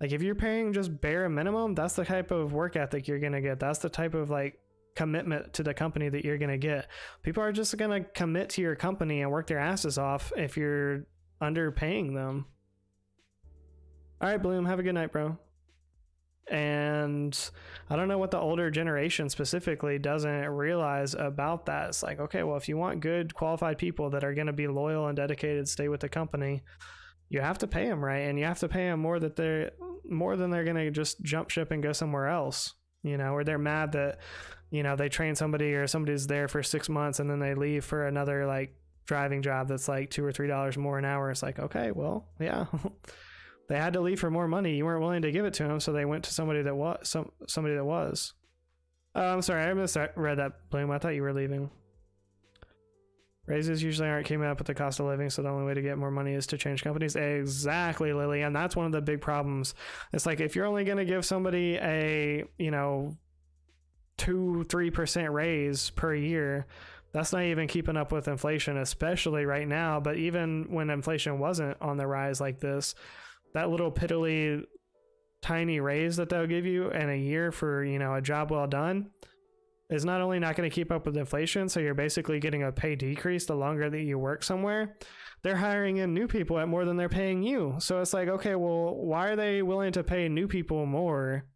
Like if you're paying just bare minimum, that's the type of work ethic you're going to get. That's the type of like commitment to the company that you're going to get. People are just going to commit to your company and work their asses off if you're underpaying them. All right, Bloom, have a good night, bro. And I don't know what the older generation specifically doesn't realize about that. It's like, okay, well, if you want good, qualified people that are going to be loyal and dedicated, stay with the company, you have to pay them right, and you have to pay them more than they're going to just jump ship and go somewhere else, you know, or they're mad that, you know, they train somebody or somebody's there for 6 months and then they leave for another like driving job that's like $2 or $3 more an hour. It's like, okay, well, yeah. They had to leave for more money. You weren't willing to give it to them, so they went to somebody that was somebody that was. I'm sorry, I misread that, Bloom. I thought you were leaving. Raises usually aren't keeping up with the cost of living, so the only way to get more money is to change companies. Exactly, Lily, and that's one of the big problems. It's like if you're only going to give somebody a, you know, 2-3% raise per year, that's not even keeping up with inflation, especially right now. But even when inflation wasn't on the rise like this, that little piddly tiny raise that they'll give you in a year for, you know, a job well done is not only not going to keep up with inflation, so you're basically getting a pay decrease the longer that you work somewhere. They're hiring in new people at more than they're paying you. So it's like, okay, well, why are they willing to pay new people more?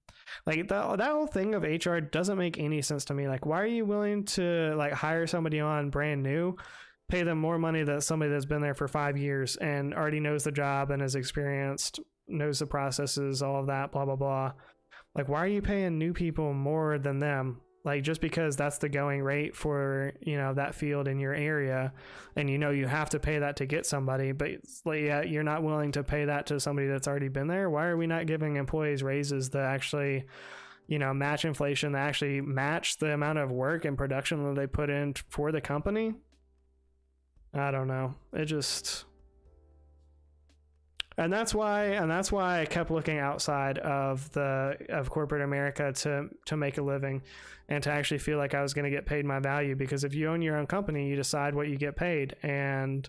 Like that whole thing of HR doesn't make any sense to me. Like, why are you willing to like hire somebody on brand new, pay them more money than somebody that's been there for 5 years and already knows the job and is experienced, knows the processes, all of that, blah, blah, blah. Like, why are you paying new people more than them? Like, just because that's the going rate for, you know, that field in your area, and you know you have to pay that to get somebody, but like, yeah, you're not willing to pay that to somebody that's already been there. Why are we not giving employees raises that actually, you know, match inflation, that actually match the amount of work and production that they put in for the company? I don't know. It just, and that's why I kept looking outside of corporate America to make a living and to actually feel like I was going to get paid my value. Because if you own your own company, you decide what you get paid. And,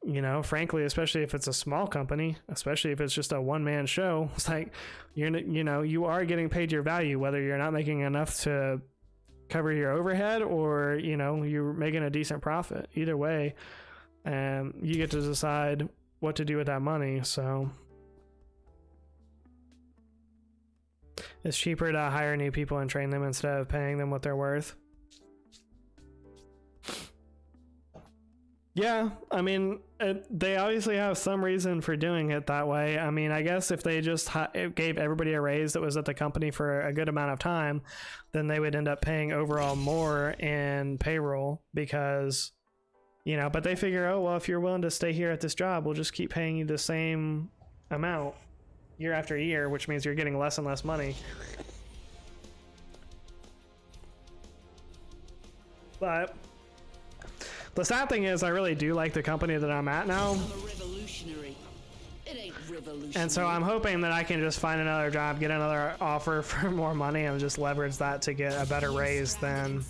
you know, frankly, especially if it's a small company, especially if it's just a one-man show, it's like, you are getting paid your value, whether you're not making enough to cover your overhead or, you know, you're making a decent profit. Either way, you get to decide what to do with that money. So it's cheaper to hire new people and train them instead of paying them what they're worth. Yeah, I mean, they obviously have some reason for doing it that way. I mean, I guess if they just gave everybody a raise that was at the company for a good amount of time, then they would end up paying overall more in payroll because, you know, but they figure, oh, well, if you're willing to stay here at this job, we'll just keep paying you the same amount year after year, which means you're getting less and less money. But the sad thing is, I really do like the company that I'm at now. And so I'm hoping that I can just find another job, get another offer for more money, and just leverage that to get a better raise than,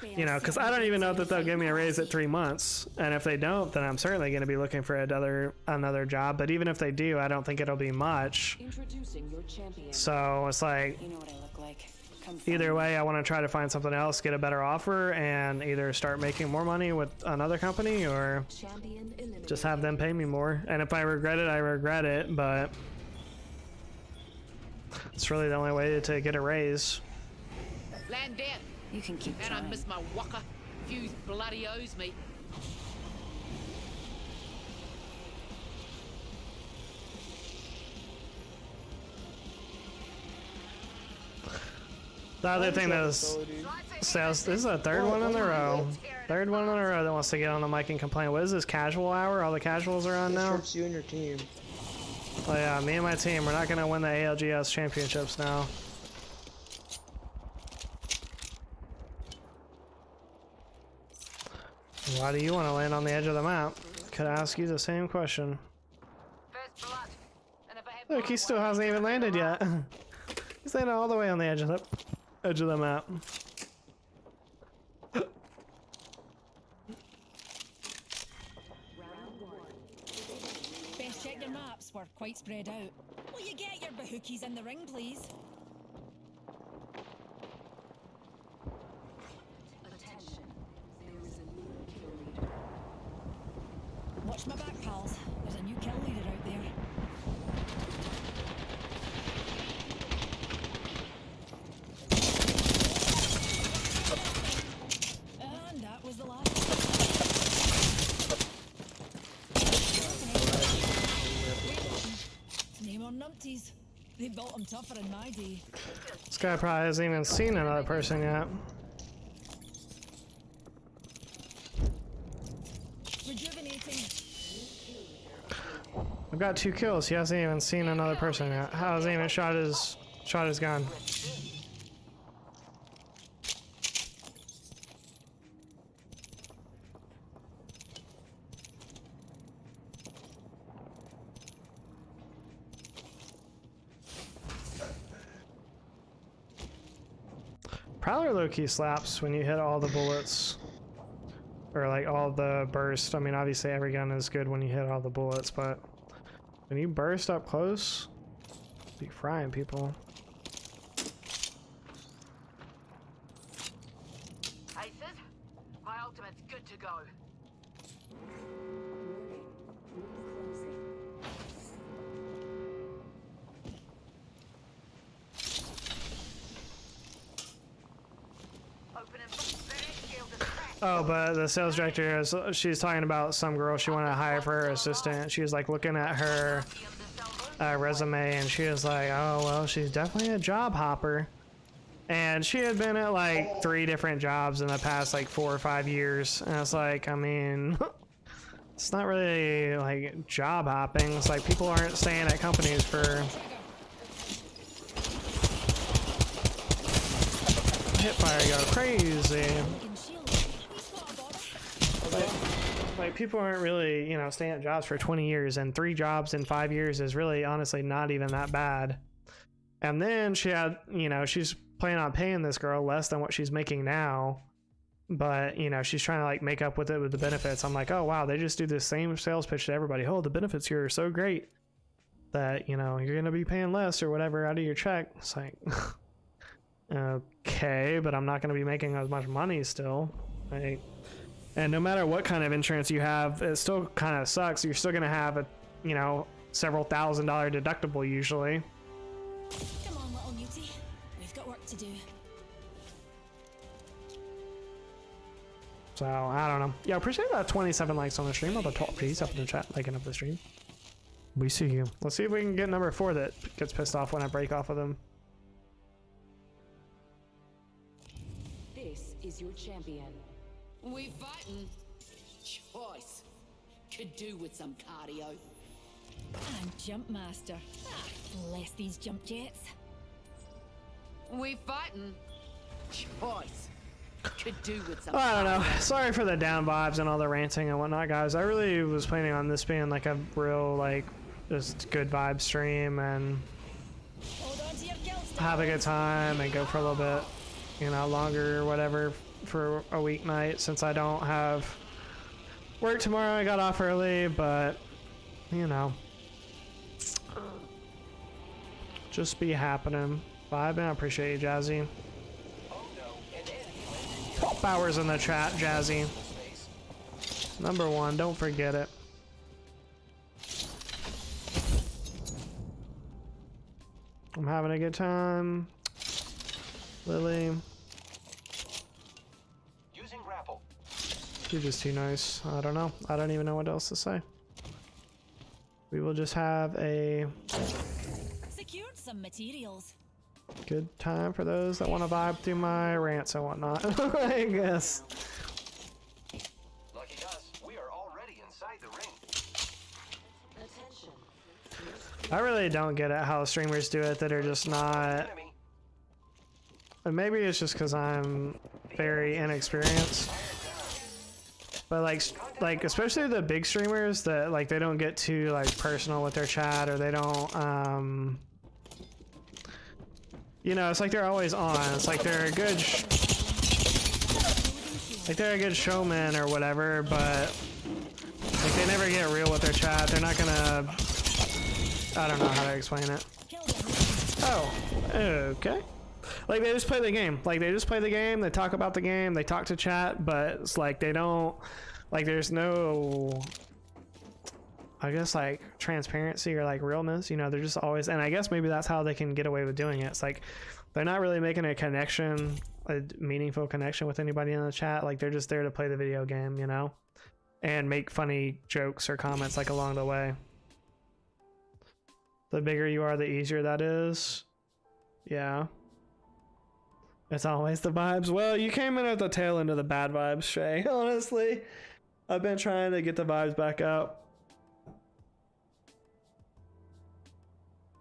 you know, because I don't even know that they'll give me a raise at 3 months. And if they don't, then I'm certainly going to be looking for another job. But even if they do, I don't think it'll be much. So it's like, you know what I look like. either way, I want to try to find something else, get a better offer, and either start making more money with another company or just have them pay me more. And if I regret it, I regret it, but it's really the only way to get a raise. Land down. You can keep and trying. I miss my waka. Fuse bloody owes me. The other thing that was says this is a third one in a row. Third one in a row that wants to get on the mic and complain. What is this, casual hour? All the casuals are on now? You and your team. Oh yeah, me and my team, we're not gonna win the ALGS championships now. Why do you want to land on the edge of the map? Could ask you the same question. Look, he still hasn't even landed yet. He's landing all the way on the edge of the map. Best check your maps. We're quite spread out. Will you get your bahookies in the ring, please? Attention. There is a new kill leader. Watch my back, pals. There's a new kill leader out there. And that was the last. Name on numpties. They built them tougher in my day. This guy probably hasn't even seen another person yet. Rejuvenating. I've got 2 kills. He hasn't even seen another person yet. Hasn't even shot his gun. Prowler low-key slaps when you hit all the bullets. Or like all the burst. I mean, obviously every gun is good when you hit all the bullets, but when you burst up close, be frying people. Aces, my ultimate's good to go. Oh, but the sales director is, she's talking about some girl she wanted to hire for her assistant. She was like looking at her resume and she was like, oh, well, she's definitely a job hopper. And she had been at like 3 different jobs in the past like 4 or 5 years. And it's like, I mean, it's not really like job hopping. It's like people aren't staying at companies for... Hipfire go crazy. Like people aren't really, you know, staying at jobs for 20 years, and 3 jobs in 5 years is really honestly not even that bad. And then she had, you know, she's planning on paying this girl less than what she's making now, but you know, she's trying to like make up with it with the benefits. I'm like, oh wow, they just do the same sales pitch to everybody. Oh, the benefits here are so great that, you know, you're gonna be paying less or whatever out of your check. It's like okay, but I'm not gonna be making as much money still. Like, and no matter what kind of insurance you have, it still kind of sucks. You're still gonna have a, you know, several $1,000 deductible usually. Come on, little mutie. We've got work to do. So I don't know. Yeah, appreciate that 27 likes on the stream. All the top please up in the chat, liking up the stream. We see you. Let's see if we can get number 4 that gets pissed off when I break off of them. This is your champion. We fighting. Choice. Could do with some cardio. I'm Jump Master. Ah, bless these jump jets. We fighting. Choice. Could do with some I don't know. Sorry for the down vibes and all the ranting and whatnot, guys. I really was planning on this being like a real, like, just good vibe stream and have a good time and go for a little bit, you know, longer or whatever for a weeknight, since I don't have work tomorrow. I got off early, but you know, just be happening. Vibing. I appreciate you, Jazzy. help hours in the chat, Jazzy. Number 1, don't forget it. I'm having a good time. Lily. Using grapple. You're just too nice. I don't know. I don't even know what else to say. We will just have a Secured some materials. good time for those that want to vibe through my rants and whatnot, I guess. Lucky us, we are already inside the ring. Attention. I really don't get it how streamers do it that are just not... And maybe it's just because I'm very inexperienced. But like especially the big streamers that like they don't get too like personal with their chat, or they don't you know, it's like they're always on. It's like they're a good showman or whatever, but like they never get real with their chat. They're not gonna, I don't know how to explain it. Oh, okay. Like they just play the game. Like they just play the game, they talk about the game, they talk to chat, but it's like they don't, like there's no, I guess like transparency or like realness, you know, they're just always, and I guess maybe that's how they can get away with doing it. It's like they're not really making a connection, a meaningful connection with anybody in the chat. Like they're just there to play the video game, you know, and make funny jokes or comments like along the way. The bigger you are, the easier that is. Yeah. It's always the vibes. Well, you came in at the tail end of the bad vibes, Shay. Honestly, I've been trying to get the vibes back up.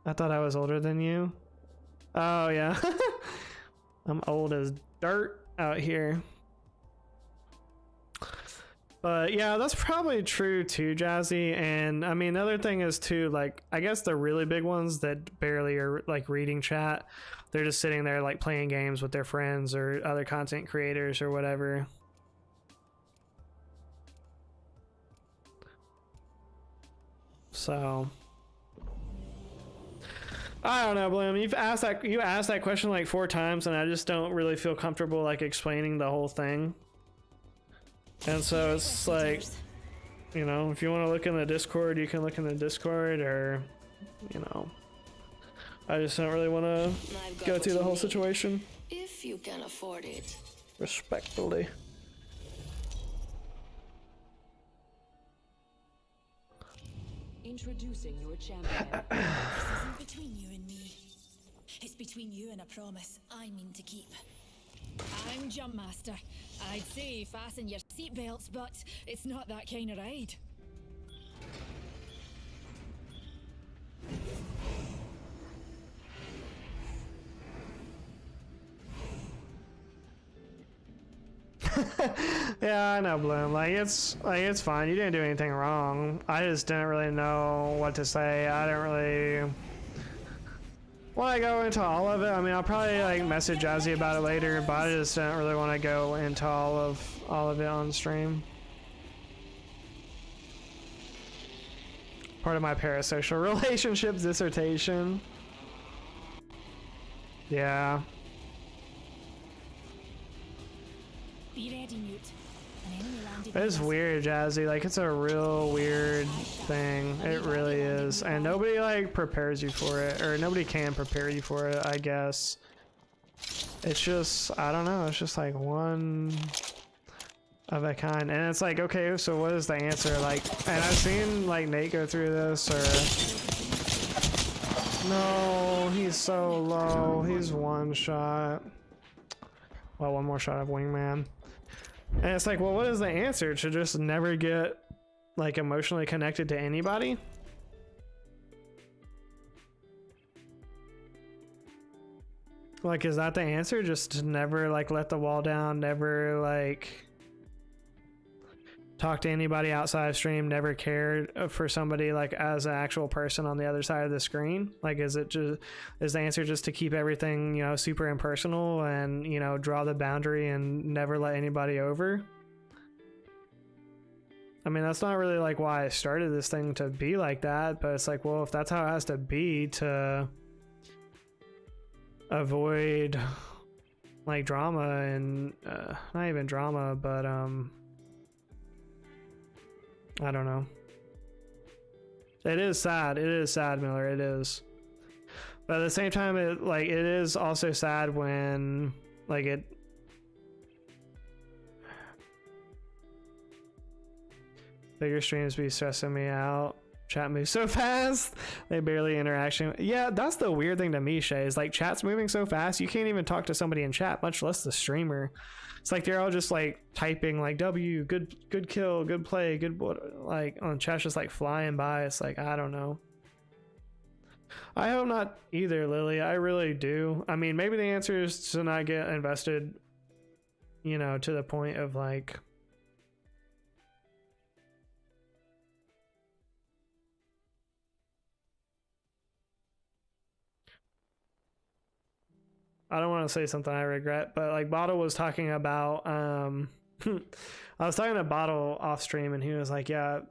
I thought I was older than you. Oh, yeah. I'm old as dirt out here. But yeah, that's probably true too, Jazzy. And I mean, the other thing is too, like, I guess the really big ones that barely are like reading chat, they're just sitting there like playing games with their friends or other content creators or whatever. So I don't know, Bloom. You asked that question like 4 times, and I just don't really feel comfortable like explaining the whole thing. And so it's like, you know, if you want to look in the Discord, you can look in the Discord, or, you know, I just don't really want to go through the whole situation. If you can afford it. Respectfully. Introducing your champion. This isn't between you and me. It's between you and a promise I mean to keep. I'm Jump Master. I'd say fasten your seatbelts, but it's not that kind of ride. Yeah, I know, Bloom. Like it's fine. You didn't do anything wrong. I just didn't really know what to say. I didn't really want to go into all of it. I mean, I'll probably like message Jazzy about it later, but I just didn't really want to go into all of it on stream. Part of my parasocial relationships dissertation. Yeah. Be ready, Newt. An enemy landed. It's weird, Jazzy. Like, it's a real weird thing. It really is. And nobody, like, prepares you for it. Or nobody can prepare you for it, I guess. It's just, I don't know. It's just, like, one of a kind. And it's like, okay, so what is the answer? Like, and I've seen, like, Nate go through this, or... No, he's so low. He's one shot. Well, one more shot of Wingman. And it's like, well, what is the answer? To just never get, like, emotionally connected to anybody? Like, is that the answer? Just to never, like, let the wall down, never, like, talk to anybody outside of stream, never cared for somebody, like, as an actual person on the other side of the screen? Like, is the answer just to keep everything, you know, super impersonal and, you know, draw the boundary and never let anybody over? I mean, that's not really, like, why I started this thing to be like that, but it's like, well, if that's how it has to be to avoid, like drama and not even drama, but I don't know. It is sad. It is sad, Miller. It is. But at the same time, it is also sad when like it. Bigger streams be stressing me out. Chat moves so fast. They barely interaction. Yeah, that's the weird thing to me, Shay, is like chat's moving so fast. You can't even talk to somebody in chat, much less the streamer. It's like they're all just like typing like W, good kill, good play, good like on chat's just like flying by. It's like, I don't know. I hope not either, Lily. I really do. I mean, maybe the answer is to not get invested, you know, to the point of like. I don't want to say something I regret, but like Bottle was talking about, I was talking to Bottle off stream and he was like, yeah,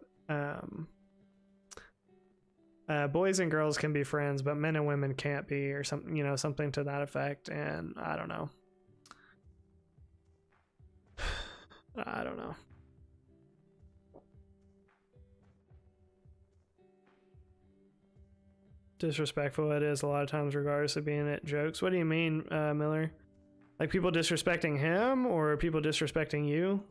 boys and girls can be friends, but men and women can't be, or something, you know, something to that effect. And I don't know. I don't know. Disrespectful it is a lot of times, regardless of being it jokes. What do you mean, Miller? Like people disrespecting him or people disrespecting you?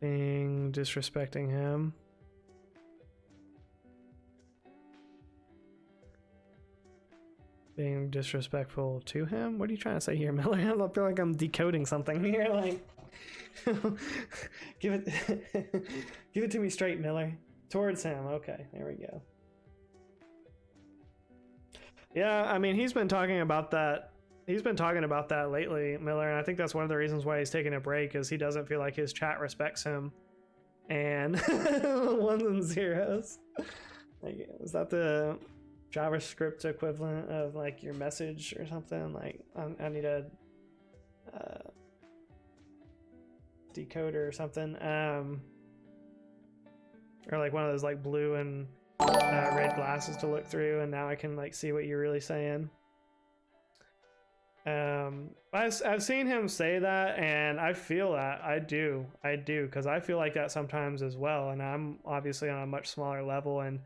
Being disrespecting him. Being disrespectful to him? What are you trying to say here, Miller? I feel like I'm decoding something here. Like, give it to me straight, Miller. Towards him. Okay, there we go. Yeah, I mean, he's been talking about that. He's been talking about that lately, Miller, and I think that's one of the reasons why he's taking a break, is he doesn't feel like his chat respects him. And ones and zeros. Like, is that the JavaScript equivalent of like your message or something? Like, I need a decoder or something. Or like one of those like blue and red glasses to look through, and now I can like see what you're really saying. I've seen him say that, and I feel that. I do, because I feel like that sometimes as well, and I'm obviously on a much smaller level and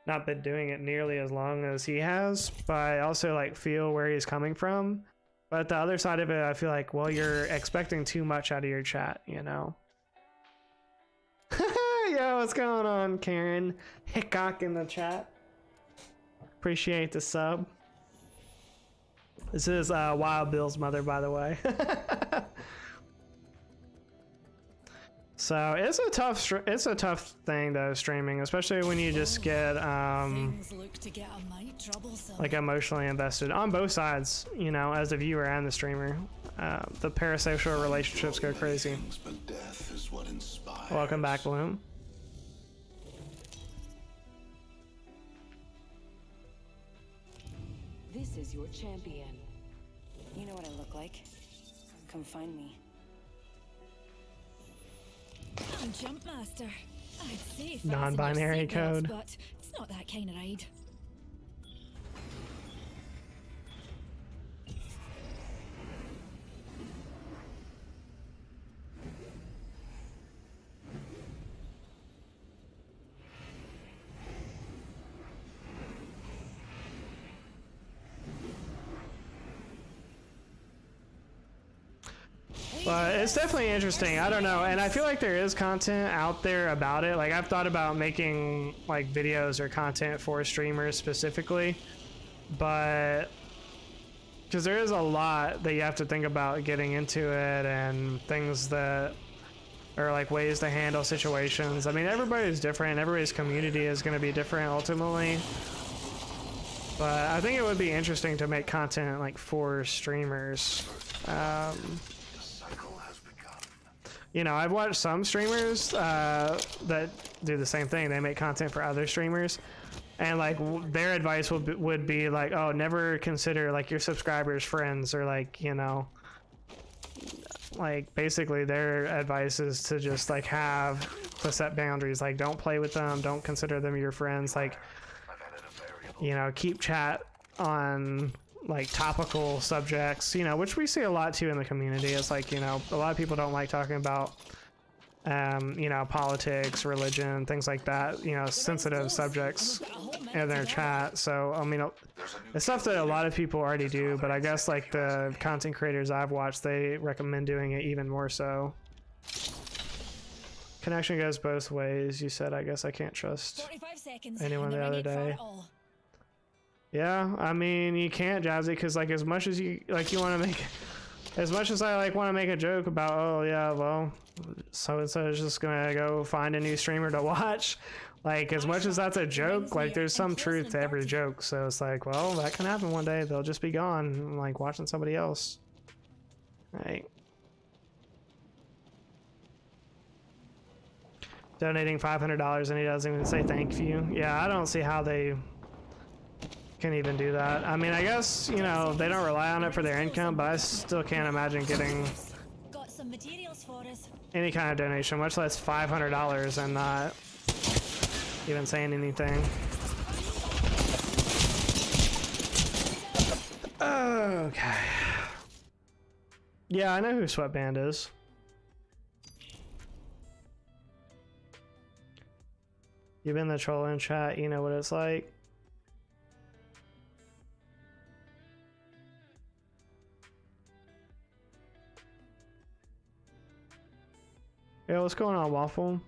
not been doing it nearly as long as he has, but I also like feel where he's coming from. But the other side of it, I feel like, well, you're expecting too much out of your chat, you know? Yo, what's going on, Karen? Hickok in the chat. Appreciate the sub. This is Wild Bill's mother, by the way. So it's a tough thing though, streaming, especially when you just get like emotionally invested on both sides, you know, as a viewer and the streamer. The parasocial relationships go crazy. Welcome back, Bloom. This is your champion. You know what I look like. Come find me. I'm Jump Master. I'd say non-binary code, but it's not that kind of ride. But it's definitely interesting. I don't know, and I feel like there is content out there about it. Like I've thought about making like videos or content for streamers specifically, but because there is a lot that you have to think about getting into it, and things that are like ways to handle situations. I mean, everybody's different. Everybody's community is going to be different ultimately. But I think it would be interesting to make content like for streamers. You know, I've watched some streamers that do the same thing. They make content for other streamers. And like their advice would be like, oh, never consider like your subscribers friends, or like, you know, like basically their advice is to just like to set boundaries, like don't play with them, don't consider them your friends, like, you know, keep chat on like topical subjects, you know, which we see a lot too in the community. It's like, you know, a lot of people don't like talking about you know, politics, religion, things like that, you know, sensitive subjects in their chat. So, I mean, it's stuff that a lot of people already do, but I guess like the content creators I've watched, they recommend doing it even more so. Connection goes both ways, you said. I guess I can't trust anyone the other day. Yeah, I mean, you can't, Jazzy, because like as much as you want to make, as much as I like want to make a joke about, oh yeah, well, so and so is just gonna go find a new streamer to watch, like as much as that's a joke, like there's some truth to every joke. So it's like, well, that can happen one day. They'll just be gone, like watching somebody else. Right. Donating $500 and he doesn't even say thank you. Yeah, I don't see how they can even do that. I mean, I guess, you know, they don't rely on it for their income, but I still can't imagine getting any kind of donation, much less $500, and not even saying anything. Okay. Yeah, I know who Sweatband is. You've been the troll in chat, you know what it's like. Yo, what's going on, Waffle?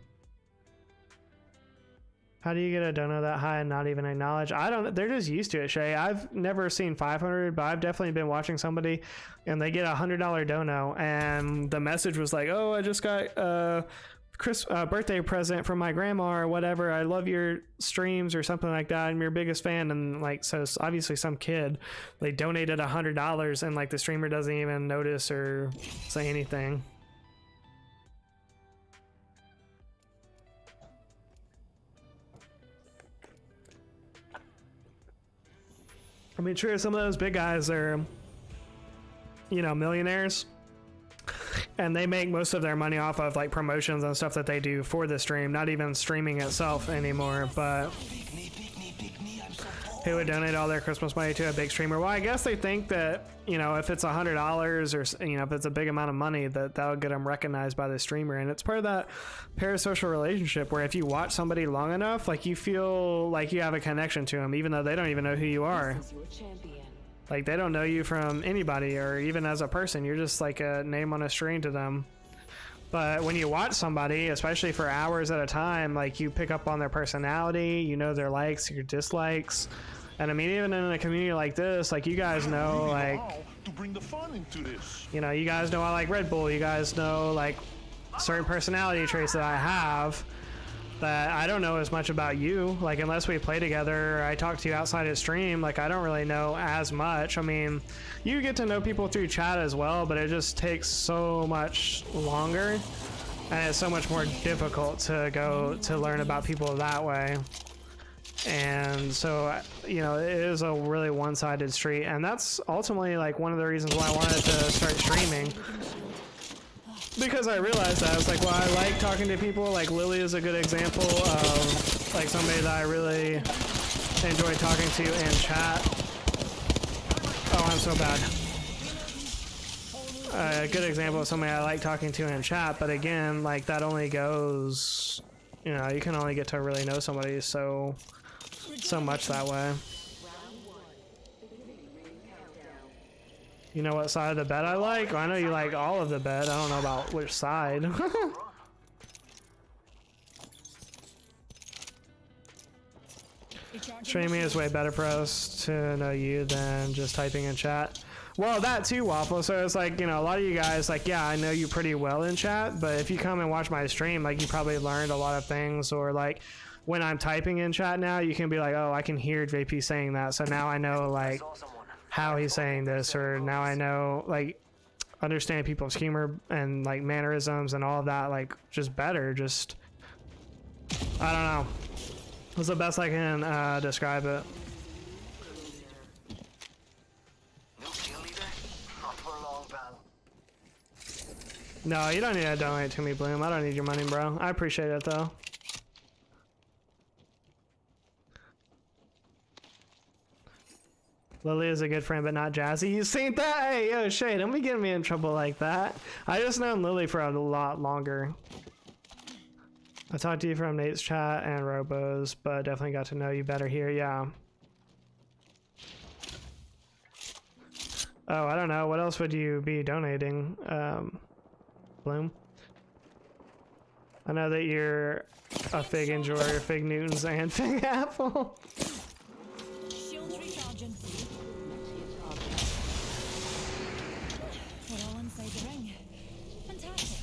How do you get a dono that high and not even acknowledge? I don't, they're just used to it, Shay. I've never seen 500, but I've definitely been watching somebody and they get $100 dono and the message was like, oh, I just got birthday present from my grandma or whatever. I love your streams or something like that. I'm your biggest fan. And like, so it's obviously some kid, they donated $100 and like the streamer doesn't even notice or say anything. I mean, true, some of those big guys are, you know, millionaires, and they make most of their money off of like promotions and stuff that they do for the stream, not even streaming itself anymore. But who would donate all their Christmas money to a big streamer? Well, I guess they think that, you know, if it's $100 or, you know, if it's a big amount of money, that would get them recognized by the streamer. And it's part of that parasocial relationship where if you watch somebody long enough, like you feel like you have a connection to them, even though they don't even know who you are. Like they don't know you from anybody or even as a person. You're just like a name on a string to them. But when you watch somebody, especially for hours at a time, like you pick up on their personality, you know their likes, your dislikes. And I mean, even in a community like this, like you guys know, like, to bring the fun into this. You know, you guys know I like Red Bull. You guys know like certain personality traits that I have that I don't know as much about you. Like unless we play together, or I talk to you outside of stream, like I don't really know as much. I mean, you get to know people through chat as well, but it just takes so much longer and it's so much more difficult to go to learn about people that way. And so, you know, it is a really one-sided street, and that's ultimately like one of the reasons why I wanted to start streaming, because I realized that I was like, well, I like talking to people. Like Lily is a good example of like somebody that I really enjoy talking to in chat. Oh, I'm so bad. A good example of somebody I like talking to in chat, but again, like that only goes, you know, you can only get to really know somebody so much that way. You know what side of the bed I like? Well, I know you like all of the bed. I don't know about which side. Streaming is way better for us to know you than just typing in chat. Well, that too, Waffle. So it's like, you know, a lot of you guys, like, yeah, I know you pretty well in chat, but if you come and watch my stream, like, you probably learned a lot of things, or like, when I'm typing in chat now, you can be like, oh, I can hear JP saying that, so now I know, like, how he's saying this, or now I know, like, understand people's humor and, like, mannerisms and all of that, like, just better, just, I don't know. Was the best I can describe it. New kill leader? Not for long, pal. No, you don't need to donate to me, Bloom. I don't need your money, bro. I appreciate it, though. Lily is a good friend, but not Jazzy. You seen that? Hey, yo, Shay, don't be getting me in trouble like that. I just known Lily for a lot longer. I talked to you from Nate's chat and Robo's, but definitely got to know you better here, yeah. Oh, I don't know. What else would you be donating, Bloom? I know that you're a Fig enjoyer, Fig Newtons, and Fig Apple. Shields recharging. We're all inside the ring. Fantastic.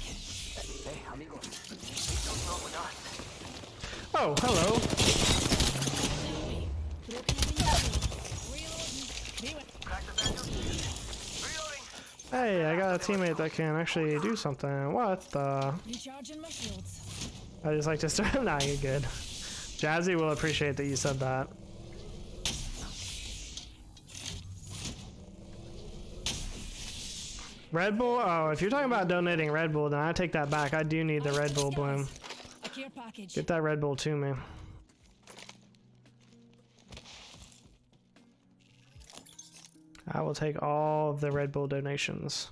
Hey, amigo. Don't know with us. Oh, hello. Hey, I got a teammate that can actually do something. What the? Recharging my shields. I just like to start. Nah, you're good. Jazzy will appreciate that you said that. Red Bull? Oh, if you're talking about donating Red Bull, then I take that back. I do need the Red Bull, Bloom. A care package. Get that Red Bull to me. I will take all of the Red Bull donations.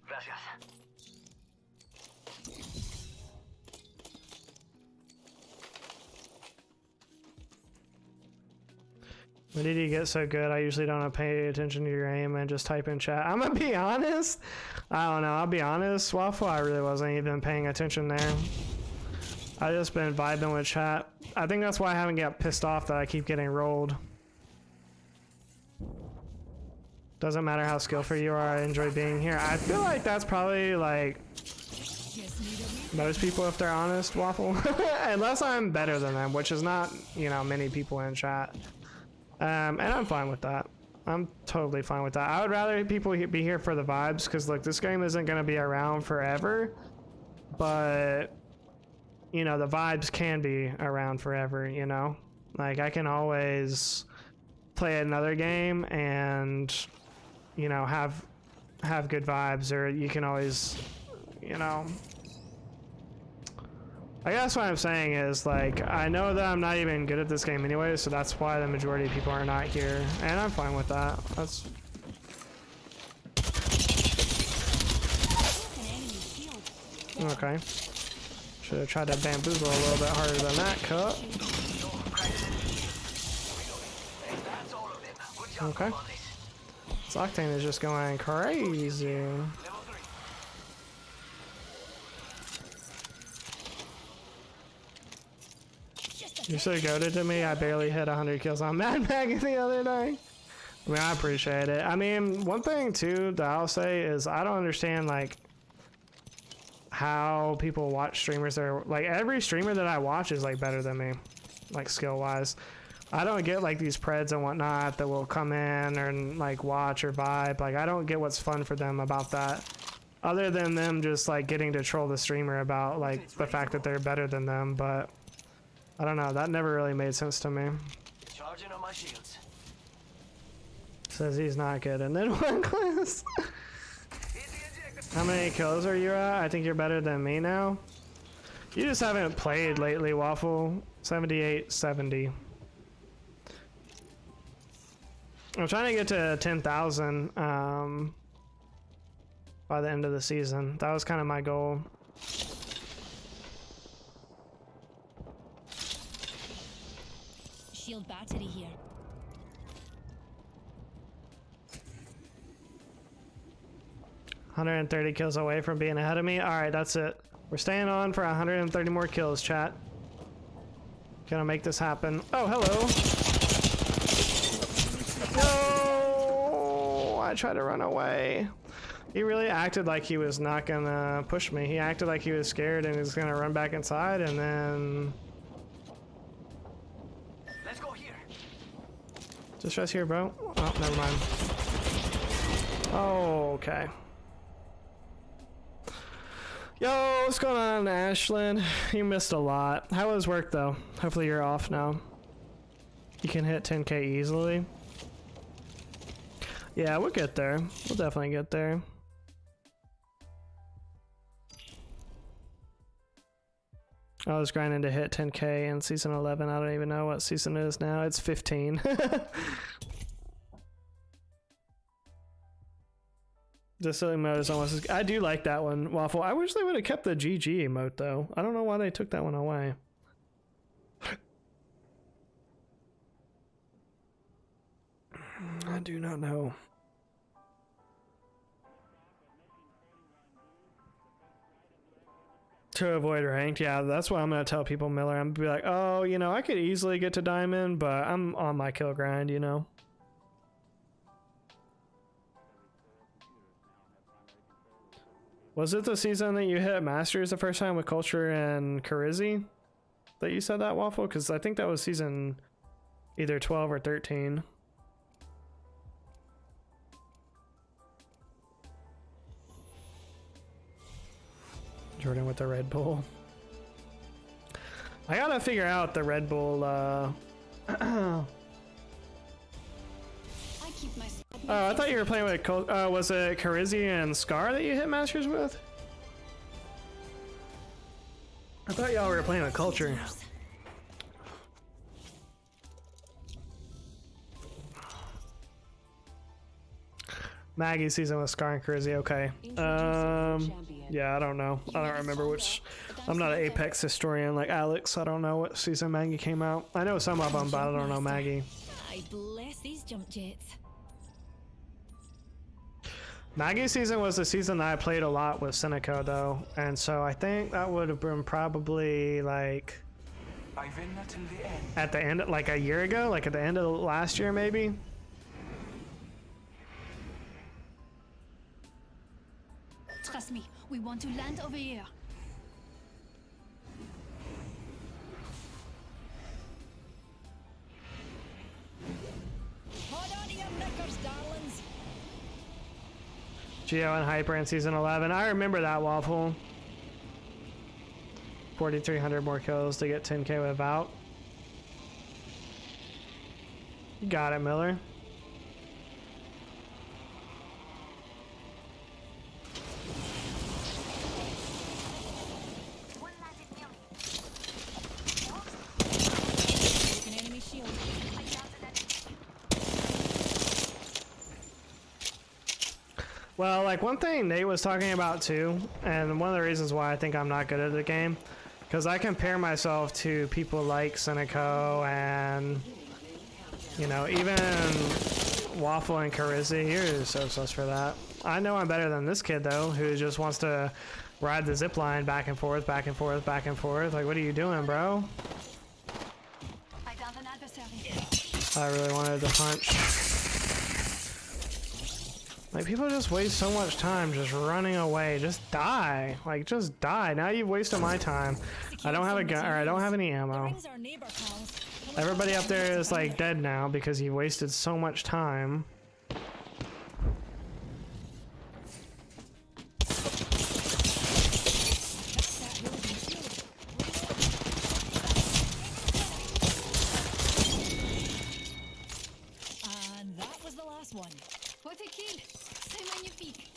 Gracias. When did you get so good? I usually don't pay attention to your aim and just type in chat. I'm gonna be honest. I don't know. I'll be honest. Waffle, I really wasn't even paying attention there. I just been vibing with chat. I think that's why I haven't got pissed off that I keep getting rolled. Doesn't matter how skillful you are, I enjoy being here. I feel like that's probably like most people if they're honest, Waffle. Unless I'm better than them, which is not, you know, many people in chat. And I'm fine with that. I'm totally fine with that. I would rather people be here for the vibes, because look, this game isn't going to be around forever, but you know, the vibes can be around forever, you know? Like, I can always play another game and, you know, have good vibes, or you can always, you know, I guess what I'm saying is, like, I know that I'm not even good at this game anyway, so that's why the majority of people are not here, and I'm fine with that. That's okay. Should have tried to bamboozle a little bit harder than that, cut. Okay. This Octane is just going crazy. You're so goated to me. I barely hit 100 kills on Mad Mag the other day. I mean, I appreciate it. I mean, one thing too that I'll say is I don't understand like how people watch streamers that are like, every streamer that I watch is like better than me, like skill wise. I don't get like these preds and whatnot that will come in and like watch or vibe. Like, I don't get what's fun for them about that, other than them just like getting to troll the streamer about like the fact that they're better than them. But I don't know, that never really made sense to me. Charging on my shields. Says he's not good, and then one class. How many kills are you at? I think you're better than me now. You just haven't played lately, Waffle. 78, 70. I'm trying to get to 10,000 by the end of the season. That was kind of my goal. Shield battery here. $130 kills away from being ahead of me. All right, that's it. We're staying on for 130 more kills, chat. Gonna make this happen. Oh, hello. No! I tried to run away. He really acted like he was not gonna push me. He acted like he was scared and he was gonna run back inside, and then... Let's go here. Just rest here, bro. Oh, never mind. Oh, okay. Yo, what's going on, Ashlyn? You missed a lot. How was work though? Hopefully you're off now. You can hit 10K easily. Yeah, we'll get there. We'll definitely get there. I was grinding to hit 10K in season 11. I don't even know what season it is now. It's 15. The silly mode is almost as... I do like that one, Waffle. I wish they would have kept the GG emote though. I don't know why they took that one away. I do not know. To avoid ranked, yeah, that's what I'm gonna tell people, Miller. I'm gonna be like, oh, you know, I could easily get to diamond, but I'm on my kill grind, you know. Was it the season that you hit Masters the first time with Culture and Karizi that you said that, Waffle? Because I think that was season either 12 or 13. Jordan with the Red Bull. I gotta figure out the Red Bull, Oh, I thought you were playing with, was it Karizi and Scar that you hit Masters with? I thought y'all were playing with Culture. Maggie's season with Scar and Karizi, okay. Yeah, I don't know. I don't remember which. I'm not an Apex historian like Alex. I don't know what season Maggie came out. I know some of them, but I don't know Maggie. I bless these jump jets. Maggie's season was the season that I played a lot with Seneca though, and so I think that would have been probably like at the end, like a year ago, like at the end of last year maybe. Trust me, we want to land over here. Hold on to your knickers, darlings. Geo and Hyper in season 11. I remember that, Waffle. 4,300 more kills to get 10K without. You got it, Miller. Well, like one thing Nate was talking about too, and one of the reasons why I think I'm not good at the game, because I compare myself to people like Seneco and, you know, even Waffle and Karizi. You're so sus for that. I know I'm better than this kid though, who just wants to ride the zip line back and forth, back and forth, back and forth. Like, what are you doing, bro? I found an adversary. I really wanted to punch. Like, people just waste so much time just running away. Just die. Like, just die. Now you've wasted my time. I don't have a gun, or I don't have any ammo. Everybody up there is, like, dead now because he wasted so much time. And that was the last one. What a kill! C'est magnifique!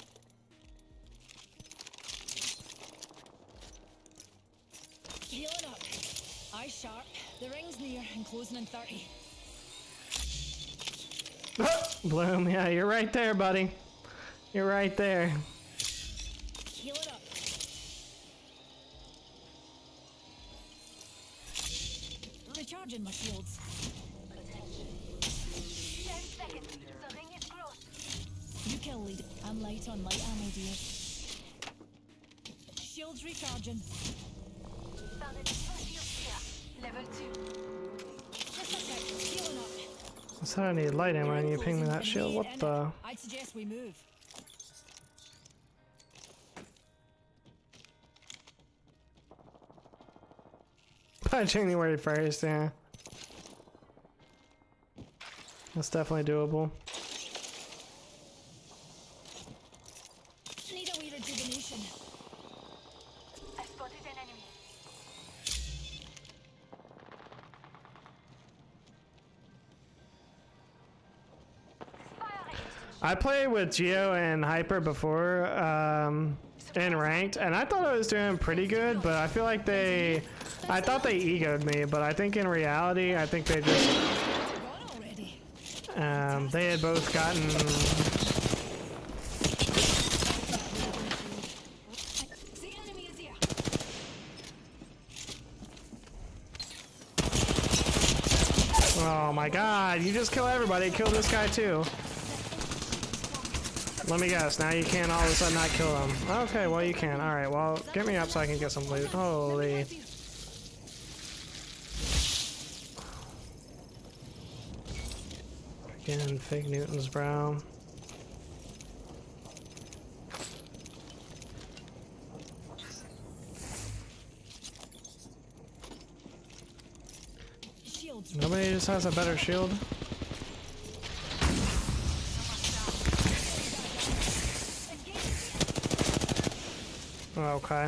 Healing up. Eyes sharp. The ring's near and closing in 30. Bloom, yeah, you're right there, buddy. You're right there. Healing up. Recharging my shields. 10 seconds. The ring is close. You kill lead. I'm light on light ammo, dear. Shields recharging. Found an shield here. Level 2. Just a sec. Healing up. I said I need light ammo and you ping me that shield. What the? I'd suggest we move. Punching the word first, yeah. That's definitely doable. Need a wee rejuvenation. I played with Geo and Hyper before in ranked, and I thought I was doing pretty good, but I feel like I thought they egoed me, but I think in reality, I think they just, they had both gotten, oh my god, you just kill everybody, kill this guy too. Let me guess, now you can't all of a sudden not kill him. Okay, well you can. Alright, well, get me up so I can get some loot. Holy. Again, fake Newtons, bro. Nobody just has a better shield. Okay.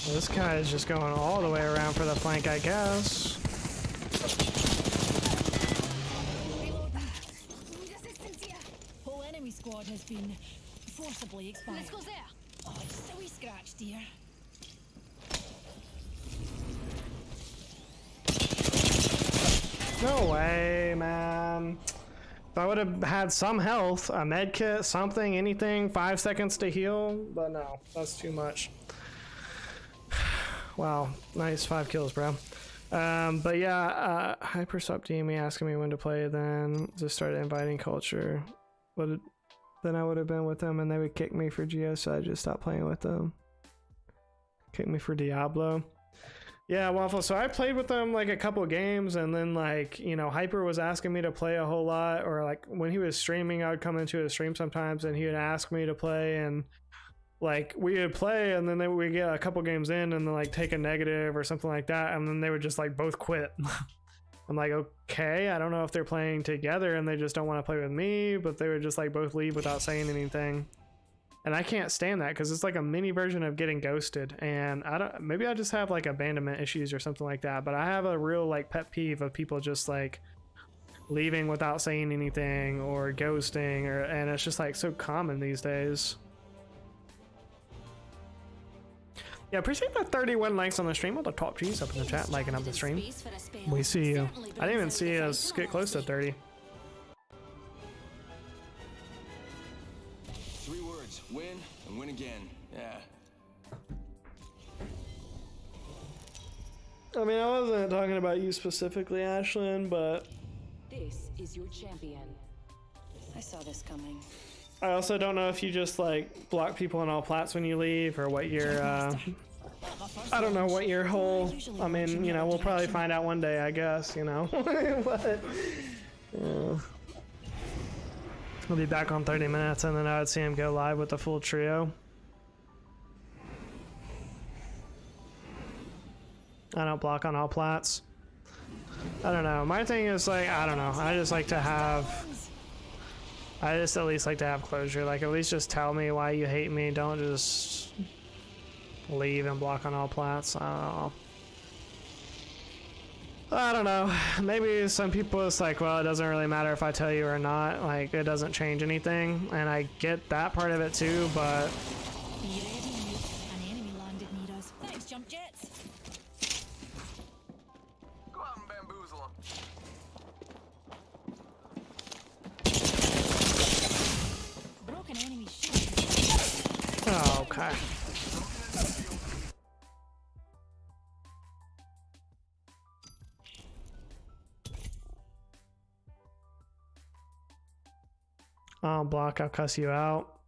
This guy is just going all the way around for the flank, I guess. Whole enemy squad has been forcibly expired. Let's go there. Oh, just a wee scratch, dear. No way, man. If I would have had some health, a med kit, something, anything, 5 seconds to heal, but no, that's too much. Wow, nice 5 kills, bro. But yeah, Hyper stopped DMing me, asking me when to play, then just started inviting culture. Then I would have been with them and they would kick me for Geo, so I just stopped playing with them. Kick me for Diablo. Yeah, Waffle, so I played with them like a couple games, and then like, you know, Hyper was asking me to play a whole lot, or like when he was streaming, I would come into his stream sometimes and he would ask me to play, and like we would play, and then we would get a couple games in and then like take a negative or something like that, and then they would just like both quit. I'm like, okay, I don't know if they're playing together and they just don't want to play with me, but they would just like both leave without saying anything. And I can't stand that because it's like a mini version of getting ghosted, and maybe I just have like abandonment issues or something like that, but I have a real like pet peeve of people just like leaving without saying anything or ghosting, and it's just like so common these days. Yeah, appreciate the 31 likes on the stream. All the top G's up in the chat liking up the stream. We see you. I didn't even see us get close to 30. 3 words: win and win again. Yeah. I mean, I wasn't talking about you specifically, Ashlyn, but This is your champion. I saw this coming. I also don't know if you just like block people on all plats when you leave, or what your I don't know what your whole, I mean, you know, we'll probably find out one day, I guess, you know. But yeah. I'll be back on 30 minutes, and then I would see him go live with the full trio. I don't block on all plats. I don't know. My thing is like, I don't know. I just like to have, I just at least like to have closure. Like, at least just tell me why you hate me. Don't just leave and block on all plats. I don't know. Maybe some people it's like, well, it doesn't really matter if I tell you or not. Like, it doesn't change anything. And I get that part of it too, but Be ready, an enemy landed near us. Thanks, jump jets. Go out and bamboozle them. Broken enemy shield. oh, okay. I'll block, I'll cuss you out.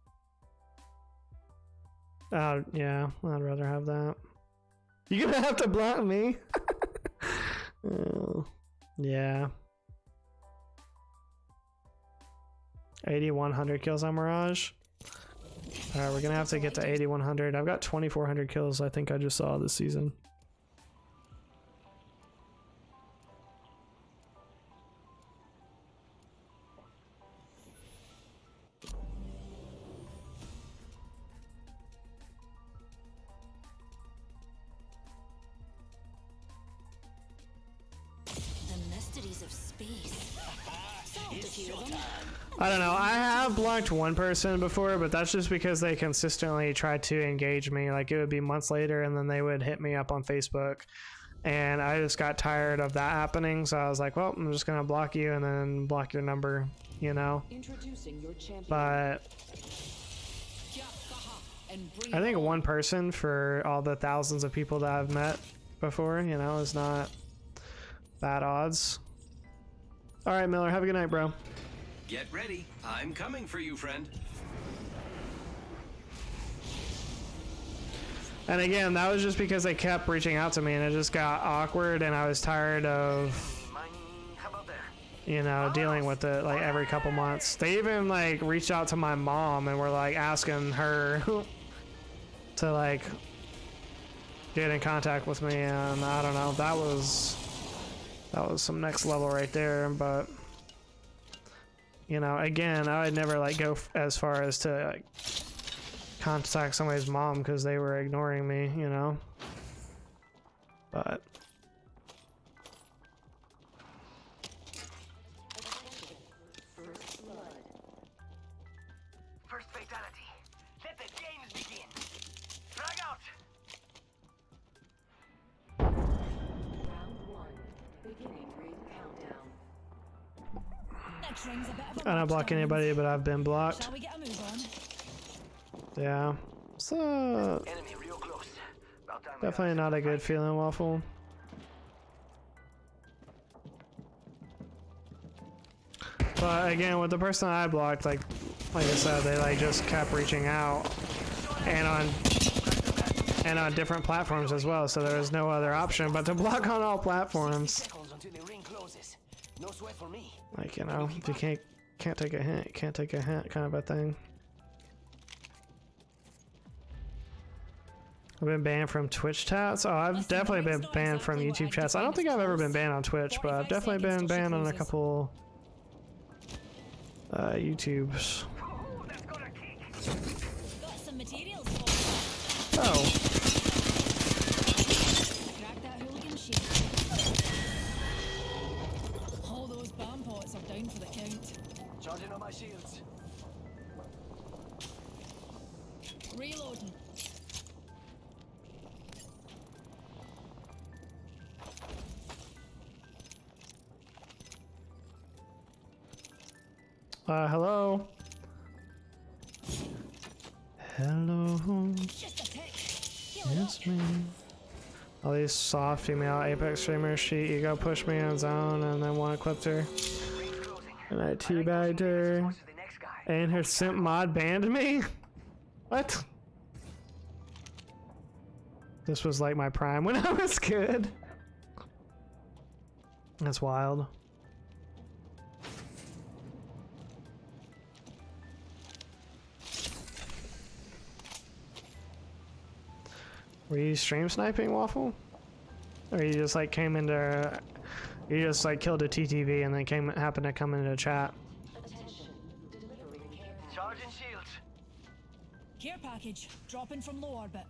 Yeah, I'd rather have that. You're gonna have to block me? Oh, yeah. 8,100 kills on Mirage. Alright, we're gonna have to get to 8,100. I've got 2,400 kills, I think I just saw this season. of space. Solved a few of them. I don't know. I have blocked one person before, but that's just because they consistently tried to engage me. Like, it would be months later, and then they would hit me up on Facebook. And I just got tired of that happening, so I was like, well, I'm just going to block you and then block your number, you know? Introducing your champion. But I think one person for all the thousands of people that I've met before, you know, is not bad odds. All right, Miller, have a good night, bro. Get ready. I'm coming for you, friend. And again, that was just because they kept reaching out to me and it just got awkward and I was tired of, you know, dealing with it like every couple months. They even like reached out to my mom and were like asking her to like get in contact with me, and I don't know, that was some next level right there. But you know, again, I would never like go as far as to like contact somebody's mom because they were ignoring me, you know. But First fatality. Let the games begin. Frag out. Round 1. Beginning ring countdown. Next ring's a bit of a I don't match, block darlings. anybody, but I've been blocked. Shall we get a move on? Yeah. So Enemy real close. About time we definitely not a good feeling, Waffle. But again, with the person I blocked, like I said, they like just kept reaching out, and on different platforms as well. So there was no other option but to block on all platforms. until the ring closes. No sweat for me. Like, you know, if you can't take a hint, you can't take a hint, kind of a thing. I've been banned from Twitch chats. Oh, I've definitely been banned from YouTube chats. I don't think I've ever been banned on Twitch, but I've definitely been banned on a couple YouTubes. Got some materials for you. Oh. Crack that hooligan shit. All those bomb pots are down for the count. Charging on my shields. Reloading. Hello. Hello. Yes, me. All these soft female Apex streamers, she ego pushed me in zone and then one clipped her. And I teabagged her. And her simp mod banned me? What? This was like my prime when I was good. That's wild. Were you stream sniping, Waffle? Or you just like came into, you just like killed a TTV and then happened to come into chat? Charging shields. Care package dropping from low orbit.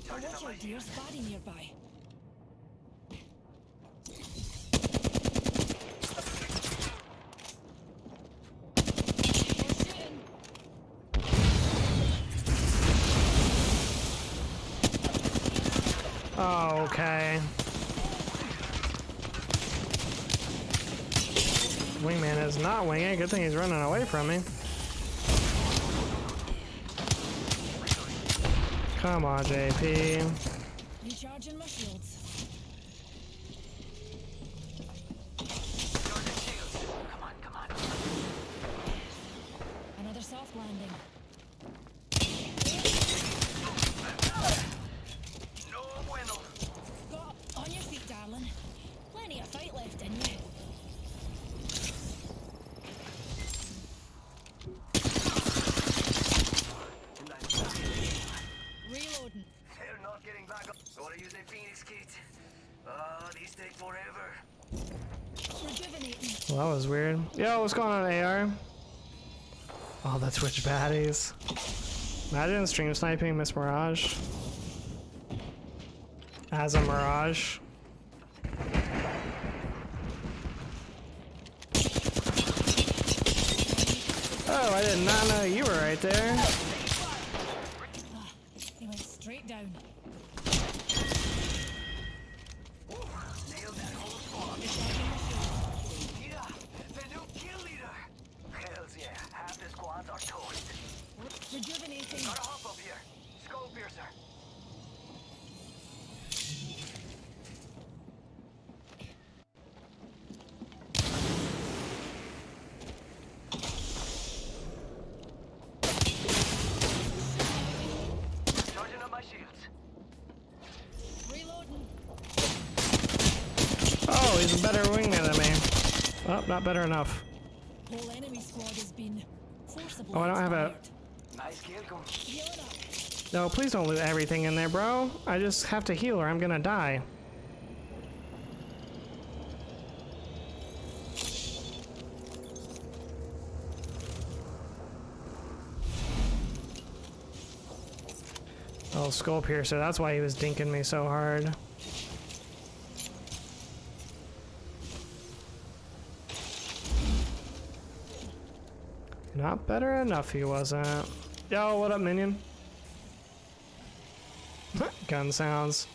Watch out, dear. Spotty nearby. Oh, okay. Wingman is not winging. Good thing he's running away from me. Come on, JP. Recharging my shields. Come on. Another soft landing. No bueno. Got up on your feet, darling. Plenty of fight left in you. Reloading. They're not getting back up. Gotta use a Phoenix kit. These take forever. Well, that was weird. Yo, what's going on, AR? Oh, the Twitch baddies. Imagine stream sniping Miss Mirage. As a Mirage. Oh, I did not know you were right there. He went straight down. Nailed that whole squad. Yeah, the new kill leader. Hells yeah, half the squads are toast. Rejuvenating. Gotta hop up here. Skull piercer. Charging up my shields. Reloading. Oh, he's a better wingman than me. Oh, not better enough. Whole enemy squad has been forcibly Oh, I don't have a... Nice kill, come. Healing up. No, please don't loot everything in there, bro. I just have to heal or I'm gonna die. Oh, Skull Piercer, that's why he was dinking me so hard. Not better enough he wasn't. Yo, what up, minion? Gun sounds.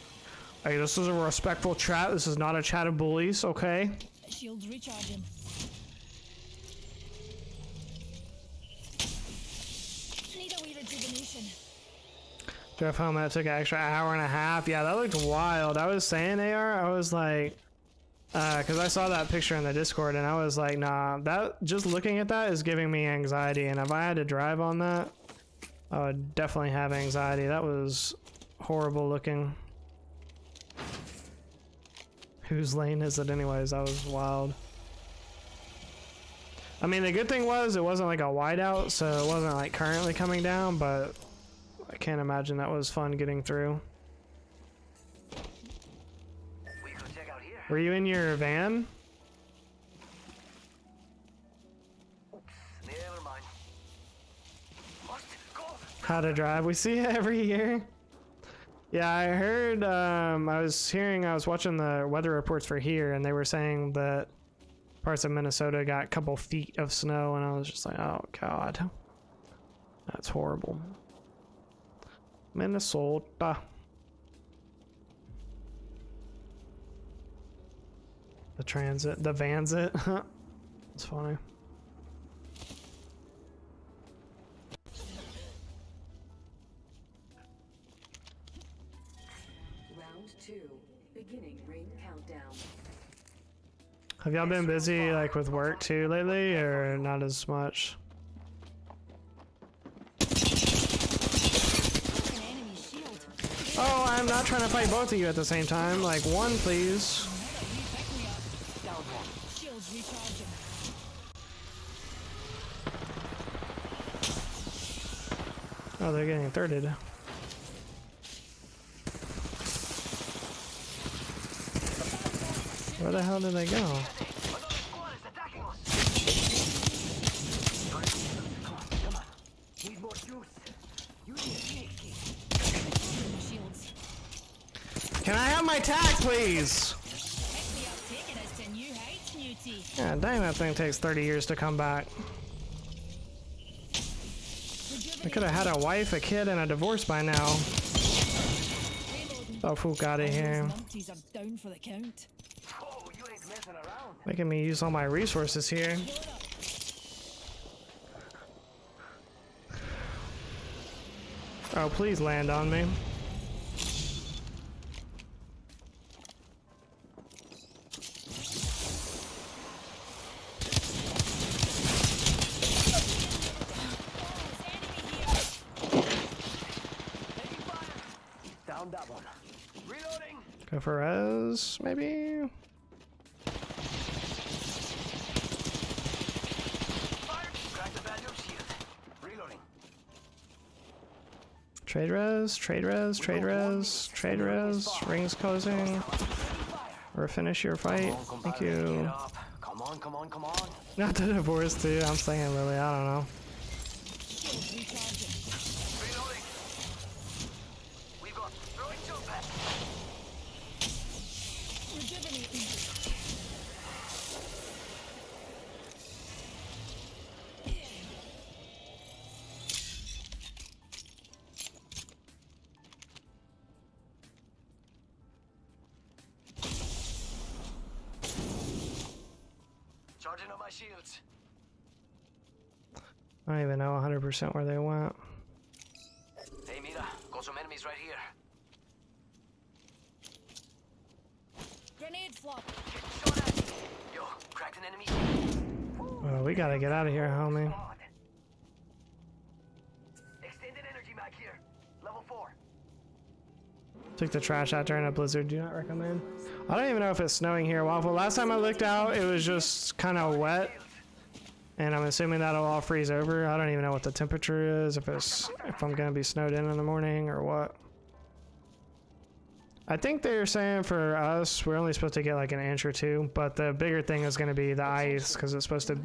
Hey, this is a respectful chat. This is not a chat of bullies, okay? Shields recharging. Need a wee rejuvenation. Drove home, that took an extra hour and a half. Yeah, that looked wild. I was saying, AR, I was like, because I saw that picture in the Discord and I was like, nah, that just looking at that is giving me anxiety. And if I had to drive on that, I would definitely have anxiety. That was horrible looking. Whose lane is it anyways? That was wild. I mean, the good thing was it wasn't like a whiteout, so it wasn't like currently coming down, but I can't imagine that was fun getting through. We could check out here. Were you in your van? Oops, never mind. Must go. How to drive. We see it every year. Yeah, I heard, I was watching the weather reports for here, and they were saying that parts of Minnesota got a couple feet of snow, and I was just like, oh god. That's horrible. Minnesota. The transit, the vansit. It's funny. Round 2, beginning ring countdown. Have y'all been busy like with work too lately, or not as much? Oh, I'm not trying to fight both of you at the same time. Like, one, please. Shields recharging. Oh, they're getting thirded. Where the hell did they go? Need more juice. You need a snake key. Shields. Can I have my tag, please? Pick me up, taking us to new heights, Newty. Yeah, dang, that thing takes 30 years to come back. I could have had a wife, a kid, and a divorce by now. Oh, fuck out of here. Numpties are down for the count. Oh, you ain't messing around. Making me use all my resources here. Oh, please land on me. Down that one. Reloading. Go for res, maybe? Fire. Crack the value shield. Reloading. Trade res, trade res, trade res, trade res, rings closing. Or finish your fight. Thank you. Come on, come on, come on. Not the divorce too. I'm saying Lily. I don't know. Reloading. We've got throwing jump back. Rejuvenating. Charging up my shields. I don't even know 100% where they went. Hey, Mira, got some enemies right here. Grenade flop. Yo, cracked an enemy. Well, we gotta get out of here, homie. Extended energy mag here. Level 4. Took the trash out during a blizzard. Do not recommend. I don't even know if it's snowing here, Waffle. Last time I looked out, it was just kind of wet. And I'm assuming that'll all freeze over. I don't even know what the temperature is, if I'm gonna be snowed in the morning or what. I think they're saying for us, we're only supposed to get like an inch or two, but the bigger thing is gonna be the ice, because it's supposed to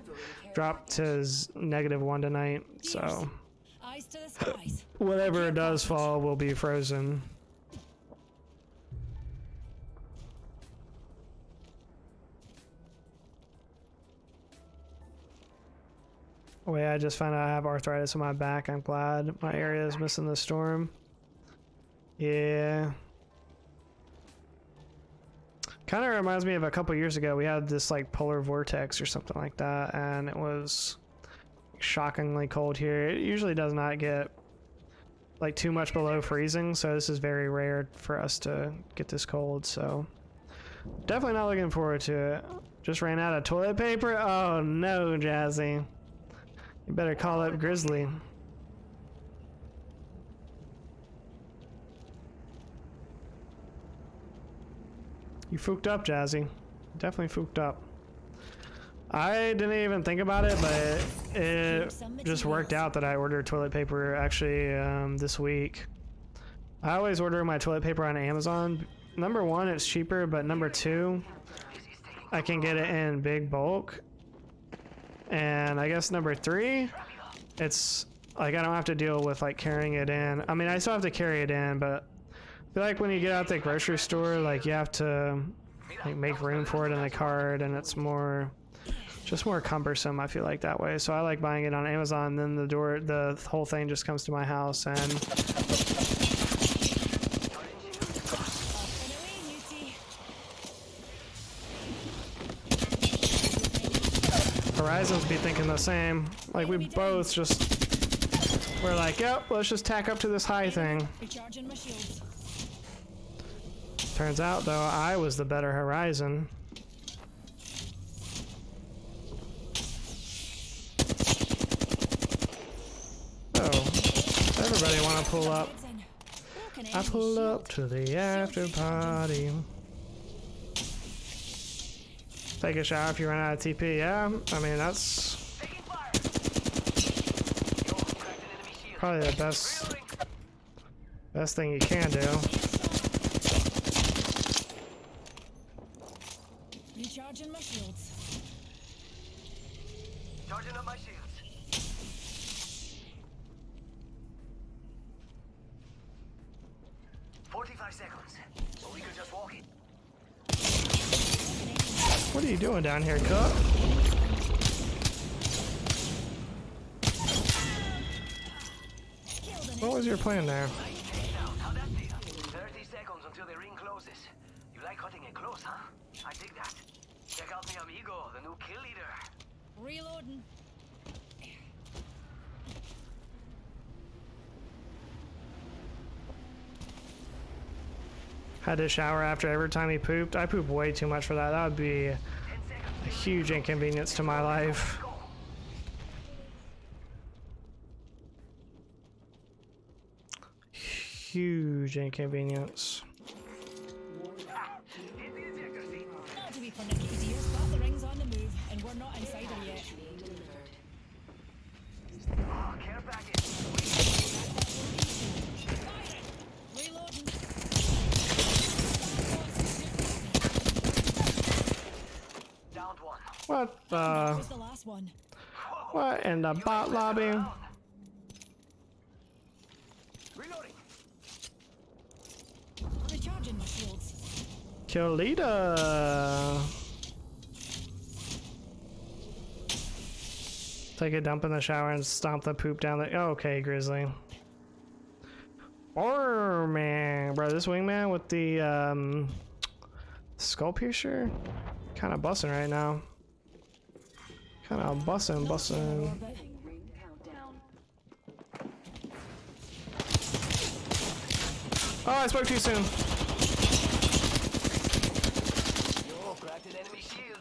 drop to -1 tonight, so Eyes to the skies. whatever it does fall will be frozen. Wait, I just found out I have arthritis in my back. I'm glad my area is missing the storm. Yeah. Kind of reminds me of a couple years ago. We had this like polar vortex or something like that, and it was shockingly cold here. It usually does not get like too much below freezing, so this is very rare for us to get this cold, so definitely not looking forward to it. Just ran out of toilet paper? Oh no, Jazzy. You better call up Grizzly. You fooked up, Jazzy. Definitely fooked up. I didn't even think about it, but it just worked out that I ordered toilet paper actually this week. I always order my toilet paper on Amazon. Number one, it's cheaper, but number two, I can get it in big bulk. And I guess number three, it's like I don't have to deal with like carrying it in. I mean, I still have to carry it in, but I feel like when you get out the grocery store, like you have to like make room for it in the cart, and it's just more cumbersome. I feel like that way. So I like buying it on Amazon. Then the whole thing just comes to my house, and Horizons be thinking the same. Like we both we're like, yep, let's just tack up to this high thing. Recharging my shields. Turns out though, I was the better Horizon. Oh, everybody want to pull up. I pull up to the after party. Take a shower if you run out of TP. Yeah, I mean that's probably the best thing you can do. Recharging my shields. Charging up my shields. Seconds. So we could just walk it. What are you doing down here, Cook? What was your plan there? How'd that feel? 30 seconds until the ring closes. You like cutting it close, huh? I dig that. Check out mi amigo, the new kill leader. Reloading. Had to shower after every time he pooped. I poop way too much for that. That would be a huge inconvenience to my life. Huge inconvenience. Not to be pernickety, dears, but the ring's on the move, and we're not inside her yet. Oh, care package. Reloading. What That the? was the last one. What in the bot lobby? Reloading. Recharging my shields. Kill leader. Take a dump in the shower and stomp the poop down the. Oh, okay, Grizzly. Or man, bro, this wingman with the skull piercer, kind of busting right now. Kind of busting. Oh, I spoke too soon. Yo, cracked an enemy shield.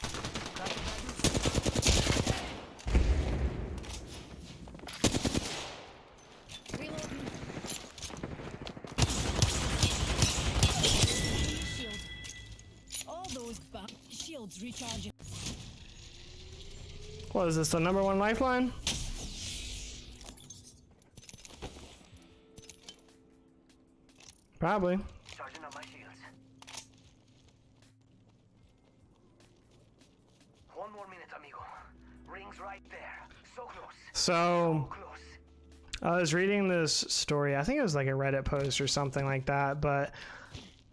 Shield. All those shields recharging. What is this, the #1 lifeline? Probably. Charging on my shields. One more minute, amigo. Ring's right there. So close. So, I was reading this story. I think it was like a Reddit post or something like that, but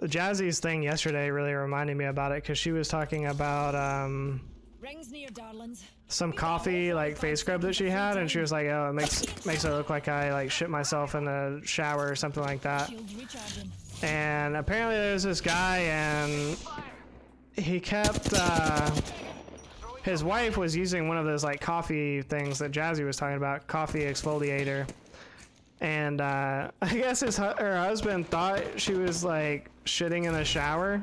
Jazzy's thing yesterday really reminded me about it because she was talking about Rings near, darlings. some coffee like face scrub that she had, and she was like, oh, it makes it look like I like shit myself in the shower or something like that. And apparently there's this guy, and he kept his wife was using one of those like coffee things that Jazzy was talking about, coffee exfoliator, and I guess her husband thought she was like shitting in the shower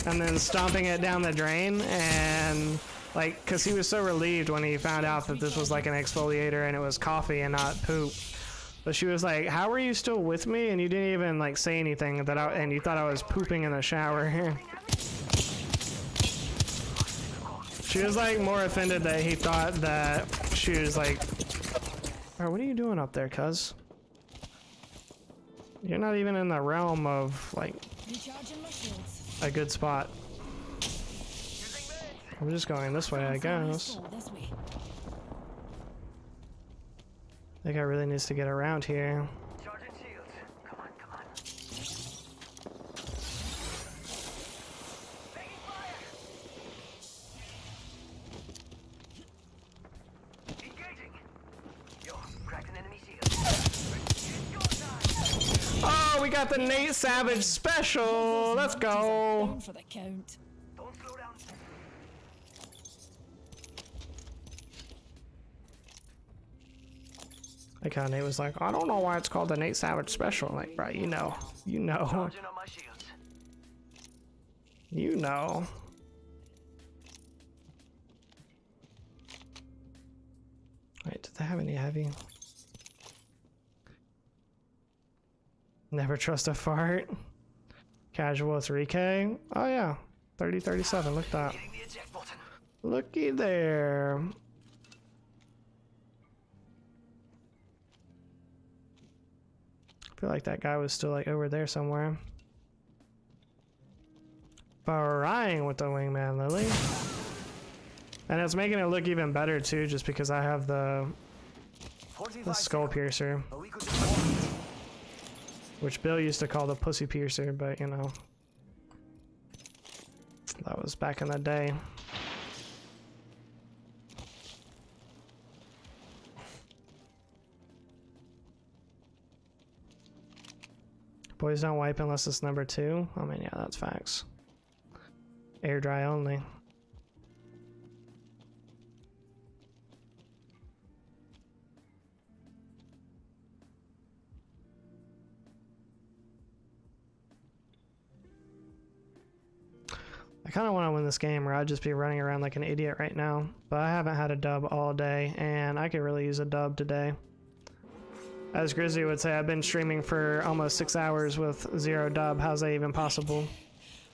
and then stomping it down the drain, and like, because he was so relieved when he found out that this was like an exfoliator and it was coffee and not poop. But she was like, how were you still with me and you didn't even like say anything and you thought I was pooping in the shower? She was like more offended that he thought that she was like, bro, what are you doing up there, cuz? You're not even in the realm of like a good spot. I'm just going this way, I guess. I think I really needs to get around here. Charging shields. Come on. Taking fire. Engaging. Yo, cracked an enemy shield. It's your time. Oh, we got the Nate Savage special. Let's go. For the count. Don't slow down. Like how Nate was like, I don't know why it's called the Nate Savage special. Like, bro, you know. Charging on my shields. You know. Wait, did they have any heavy? Never trust a fart. Casual 3K. Oh yeah, 30-37. Look at that. Looky there. I feel like that guy was still like over there somewhere. Frying with the wingman, Lily. And it's making it look even better too, just because I have the skull piercer. Which Bill used to call the pussy piercer, but you know. That was back in the day. Boys don't wipe unless it's #2. I mean, yeah, that's facts. Air dry only. I kind of want to win this game, or I'd just be running around like an idiot right now. But I haven't had a dub all day, and I could really use a dub today. As Grizzly would say, I've been streaming for almost 6 hours with 0 dub. How's that even possible?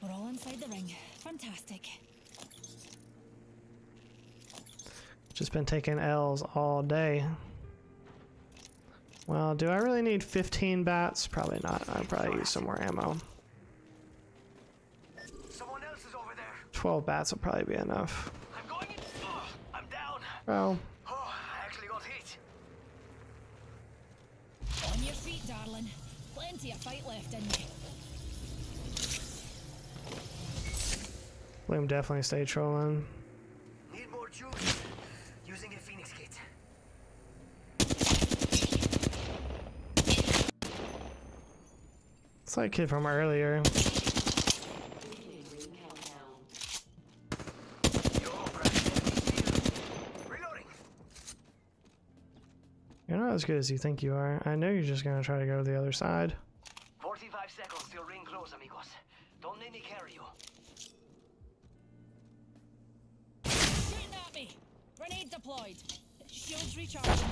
We're all inside the ring. Fantastic. Just been taking L's all day. Well, do I really need 15 bats? Probably not. I'll probably use some more ammo. 12 bats will probably be enough. Oh. Oh, I actually got hit. On your feet, darling. Plenty of fight left in you. Bloom definitely stay trolling. Need more juice. Using a Phoenix kit. It's like kid from earlier. You're not as good as you think you are. I know you're just gonna try to go to the other side. 45 seconds till ring close, amigos. Don't let me carry you. Shooting at me. Grenade deployed. Shields recharging.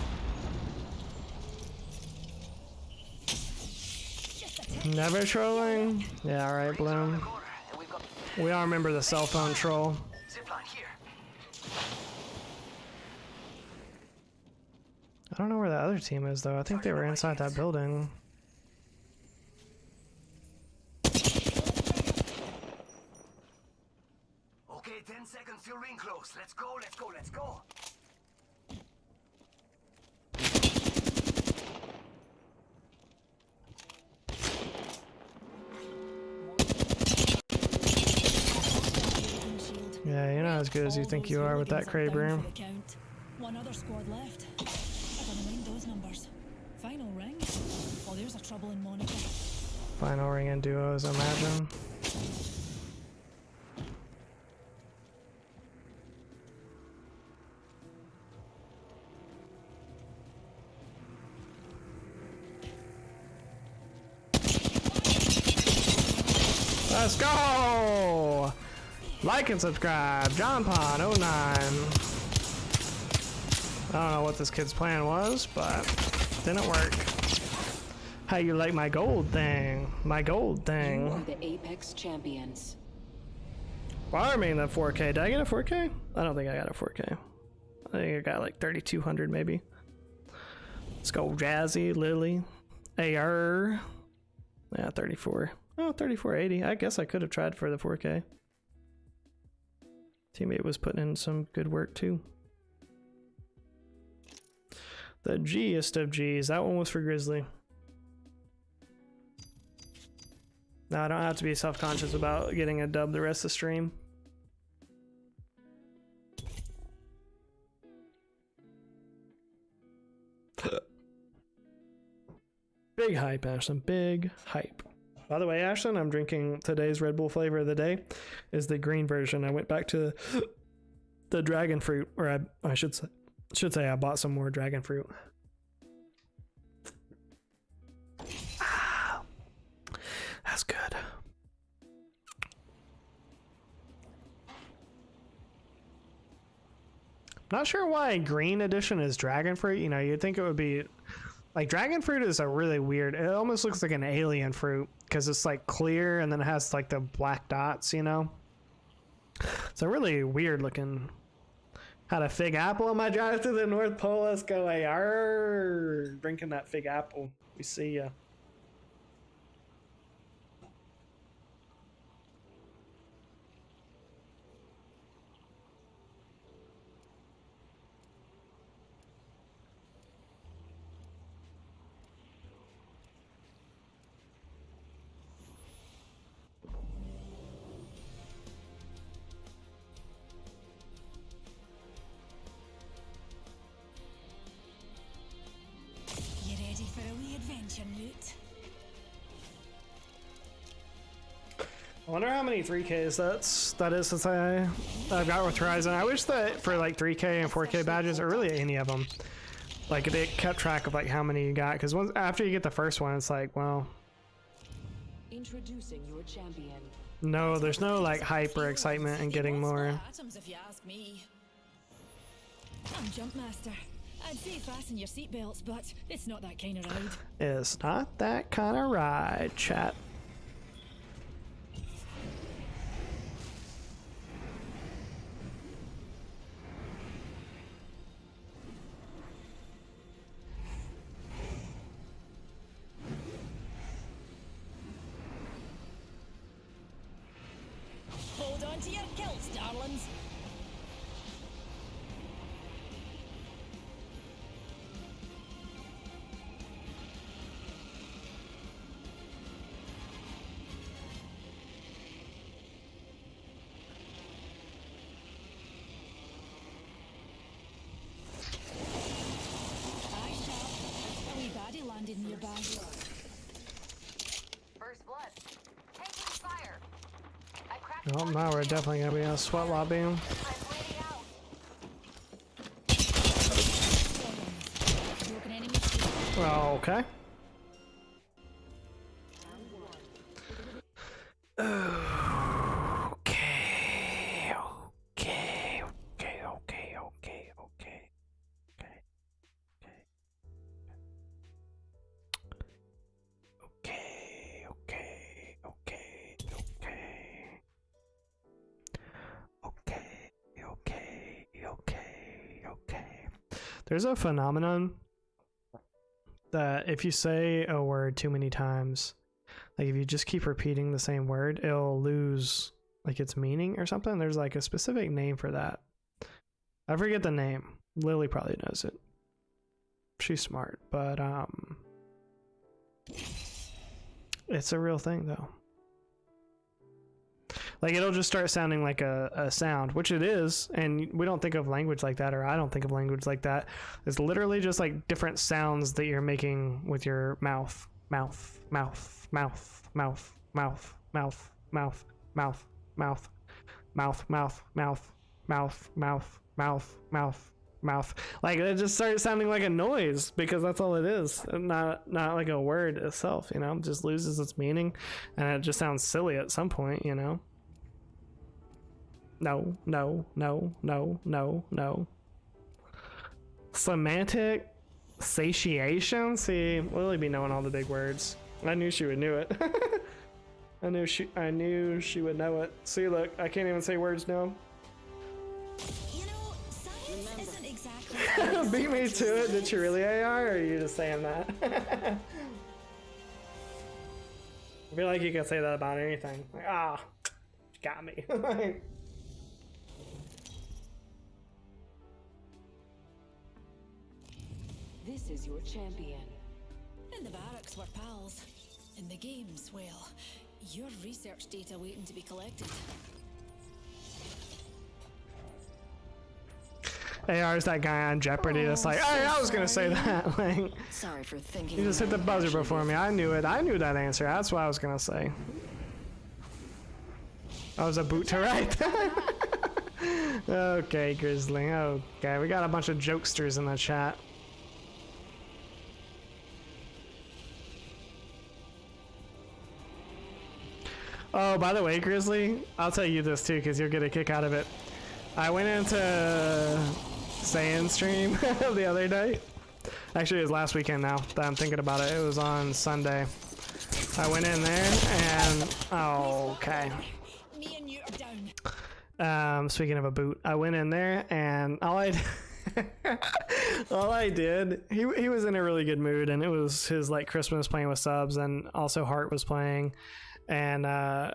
Never trolling? Yeah, alright, Bloom. We all remember the cell phone troll. I don't know where the other team is though. I think they were inside that building. Okay, 10 seconds till ring close. Let's go, let's go, let's go. Yeah, you're not as good as you think you are with that crate room. One other squad left. I gotta mind those numbers. Final ring. Oh, there's a troubling monitor. Final ring and duos, imagine. Let's go! Like and subscribe. John Pond 09. I don't know what this kid's plan was, but didn't work. How you like my gold thing? My gold thing. You are the Apex champions. Well, I mean the 4K. Did I get a 4K? I don't think I got a 4K. I think I got like 3200 maybe. Let's go Jazzy, Lily, AR. Yeah, 34. Oh, 3480. I guess I could have tried for the 4K. Teammate was putting in some good work too. The G'est of G's. That one was for Grizzly. Now I don't have to be self-conscious about getting a dub the rest of the stream. Big hype, Ashton. Big hype. By the way, Ashton, I'm drinking today's Red Bull flavor of the day is the green version. I went back to the dragon fruit, or I should say I bought some more dragon fruit. Ah, that's good. Not sure why green edition is dragon fruit. You know, you'd think it would be like dragon fruit is a really weird, it almost looks like an alien fruit because it's like clear and then it has like the black dots, you know? It's a really weird looking. Had a fig apple on my drive to the North Pole. Let's go AR. Drinking that fig apple. We see ya. I wonder how many 3Ks that is since I've got with Horizon. I wish that for like 3K and 4K badges, or really any of them, like they kept track of like how many you got. Because once after you get the first one, it's like, well, introducing your champion. No, there's no like hype or excitement in getting more. Atoms, if you ask me. I'm Jumpmaster. I'd say fasten your seatbelts, but it's not that kind of ride. It's not that kind of ride, chat. Hold on to your kilts, darlings. First blood. Taking fire. I cracked Oh, now we're definitely gonna be in a sweat lobby. I'm bleeding out. Oh, okay. There's a phenomenon that if you say a word too many times, like if you just keep repeating the same word, it'll lose like its meaning or something. There's like a specific name for that. I forget the name. Lily probably knows it. She's smart, but it's a real thing though. Like it'll just start sounding like a sound, which it is, and we don't think of language like that, or I don't think of language like that. It's literally just like different sounds that you're making with your mouth, mouth, mouth, mouth, mouth, mouth, mouth, mouth, mouth, mouth, mouth, mouth, mouth, mouth, mouth, mouth, mouth, mouth. Like it just starts sounding like a noise because that's all it is, not like a word itself. You know, it just loses its meaning, and it just sounds silly at some point. You know. No, no, no, no, no, no. Semantic satiation? See, Lily be knowing all the big words. I knew she would know it. I knew she would know it. See, look, I can't even say words now. You know, science isn't exactly Beat me to it. Did you really AI, or are you just saying that? I feel like you can say that about anything. Like, you got me. This is your champion. In the barracks we're pals. In the games, well, your research data waiting to be collected. AR's that guy on Jeopardy that's like, hey, I was gonna say that. Like, sorry for thinking. You just hit the buzzer before me. I knew it. I knew that answer. That's what I was gonna say. I was a boot to right. Okay, Grizzly. Okay, we got a bunch of jokesters in the chat. Oh, by the way, Grizzly, I'll tell you this too, because you'll get a kick out of it. I went into Saiyan stream the other night. Actually, it was last weekend now that I'm thinking about it. It was on Sunday. I went in there and... okay. Me and you are down. Speaking of a boot, I went in there and all I did, he was in a really good mood, and it was his like Christmas playing with subs, and also Hart was playing. And I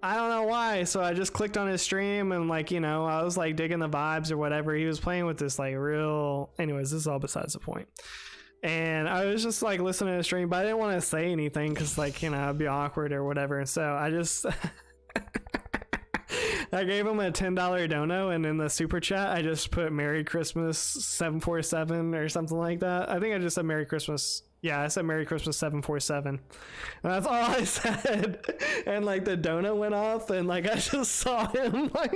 don't know why, so I just clicked on his stream and like, you know, I was like digging the vibes or whatever. He was playing with this like real, anyways, this is all besides the point. And I was just like listening to the stream, but I didn't want to say anything because like, you know, it'd be awkward or whatever. So I just I gave him a $10 dono, and in the super chat I just put Merry Christmas 747 or something like that. I think I just said Merry Christmas. Yeah, I said Merry Christmas 747. And that's all I said. And like the donut went off, and like I just saw him like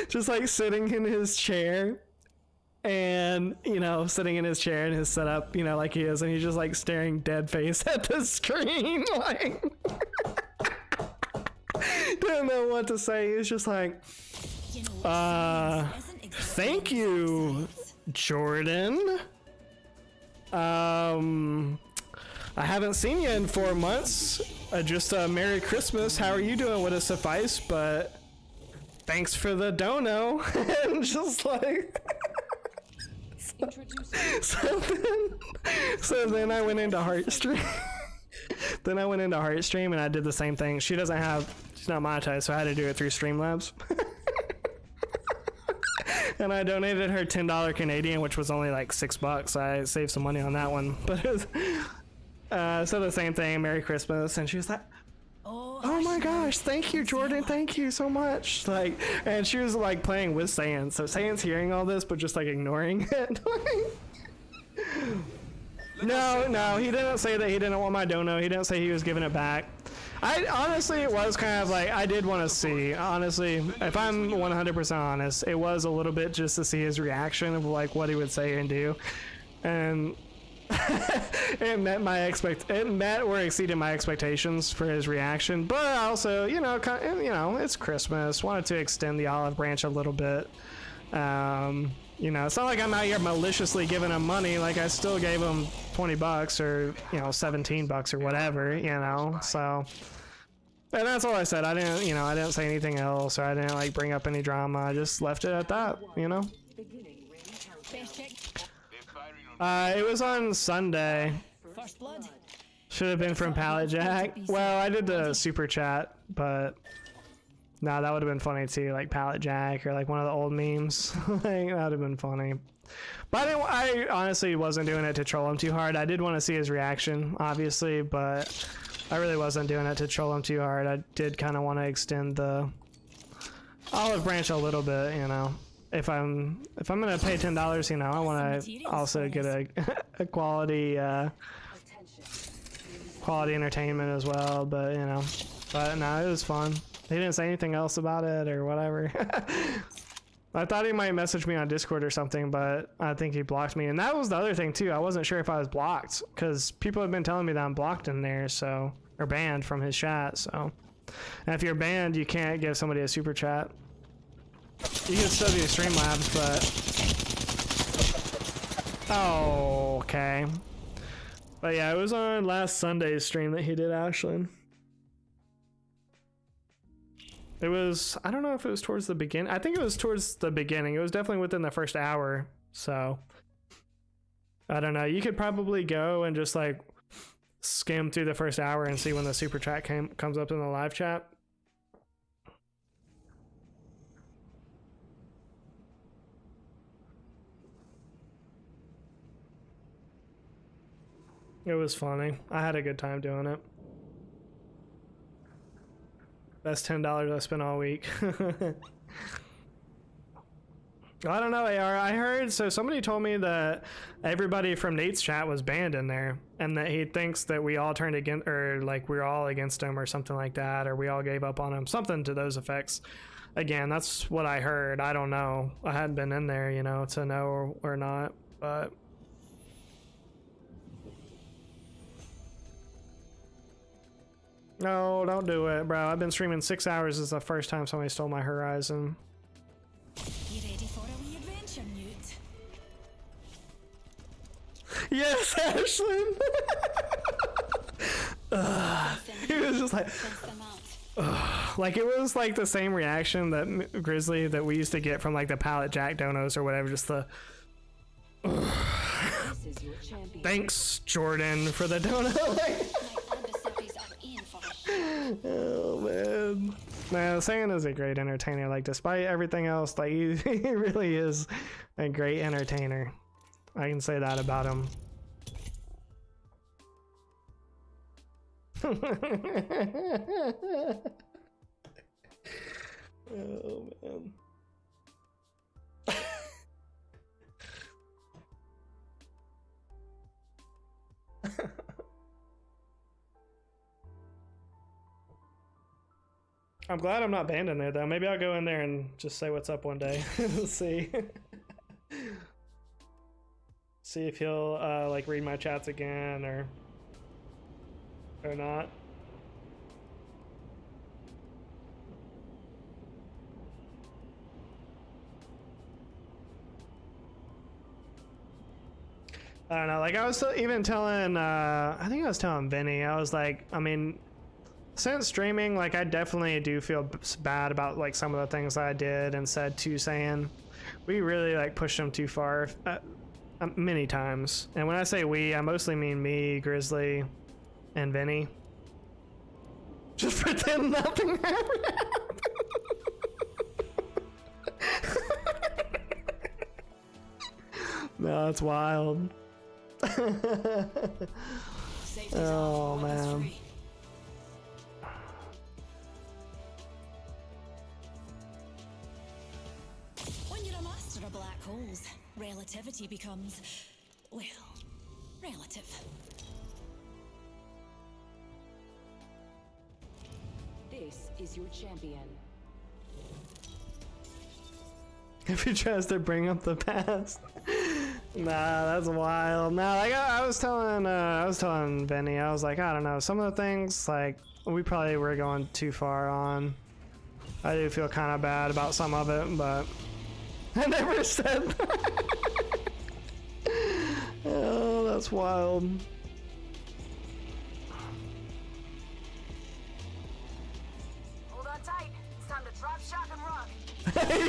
just like sitting in his chair, and you know, sitting in his chair in his setup, you know, like he is, and he's just like staring dead face at the screen, like didn't know what to say. He's just like, thank you, Jordan. I haven't seen you in 4 months. Just Merry Christmas. How are you doing? Would have sufficed, but thanks for the dono. And just like so then I went into Heartstream. Then I went into Heartstream and I did the same thing. She's not monetized, so I had to do it through Streamlabs. And I donated her $10 Canadian, which was only like $6. I saved some money on that one. But it was, so the same thing, Merry Christmas. And she was like, oh my gosh, thank you, Jordan, thank you so much. Like, and she was like playing with Saiyan. So Saiyan's hearing all this, but just like ignoring it. No, he didn't say that he didn't want my dono. He didn't say he was giving it back. I honestly, it was kind of like, I did want to see, honestly, if I'm 100% honest, it was a little bit just to see his reaction of like what he would say and do. And it met or exceeded my expectations for his reaction, but also, you know, it's Christmas. Wanted to extend the olive branch a little bit. You know, it's not like I'm out here maliciously giving him money. Like, I still gave him 20 bucks or, you know, 17 bucks or whatever, you know, so. And that's all I said. I didn't say anything else, or I didn't like bring up any drama. I just left it at that, you know. It was on Sunday. First blood. Should have been from Pallet Jack. Well, I did the super chat, but no, that would have been funny too, like Pallet Jack or like one of the old memes. Like, that would have been funny. But I honestly wasn't doing it to troll him too hard. I did want to see his reaction, obviously, but I really wasn't doing it to troll him too hard. I did kind of want to extend the olive branch a little bit, you know. If I'm gonna pay $10, you know, I want to also get a quality entertainment as well. But you know, no, it was fun. He didn't say anything else about it or whatever. I thought he might message me on Discord or something, but I think he blocked me. And that was the other thing too. I wasn't sure if I was blocked because people have been telling me that I'm blocked in there, so, or banned from his chat. So, and if you're banned, you can't give somebody a super chat. You can still do Streamlabs, but oh, okay. But yeah, it was on last Sunday's stream that he did, Ashlyn. It was, I don't know if it was towards the beginning. I think it was towards the beginning. It was definitely within the first hour. So I don't know. You could probably go and just like skim through the first hour and see when the super chat comes up in the live chat. It was funny. I had a good time doing it. Best $10 I spent all week. I don't know, AR. I heard, so somebody told me that everybody from Nate's chat was banned in there, and that he thinks that we all turned against, or like we're all against him or something like that, or we all gave up on him, something to those effects. Again, that's what I heard. I don't know. I hadn't been in there, you know, to know or not, but no, don't do it, bro. I've been streaming 6 hours. This is the first time somebody stole my Horizon. You ready for a wee adventure, Newt? Yes, Ashlyn! He was just like it was like the same reaction that Grizzly that we used to get from like the Pallet Jack donos or whatever, just the thanks, Jordan, for the donut. Oh man, Saiyan is a great entertainer. Like, despite everything else, like he really is a great entertainer. I can say that about him. Oh man. I'm glad I'm not banned in there though. Maybe I'll go in there and just say what's up one day. See. See if he'll like read my chats again or not. I don't know, like I was even telling I think I was telling Vinny, I was like, I mean, since streaming, like I definitely do feel bad about like some of the things I did and said to Saiyan. We really like pushed him too far many times. And when I say we, I mostly mean me, Grizzly, and Vinny. Just pretend nothing happened. No, it's wild. Oh man. When you're a master of black holes, relativity becomes, well, relative. This is your champion. If he tries to bring up the past. Nah, that's wild. Nah, like I was telling Benny, I was like, I don't know, some of the things like we probably were going too far on. I do feel kind of bad about some of it, but I never said that. Oh, that's wild. Hold on tight. It's time to drop, shock, and rock.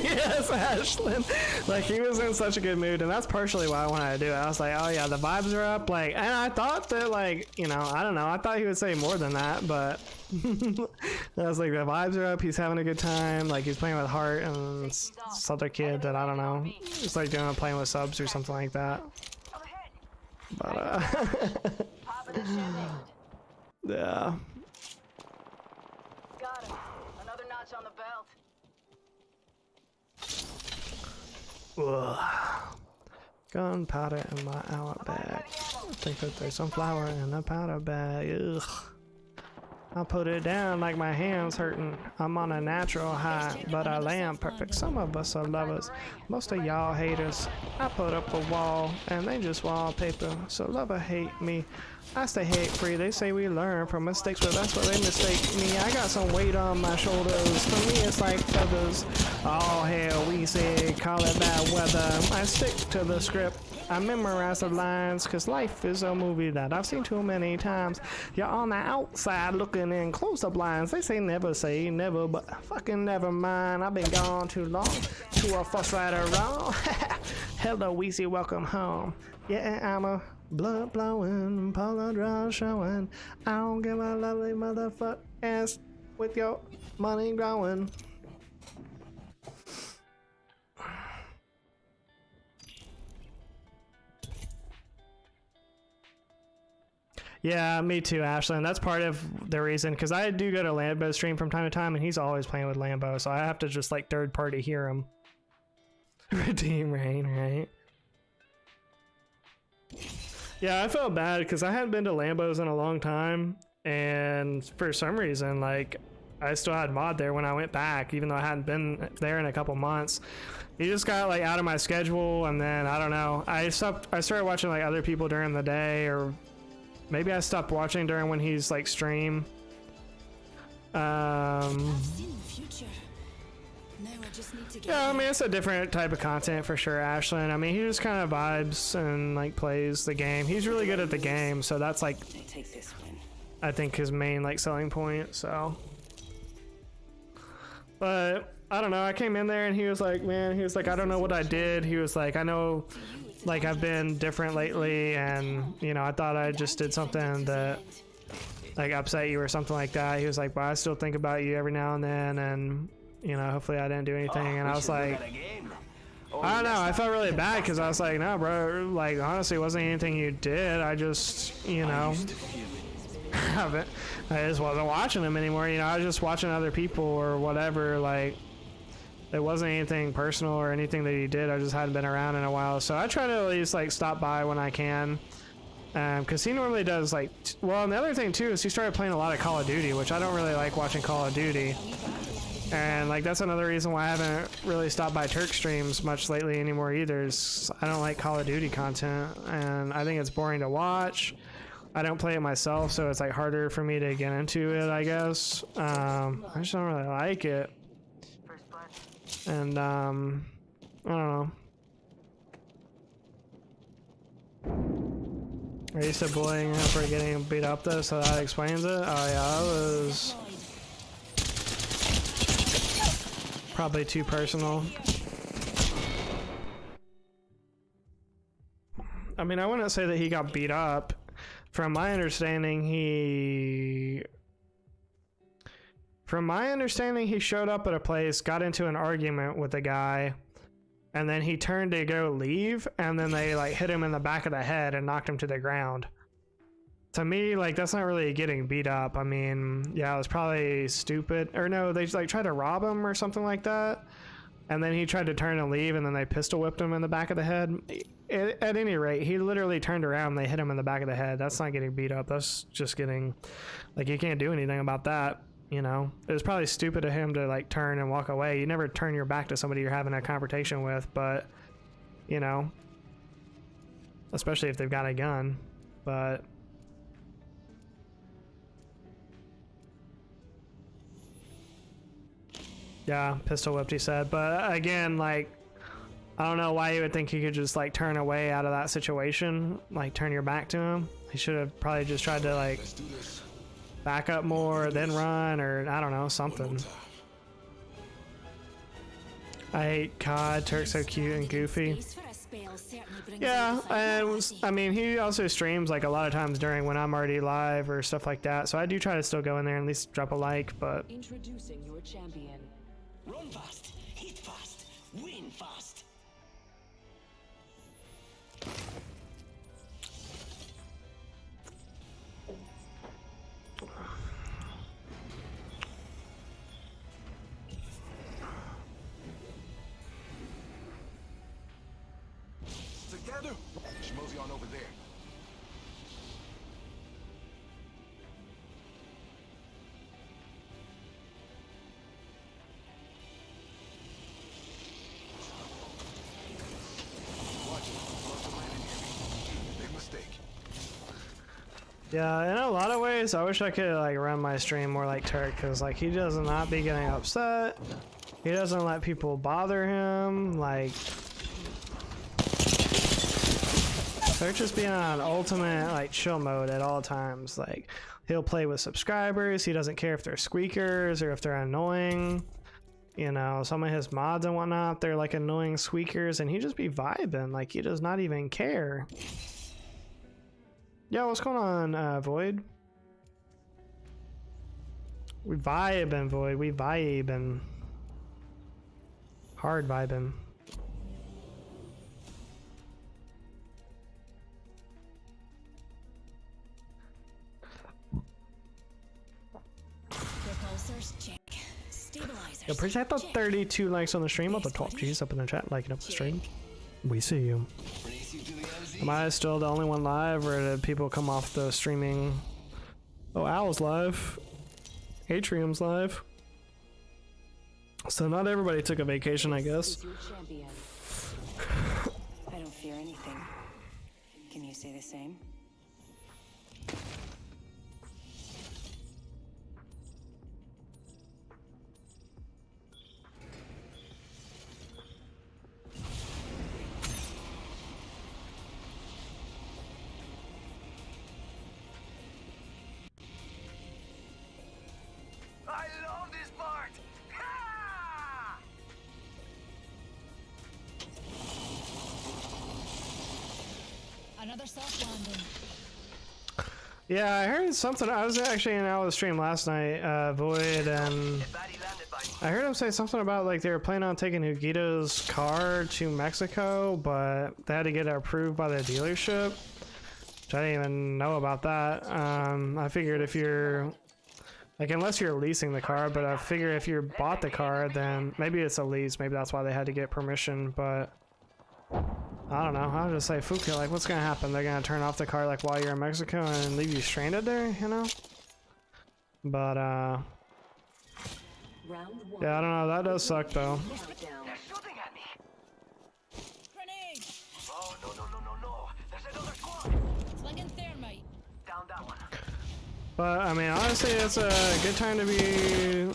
Yes, Ashlyn. Like, he was in such a good mood, and that's partially why I wanted to do it. I was like, oh yeah, the vibes are up. Like, and I thought that, like, you know, I don't know, I thought he would say more than that, but I was like, the vibes are up, he's having a good time, like, he's playing with heart, and this other kid that, I don't know, just like doing playing with subs or something like that. But, yeah. Got him. Another notch on the belt. Ugh. Gunpowder in my hour bag. I think that there's some flour in the powder bag. Ugh. I'll put it down like my hand's hurting. I'm on a natural high, but I land perfect. Some of us are lovers, most of y'all haters. I put up a wall, and they just wallpaper. So love or hate me, I stay hate free. They say we learn from mistakes, but that's where they mistake me. I got some weight on my shoulders. For me, it's like feathers. All hell, we say, call it bad weather. I stick to the script. I memorize the lines, cause life is a movie that I've seen too many times. You're on the outside looking in, close the blinds. They say never, but fucking never mind. I've been gone too long to a fuss right or wrong. Hello, Weezy, welcome home. Yeah, I'm a blood blowing, polo draw showing. I don't give a lovely motherfucker ass with your money growing. Yeah, me too, Ashlyn. That's part of the reason, because I do go to Lambo's stream from time to time, and he's always playing with Lambo, so I have to just like third party hear him. Redeem Rain, right? Yeah, I felt bad because I hadn't been to Lambo's in a long time, and for some reason, like, I still had mod there when I went back, even though I hadn't been there in a couple months. He just got like out of my schedule, and then I don't know. I started watching like other people during the day, or maybe I stopped watching during when he's like stream. Yeah, I mean, it's a different type of content for sure, Ashlyn. I mean, he just kind of vibes and like plays the game. He's really good at the game, so that's like, I think, his main like selling point. So, but I don't know. I came in there and he was like, man, he was like, I don't know what I did. He was like, I know, like, I've been different lately, and you know, I thought I just did something that like upset you or something like that. He was like, but I still think about you every now and then, and you know, hopefully I didn't do anything. And I was like, I don't know, I felt really bad because I was like, no bro, like honestly it wasn't anything you did. I just, you know, I just wasn't watching him anymore. You know, I was just watching other people or whatever. Like, it wasn't anything personal or anything that he did. I just hadn't been around in a while, so I try to at least like stop by when I can, because he normally does like well, and the other thing too is he started playing a lot of Call of Duty, which I don't really like watching Call of Duty, and like that's another reason why I haven't really stopped by Turk streams much lately anymore either, is I don't like Call of Duty content, and I think it's boring to watch. I don't play it myself, so it's like harder for me to get into it, I guess. I just don't really like it. And I don't know. Are you still bullying him for getting beat up though, so that explains it? Oh yeah, that was probably too personal. I mean, I wouldn't say that he got beat up. From my understanding, he showed up at a place, got into an argument with a guy, and then he turned to go leave, and then they like hit him in the back of the head and knocked him to the ground. To me, like, that's not really getting beat up. I mean, yeah, it was probably stupid. Or no, they like tried to rob him or something like that, and then he tried to turn and leave, and then they pistol whipped him in the back of the head. at any rate, he literally turned around and they hit him in the back of the head. That's not getting beat up. That's just getting, like, you can't do anything about that, you know? It was probably stupid of him to, like, turn and walk away. You never turn your back to somebody you're having a confrontation with, but, you know, especially if they've got a gun, but... Yeah, pistol whipped, he said. But again, like, I don't know why you would think you could just, like, turn away out of that situation, like, turn your back to him. He should have probably just tried to, like, back up more, then run, or I don't know, something. I hate COD. Turk's so cute and goofy. Yeah, and I mean, he also streams, like, a lot of times during when I'm already live or stuff like that, so I do try to still go in there and at least drop a like, but... Introducing your champion. Run fast, hit fast, win fast. Together? Schmosey on over there. Yeah, in a lot of ways, I wish I could, like, run my stream more like Turk, because, like, he does not be getting upset. He doesn't let people bother him. Like, Turk just being on ultimate, like, chill mode at all times. Like, he'll play with subscribers. He doesn't care if they're squeakers or if they're annoying. You know, some of his mods and whatnot, they're, like, annoying squeakers, and he just be vibing. Like, he does not even care. Yeah, what's going on, Void? We vibing, Void. We vibing. Hard vibing. I appreciate the 32 likes on the stream. Up the top G's up in the chat, liking up the stream. We see you. Am I still the only one live, or did people come off the streaming? Oh, Owl's live. Atrium's live. So not everybody took a vacation, I guess. I don't fear anything. Can you say the same? I love this part! Ha! Another soft landing. Yeah, I heard something. I was actually in Owl's stream last night, Void, and I heard him say something about, like, they were planning on taking Hugito's car to Mexico, but they had to get it approved by the dealership. Which I didn't even know about that. I figured if you're, like, unless you're leasing the car, but I figure if you bought the car, then maybe it's a lease. Maybe that's why they had to get permission, but I don't know. I'll just say, Fuka, like, what's gonna happen? They're gonna turn off the car, like, while you're in Mexico and leave you stranded there, you know? But, yeah, I don't know. That does suck, though. They're shooting at me. Grenade! Oh, no. There's another squad. Slinging thermite. Down that one. But, I mean, honestly, it's a good time to be...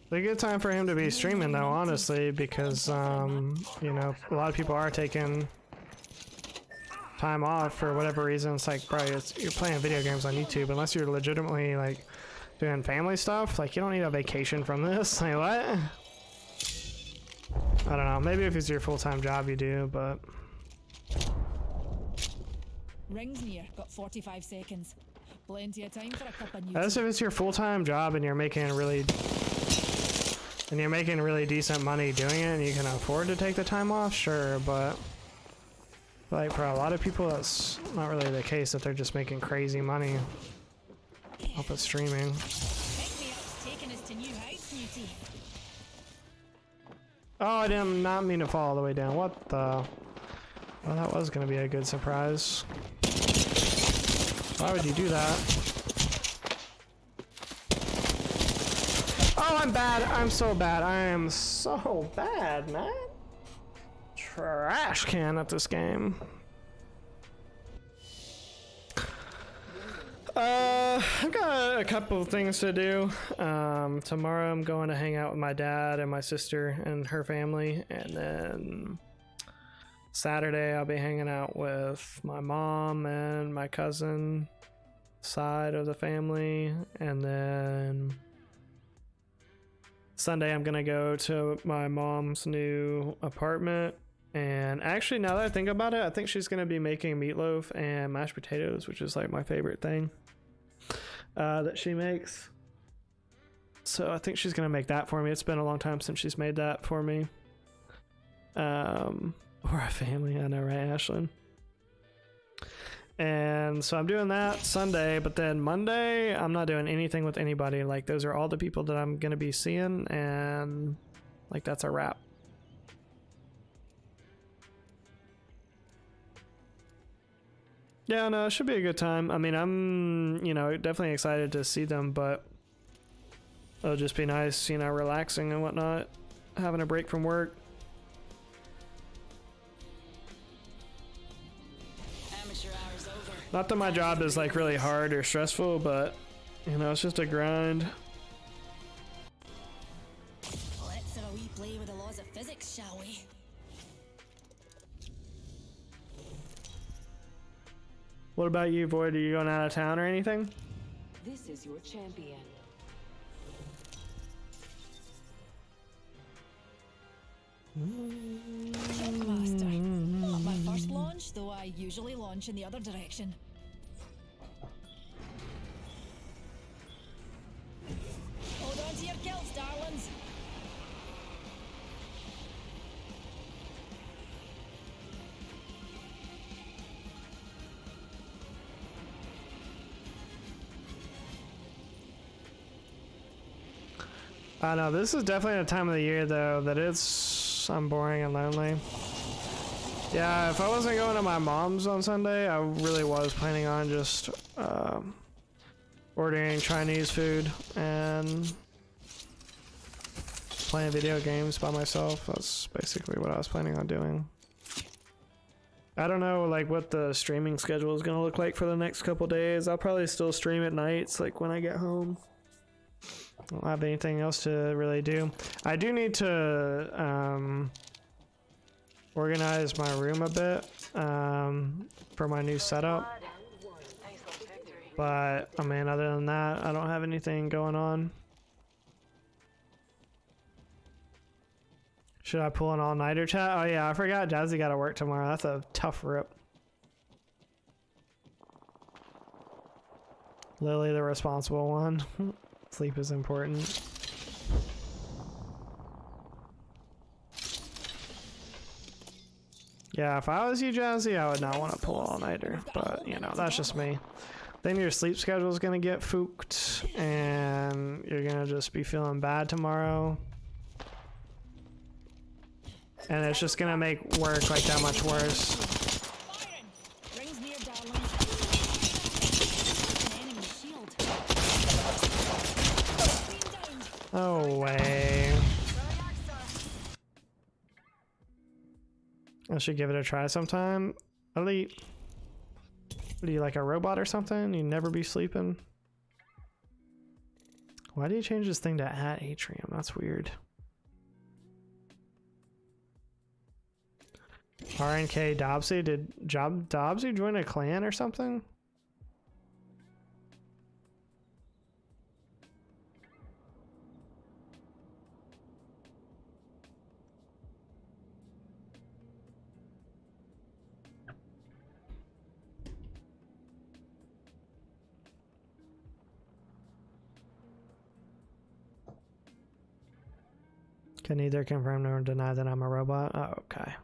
It's a good time for him to be streaming, though, honestly, because, you know, a lot of people are taking time off for whatever reason. It's like, bro, you're playing video games on YouTube. Unless you're legitimately, like, doing family stuff, like, you don't need a vacation from this. Like, what? I don't know. Maybe if it's your full-time job, you do, but... Rings near. Got 45 seconds. Plenty of time for a cup of new That's if it's your full-time job and you're making really decent money doing it and you can afford to take the time off, sure, but like for a lot of people that's not really the case, that they're just making crazy money off of streaming. Taking us to new heights, Newty. Oh, I did not mean to fall all the way down. What the? Well, that was gonna be a good surprise. Why would you do that? Oh, I'm bad. I'm so bad. I am so bad, man. Trash can at this game. I've got a couple of things to do. Tomorrow I'm going to hang out with my dad and my sister and her family, and then Saturday I'll be hanging out with my mom and my cousin side of the family, and then Sunday I'm gonna go to my mom's new apartment. And actually, now that I think about it, I think she's gonna be making meatloaf and mashed potatoes, which is like my favorite thing that she makes. So I think she's gonna make that for me. It's been a long time since she's made that for me. Or a family, I know, right, Ashlyn? And so I'm doing that Sunday, but then Monday I'm not doing anything with anybody. Like, those are all the people that I'm gonna be seeing, and like that's a wrap. Yeah, no, it should be a good time. I mean, I'm, you know, definitely excited to see them, but it'll just be nice, you know, relaxing and whatnot, having a break from work. Not that my job is like really hard or stressful, but you know, it's just a grind. Let's have a wee play with the laws of physics, shall we? What about you, Void? Are you going out of town or anything? This is your champion. Master. Not my first launch, though I usually launch in the other direction. Hold on to your kilts, darlings. I know, this is definitely a time of the year though that I'm boring and lonely. Yeah, if I wasn't going to my mom's on Sunday, I really was planning on just ordering Chinese food and playing video games by myself. That's basically what I was planning on doing. I don't know like what the streaming schedule is gonna look like for the next couple days. I'll probably still stream at nights, like when I get home. I don't have anything else to really do. I do need to organize my room a bit for my new setup. But I mean, other than that, I don't have anything going on. Should I pull an all-nighter, chat? Oh yeah, I forgot Jazzy got to work tomorrow. That's a tough rip. Lily, the responsible one. Sleep is important. Yeah, if I was you, Jazzy, I would not want to pull all-nighter. But, you know, that's just me. Then your sleep schedule is going to get fooked, and you're going to just be feeling bad tomorrow. And it's just going to make work like that much worse. No way. I should give it a try sometime. Elite. What are you, like a robot or something? You never be sleeping? Why do you change this thing to @Atrium? That's weird. RNK Dobsy? Did Dobsy join a clan or something? Can neither confirm nor deny that I'm a robot. Oh, okay.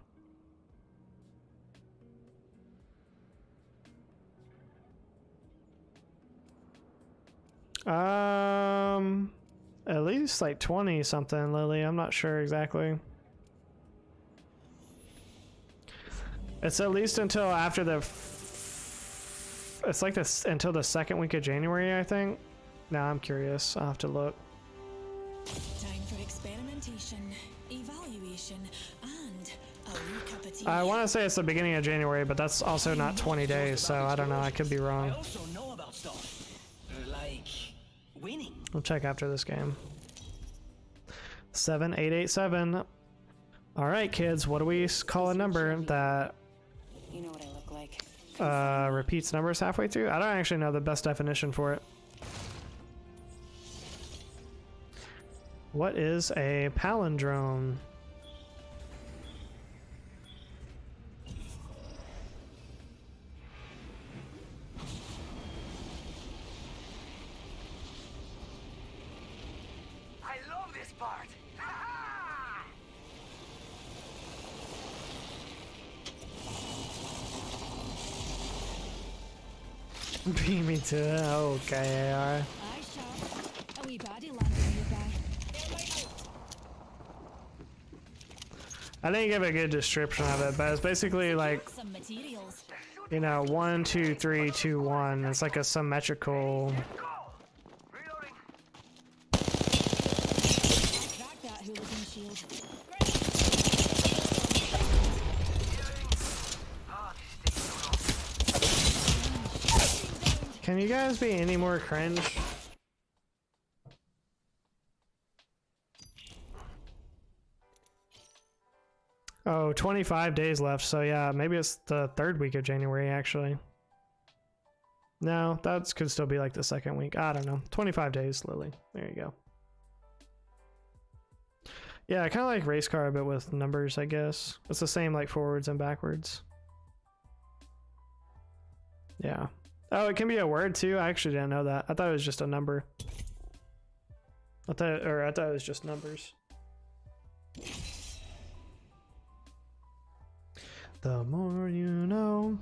At least like 20 something, Lily. I'm not sure exactly. It's at least until after the. It's like this until the second week of January, I think. Now I'm curious. I'll have to look. Time for experimentation, evaluation, and a wee cup of tea. I want to say it's the beginning of January, but that's also not 20 days, so I don't know. I could be wrong. I also know about stuff. Like winning. We'll check after this game. 7887. All right, kids. What do we call a number that You know what I look like. repeats numbers halfway through? I don't actually know the best definition for it. What is a palindrome? I love this part. Beat me to it. Okay, AR. Aye, sharp. A wee baddie landed nearby. I didn't give a good description of it, but it's basically like, Some materials. you know, 1, 2, 3, 2, 1. It's like a symmetrical. Crack that hooligan shield. Can you guys be any more cringe? Oh, 25 days left, so yeah, maybe it's the 3rd week of January, actually. No, that could still be like the 2nd week. I don't know. 25 days, Lily. There you go. Yeah, I kind of like race car a bit with numbers, I guess. It's the same like forwards and backwards. Yeah. Oh, it can be a word too? I actually didn't know that. I thought it was just a number. I thought it was just numbers. The more you know.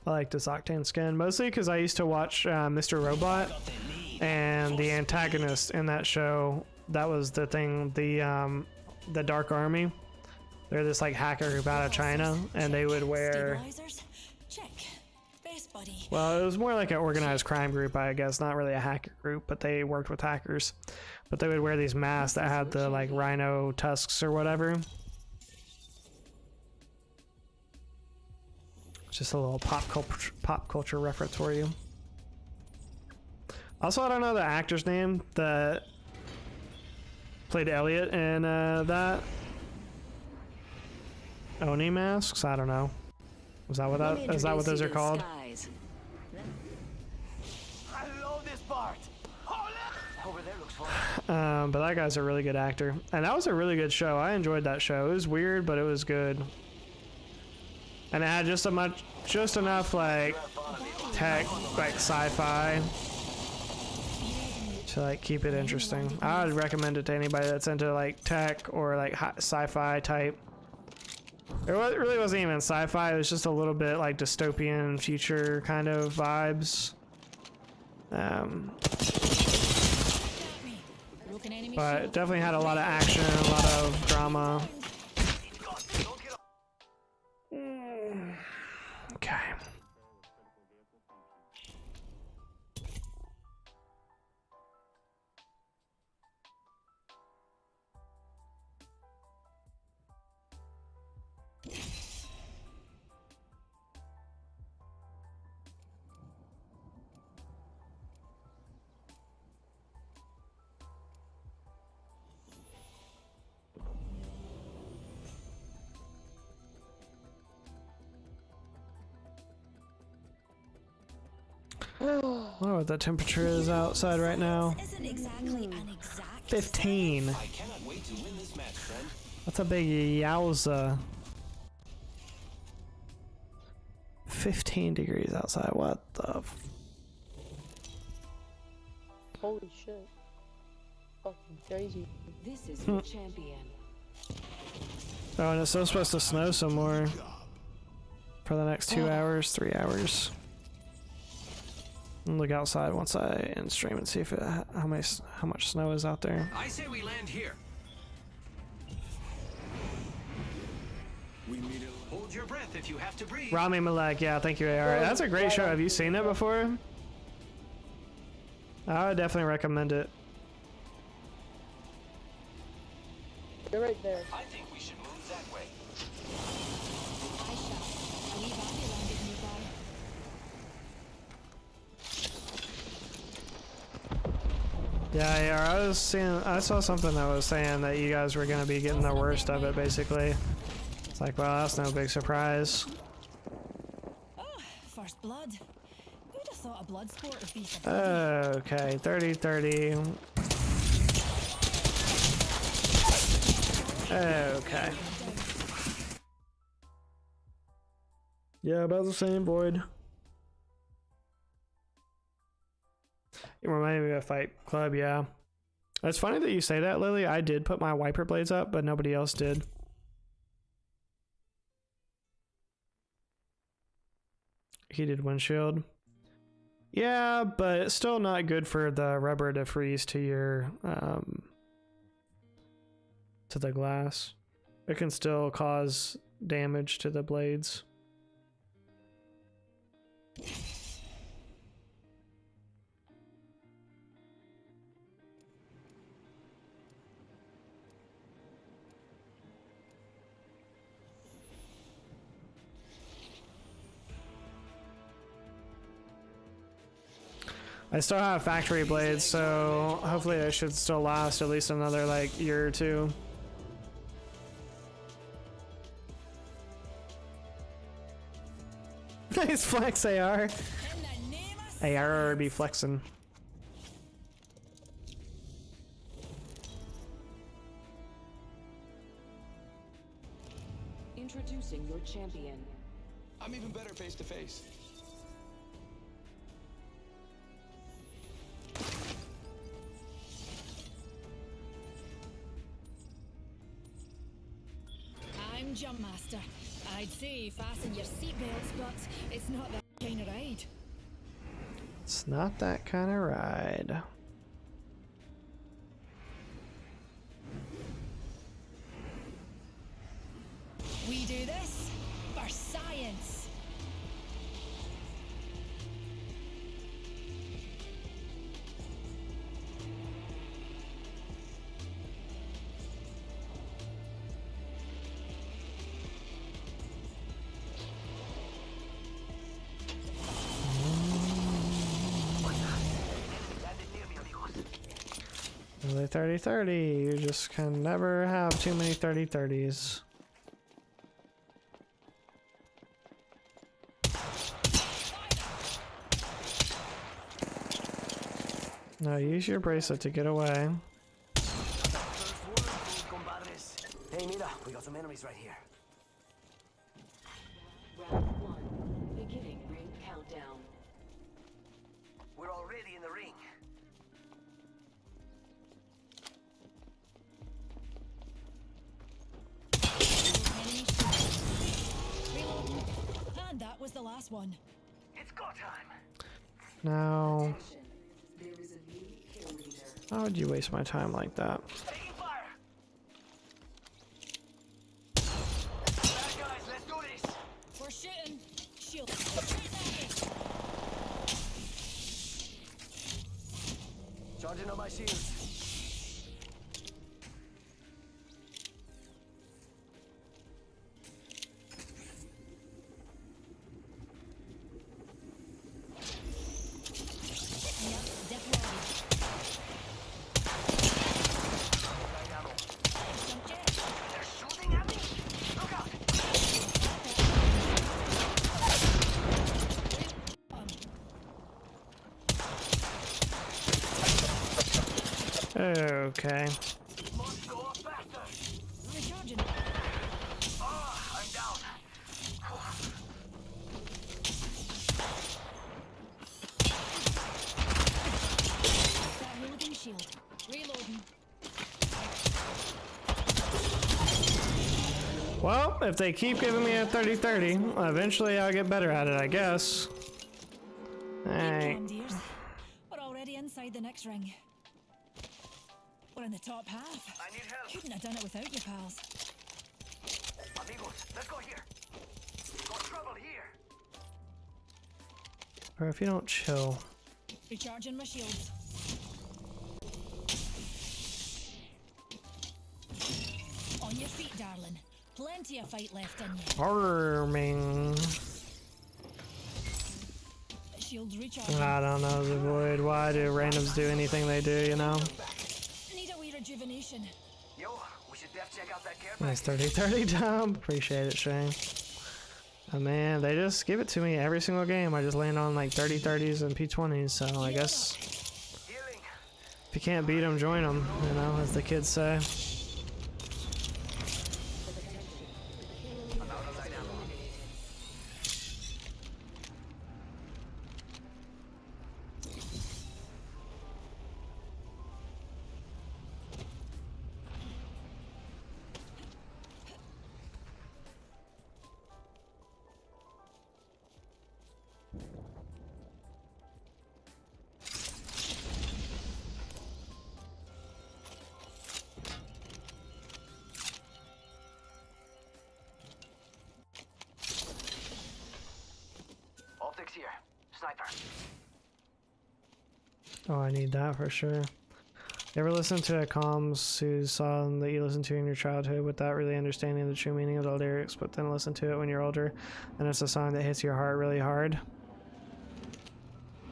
I like this Octane skin, mostly because I used to watch Mr. Robot, and the antagonist in that show, that was the thing, the Dark Army. They're this like hacker group out of China, and they would wear... Check. Best buddy. Well, it was more like an organized crime group, I guess, not really a hacker group, but they worked with hackers. But they would wear these masks that had the like rhino tusks or whatever. Just a little pop culture reference for you. Also, I don't know the actor's name that played Elliot in that Oni masks. I don't know. Is that what those are called? I love this part. Over there looks fun. But that guy's a really good actor, and that was a really good show. I enjoyed that show. It was weird, but it was good. And it had just enough like tech, like sci-fi to like keep it interesting. I would recommend it to anybody that's into like tech or like sci-fi type. It really wasn't even sci-fi. It was just a little bit like dystopian future kind of vibes. But it definitely had a lot of action, a lot of drama. Okay. I don't know what the temperature is outside right now. 15. That's a big yowza. 15 degrees outside. What the Holy shit. Fucking crazy. This is your champion. Oh, and it's still supposed to snow some more. for the next 2 hours, 3 hours. I'll look outside once I end stream and see if how much snow is out there. I say we land here. Hold your breath if you have to breathe. Rami Malek, yeah, thank you, AR. That's a great show. Have you seen it before? I would definitely recommend it. They're right there. I think we should move that way. I shall. A wee valley landed nearby. Yeah, I saw something that was saying that you guys were gonna be getting the worst of it, basically. It's like, well, that's no big surprise. Oh, first blood. Who'd have thought a blood sport would be so bloody? Okay, 30-30. Okay. Yeah, about the same, Void. It reminded me of Fight Club, yeah. It's funny that you say that, Lily. I did put my wiper blades up, but nobody else did. Heated windshield. Yeah, but it's still not good for the rubber to freeze to your to the glass. It can still cause damage to the blades. I still have factory blades, so hopefully they should still last at least another like year or two. Nice flex, AR. AR be flexing. Introducing your champion. I'm even better face to face. I'm Jump Master. I'd say fasten your seatbelts, but it's not that kind of ride. It's not that kind of ride. We do this for science. Really 30-30. You just can never have too many 30-30s. Now use your bracelet to get away. Hey, mira, we got some enemies right here. Round 1. Beginning ring countdown. We're already in the ring. Reload. And that was the last one. It's go time. Now, There is a new kill leader. how would you waste my time like that? Taking fire. Bad guys, let's do this. We're shooting. Shield. Charging on my shields. They're shooting at me. Look out. Okay. Must go up faster. Recharging. Ah, I'm down. That reloading shield. Reloading. Well, if they keep giving me a 30-30, eventually I'll get better at it, I guess. Alright. Calm, dears. We're already inside the next ring. We're in the top half. I need help. Couldn't have done it without you, pals. Amigos, let's go here. Got trouble here. Or if you don't chill. Recharging my shields. On your feet, darling. Plenty of fight left in you. Arming. Shields recharging. I don't know, the void. Why do randoms do anything they do, you know? Need a wee rejuvenation. Yo, we should def check out that care Nice 30-30 dump. Appreciate it, Shane. Oh man, they just give it to me every single game. I just land on like 30-30s and P20s, so I guess if you can't beat them, join them, you know, as the kids say. Optics here. Sniper. Oh, I need that for sure. You ever listen to a comms whose song that you listened to in your childhood without really understanding the true meaning of the lyrics, but then listen to it when you're older, and it's a song that hits your heart really hard?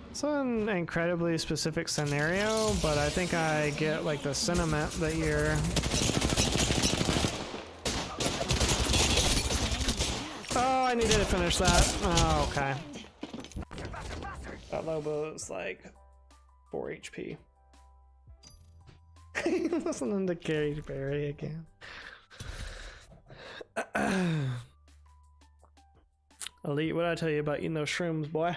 It's an incredibly specific scenario, but I think I get like the sentiment that you're... Oh, I needed to finish that. Oh, okay. That Lobo is like 4 HP. Listening to Carrie Berry again. Elite, what did I tell you about eating those shrooms, boy?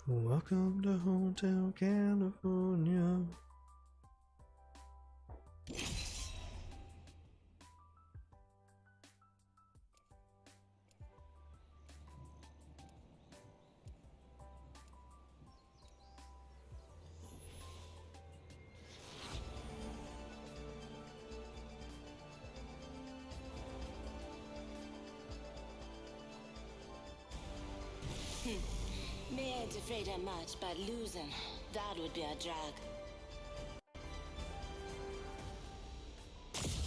Welcome to Hotel California. Me ain't afraid of much, but losing, that would be a drag.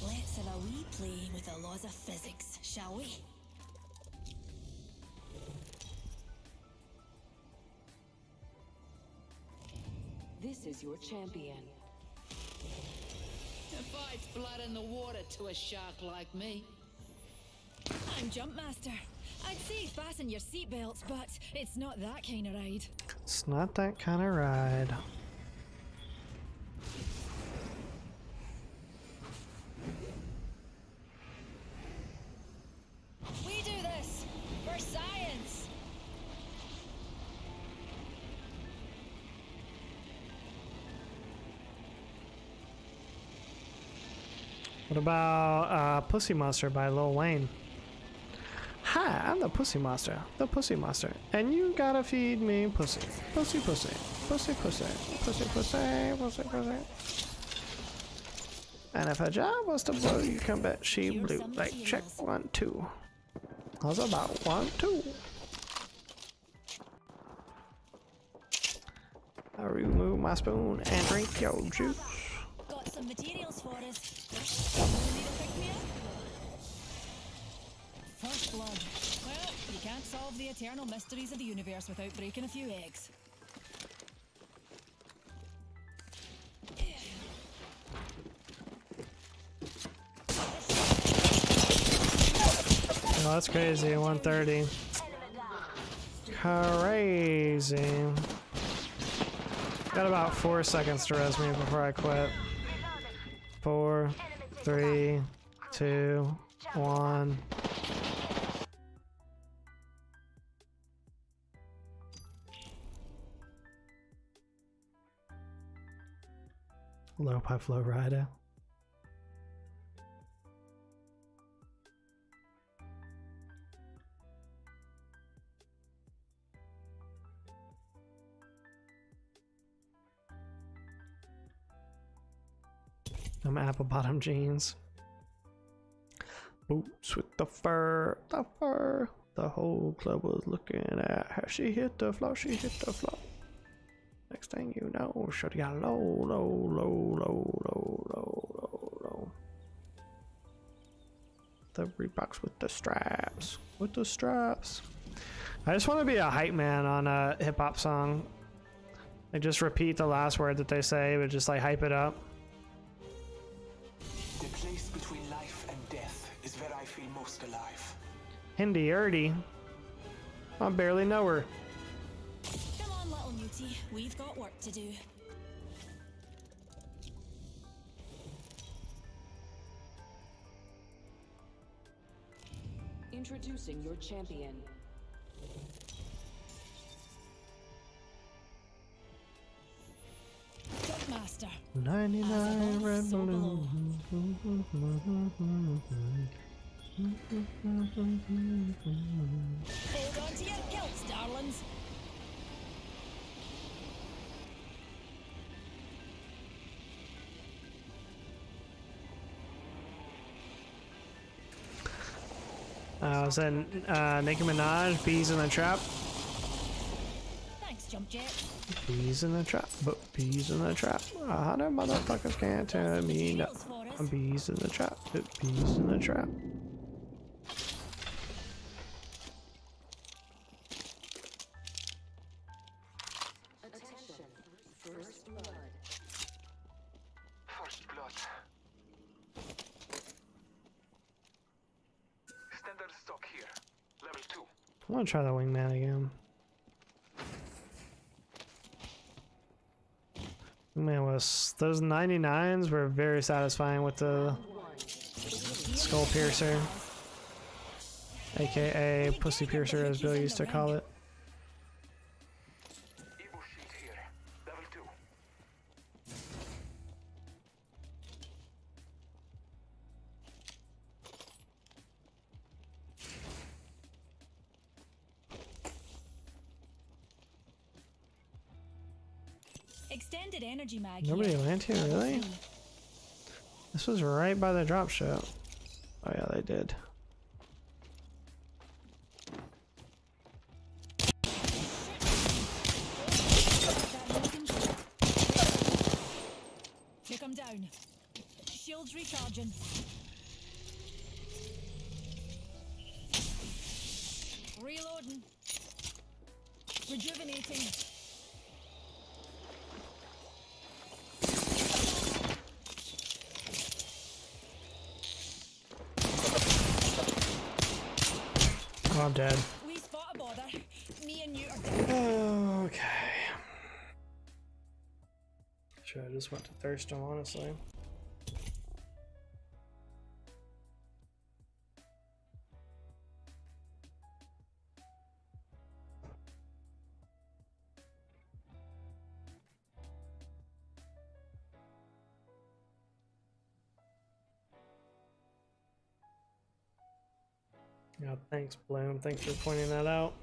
Let's have a wee play with the laws of physics, shall we? This is your champion. A fight's blood in the water to a shark like me. I'm Jump Master. I'd say fasten your seatbelts, but it's not that kind of ride. It's not that kind of ride. We do this for science. What about Pussy Monster by Lil Wayne? Hi, I'm the Pussy Monster, and you gotta feed me pussy, pussy, pussy, pussy, pussy, pussy, pussy, pussy, pussy. And if her job was to blow, you can bet she blew. Like, check 1, 2. How's about 1, 2? I remove my spoon and drink your juice. Got some materials for us. Need a pick me up? First blood. Well, you can't solve the eternal mysteries of the universe without breaking a few eggs. Oh, that's crazy. 130. Crazy. Got about 4 seconds to res me before I quit. 4, 3, 2, 1. Low pipe flow rider. Them apple bottom jeans. Boots with the fur, the fur. The whole club was looking at her. She hit the floor, she hit the floor. Next thing you know, shorty got low, low, low, low, low, low, low, low. The Reeboks with the straps, with the straps. I just want to be a hype man on a hip hop song. Like just repeat the last word that they say, but just like hype it up. The place between life and death is where I feel most alive. Hindi Erdy. I barely know her. Come on, little Newtie. We've got work to do. Introducing your champion. Master. 99 red balloons. Hold on to your kilts, darlings. Was that Nicki Minaj, Bees in the Trap? Thanks, Jump Jet. Bees in the trap, but bees in the trap. 100 motherfuckers can't tell me no. Bees in the trap, but bees in the trap. Attention. First blood. First blood. Standard stock here. Level 2. I want to try the wingman again. Man, was those 99s were very satisfying with the skull piercer, aka pussy piercer as Bill used to call it. Evo sheet here. Level 2. Extended energy mag. Nobody land here, really? This was right by the drop ship. Oh yeah, they did. Took him down. Shields recharging. Reloading. Rejuvenating. Oh, I'm dead. We spot a bother. Me and you are dead. Okay. Should I just went to thirst him, honestly? Yeah, thanks, Bloom. Thanks for pointing that out.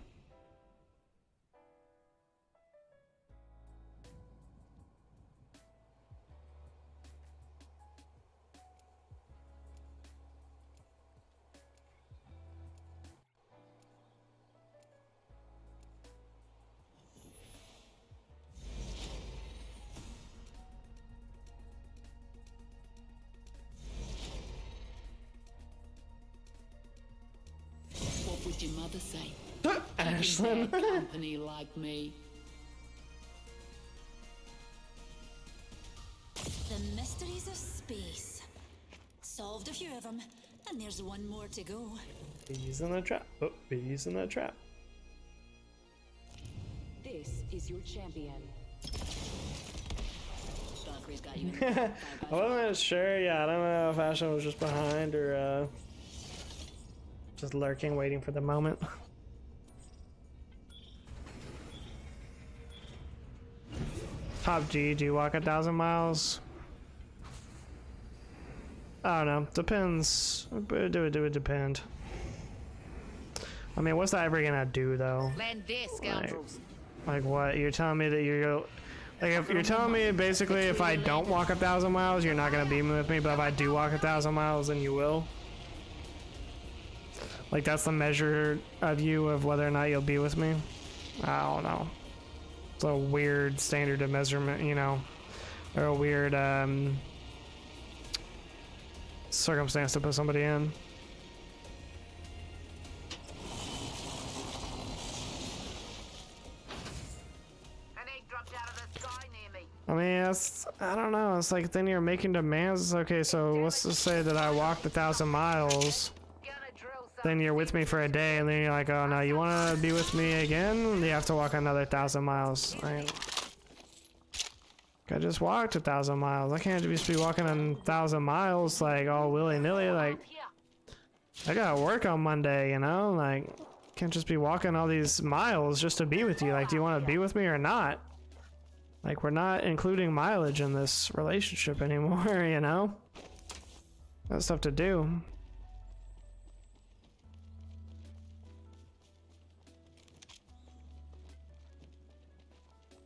What would your mother say? Ashlyn. Company like me. The mysteries of space. Solved a few of them, and there's one more to go. Bees in the trap. Oh, bees in the trap. This is your champion. The Valkyrie's got you in I wasn't sure. Yeah, I don't know if Ashen was just behind or just lurking, waiting for the moment. Top G, do you walk 1,000 miles? I don't know. Depends. It would depend. I mean, what's that ever gonna do though? Land this, scoundrels. Like what? You're telling me that you're like, if you're telling me basically if I don't walk 1,000 miles, you're not gonna be with me, but if I do walk 1,000 miles, then you will. Like that's the measure of you of whether or not you'll be with me. I don't know. It's a weird standard of measurement, you know, or a weird circumstance to put somebody in. I mean, that's, I don't know, it's like then you're making demands. Okay, so let's just say that I walked 1,000 miles, then you're with me for a day, and then you're like, oh no, you want to be with me again? You have to walk another 1,000 miles. I just walked 1,000 miles. I can't just be walking 1,000 miles like all willy-nilly. Like, I gotta work on Monday, you know? Like, can't just be walking all these miles just to be with you. Like, do you want to be with me or not? Like, we're not including mileage in this relationship anymore, you know? That's stuff to do.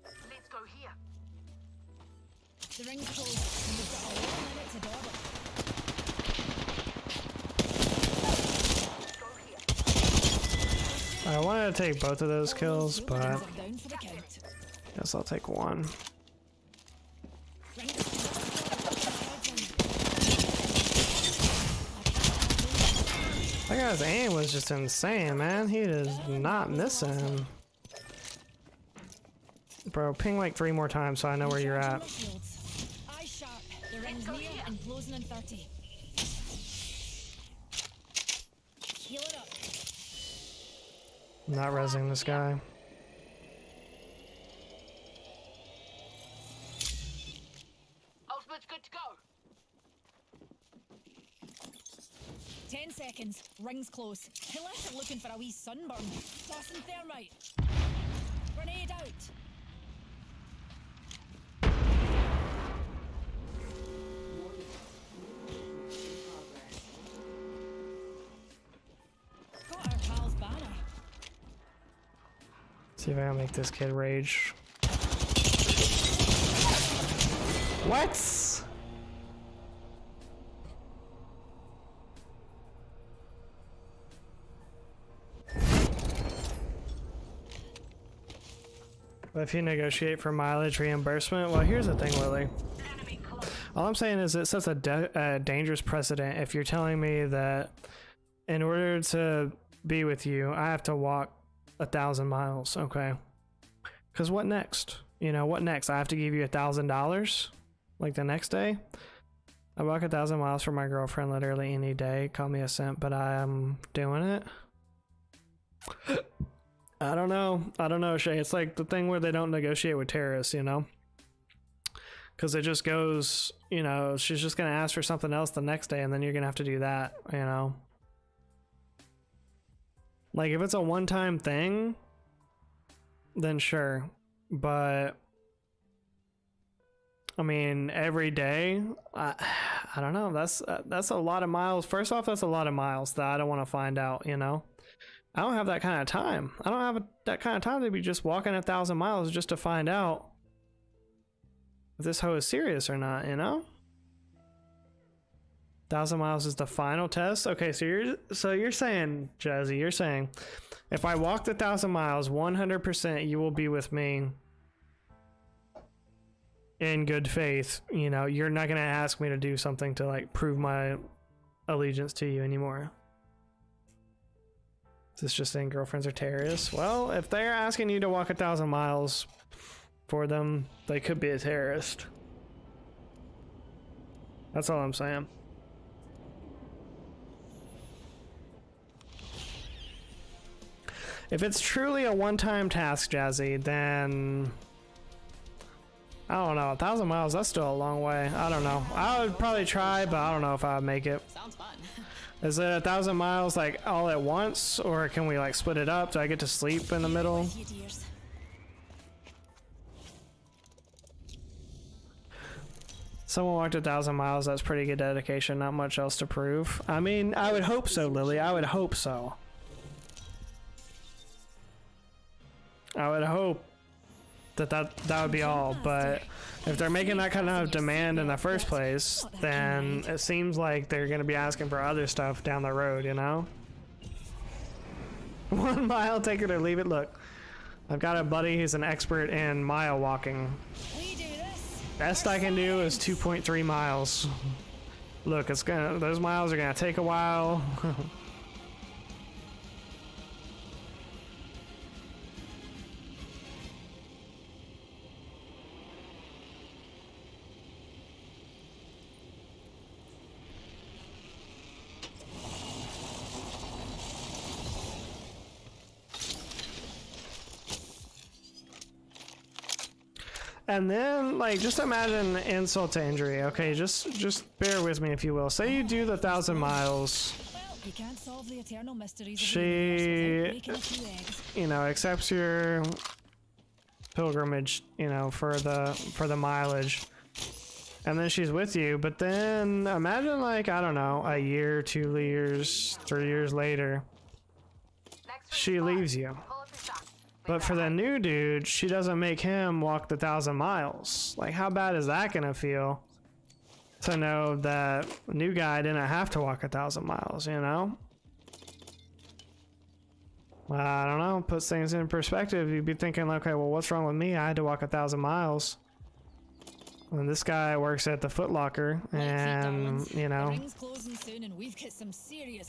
Let's go here. The ring's closed, and we've got a 1 minute to dawdle. I wanted to take both of those kills, but Down for the count. guess I'll take one. That guy's aim was just insane, man. He is not missing. Bro, ping like 3 more times so I know where you're at. Eye sharp. The ring's near and closing in 30. Heal it up. I'm not rezzing this guy. Ultimate's good to go. 10 seconds. Ring's close. He left it looking for a wee sunburn. Tossing thermite. Grenade out. Got our pal's banner. See if I can make this kid rage. What? But if you negotiate for mileage reimbursement, well, here's the thing, Lily. All I'm saying is it sets a dangerous precedent if you're telling me that in order to be with you, I have to walk 1,000 miles, okay? Because what next? You know, what next? I have to give you $1,000? Like the next day? I walk 1,000 miles for my girlfriend literally any day. Call me a simp, but I'm doing it. I don't know, Shay. It's like the thing where they don't negotiate with terrorists, you know? Because it just goes, you know, she's just going to ask for something else the next day, and then you're going to have to do that, you know? Like, if it's a one-time thing, then sure. But, I mean, every day, I don't know. That's a lot of miles. First off, that's a lot of miles that I don't want to find out, you know? I don't have that kind of time. I don't have that kind of time to be just walking 1,000 miles just to find out if this hoe is serious or not, you know? 1,000 miles is the final test. Okay, so you're saying, Jazzy, you're saying if I walked 1,000 miles, 100% you will be with me in good faith. You know, you're not gonna ask me to do something to like prove my allegiance to you anymore. Is this just saying girlfriends are terrorists? Well, if they're asking you to walk 1,000 miles for them, they could be a terrorist. That's all I'm saying. If it's truly a one-time task, Jazzy, then I don't know. 1,000 miles, that's still a long way. I don't know. I would probably try, but I don't know if I'd make it. Sounds fun. Is it 1,000 miles like all at once, or can we like split it up? Do I get to sleep in the middle? Someone walked 1,000 miles. That's pretty good dedication. Not much else to prove. I mean, I would hope so, Lily. I would hope so. I would hope that would be all, but if they're making that kind of demand in the first place, then it seems like they're going to be asking for other stuff down the road, you know? 1 mile, take it or leave it. Look, I've got a buddy who's an expert in mile walking. Best I can do is 2.3 miles. Look, those miles are gonna take a while. And then, like, just imagine insult to injury, okay? Just bear with me, if you will. Say you do the 1,000 miles. You can't solve the eternal mysteries She, you know, accepts your pilgrimage, you know, for the mileage. And then she's with you, but then imagine, like, I don't know, a year, 2 years, 3 years later, she leaves you. But for the new dude, she doesn't make him walk the 1,000 miles. Like, how bad is that gonna feel? To know that new guy didn't have to walk 1,000 miles, you know? Well, I don't know, puts things in perspective. You'd be thinking, okay, well, what's wrong with me? I had to walk 1,000 miles. And this guy works at the Foot Locker, and, you know,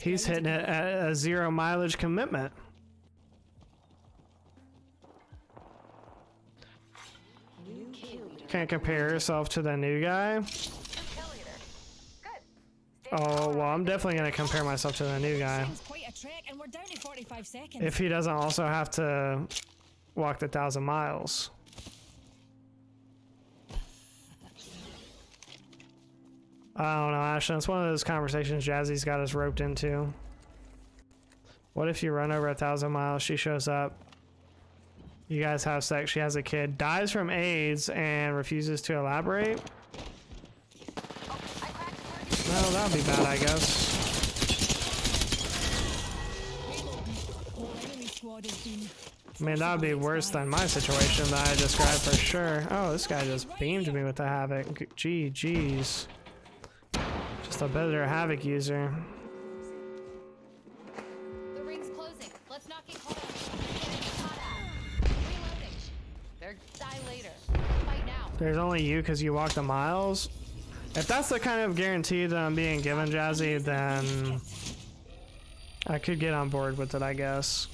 he's hitting it at a 0 mileage commitment. Can't compare yourself to the new guy. Oh, well, I'm definitely going to compare myself to the new guy. If he doesn't also have to walk the 1,000 miles. I don't know, Ashton. It's one of those conversations Jazzy's got us roped into. What if you run over 1,000 miles, she shows up, you guys have sex, she has a kid, dies from AIDS, and refuses to elaborate? Well, that'd be bad, I guess. I mean, that would be worse than my situation that I described for sure. Oh, this guy just beamed me with the Havoc. Jeez. Just a better Havoc user. The ring's closing. Let's not get caught up. Reloading. They're die later. Fight now. There's only you because you walked the miles? If that's the kind of guarantee that I'm being given, Jazzy, then I could get on board with it, I guess.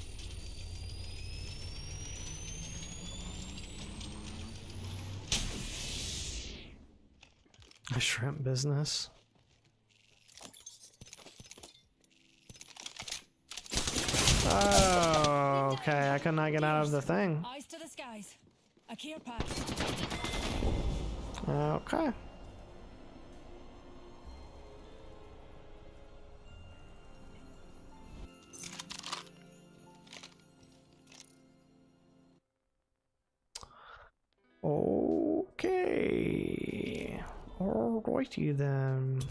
A shrimp business. Oh, okay. I could not get out of the thing. Eyes to the skies. A care pack. Okay. Okay. Alrighty then.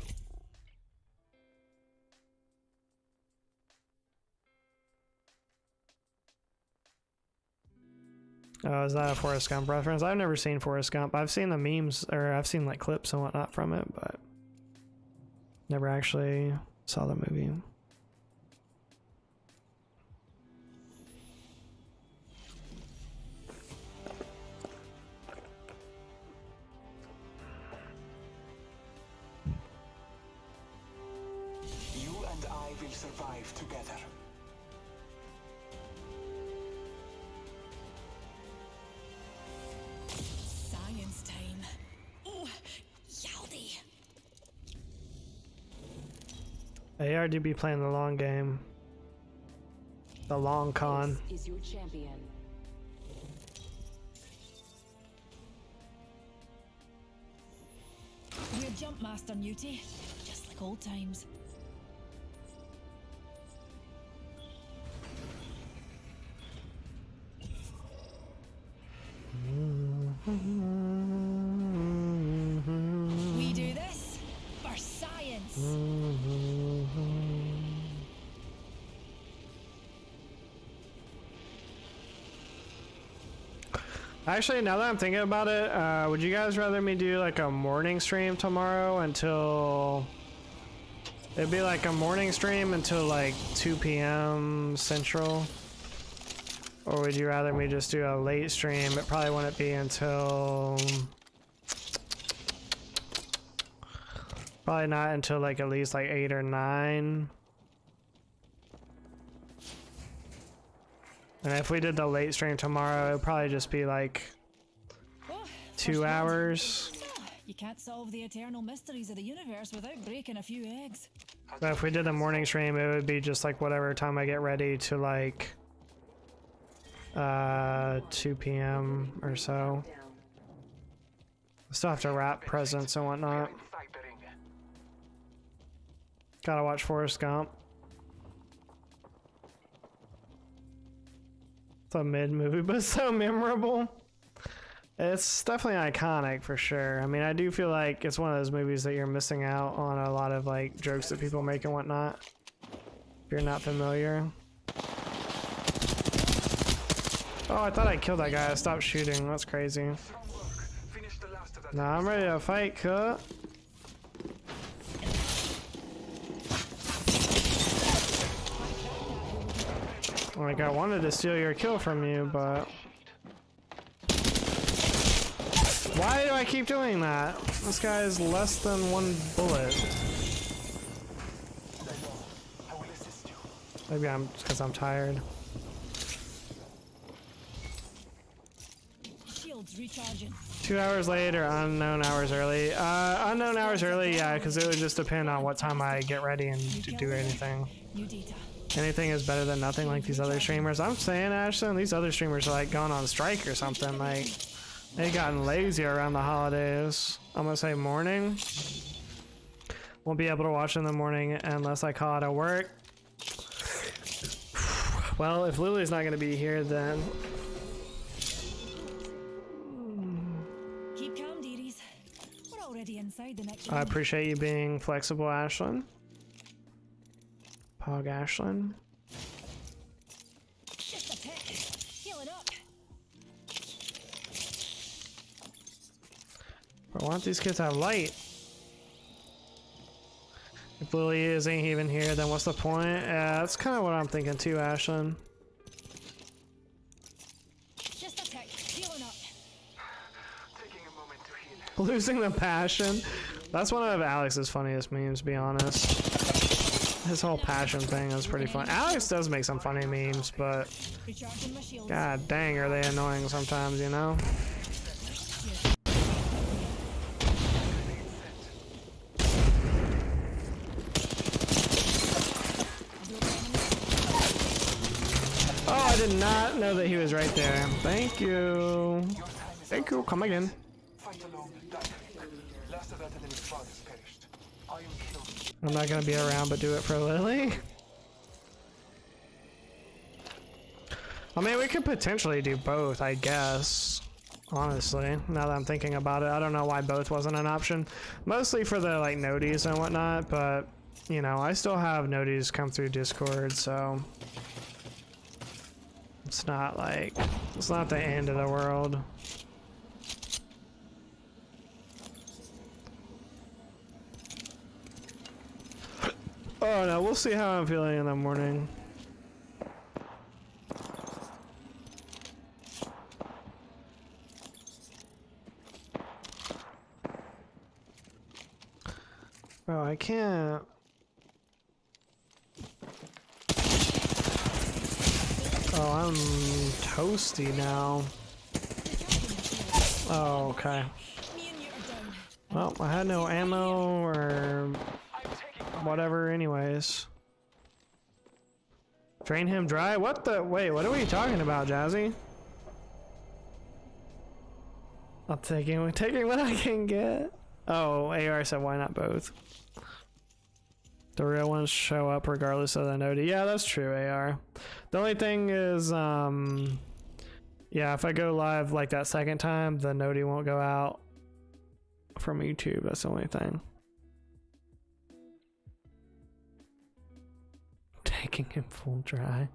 Oh, is that a Forrest Gump reference? I've never seen Forrest Gump. I've seen the memes, or I've seen like clips and whatnot from it, but never actually saw the movie. You and I will survive together. Science time. Oh, yowdy. AR do be playing the long game. The long con. This is your champion. jump master, Newty. Just like old times. We do this for science. Actually, now that I'm thinking about it, would you guys rather me do like a morning stream tomorrow until... It'd be like a morning stream until like 2 p.m. Central? Or would you rather me just do a late stream? It probably wouldn't be until... Probably not until like at least like 8 or 9. And if we did the late stream tomorrow, it'd probably just be like 2 hours. You can't solve the eternal mysteries of the universe without breaking a few eggs. But if we did a morning stream, it would be just like whatever time I get ready to like 2 p.m. or so. Still have to wrap presents and whatnot. Gotta watch Forrest Gump. It's a mid movie, but so memorable. It's definitely iconic for sure. I mean, I do feel like it's one of those movies that you're missing out on a lot of like jokes that people make and whatnot. If you're not familiar. Oh, I thought I killed that guy. I stopped shooting. That's crazy. Nah, I'm ready to fight, cut. Like, I wanted to steal your kill from you, but... Why do I keep doing that? This guy is less than 1 bullet. Maybe I'm just because I'm tired. Shields recharging. 2 hours late or unknown hours early? Unknown hours early, yeah, because it would just depend on what time I get ready and to do anything. New data. Anything is better than nothing like these other streamers. I'm saying, Ashton, these other streamers are like gone on strike or something. Like, they gotten lazy around the holidays. I'm gonna say morning. Won't be able to watch in the morning unless I call out of work. Well, if Lily's not gonna be here, then... Keep calm, dearies. We're already inside the next I room. appreciate you being flexible, Ashlyn. Pog Ashlyn. Just a tick. Healing up. I want these kids to have light. If Lily isn't even here, then what's the point? Yeah, that's kind of what I'm thinking too, Ashlyn. Just a tick. Healing up. Taking a moment to heal. Losing the passion. That's one of Alex's funniest memes, to be honest. His whole passion thing is pretty fun. Alex does make some funny memes, but god dang, are they annoying sometimes, you know? Oh, I did not know that he was right there. Thank you. Thank you. Come again. Fight alone, die quick. Last of that enemy's fathers perished. I am killed. I'm not gonna be around, but do it for Lily. I mean, we could potentially do both, I guess. Honestly, now that I'm thinking about it, I don't know why both wasn't an option. Mostly for the like noties and whatnot, but you know, I still have noties come through Discord, so it's not like it's not the end of the world. Oh no, we'll see how I'm feeling in the morning. Bro, I can't. Oh, I'm toasty now. Oh, okay. Well, I had no ammo or whatever anyways. Drain him dry? What the? Wait, what are we talking about, Jazzy? I'm taking what I can get. Oh, AR said why not both? The real ones show up regardless of the nodie. Yeah, that's true, AR. The only thing is, yeah, if I go live like that second time, the nodie won't go out from YouTube. That's the only thing. Taking him full dry.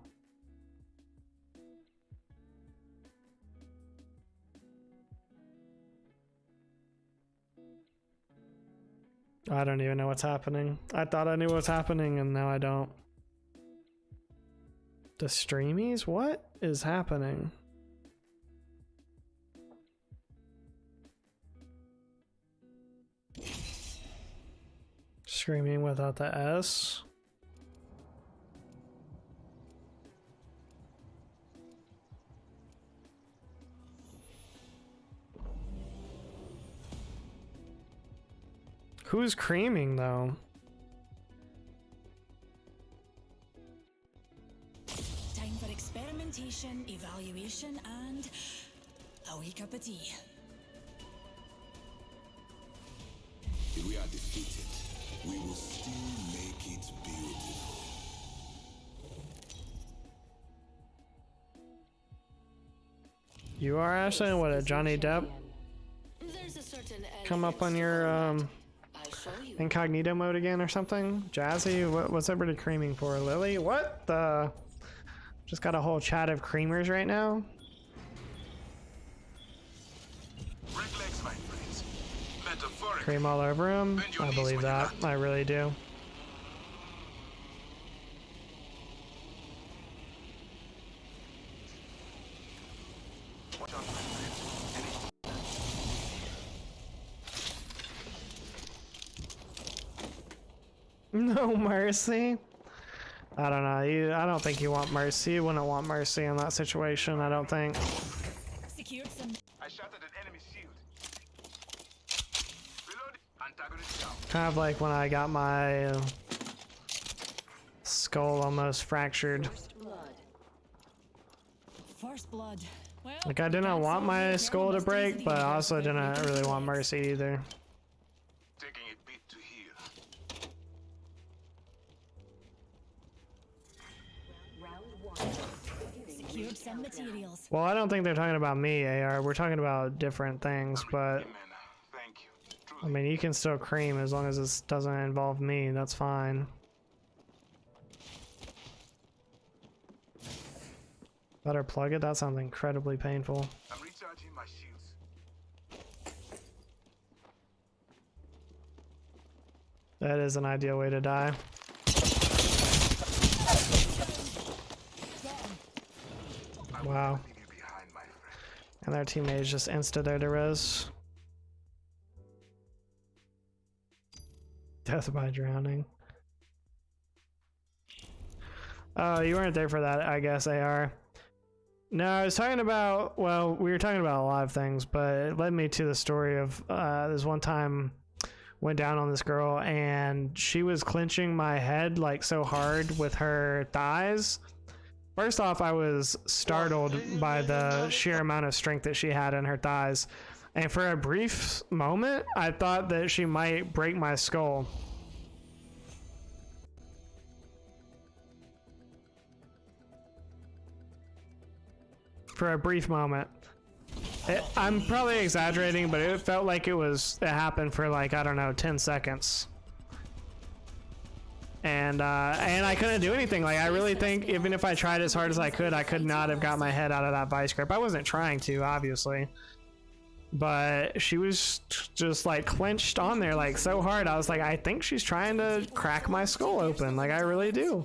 I don't even know what's happening. I thought I knew what's happening and now I don't. The streamies? What is happening? Screaming without the S. Who's creaming though? Time for experimentation, evaluation, and a wee cup of tea. If we are defeated, we will still make it beautiful. You are Ashley? What, a Johnny Depp? Come up on your incognito mode again or something? Jazzy? What's everybody creaming for? Lily? What the? Just got a whole chat of creamers right now. Cream all over him? I believe that. I really do. No mercy. I don't know. I don't think you want mercy. You wouldn't want mercy in that situation, I don't think. I shot at an enemy shield. Reload. Antagonist down. Kind of like when I got my skull almost fractured. First blood. Well, Like I didn't want my skull to break, but I also didn't really want mercy either. Taking a bit to heal. Secured some materials. Well, I don't think they're talking about me, AR. We're talking about different things, but I mean, you can still cream as long as this doesn't involve me. That's fine. Better plug it? That sounds incredibly painful. I'm recharging my shields. That is an ideal way to die. Wow. And their teammates just insta there to res. Death by drowning. Oh, you weren't there for that, I guess, AR. No, I was talking about, well, we were talking about a lot of things, but it led me to the story of this one time went down on this girl and she was clenching my head like so hard with her thighs. First off, I was startled by the sheer amount of strength that she had in her thighs. And for a brief moment, I thought that she might break my skull. For a brief moment. I'm probably exaggerating, but it felt like it happened for like, I don't know, 10 seconds. And I couldn't do anything. Like, I really think even if I tried as hard as I could not have got my head out of that vice grip. I wasn't trying to, obviously. But she was just like clenched on there like so hard. I was like, I think she's trying to crack my skull open. Like, I really do.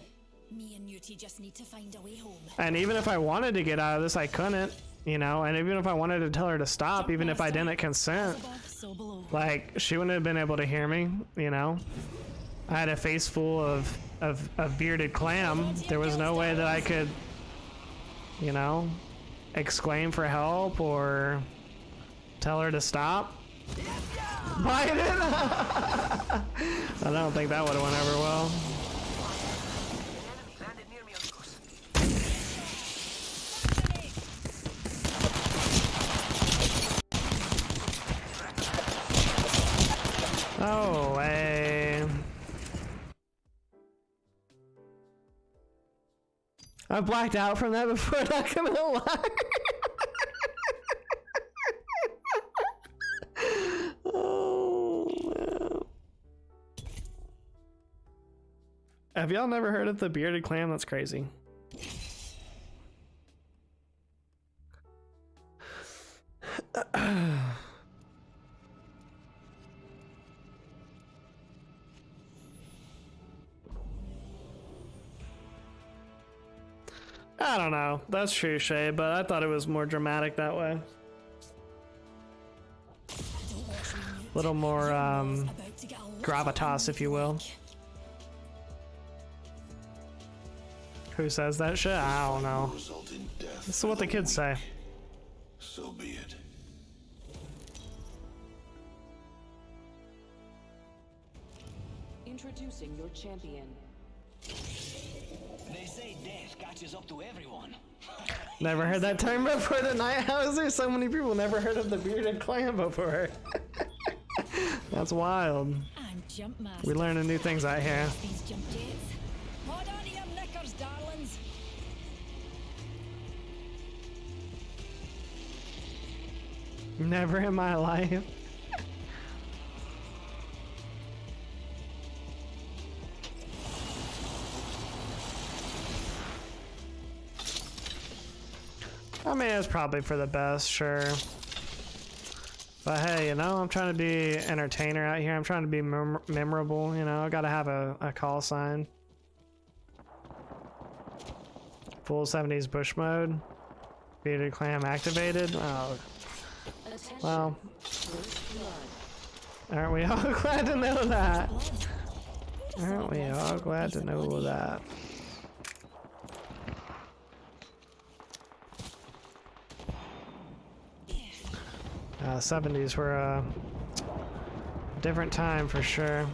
Me and Newty just need to find a way home. And even if I wanted to get out of this, I couldn't, you know, and even if I wanted to tell her to stop, even if I didn't consent, like, she wouldn't have been able to hear me, you know. I had a face full of bearded clam. There was no way that I could, you know, exclaim for help or tell her to stop. Biden! I don't think that would have went over well. I blacked out from that before, not gonna lie. Oh, man. Have y'all never heard of the bearded clam? That's crazy. I don't know. That's true, Shay, but I thought it was more dramatic that way. A little more gravitas, if you will. Who says that shit? I don't know. This is what the kids say. So be it. Introducing your champion. They say death catches up to everyone. Never heard that term before tonight. How is there so many people never heard of the bearded clam before? That's wild. I'm Jumpmaster. We learning new things out here. These jump jets. Hold on to your knickers, darlings. Never in my life. I mean, it's probably for the best, sure. But hey, you know, I'm trying to be entertainer out here. I'm trying to be memorable, you know. I gotta have a call sign. Full 70s bush mode. Bearded clam activated. Oh. Well. Aren't we all glad to know that? Aren't we all glad to know that? 70s were a different time for sure.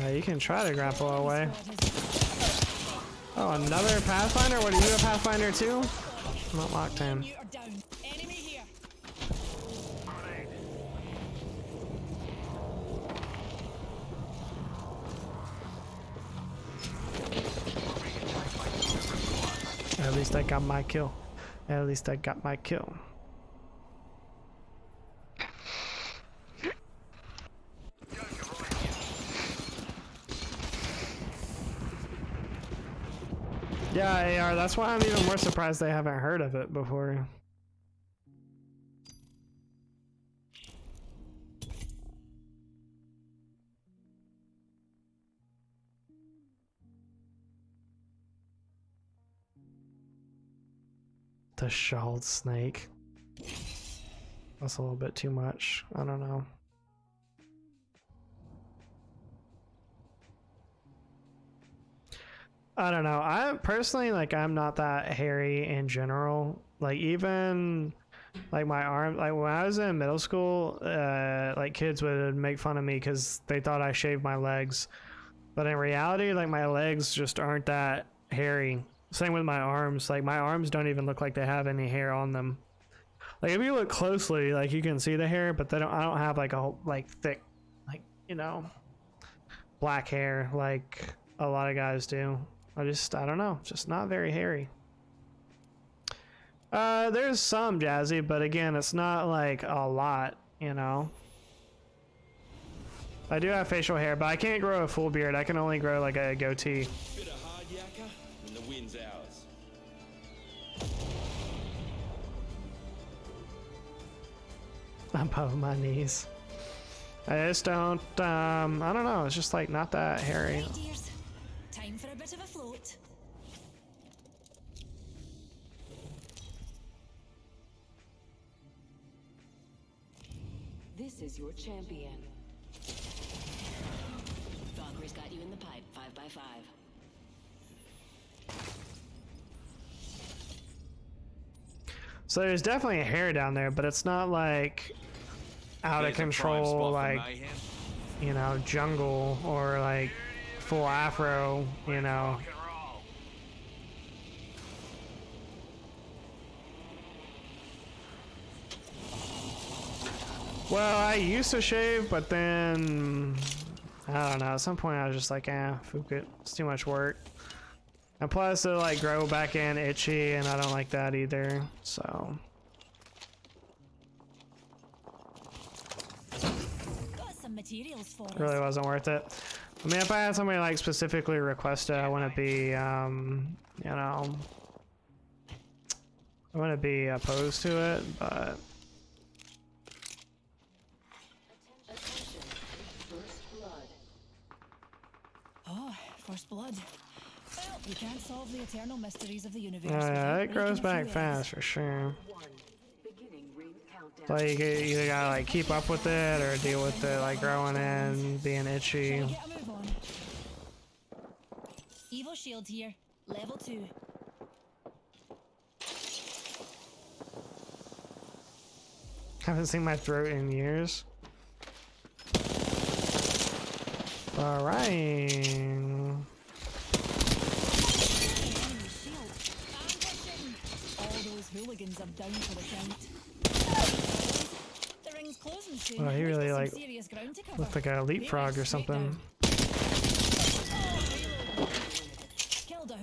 You can try to grapple away. Oh, another Pathfinder? What, are you a Pathfinder too? Not locked in. At least I got my kill. At least I got my kill. Yeah, AR, that's why I'm even more surprised they haven't heard of it before. The shawled snake. That's a little bit too much. I don't know. I don't know. I personally, like, I'm not that hairy in general. Like, even like my arm, like when I was in middle school, like kids would make fun of me because they thought I shaved my legs. But in reality, like my legs just aren't that hairy. Same with my arms. Like my arms don't even look like they have any hair on them. Like if you look closely, like you can see the hair, but they don't. I don't have like a like thick, like, you know, black hair like a lot of guys do. I don't know, just not very hairy. There's some Jazzy, but again, it's not like a lot, you know. I do have facial hair, but I can't grow a full beard. I can only grow like a goatee. Bit of hard yakka, and the wind's ours. Above my knees. I just don't, I don't know, it's just like not that hairy. Right, dears. Time for a bit of a float. This is your champion. Valkyrie's got you in the pipe, 5x5. So there's definitely hair down there, but it's not like out of control, like, you know, jungle or like full afro, you know. Well, I used to shave, but then I don't know. At some point, I was just like, fuck it. It's too much work. And plus, it like grow back in itchy, and I don't like that either. So. Got some materials for us. Really wasn't worth it. I mean, if I had somebody like specifically request it, I wouldn't be, you know, I wouldn't be opposed to it, but. Oh, first blood. Well, you can't solve the eternal mysteries of the universe. Oh, yeah, it grows back fast for sure. So you either gotta like keep up with it or deal with it like growing in, being itchy. Get a move on. Evo shield here, level 2. Haven't seen my throat in years. Alright. All those hooligans are down for the count. The ring's closing soon. Oh, he really like serious ground to cover. looked like a leapfrog or something. Killed a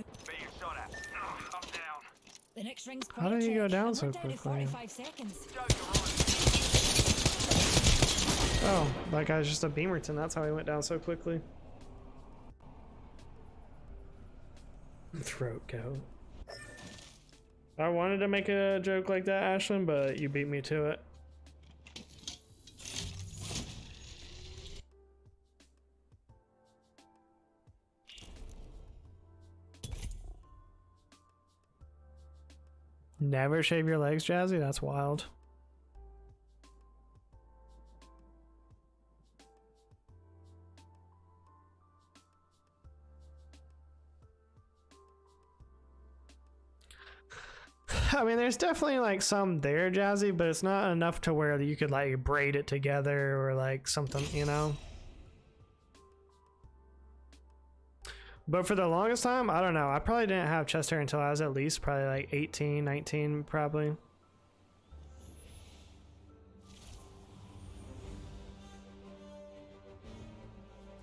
The next ring's How did he go down so We're down to quickly? 45 seconds. Oh, that guy's just a Beamerton. That's how he went down so quickly. Throat goat. I wanted to make a joke like that, Ashlyn, but you beat me to it. Never shave your legs, Jazzy? That's wild. I mean, there's definitely like some there, Jazzy, but it's not enough to where you could like braid it together or like something, you know? But for the longest time, I don't know. I probably didn't have chest hair until I was at least probably like 18, 19, probably.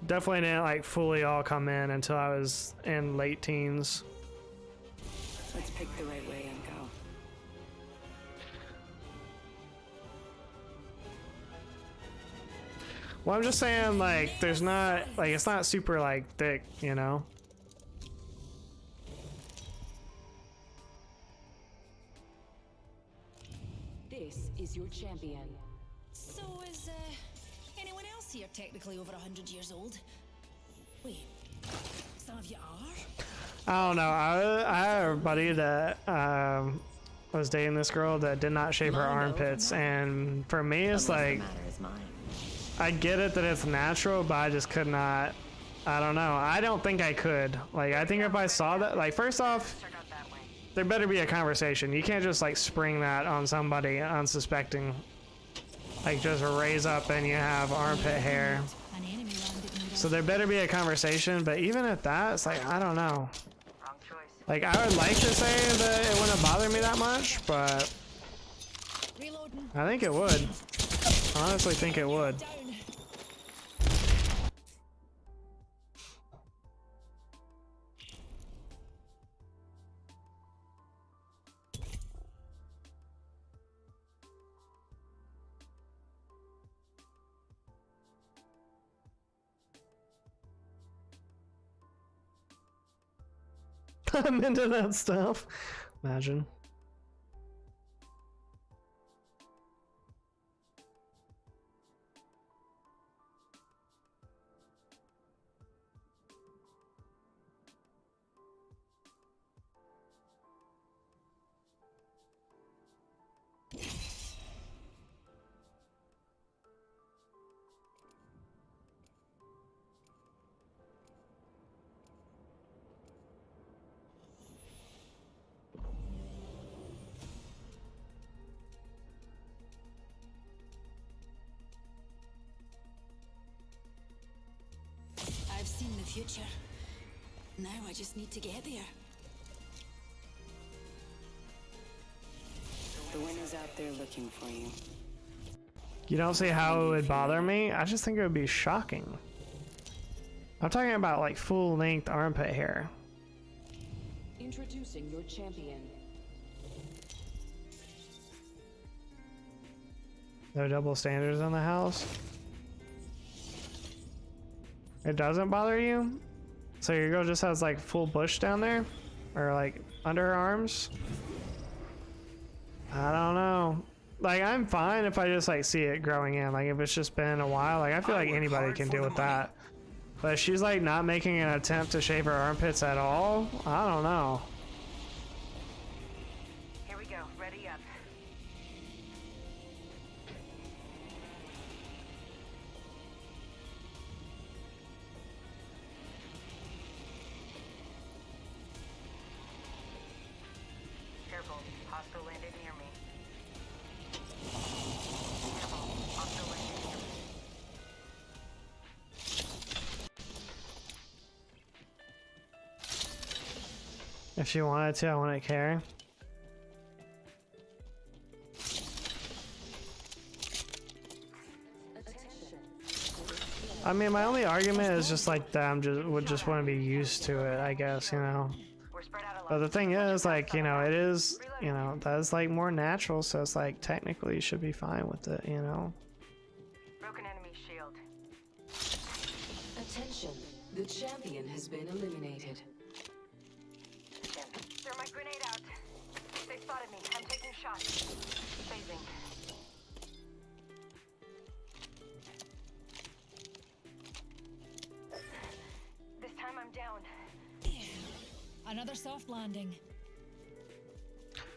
Definitely didn't like fully all come in until I was in late teens. Let's pick the right way and go. Well, I'm just saying, like, there's not, like, it's not super, like, thick, you know? This is your champion. So is anyone else here technically over 100 years old? Wait, some of you are? I don't know. I had a buddy that was dating this girl that did not shave her armpits, and for me, it's like, I get it that it's natural, but I just could not. I don't know. I don't think I could. Like, I think if I saw that, like, first off, there better be a conversation. You can't just like spring that on somebody unsuspecting. Like, just raise up and you have armpit hair. So there better be a conversation, but even at that, it's like, I don't know. Like, I would like to say that it wouldn't bother me that much, but I think it would. I honestly think it would. I'm into that stuff. Imagine. I've seen the future. Now I just need to get there. The winner's out there looking for you. You don't see how it would bother me? I just think it would be shocking. I'm talking about like full length armpit hair. Introducing your champion. No double standards in the house. It doesn't bother you? So your girl just has like full bush down there? Or like under her arms? I don't know. Like I'm fine if I just like see it growing in. Like if it's just been a while, like I feel like anybody can deal with that. But if she's like not making an attempt to shave her armpits at all, I don't know. Here we go. Ready up. Careful. Hostile landed near me. Careful. Hostile landed near me. If she wanted to, I wouldn't care. I mean, my only argument is just like that would just want to be used to it, I guess, you know. But the thing is, like, you know, it is, you know, that's like more natural, so it's like technically you should be fine with it, you know. Broken enemy shield. Attention, the champion has been eliminated. Throw my grenade out. They spotted me. I'm taking shots. Phasing. This time I'm down. Another soft landing.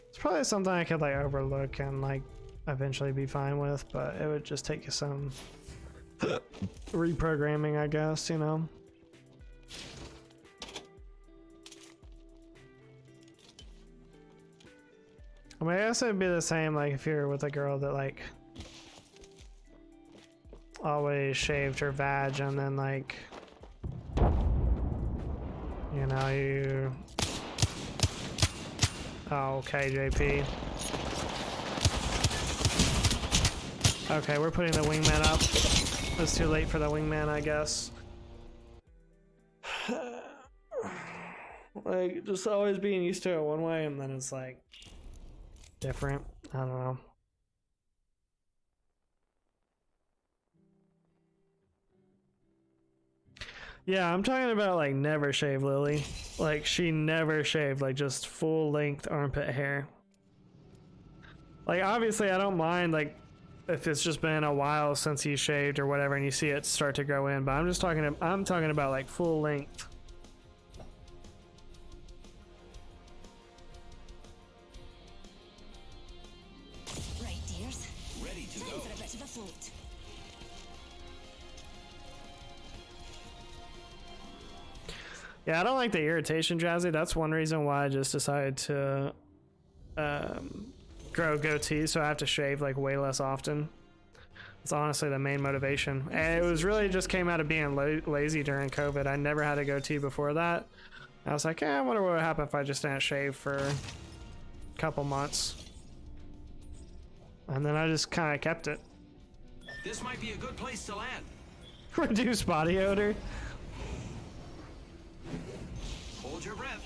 It's probably something I could like overlook and like eventually be fine with, but it would just take some reprogramming, I guess, you know. I mean, I guess it'd be the same like if you're with a girl that like always shaved her vag and then like, you know, you... Oh, okay, JP. Okay, we're putting the wingman up. It's too late for the wingman, I guess. Like, just always being used to it one way and then it's like different. I don't know. Yeah, I'm talking about like never shave Lily. Like she never shaved, like just full length armpit hair. Like obviously I don't mind like if it's just been a while since you shaved or whatever and you see it start to grow in, but I'm talking about like full length. Right, dears. Ready to go. For a bit of a float. Yeah, I don't like the irritation, Jazzy. That's one reason why I just decided to grow goatee, so I have to shave like way less often. It's honestly the main motivation. And it was really just came out of being lazy during COVID. I never had a goatee before that. I was like, I wonder what would happen if I just didn't shave for a couple months. And then I just kind of kept it. This might be a good place to land. Reduce body odor. Hold your breath.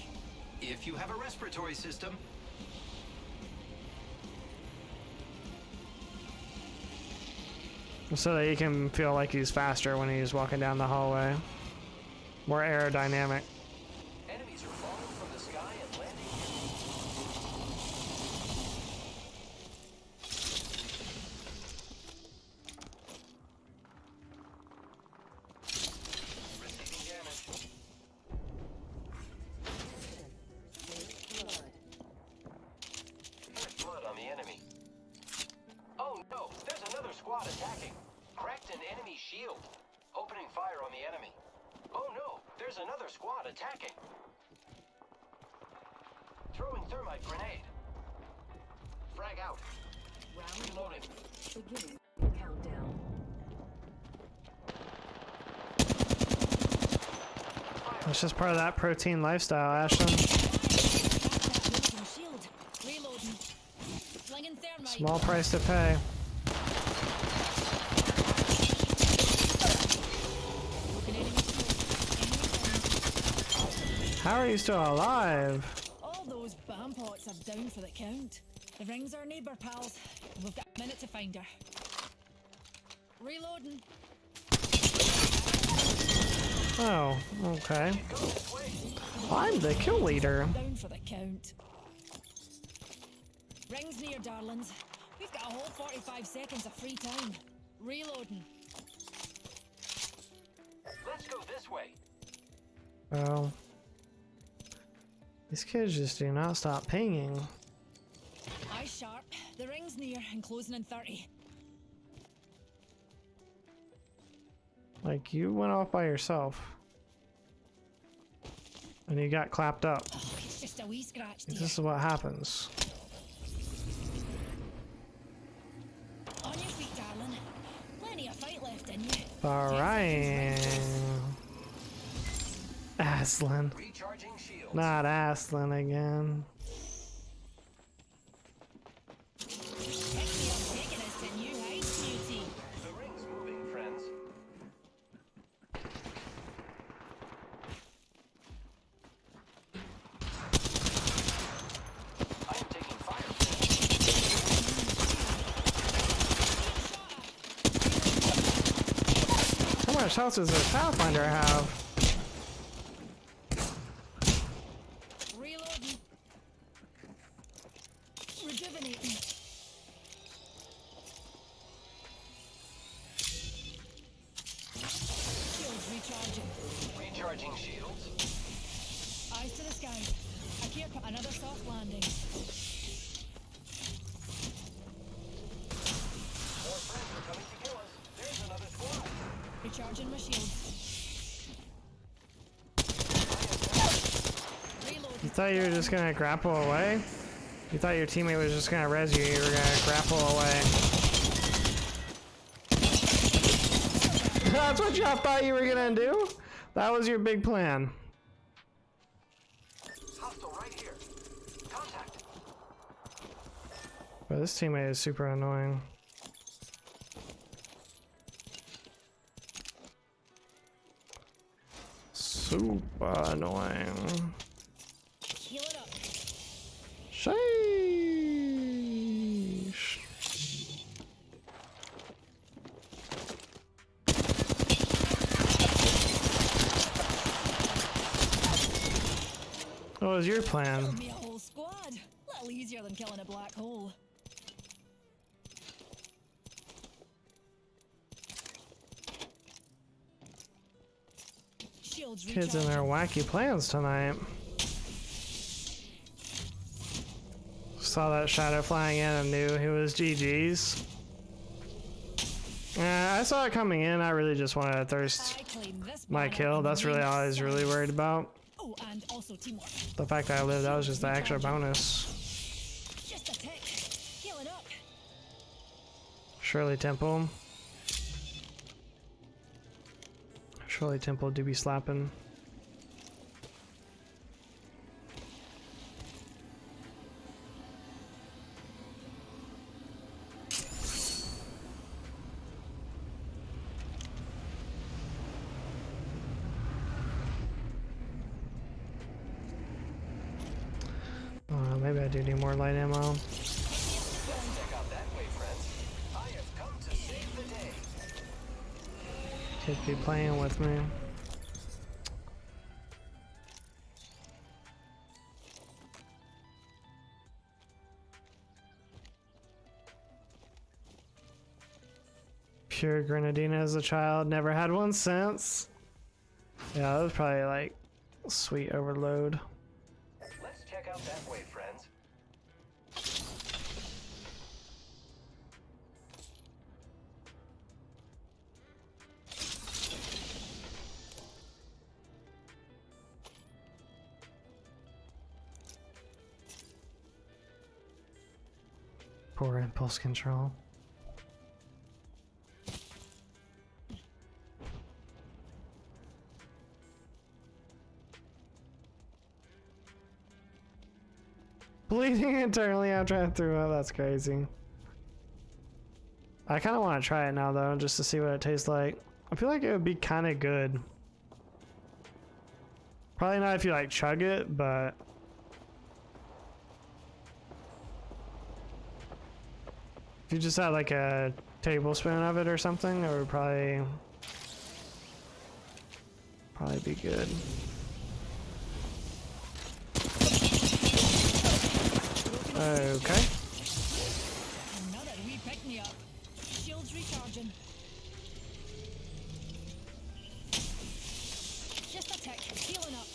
If you have a respiratory system. So that you can feel like he's faster when he's walking down the hallway. More aerodynamic. Enemies are falling from the sky and landing receiving damage. There's blood on the enemy. Oh no, there's another squad attacking. Cracked an enemy shield. Opening fire on the enemy. Oh no, there's another squad attacking. Throwing thermite grenade. Frag out. Reloading. Beginning countdown. That's just part of that protein lifestyle, Ashton. Shield. Reloading. Flinging thermite. Small price to pay. How are you still alive? All those bam pots are down for the count. The ring's our neighbour, pals. And we've got a minute to find her. Reloading. Oh, okay. I'm the kill leader. Down for the count. Ring's near, darlings. We've got a whole 45 seconds of free time. Reloading. Let's go this way. Oh. These kids just do not stop pinging. Eyes sharp. The ring's near and closing in 30. Like, you went off by yourself. And you got clapped up. Oh, it's just a wee scratch, dear. This is what happens. On your feet, darling. Plenty of fight left in you. Alright. Aslan. Recharging shields. Not Aslan again. Taking us to new heights, beauty. The ring's moving, friends. I am taking fire. How much health does a Pathfinder have? Reloading. Rejuvenating. Shields recharging. Recharging shields. Eyes to the sky. I can't put another soft landing. More friends are coming to kill us. There's another squad. Recharging my shields. You thought you were just gonna grapple away? You thought your teammate was just gonna res you, you were gonna grapple away. That's what y'all thought you were gonna do? That was your big plan. Hostile right here. Contact. But this teammate is super annoying. Super annoying. Heal it up. Sheesh. What was your plan? Killed me a whole squad. A little easier than killing a black hole. Shields Kids and their wacky plans tonight. Saw that shadow flying in and knew he was GG's. I saw it coming in. I really just wanted to thirst my kill. That's really all I was really worried about. Oh, and also teamwork. The fact that I lived, that was just the extra bonus. Just a tick. Heal it up. Shirley Temple. Shirley Temple do be slapping. Maybe I do need more light ammo. Check out that way, friends. I have come to save the day. Kids be playing with me. Pure Grenadina as a child, never had one since. Yeah, that was probably like sweet overload. Let's check out that way, friends. Poor impulse control. Bleeding internally after I threw up, that's crazy. I kind of want to try it now though, just to see what it tastes like. I feel like it would be kind of good. Probably not if you like chug it, but if you just had like a tablespoon of it or something, it would probably be good. Okay. Another wee pick me up. Shields recharging. Just a tick. Healing up.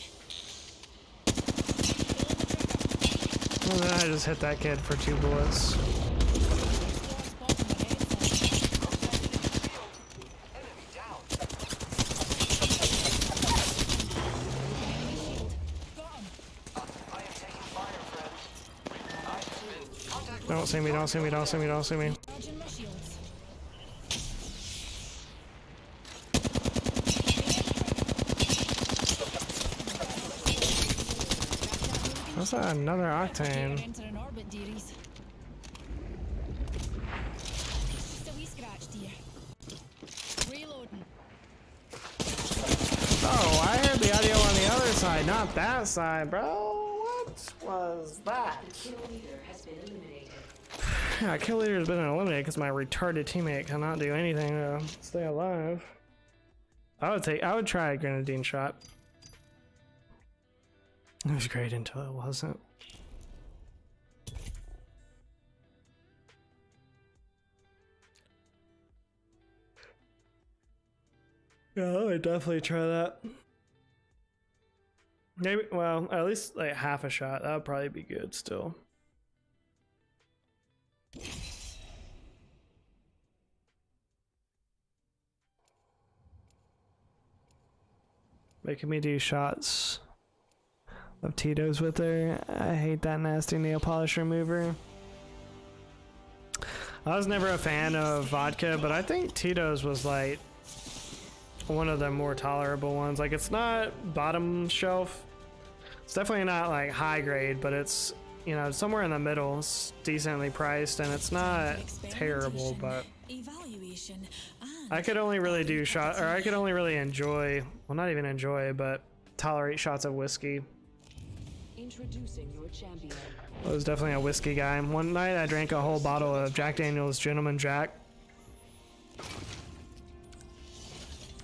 And then I just hit that kid for 2 bullets. Don't see me, don't see me, don't see me, don't see me. What's that? Another octane. Enter an orbit, dearies. Just a wee scratch, dear. Reloading. Oh, I heard the audio on the other side, not that side, bro. What was that? Kill leader has been eliminated. Yeah, kill leader has been eliminated because my retarded teammate cannot do anything to stay alive. I would try a grenadine shot. It was great until it wasn't. Yeah, I would definitely try that. Maybe, well, at least like half a shot. That would probably be good still. Making me do shots of Tito's with her. I hate that nasty nail polish remover. I was never a fan of vodka, but I think Tito's was like one of the more tolerable ones. Like, it's not bottom shelf. It's definitely not like high grade, but it's, you know, somewhere in the middle. It's decently priced and it's not terrible, but I could only really do shot, or I could only really enjoy, well, not even enjoy, but tolerate shots of whiskey. Introducing your champion. I was definitely a whiskey guy. One night I drank a whole bottle of Jack Daniel's Gentleman Jack.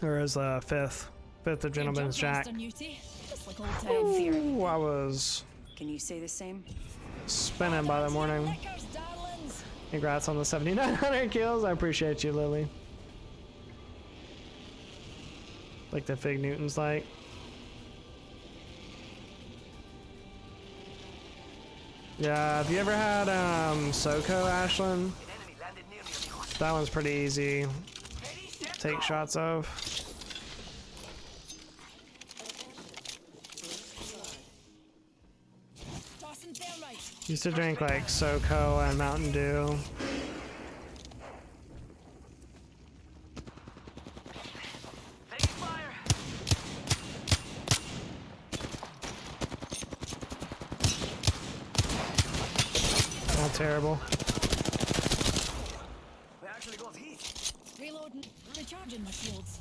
Or as fifth of Gentleman's Jack. Ooh, I was Can you say the same? spinning by the morning. Congrats on the 7,900 kills. I appreciate you, Lily. Like the Fig Newton's like. Yeah, have you ever had SoCo, Ashlyn? That one's pretty easy. Take shots of. Used to drink like SoCo and Mountain Dew. Not terrible. Reloading. Recharging my shields.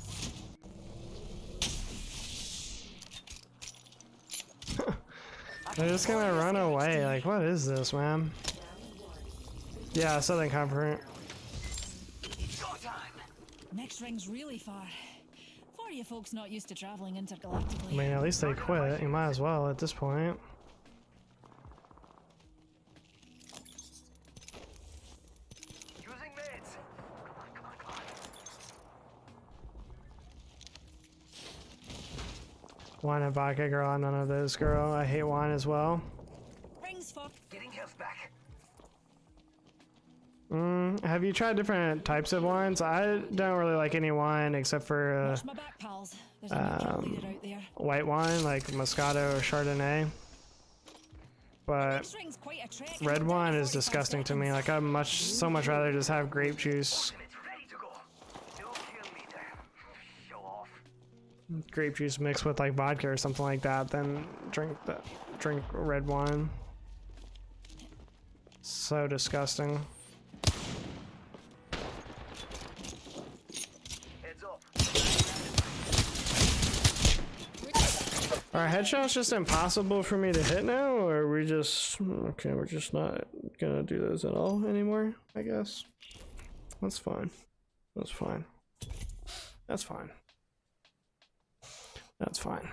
They're just gonna run away. Like, what is this, man? Yeah, Southern Comfort. Next ring's really far. For you folks not used to traveling intergalactically. I mean, at least they quit. You might as well at this point. Wine and vodka, girl. None of those, girl. I hate wine as well. Rings for getting health back. Have you tried different types of wines? I don't really like any wine except for my back, pals. There's a leader out there. white wine like Moscato or Chardonnay. But red wine is disgusting to me. Like, I'd so much rather just have grape juice. Grape juice mixed with like vodka or something like that, then drink red wine. So disgusting. Are headshots just impossible for me to hit now, or are we just okay? We're just not gonna do those at all anymore, I guess. That's fine. That's fine. That's fine. That's fine.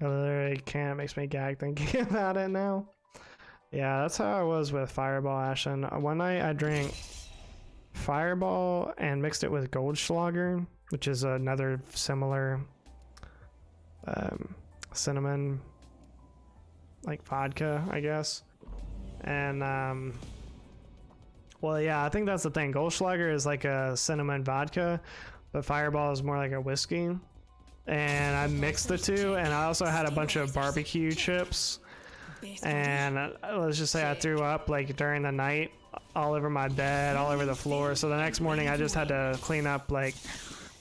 I literally can't. It makes me gag thinking about it now. Yeah, that's how I was with Fireball Ashen. One night I drank Fireball and mixed it with Goldschlager, which is another similar cinnamon like vodka, I guess. And well, yeah, I think that's the thing. Goldschlager is like a cinnamon vodka, but Fireball is more like a whiskey. And I mixed the two, and I also had a bunch of barbecue chips. And let's just say I threw up like during the night all over my bed, all over the floor. So the next morning I just had to clean up like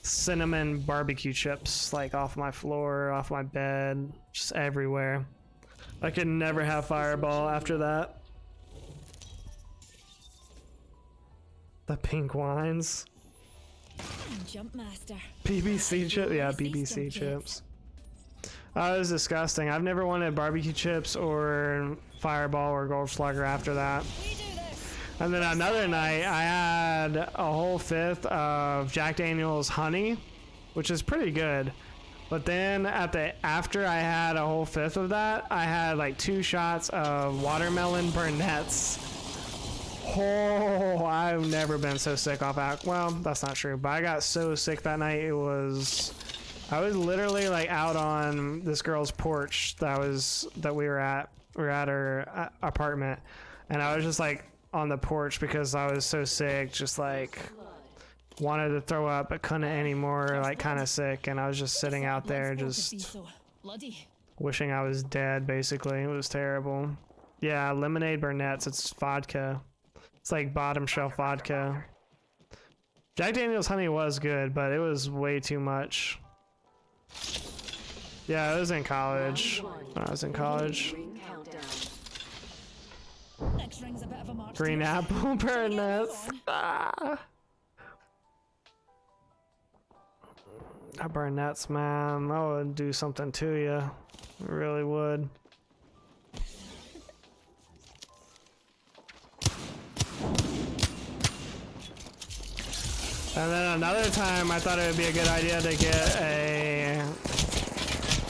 cinnamon barbecue chips like off my floor, off my bed, just everywhere. I could never have Fireball after that. The pink wines. Jump master. BBC chips? Yeah, BBC chips. Oh, it was disgusting. I've never wanted barbecue chips or Fireball or Goldschlager after that. And then another night, I had a whole fifth of Jack Daniel's Honey, which is pretty good. But then after I had a whole fifth of that, I had like 2 shots of watermelon Burnett's. Oh, I've never been so sick off alcohol. Well, that's not true, but I got so sick that night. I was literally like out on this girl's porch that we were at. We were at her apartment, and I was just like on the porch because I was so sick, just like wanted to throw up but couldn't anymore, like kind of sick, and I was just sitting out there just wishing I was dead. Basically, it was terrible. Yeah, lemonade Burnett's. It's vodka. It's like bottom shelf vodka. Jack Daniel's Honey was good, but it was way too much. Yeah, it was in college. When I was in college. Green apple Burnett's. Ah. Burnett's, man, that would do something to you. It really would. And then another time, I thought it would be a good idea to get a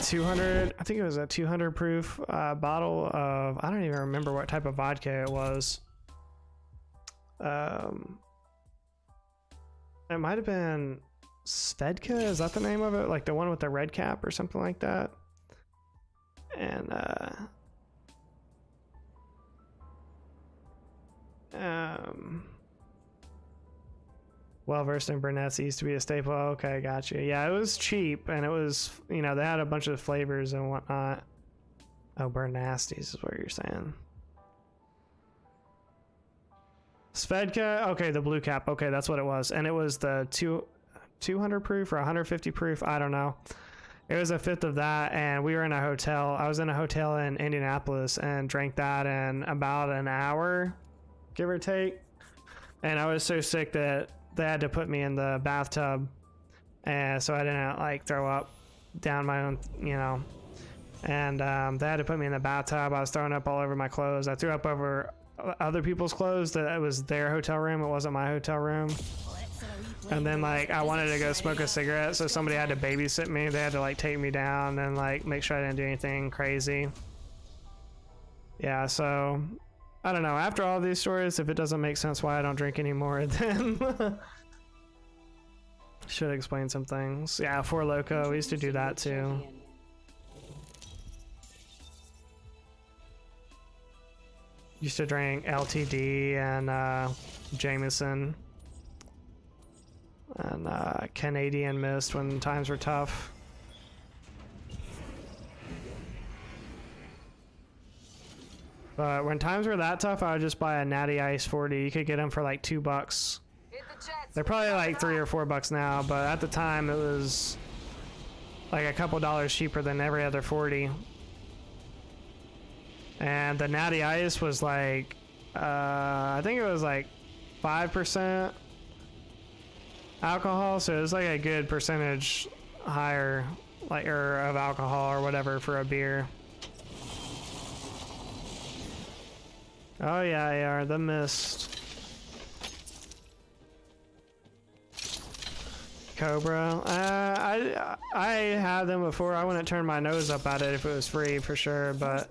200, I think it was a 200 proof bottle of, I don't even remember what type of vodka it was. It might have been Svedka, is that the name of it? Like the one with the red cap or something like that. And well versed in Burnett's used to be a staple. Okay, gotcha. Yeah, it was cheap, and it was, you know, they had a bunch of flavors and whatnot. Oh, Burnasties is what you're saying. Svedka, okay, the blue cap. Okay, that's what it was, and it was the 200 proof or 150 proof. I don't know. It was a fifth of that, and we were in a hotel. I was in a hotel in Indianapolis and drank that in about an hour, give or take. And I was so sick that they had to put me in the bathtub, and so I didn't like throw up down my own, you know. And they had to put me in the bathtub. I was throwing up all over my clothes. I threw up over other people's clothes. That it was their hotel room. It wasn't my hotel room. And then like I wanted to go smoke a cigarette, so somebody had to babysit me. They had to like take me down and like make sure I didn't do anything crazy. Yeah, so I don't know. After all these stories, if it doesn't make sense why I don't drink anymore, then should explain some things. Yeah, Four Loko, we used to do that too. Used to drink LTD and Jameson and Canadian Mist when times were tough. But when times were that tough, I would just buy a Natty Ice 40. You could get them for like $2. They're probably like $3 or $4 now, but at the time it was like a couple dollars cheaper than every other 40. And the Natty Ice was like, I think it was like 5% alcohol, so it was like a good percentage higher, like, or of alcohol or whatever for a beer. Oh yeah, yeah, the mist. Cobra. I had them before. I wouldn't turn my nose up at it if it was free for sure, but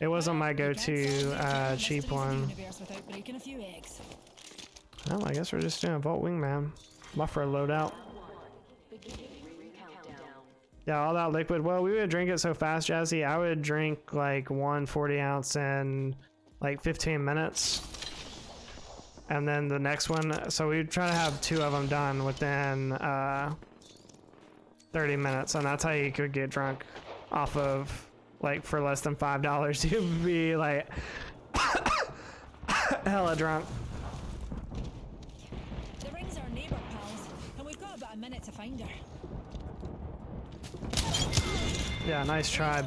it wasn't my go-to cheap one. Well, I guess we're just doing a Volt Wingman. Buffer loadout. Yeah, all that liquid. Well, we would drink it so fast, Jazzy. I would drink like 1 40-ounce in like 15 minutes. And then the next one, so we'd try to have 2 of them done within 30 minutes. And that's how you could get drunk off of, like, for less than $5. You'd be like hella drunk. The ring's our neighbor, pals, and we've got about a minute to find her. Yeah, nice tribe.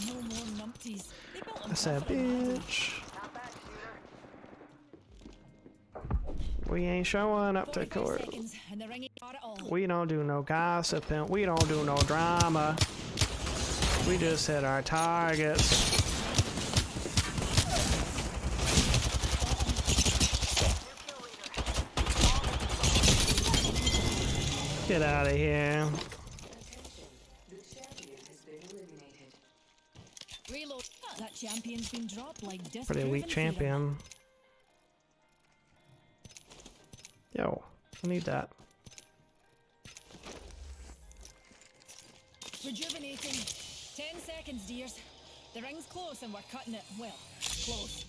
No more numpties. They built I said, bitch. We ain't showing up to court. We don't do no gossiping. We don't do no drama. We just hit our targets. Get out of here. Reload. That champion's been dropped like this. Pretty weak champion. Yo, I need that. Rejuvenating. 10 seconds, dears. The ring's close and we're cutting it. Well, close.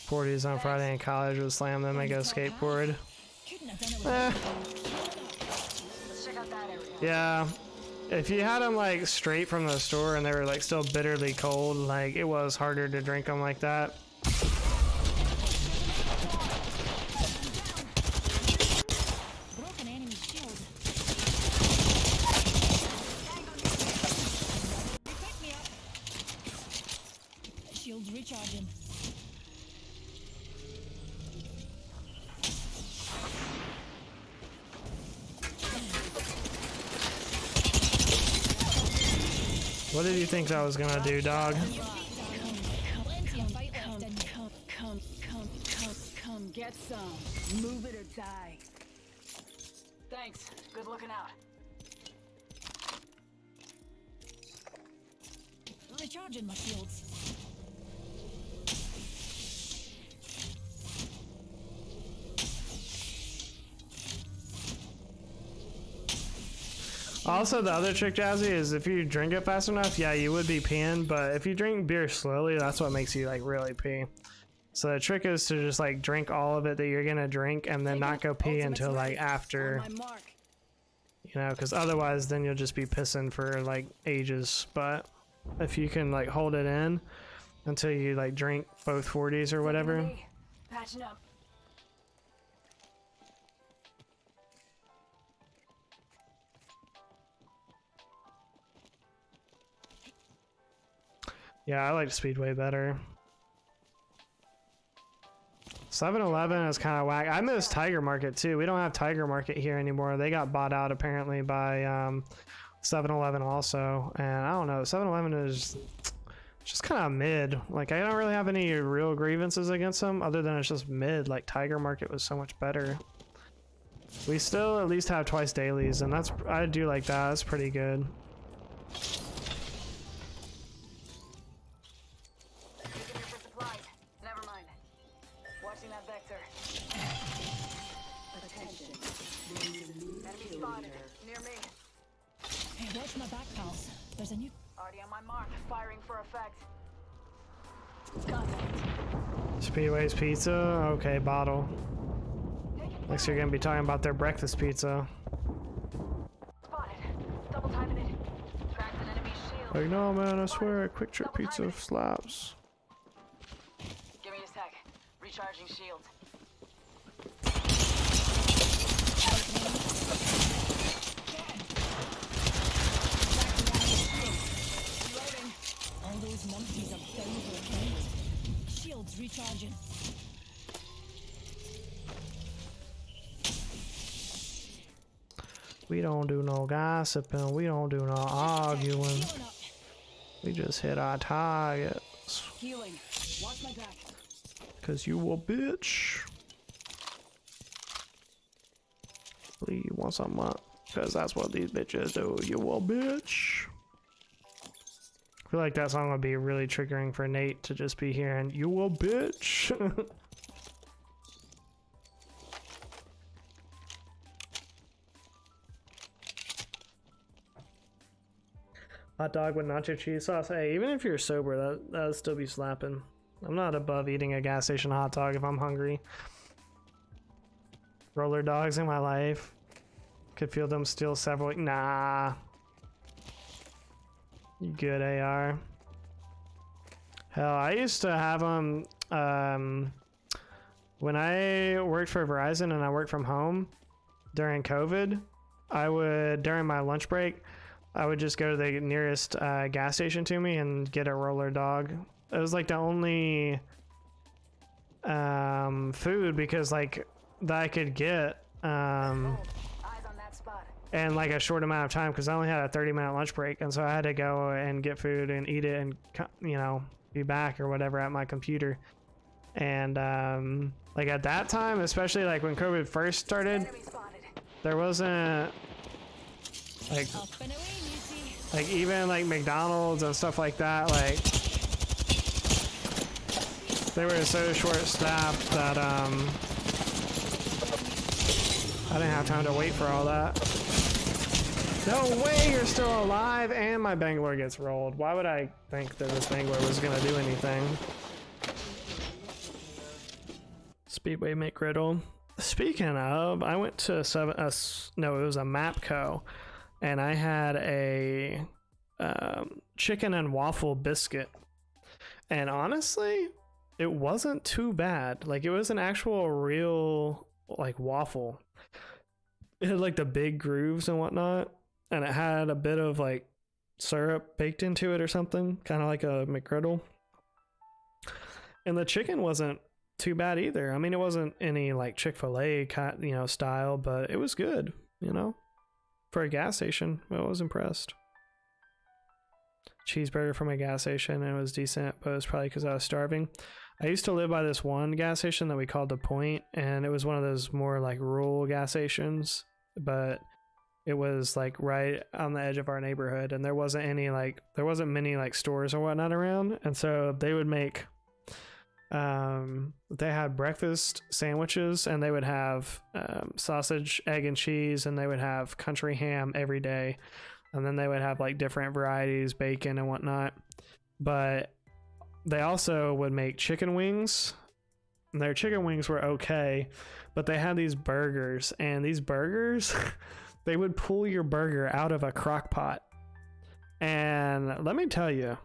40s on Friday in college would slam them and go skateboard. Yeah. If you had them like straight from the store and they were like still bitterly cold, like it was harder to drink them like that. Shields recharging. What did you think that was gonna do, dog? Come, get some. Move it or die. Thanks. Good looking out. Recharging my shields. Also, the other trick, Jazzy, is if you drink it fast enough, yeah, you would be peeing, but if you drink beer slowly, that's what makes you like really pee. So the trick is to just like drink all of it that you're gonna drink and then not go pee until like after, you know, because otherwise then you'll just be pissing for like ages. But if you can like hold it in until you like drink both 40s or whatever. Patching up. Yeah, I like Speedway better. 7-Eleven is kind of whack. I miss Tiger Market too. We don't have Tiger Market here anymore. They got bought out apparently by 7-Eleven also. And I don't know, 7-Eleven is just kind of mid. Like I don't really have any real grievances against them other than it's just mid. Like Tiger Market was so much better. We still at least have twice dailies and that's, I do like that. That's pretty good. Watch my back, pals. There's a new... Already on my mark, firing for effect. Speedway's Pizza? Okay, bottle. Next you're gonna be talking about their breakfast pizza. Spotted. Double timing it. Cracked an enemy shield. Like, no man, I swear, Quick Trip Pizza slaps. Give me a sec. Recharging shield. All those numpties are bound for a count. Shields recharging. We don't do no gossiping. We don't do no arguing. We just hit our targets. Healing. Watch my back. Cause you a bitch. Please, you want something up? Cause that's what these bitches do. You a bitch. I feel like that song would be really triggering for Nate to just be hearing, you a bitch. Hot dog with nacho cheese sauce. Hey, even if you're sober, that'd still be slapping. I'm not above eating a gas station hot dog if I'm hungry. Roller dogs in my life. Could feel them steal several. Nah. You good, AR? Hell, I used to have them when I worked for Verizon and I worked from home during COVID. I would, during my lunch break, I would just go to the nearest gas station to me and get a roller dog. It was like the only food because like that I could get in like a short amount of time because I only had a 30-minute lunch break, and so I had to go and get food and eat it and, you know, be back or whatever at my computer. And like at that time, especially like when COVID first started, there wasn't like even like McDonald's and stuff like that, like they were so short-staffed that I didn't have time to wait for all that. No way you're still alive and my Bangalore gets rolled. Why would I think that this Bangalore was gonna do anything? Speedway McGriddle. Speaking of, I went to it was a Mapco, and I had a chicken and waffle biscuit. And honestly, it wasn't too bad. Like, it was an actual real like waffle. It had like the big grooves and whatnot, and it had a bit of like syrup baked into it or something, kind of like a McGriddle. And the chicken wasn't too bad either. I mean, it wasn't any like Chick-fil-A style, but it was good, for a gas station. I was impressed. Cheeseburger from a gas station, and it was decent, but it was probably because I was starving. I used to live by this one gas station that we called The Point, and it was one of those more like rural gas stations, but it was like right on the edge of our neighborhood, and there wasn't many like stores or whatnot around, and so they would make they had breakfast sandwiches, and they would have sausage, egg, and cheese, and they would have country ham every day, and then they would have like different varieties, bacon and whatnot. But they also would make chicken wings, and their chicken wings were okay, but they had these burgers, and these burgers they would pull your burger out of a crock pot. And let me tell you,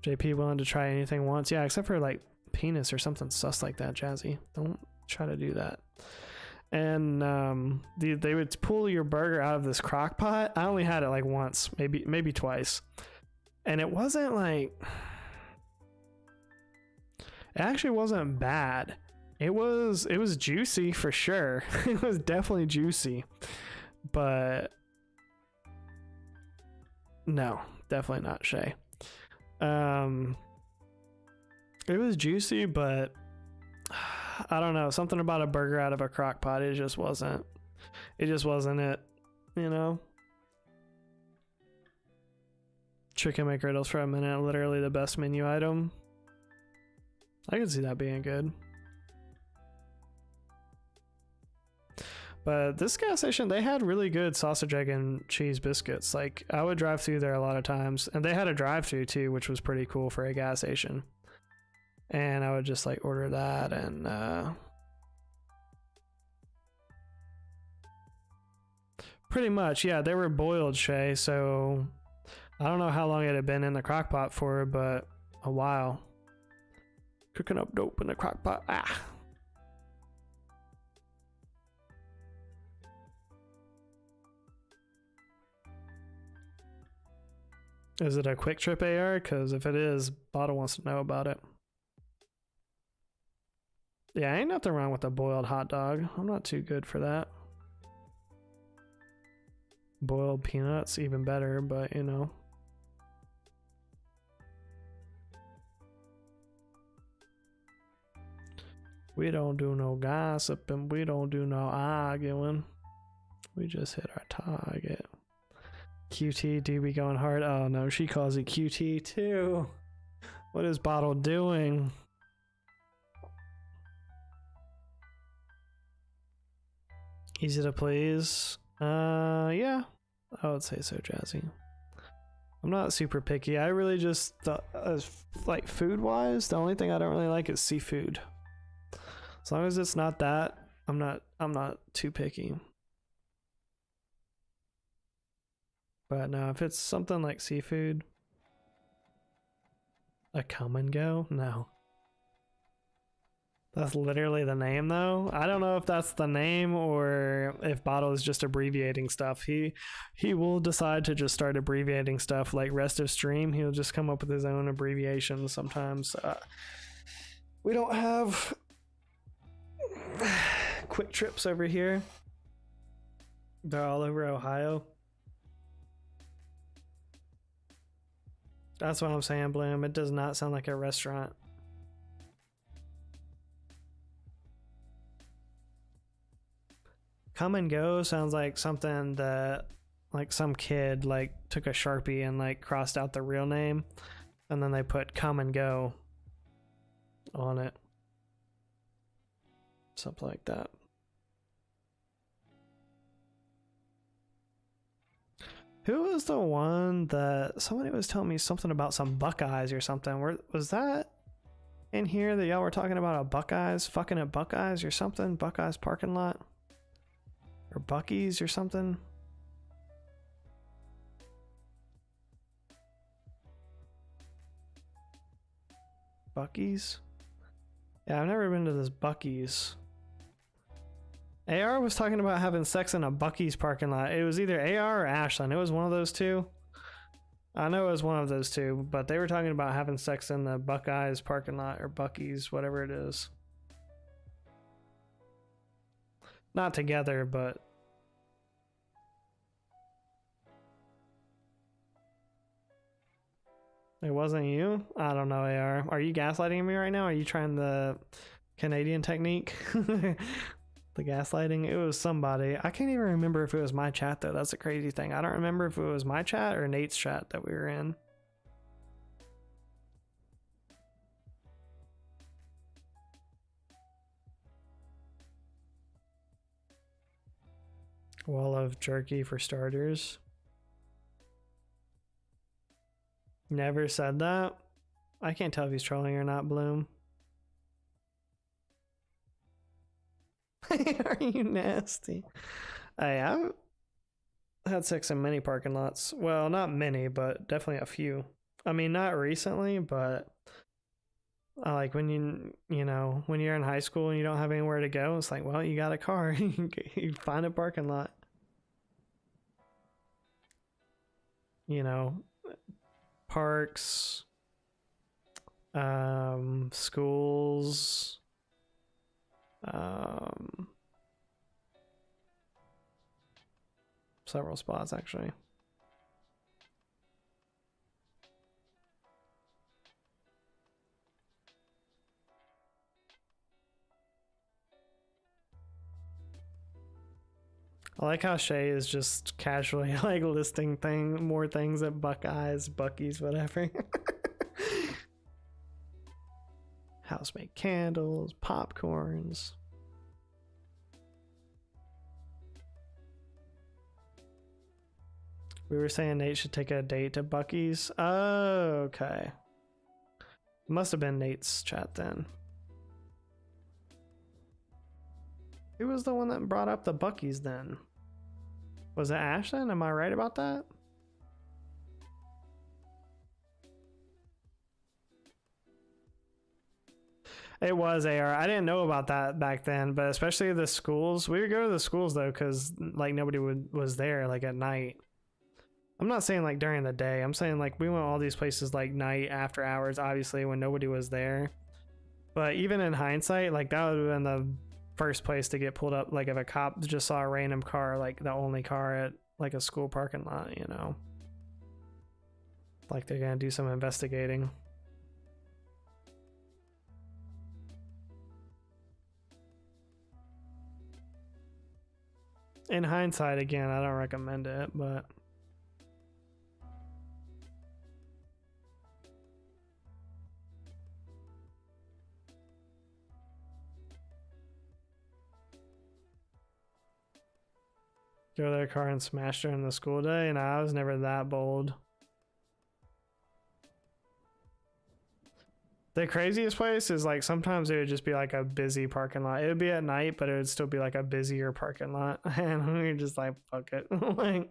JP willing to try anything once. Yeah, except for like penis or something sus like that, Jazzy. Don't try to do that. And they would pull your burger out of this crock pot. I only had it like once, maybe twice. And it wasn't like, it actually wasn't bad. It was juicy for sure. It was definitely juicy, but no, definitely not Shay. It was juicy, but I don't know, something about a burger out of a crock pot, it just wasn't it, Chicken McGriddles for a minute, literally the best menu item. I could see that being good. But this gas station, they had really good sausage, egg, and cheese biscuits. Like, I would drive through there a lot of times, and they had a drive-thru too, which was pretty cool for a gas station. And I would just like order that, and pretty much, yeah, they were boiled, Shay, so I don't know how long it had been in the crock pot for, but a while. Cooking up dope in the crock pot. Ah. Is it a quick trip AR? Because if it is, Bottle wants to know about it. Yeah, ain't nothing wrong with a boiled hot dog. I'm not too good for that. Boiled peanuts, even better, but you know. We don't do no gossiping, we don't do no arguing. We just hit our target. QT, do we going hard? Oh no, she calls it QT too. What is Bottle doing? Easy to please. Yeah, I would say so, Jazzy. I'm not super picky. I really just thought, like food-wise, the only thing I don't really like is seafood. As long as it's not that, I'm not too picky. But no, if it's something like seafood, a come and go, no. That's literally the name though. I don't know if that's the name or if Bottle is just abbreviating stuff. He will decide to just start abbreviating stuff like rest of stream. He'll just come up with his own abbreviations sometimes. We don't have quick trips over here. They're all over Ohio. That's what I'm saying, Bloom. It does not sound like a restaurant. Come and go sounds like something that like some kid like took a Sharpie and like crossed out the real name and then they put come and go on it. Something like that. Who was the one that somebody was telling me something about some Buckeyes or something? Was that in here that y'all were talking about a Buckeyes, fucking at Buckeyes or something? Buckeyes parking lot? Or Bucky's or something? Bucky's? Yeah, I've never been to this Bucky's. AR was talking about having sex in a Bucky's parking lot. It was either AR or Ashlyn. It was one of those two. I know it was one of those two, but they were talking about having sex in the Buckeyes parking lot or Bucky's, whatever it is. Not together, but it wasn't you? I don't know, AR. Are you gaslighting me right now? Are you trying the Canadian technique? The gaslighting? It was somebody. I can't even remember if it was my chat though. That's a crazy thing. I don't remember if it was my chat or Nate's chat that we were in. Wall of jerky for starters. Never said that. I can't tell if he's trolling or not, Bloom. Are you nasty? I've had sex in many parking lots. Well, not many, but definitely a few. I mean, not recently, but like when you know, when you're in high school and you don't have anywhere to go, it's like, well, you got a car. You find a parking lot. You know, parks, schools, several spots actually. I like how Shay is just casually like listing more things at Buckeyes, Bucky's, whatever. House-made candles, popcorns. We were saying Nate should take a date to Bucky's. Oh, okay. Must have been Nate's chat then. Who was the one that brought up the Bucky's then? Was it Ashlyn? Am I right about that? It was AR. I didn't know about that back then, but especially the schools. We would go to the schools though, because like nobody was there like at night. I'm not saying like during the day. I'm saying like we went all these places like night, after hours, obviously when nobody was there. But even in hindsight, like that would have been the first place to get pulled up. Like if a cop just saw a random car, like the only car at like a school parking lot, you know. Like they're gonna do some investigating. In hindsight, again, I don't recommend it, but go to their car and smash her in the school day? And I was never that bold. The craziest place is like sometimes it would just be like a busy parking lot. It would be at night, but it would still be like a busier parking lot. And we were just like, fuck it. Like,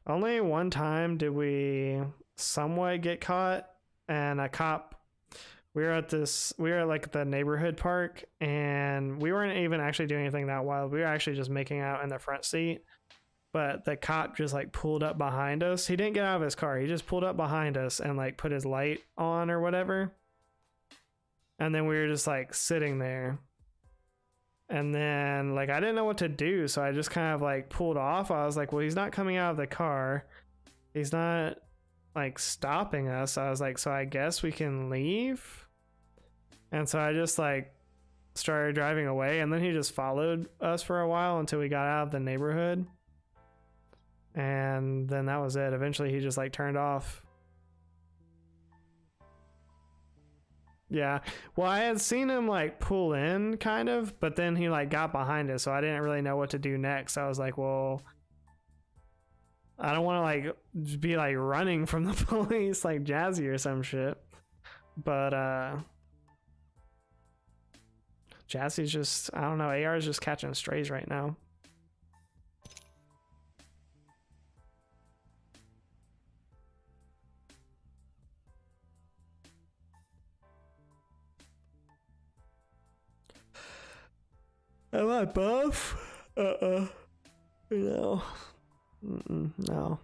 only one time did we somewhat get caught, and a cop, we were at like the neighborhood park, and we weren't even actually doing anything that wild. We were actually just making out in the front seat. But the cop just like pulled up behind us. He didn't get out of his car. He just pulled up behind us and like put his light on or whatever. And then we were just like sitting there. And then like I didn't know what to do. So I just kind of like pulled off. I was like, well, he's not coming out of the car. He's not like stopping us. I was like, so I guess we can leave. And so I just like started driving away. And then he just followed us for a while until we got out of the neighborhood. And then that was it. Eventually he just like turned off. Yeah. Well, I had seen him like pull in kind of, but then he like got behind us, so I didn't really know what to do next. I was like, well, I don't want to like be like running from the police like Jazzy or some shit. But Jazzy's just, I don't know, AR is just catching strays right now. Am I buff? No. No.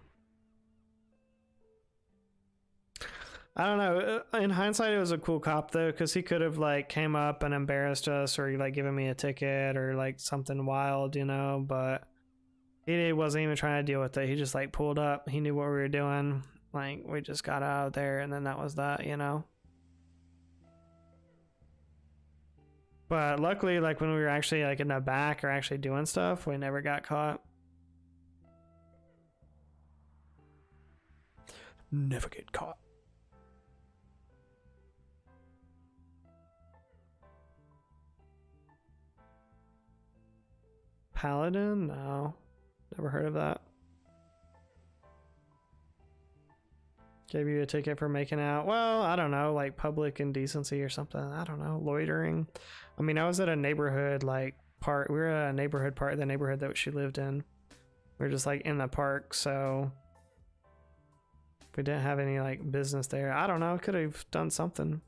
I don't know. In hindsight, it was a cool cop though, because he could have like came up and embarrassed us, or like given me a ticket, or like something wild, you know. But he wasn't even trying to deal with it. He just like pulled up. He knew what we were doing. Like we just got out of there, and then that was that, you know. But luckily, like when we were actually like in the back or actually doing stuff, we never got caught. Never get caught. Paladin? No. Never heard of that. Gave you a ticket for making out. Well, I don't know, like public indecency or something. I don't know, loitering. I mean, I was at a neighborhood like part. We were at a neighborhood part of the neighborhood that she lived in. We were just like in the park, so we didn't have any like business there. I don't know. Could have done something.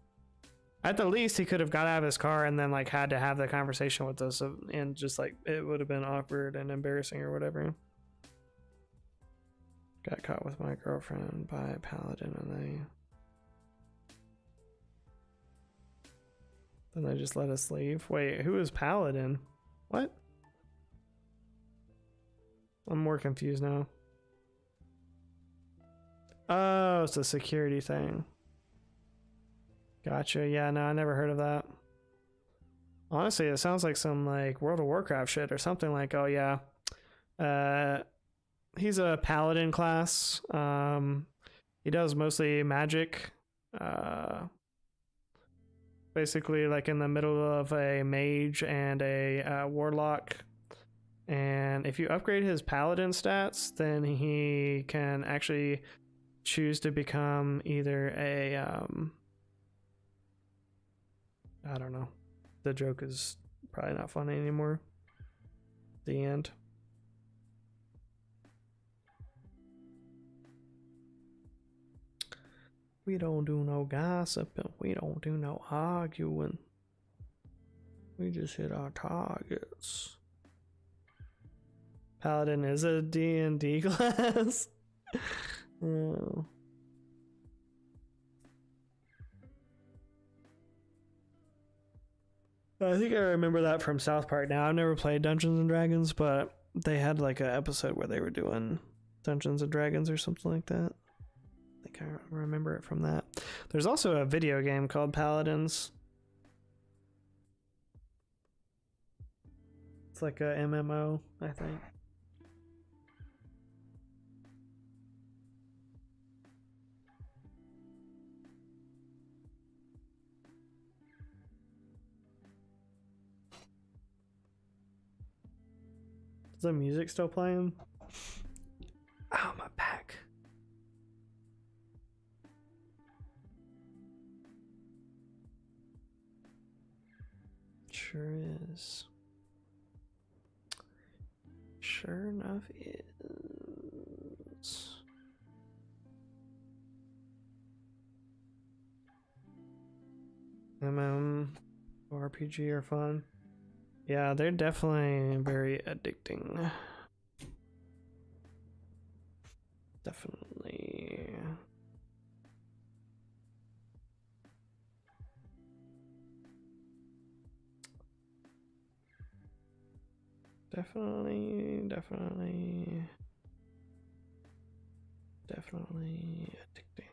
At the least, he could have got out of his car and then like had to have the conversation with us, and just like it would have been awkward and embarrassing or whatever. Got caught with my girlfriend by a paladin, and then they just let us leave. Wait, who is paladin? What? I'm more confused now. Oh, it's a security thing. Gotcha. Yeah, no, I never heard of that. Honestly, it sounds like some like World of Warcraft shit or something. Like, oh yeah, he's a paladin class. He does mostly magic. Basically like in the middle of a mage and a warlock. And if you upgrade his paladin stats, then he can actually choose to become either a I don't know. The joke is probably not funny anymore. The end. We don't do no gossiping. We don't do no arguing. We just hit our targets. Paladin is a D&D class. Oh. I think I remember that from South Park. Now, I've never played Dungeons and Dragons, but they had like an episode where they were doing Dungeons and Dragons or something like that. I think I remember it from that. There's also a video game called Paladins. It's like a MMO, I think. Is the music still playing? Oh, my back. Sure is. Sure enough is. RPG are fun. Yeah, they're definitely very addicting. Definitely. Definitely addicting.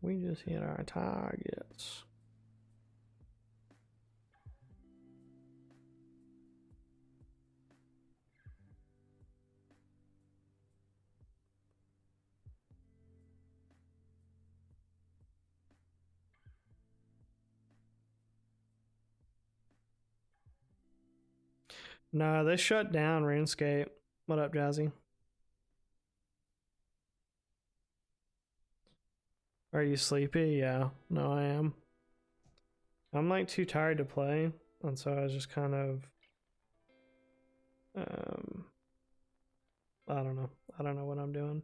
We just hit our targets. No, they shut down RuneScape. What up, Jazzy? Are you sleepy? Yeah. No, I am. I'm like too tired to play, and so I was just kind of I don't know. I don't know what I'm doing.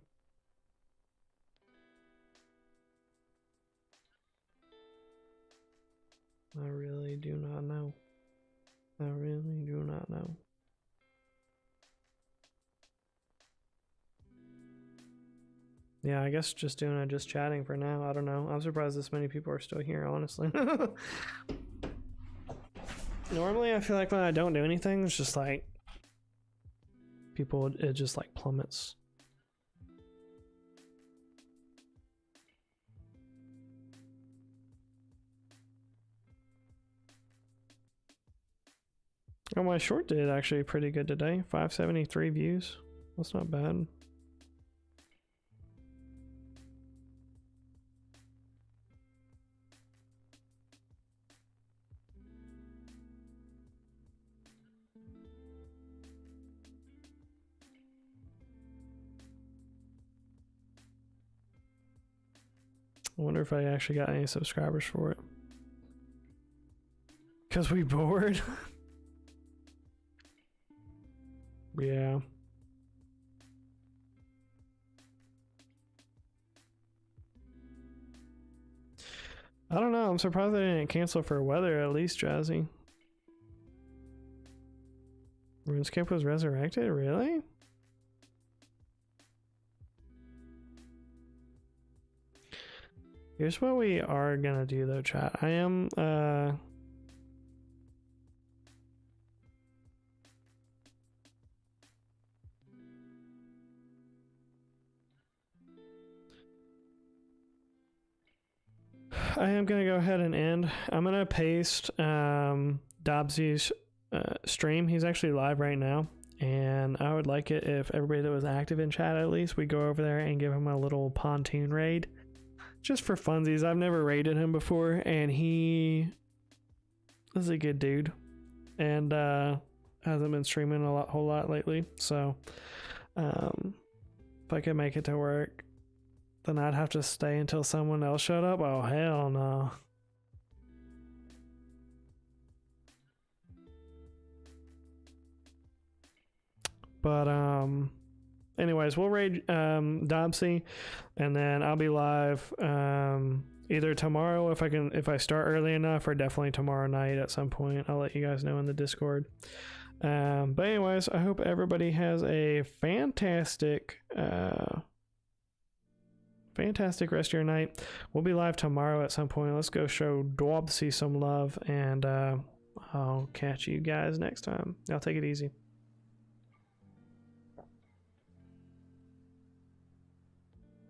I really do not know. I really do not know. Yeah, I guess just chatting for now. I don't know. I'm surprised this many people are still here, honestly. Normally, I feel like when I don't do anything, it's just like people, it just like plummets. Oh, my short did actually pretty good today. 573 views. That's not bad. I wonder if I actually got any subscribers for it. Because we bored? Yeah. I don't know. I'm surprised they didn't cancel for weather at least, Jazzy. RuneScape was resurrected? Really? Here's what we are gonna do though, chat. I am gonna go ahead and end. I'm gonna paste Dobbsy's stream. He's actually live right now, and I would like it if everybody that was active in chat, at least, we go over there and give him a little pontoon raid. Just for funsies. I've never raided him before, and he is a good dude, and hasn't been streaming a whole lot lately. So if I could make it to work, then I'd have to stay until someone else showed up. Oh, hell no. But anyways, we'll raid Dobsy, and then I'll be live either tomorrow if I start early enough, or definitely tomorrow night at some point. I'll let you guys know in the Discord. But anyways, I hope everybody has a fantastic fantastic rest of your night. We'll be live tomorrow at some point. Let's go show Dwobsy some love, and I'll catch you guys next time. Y'all take it easy.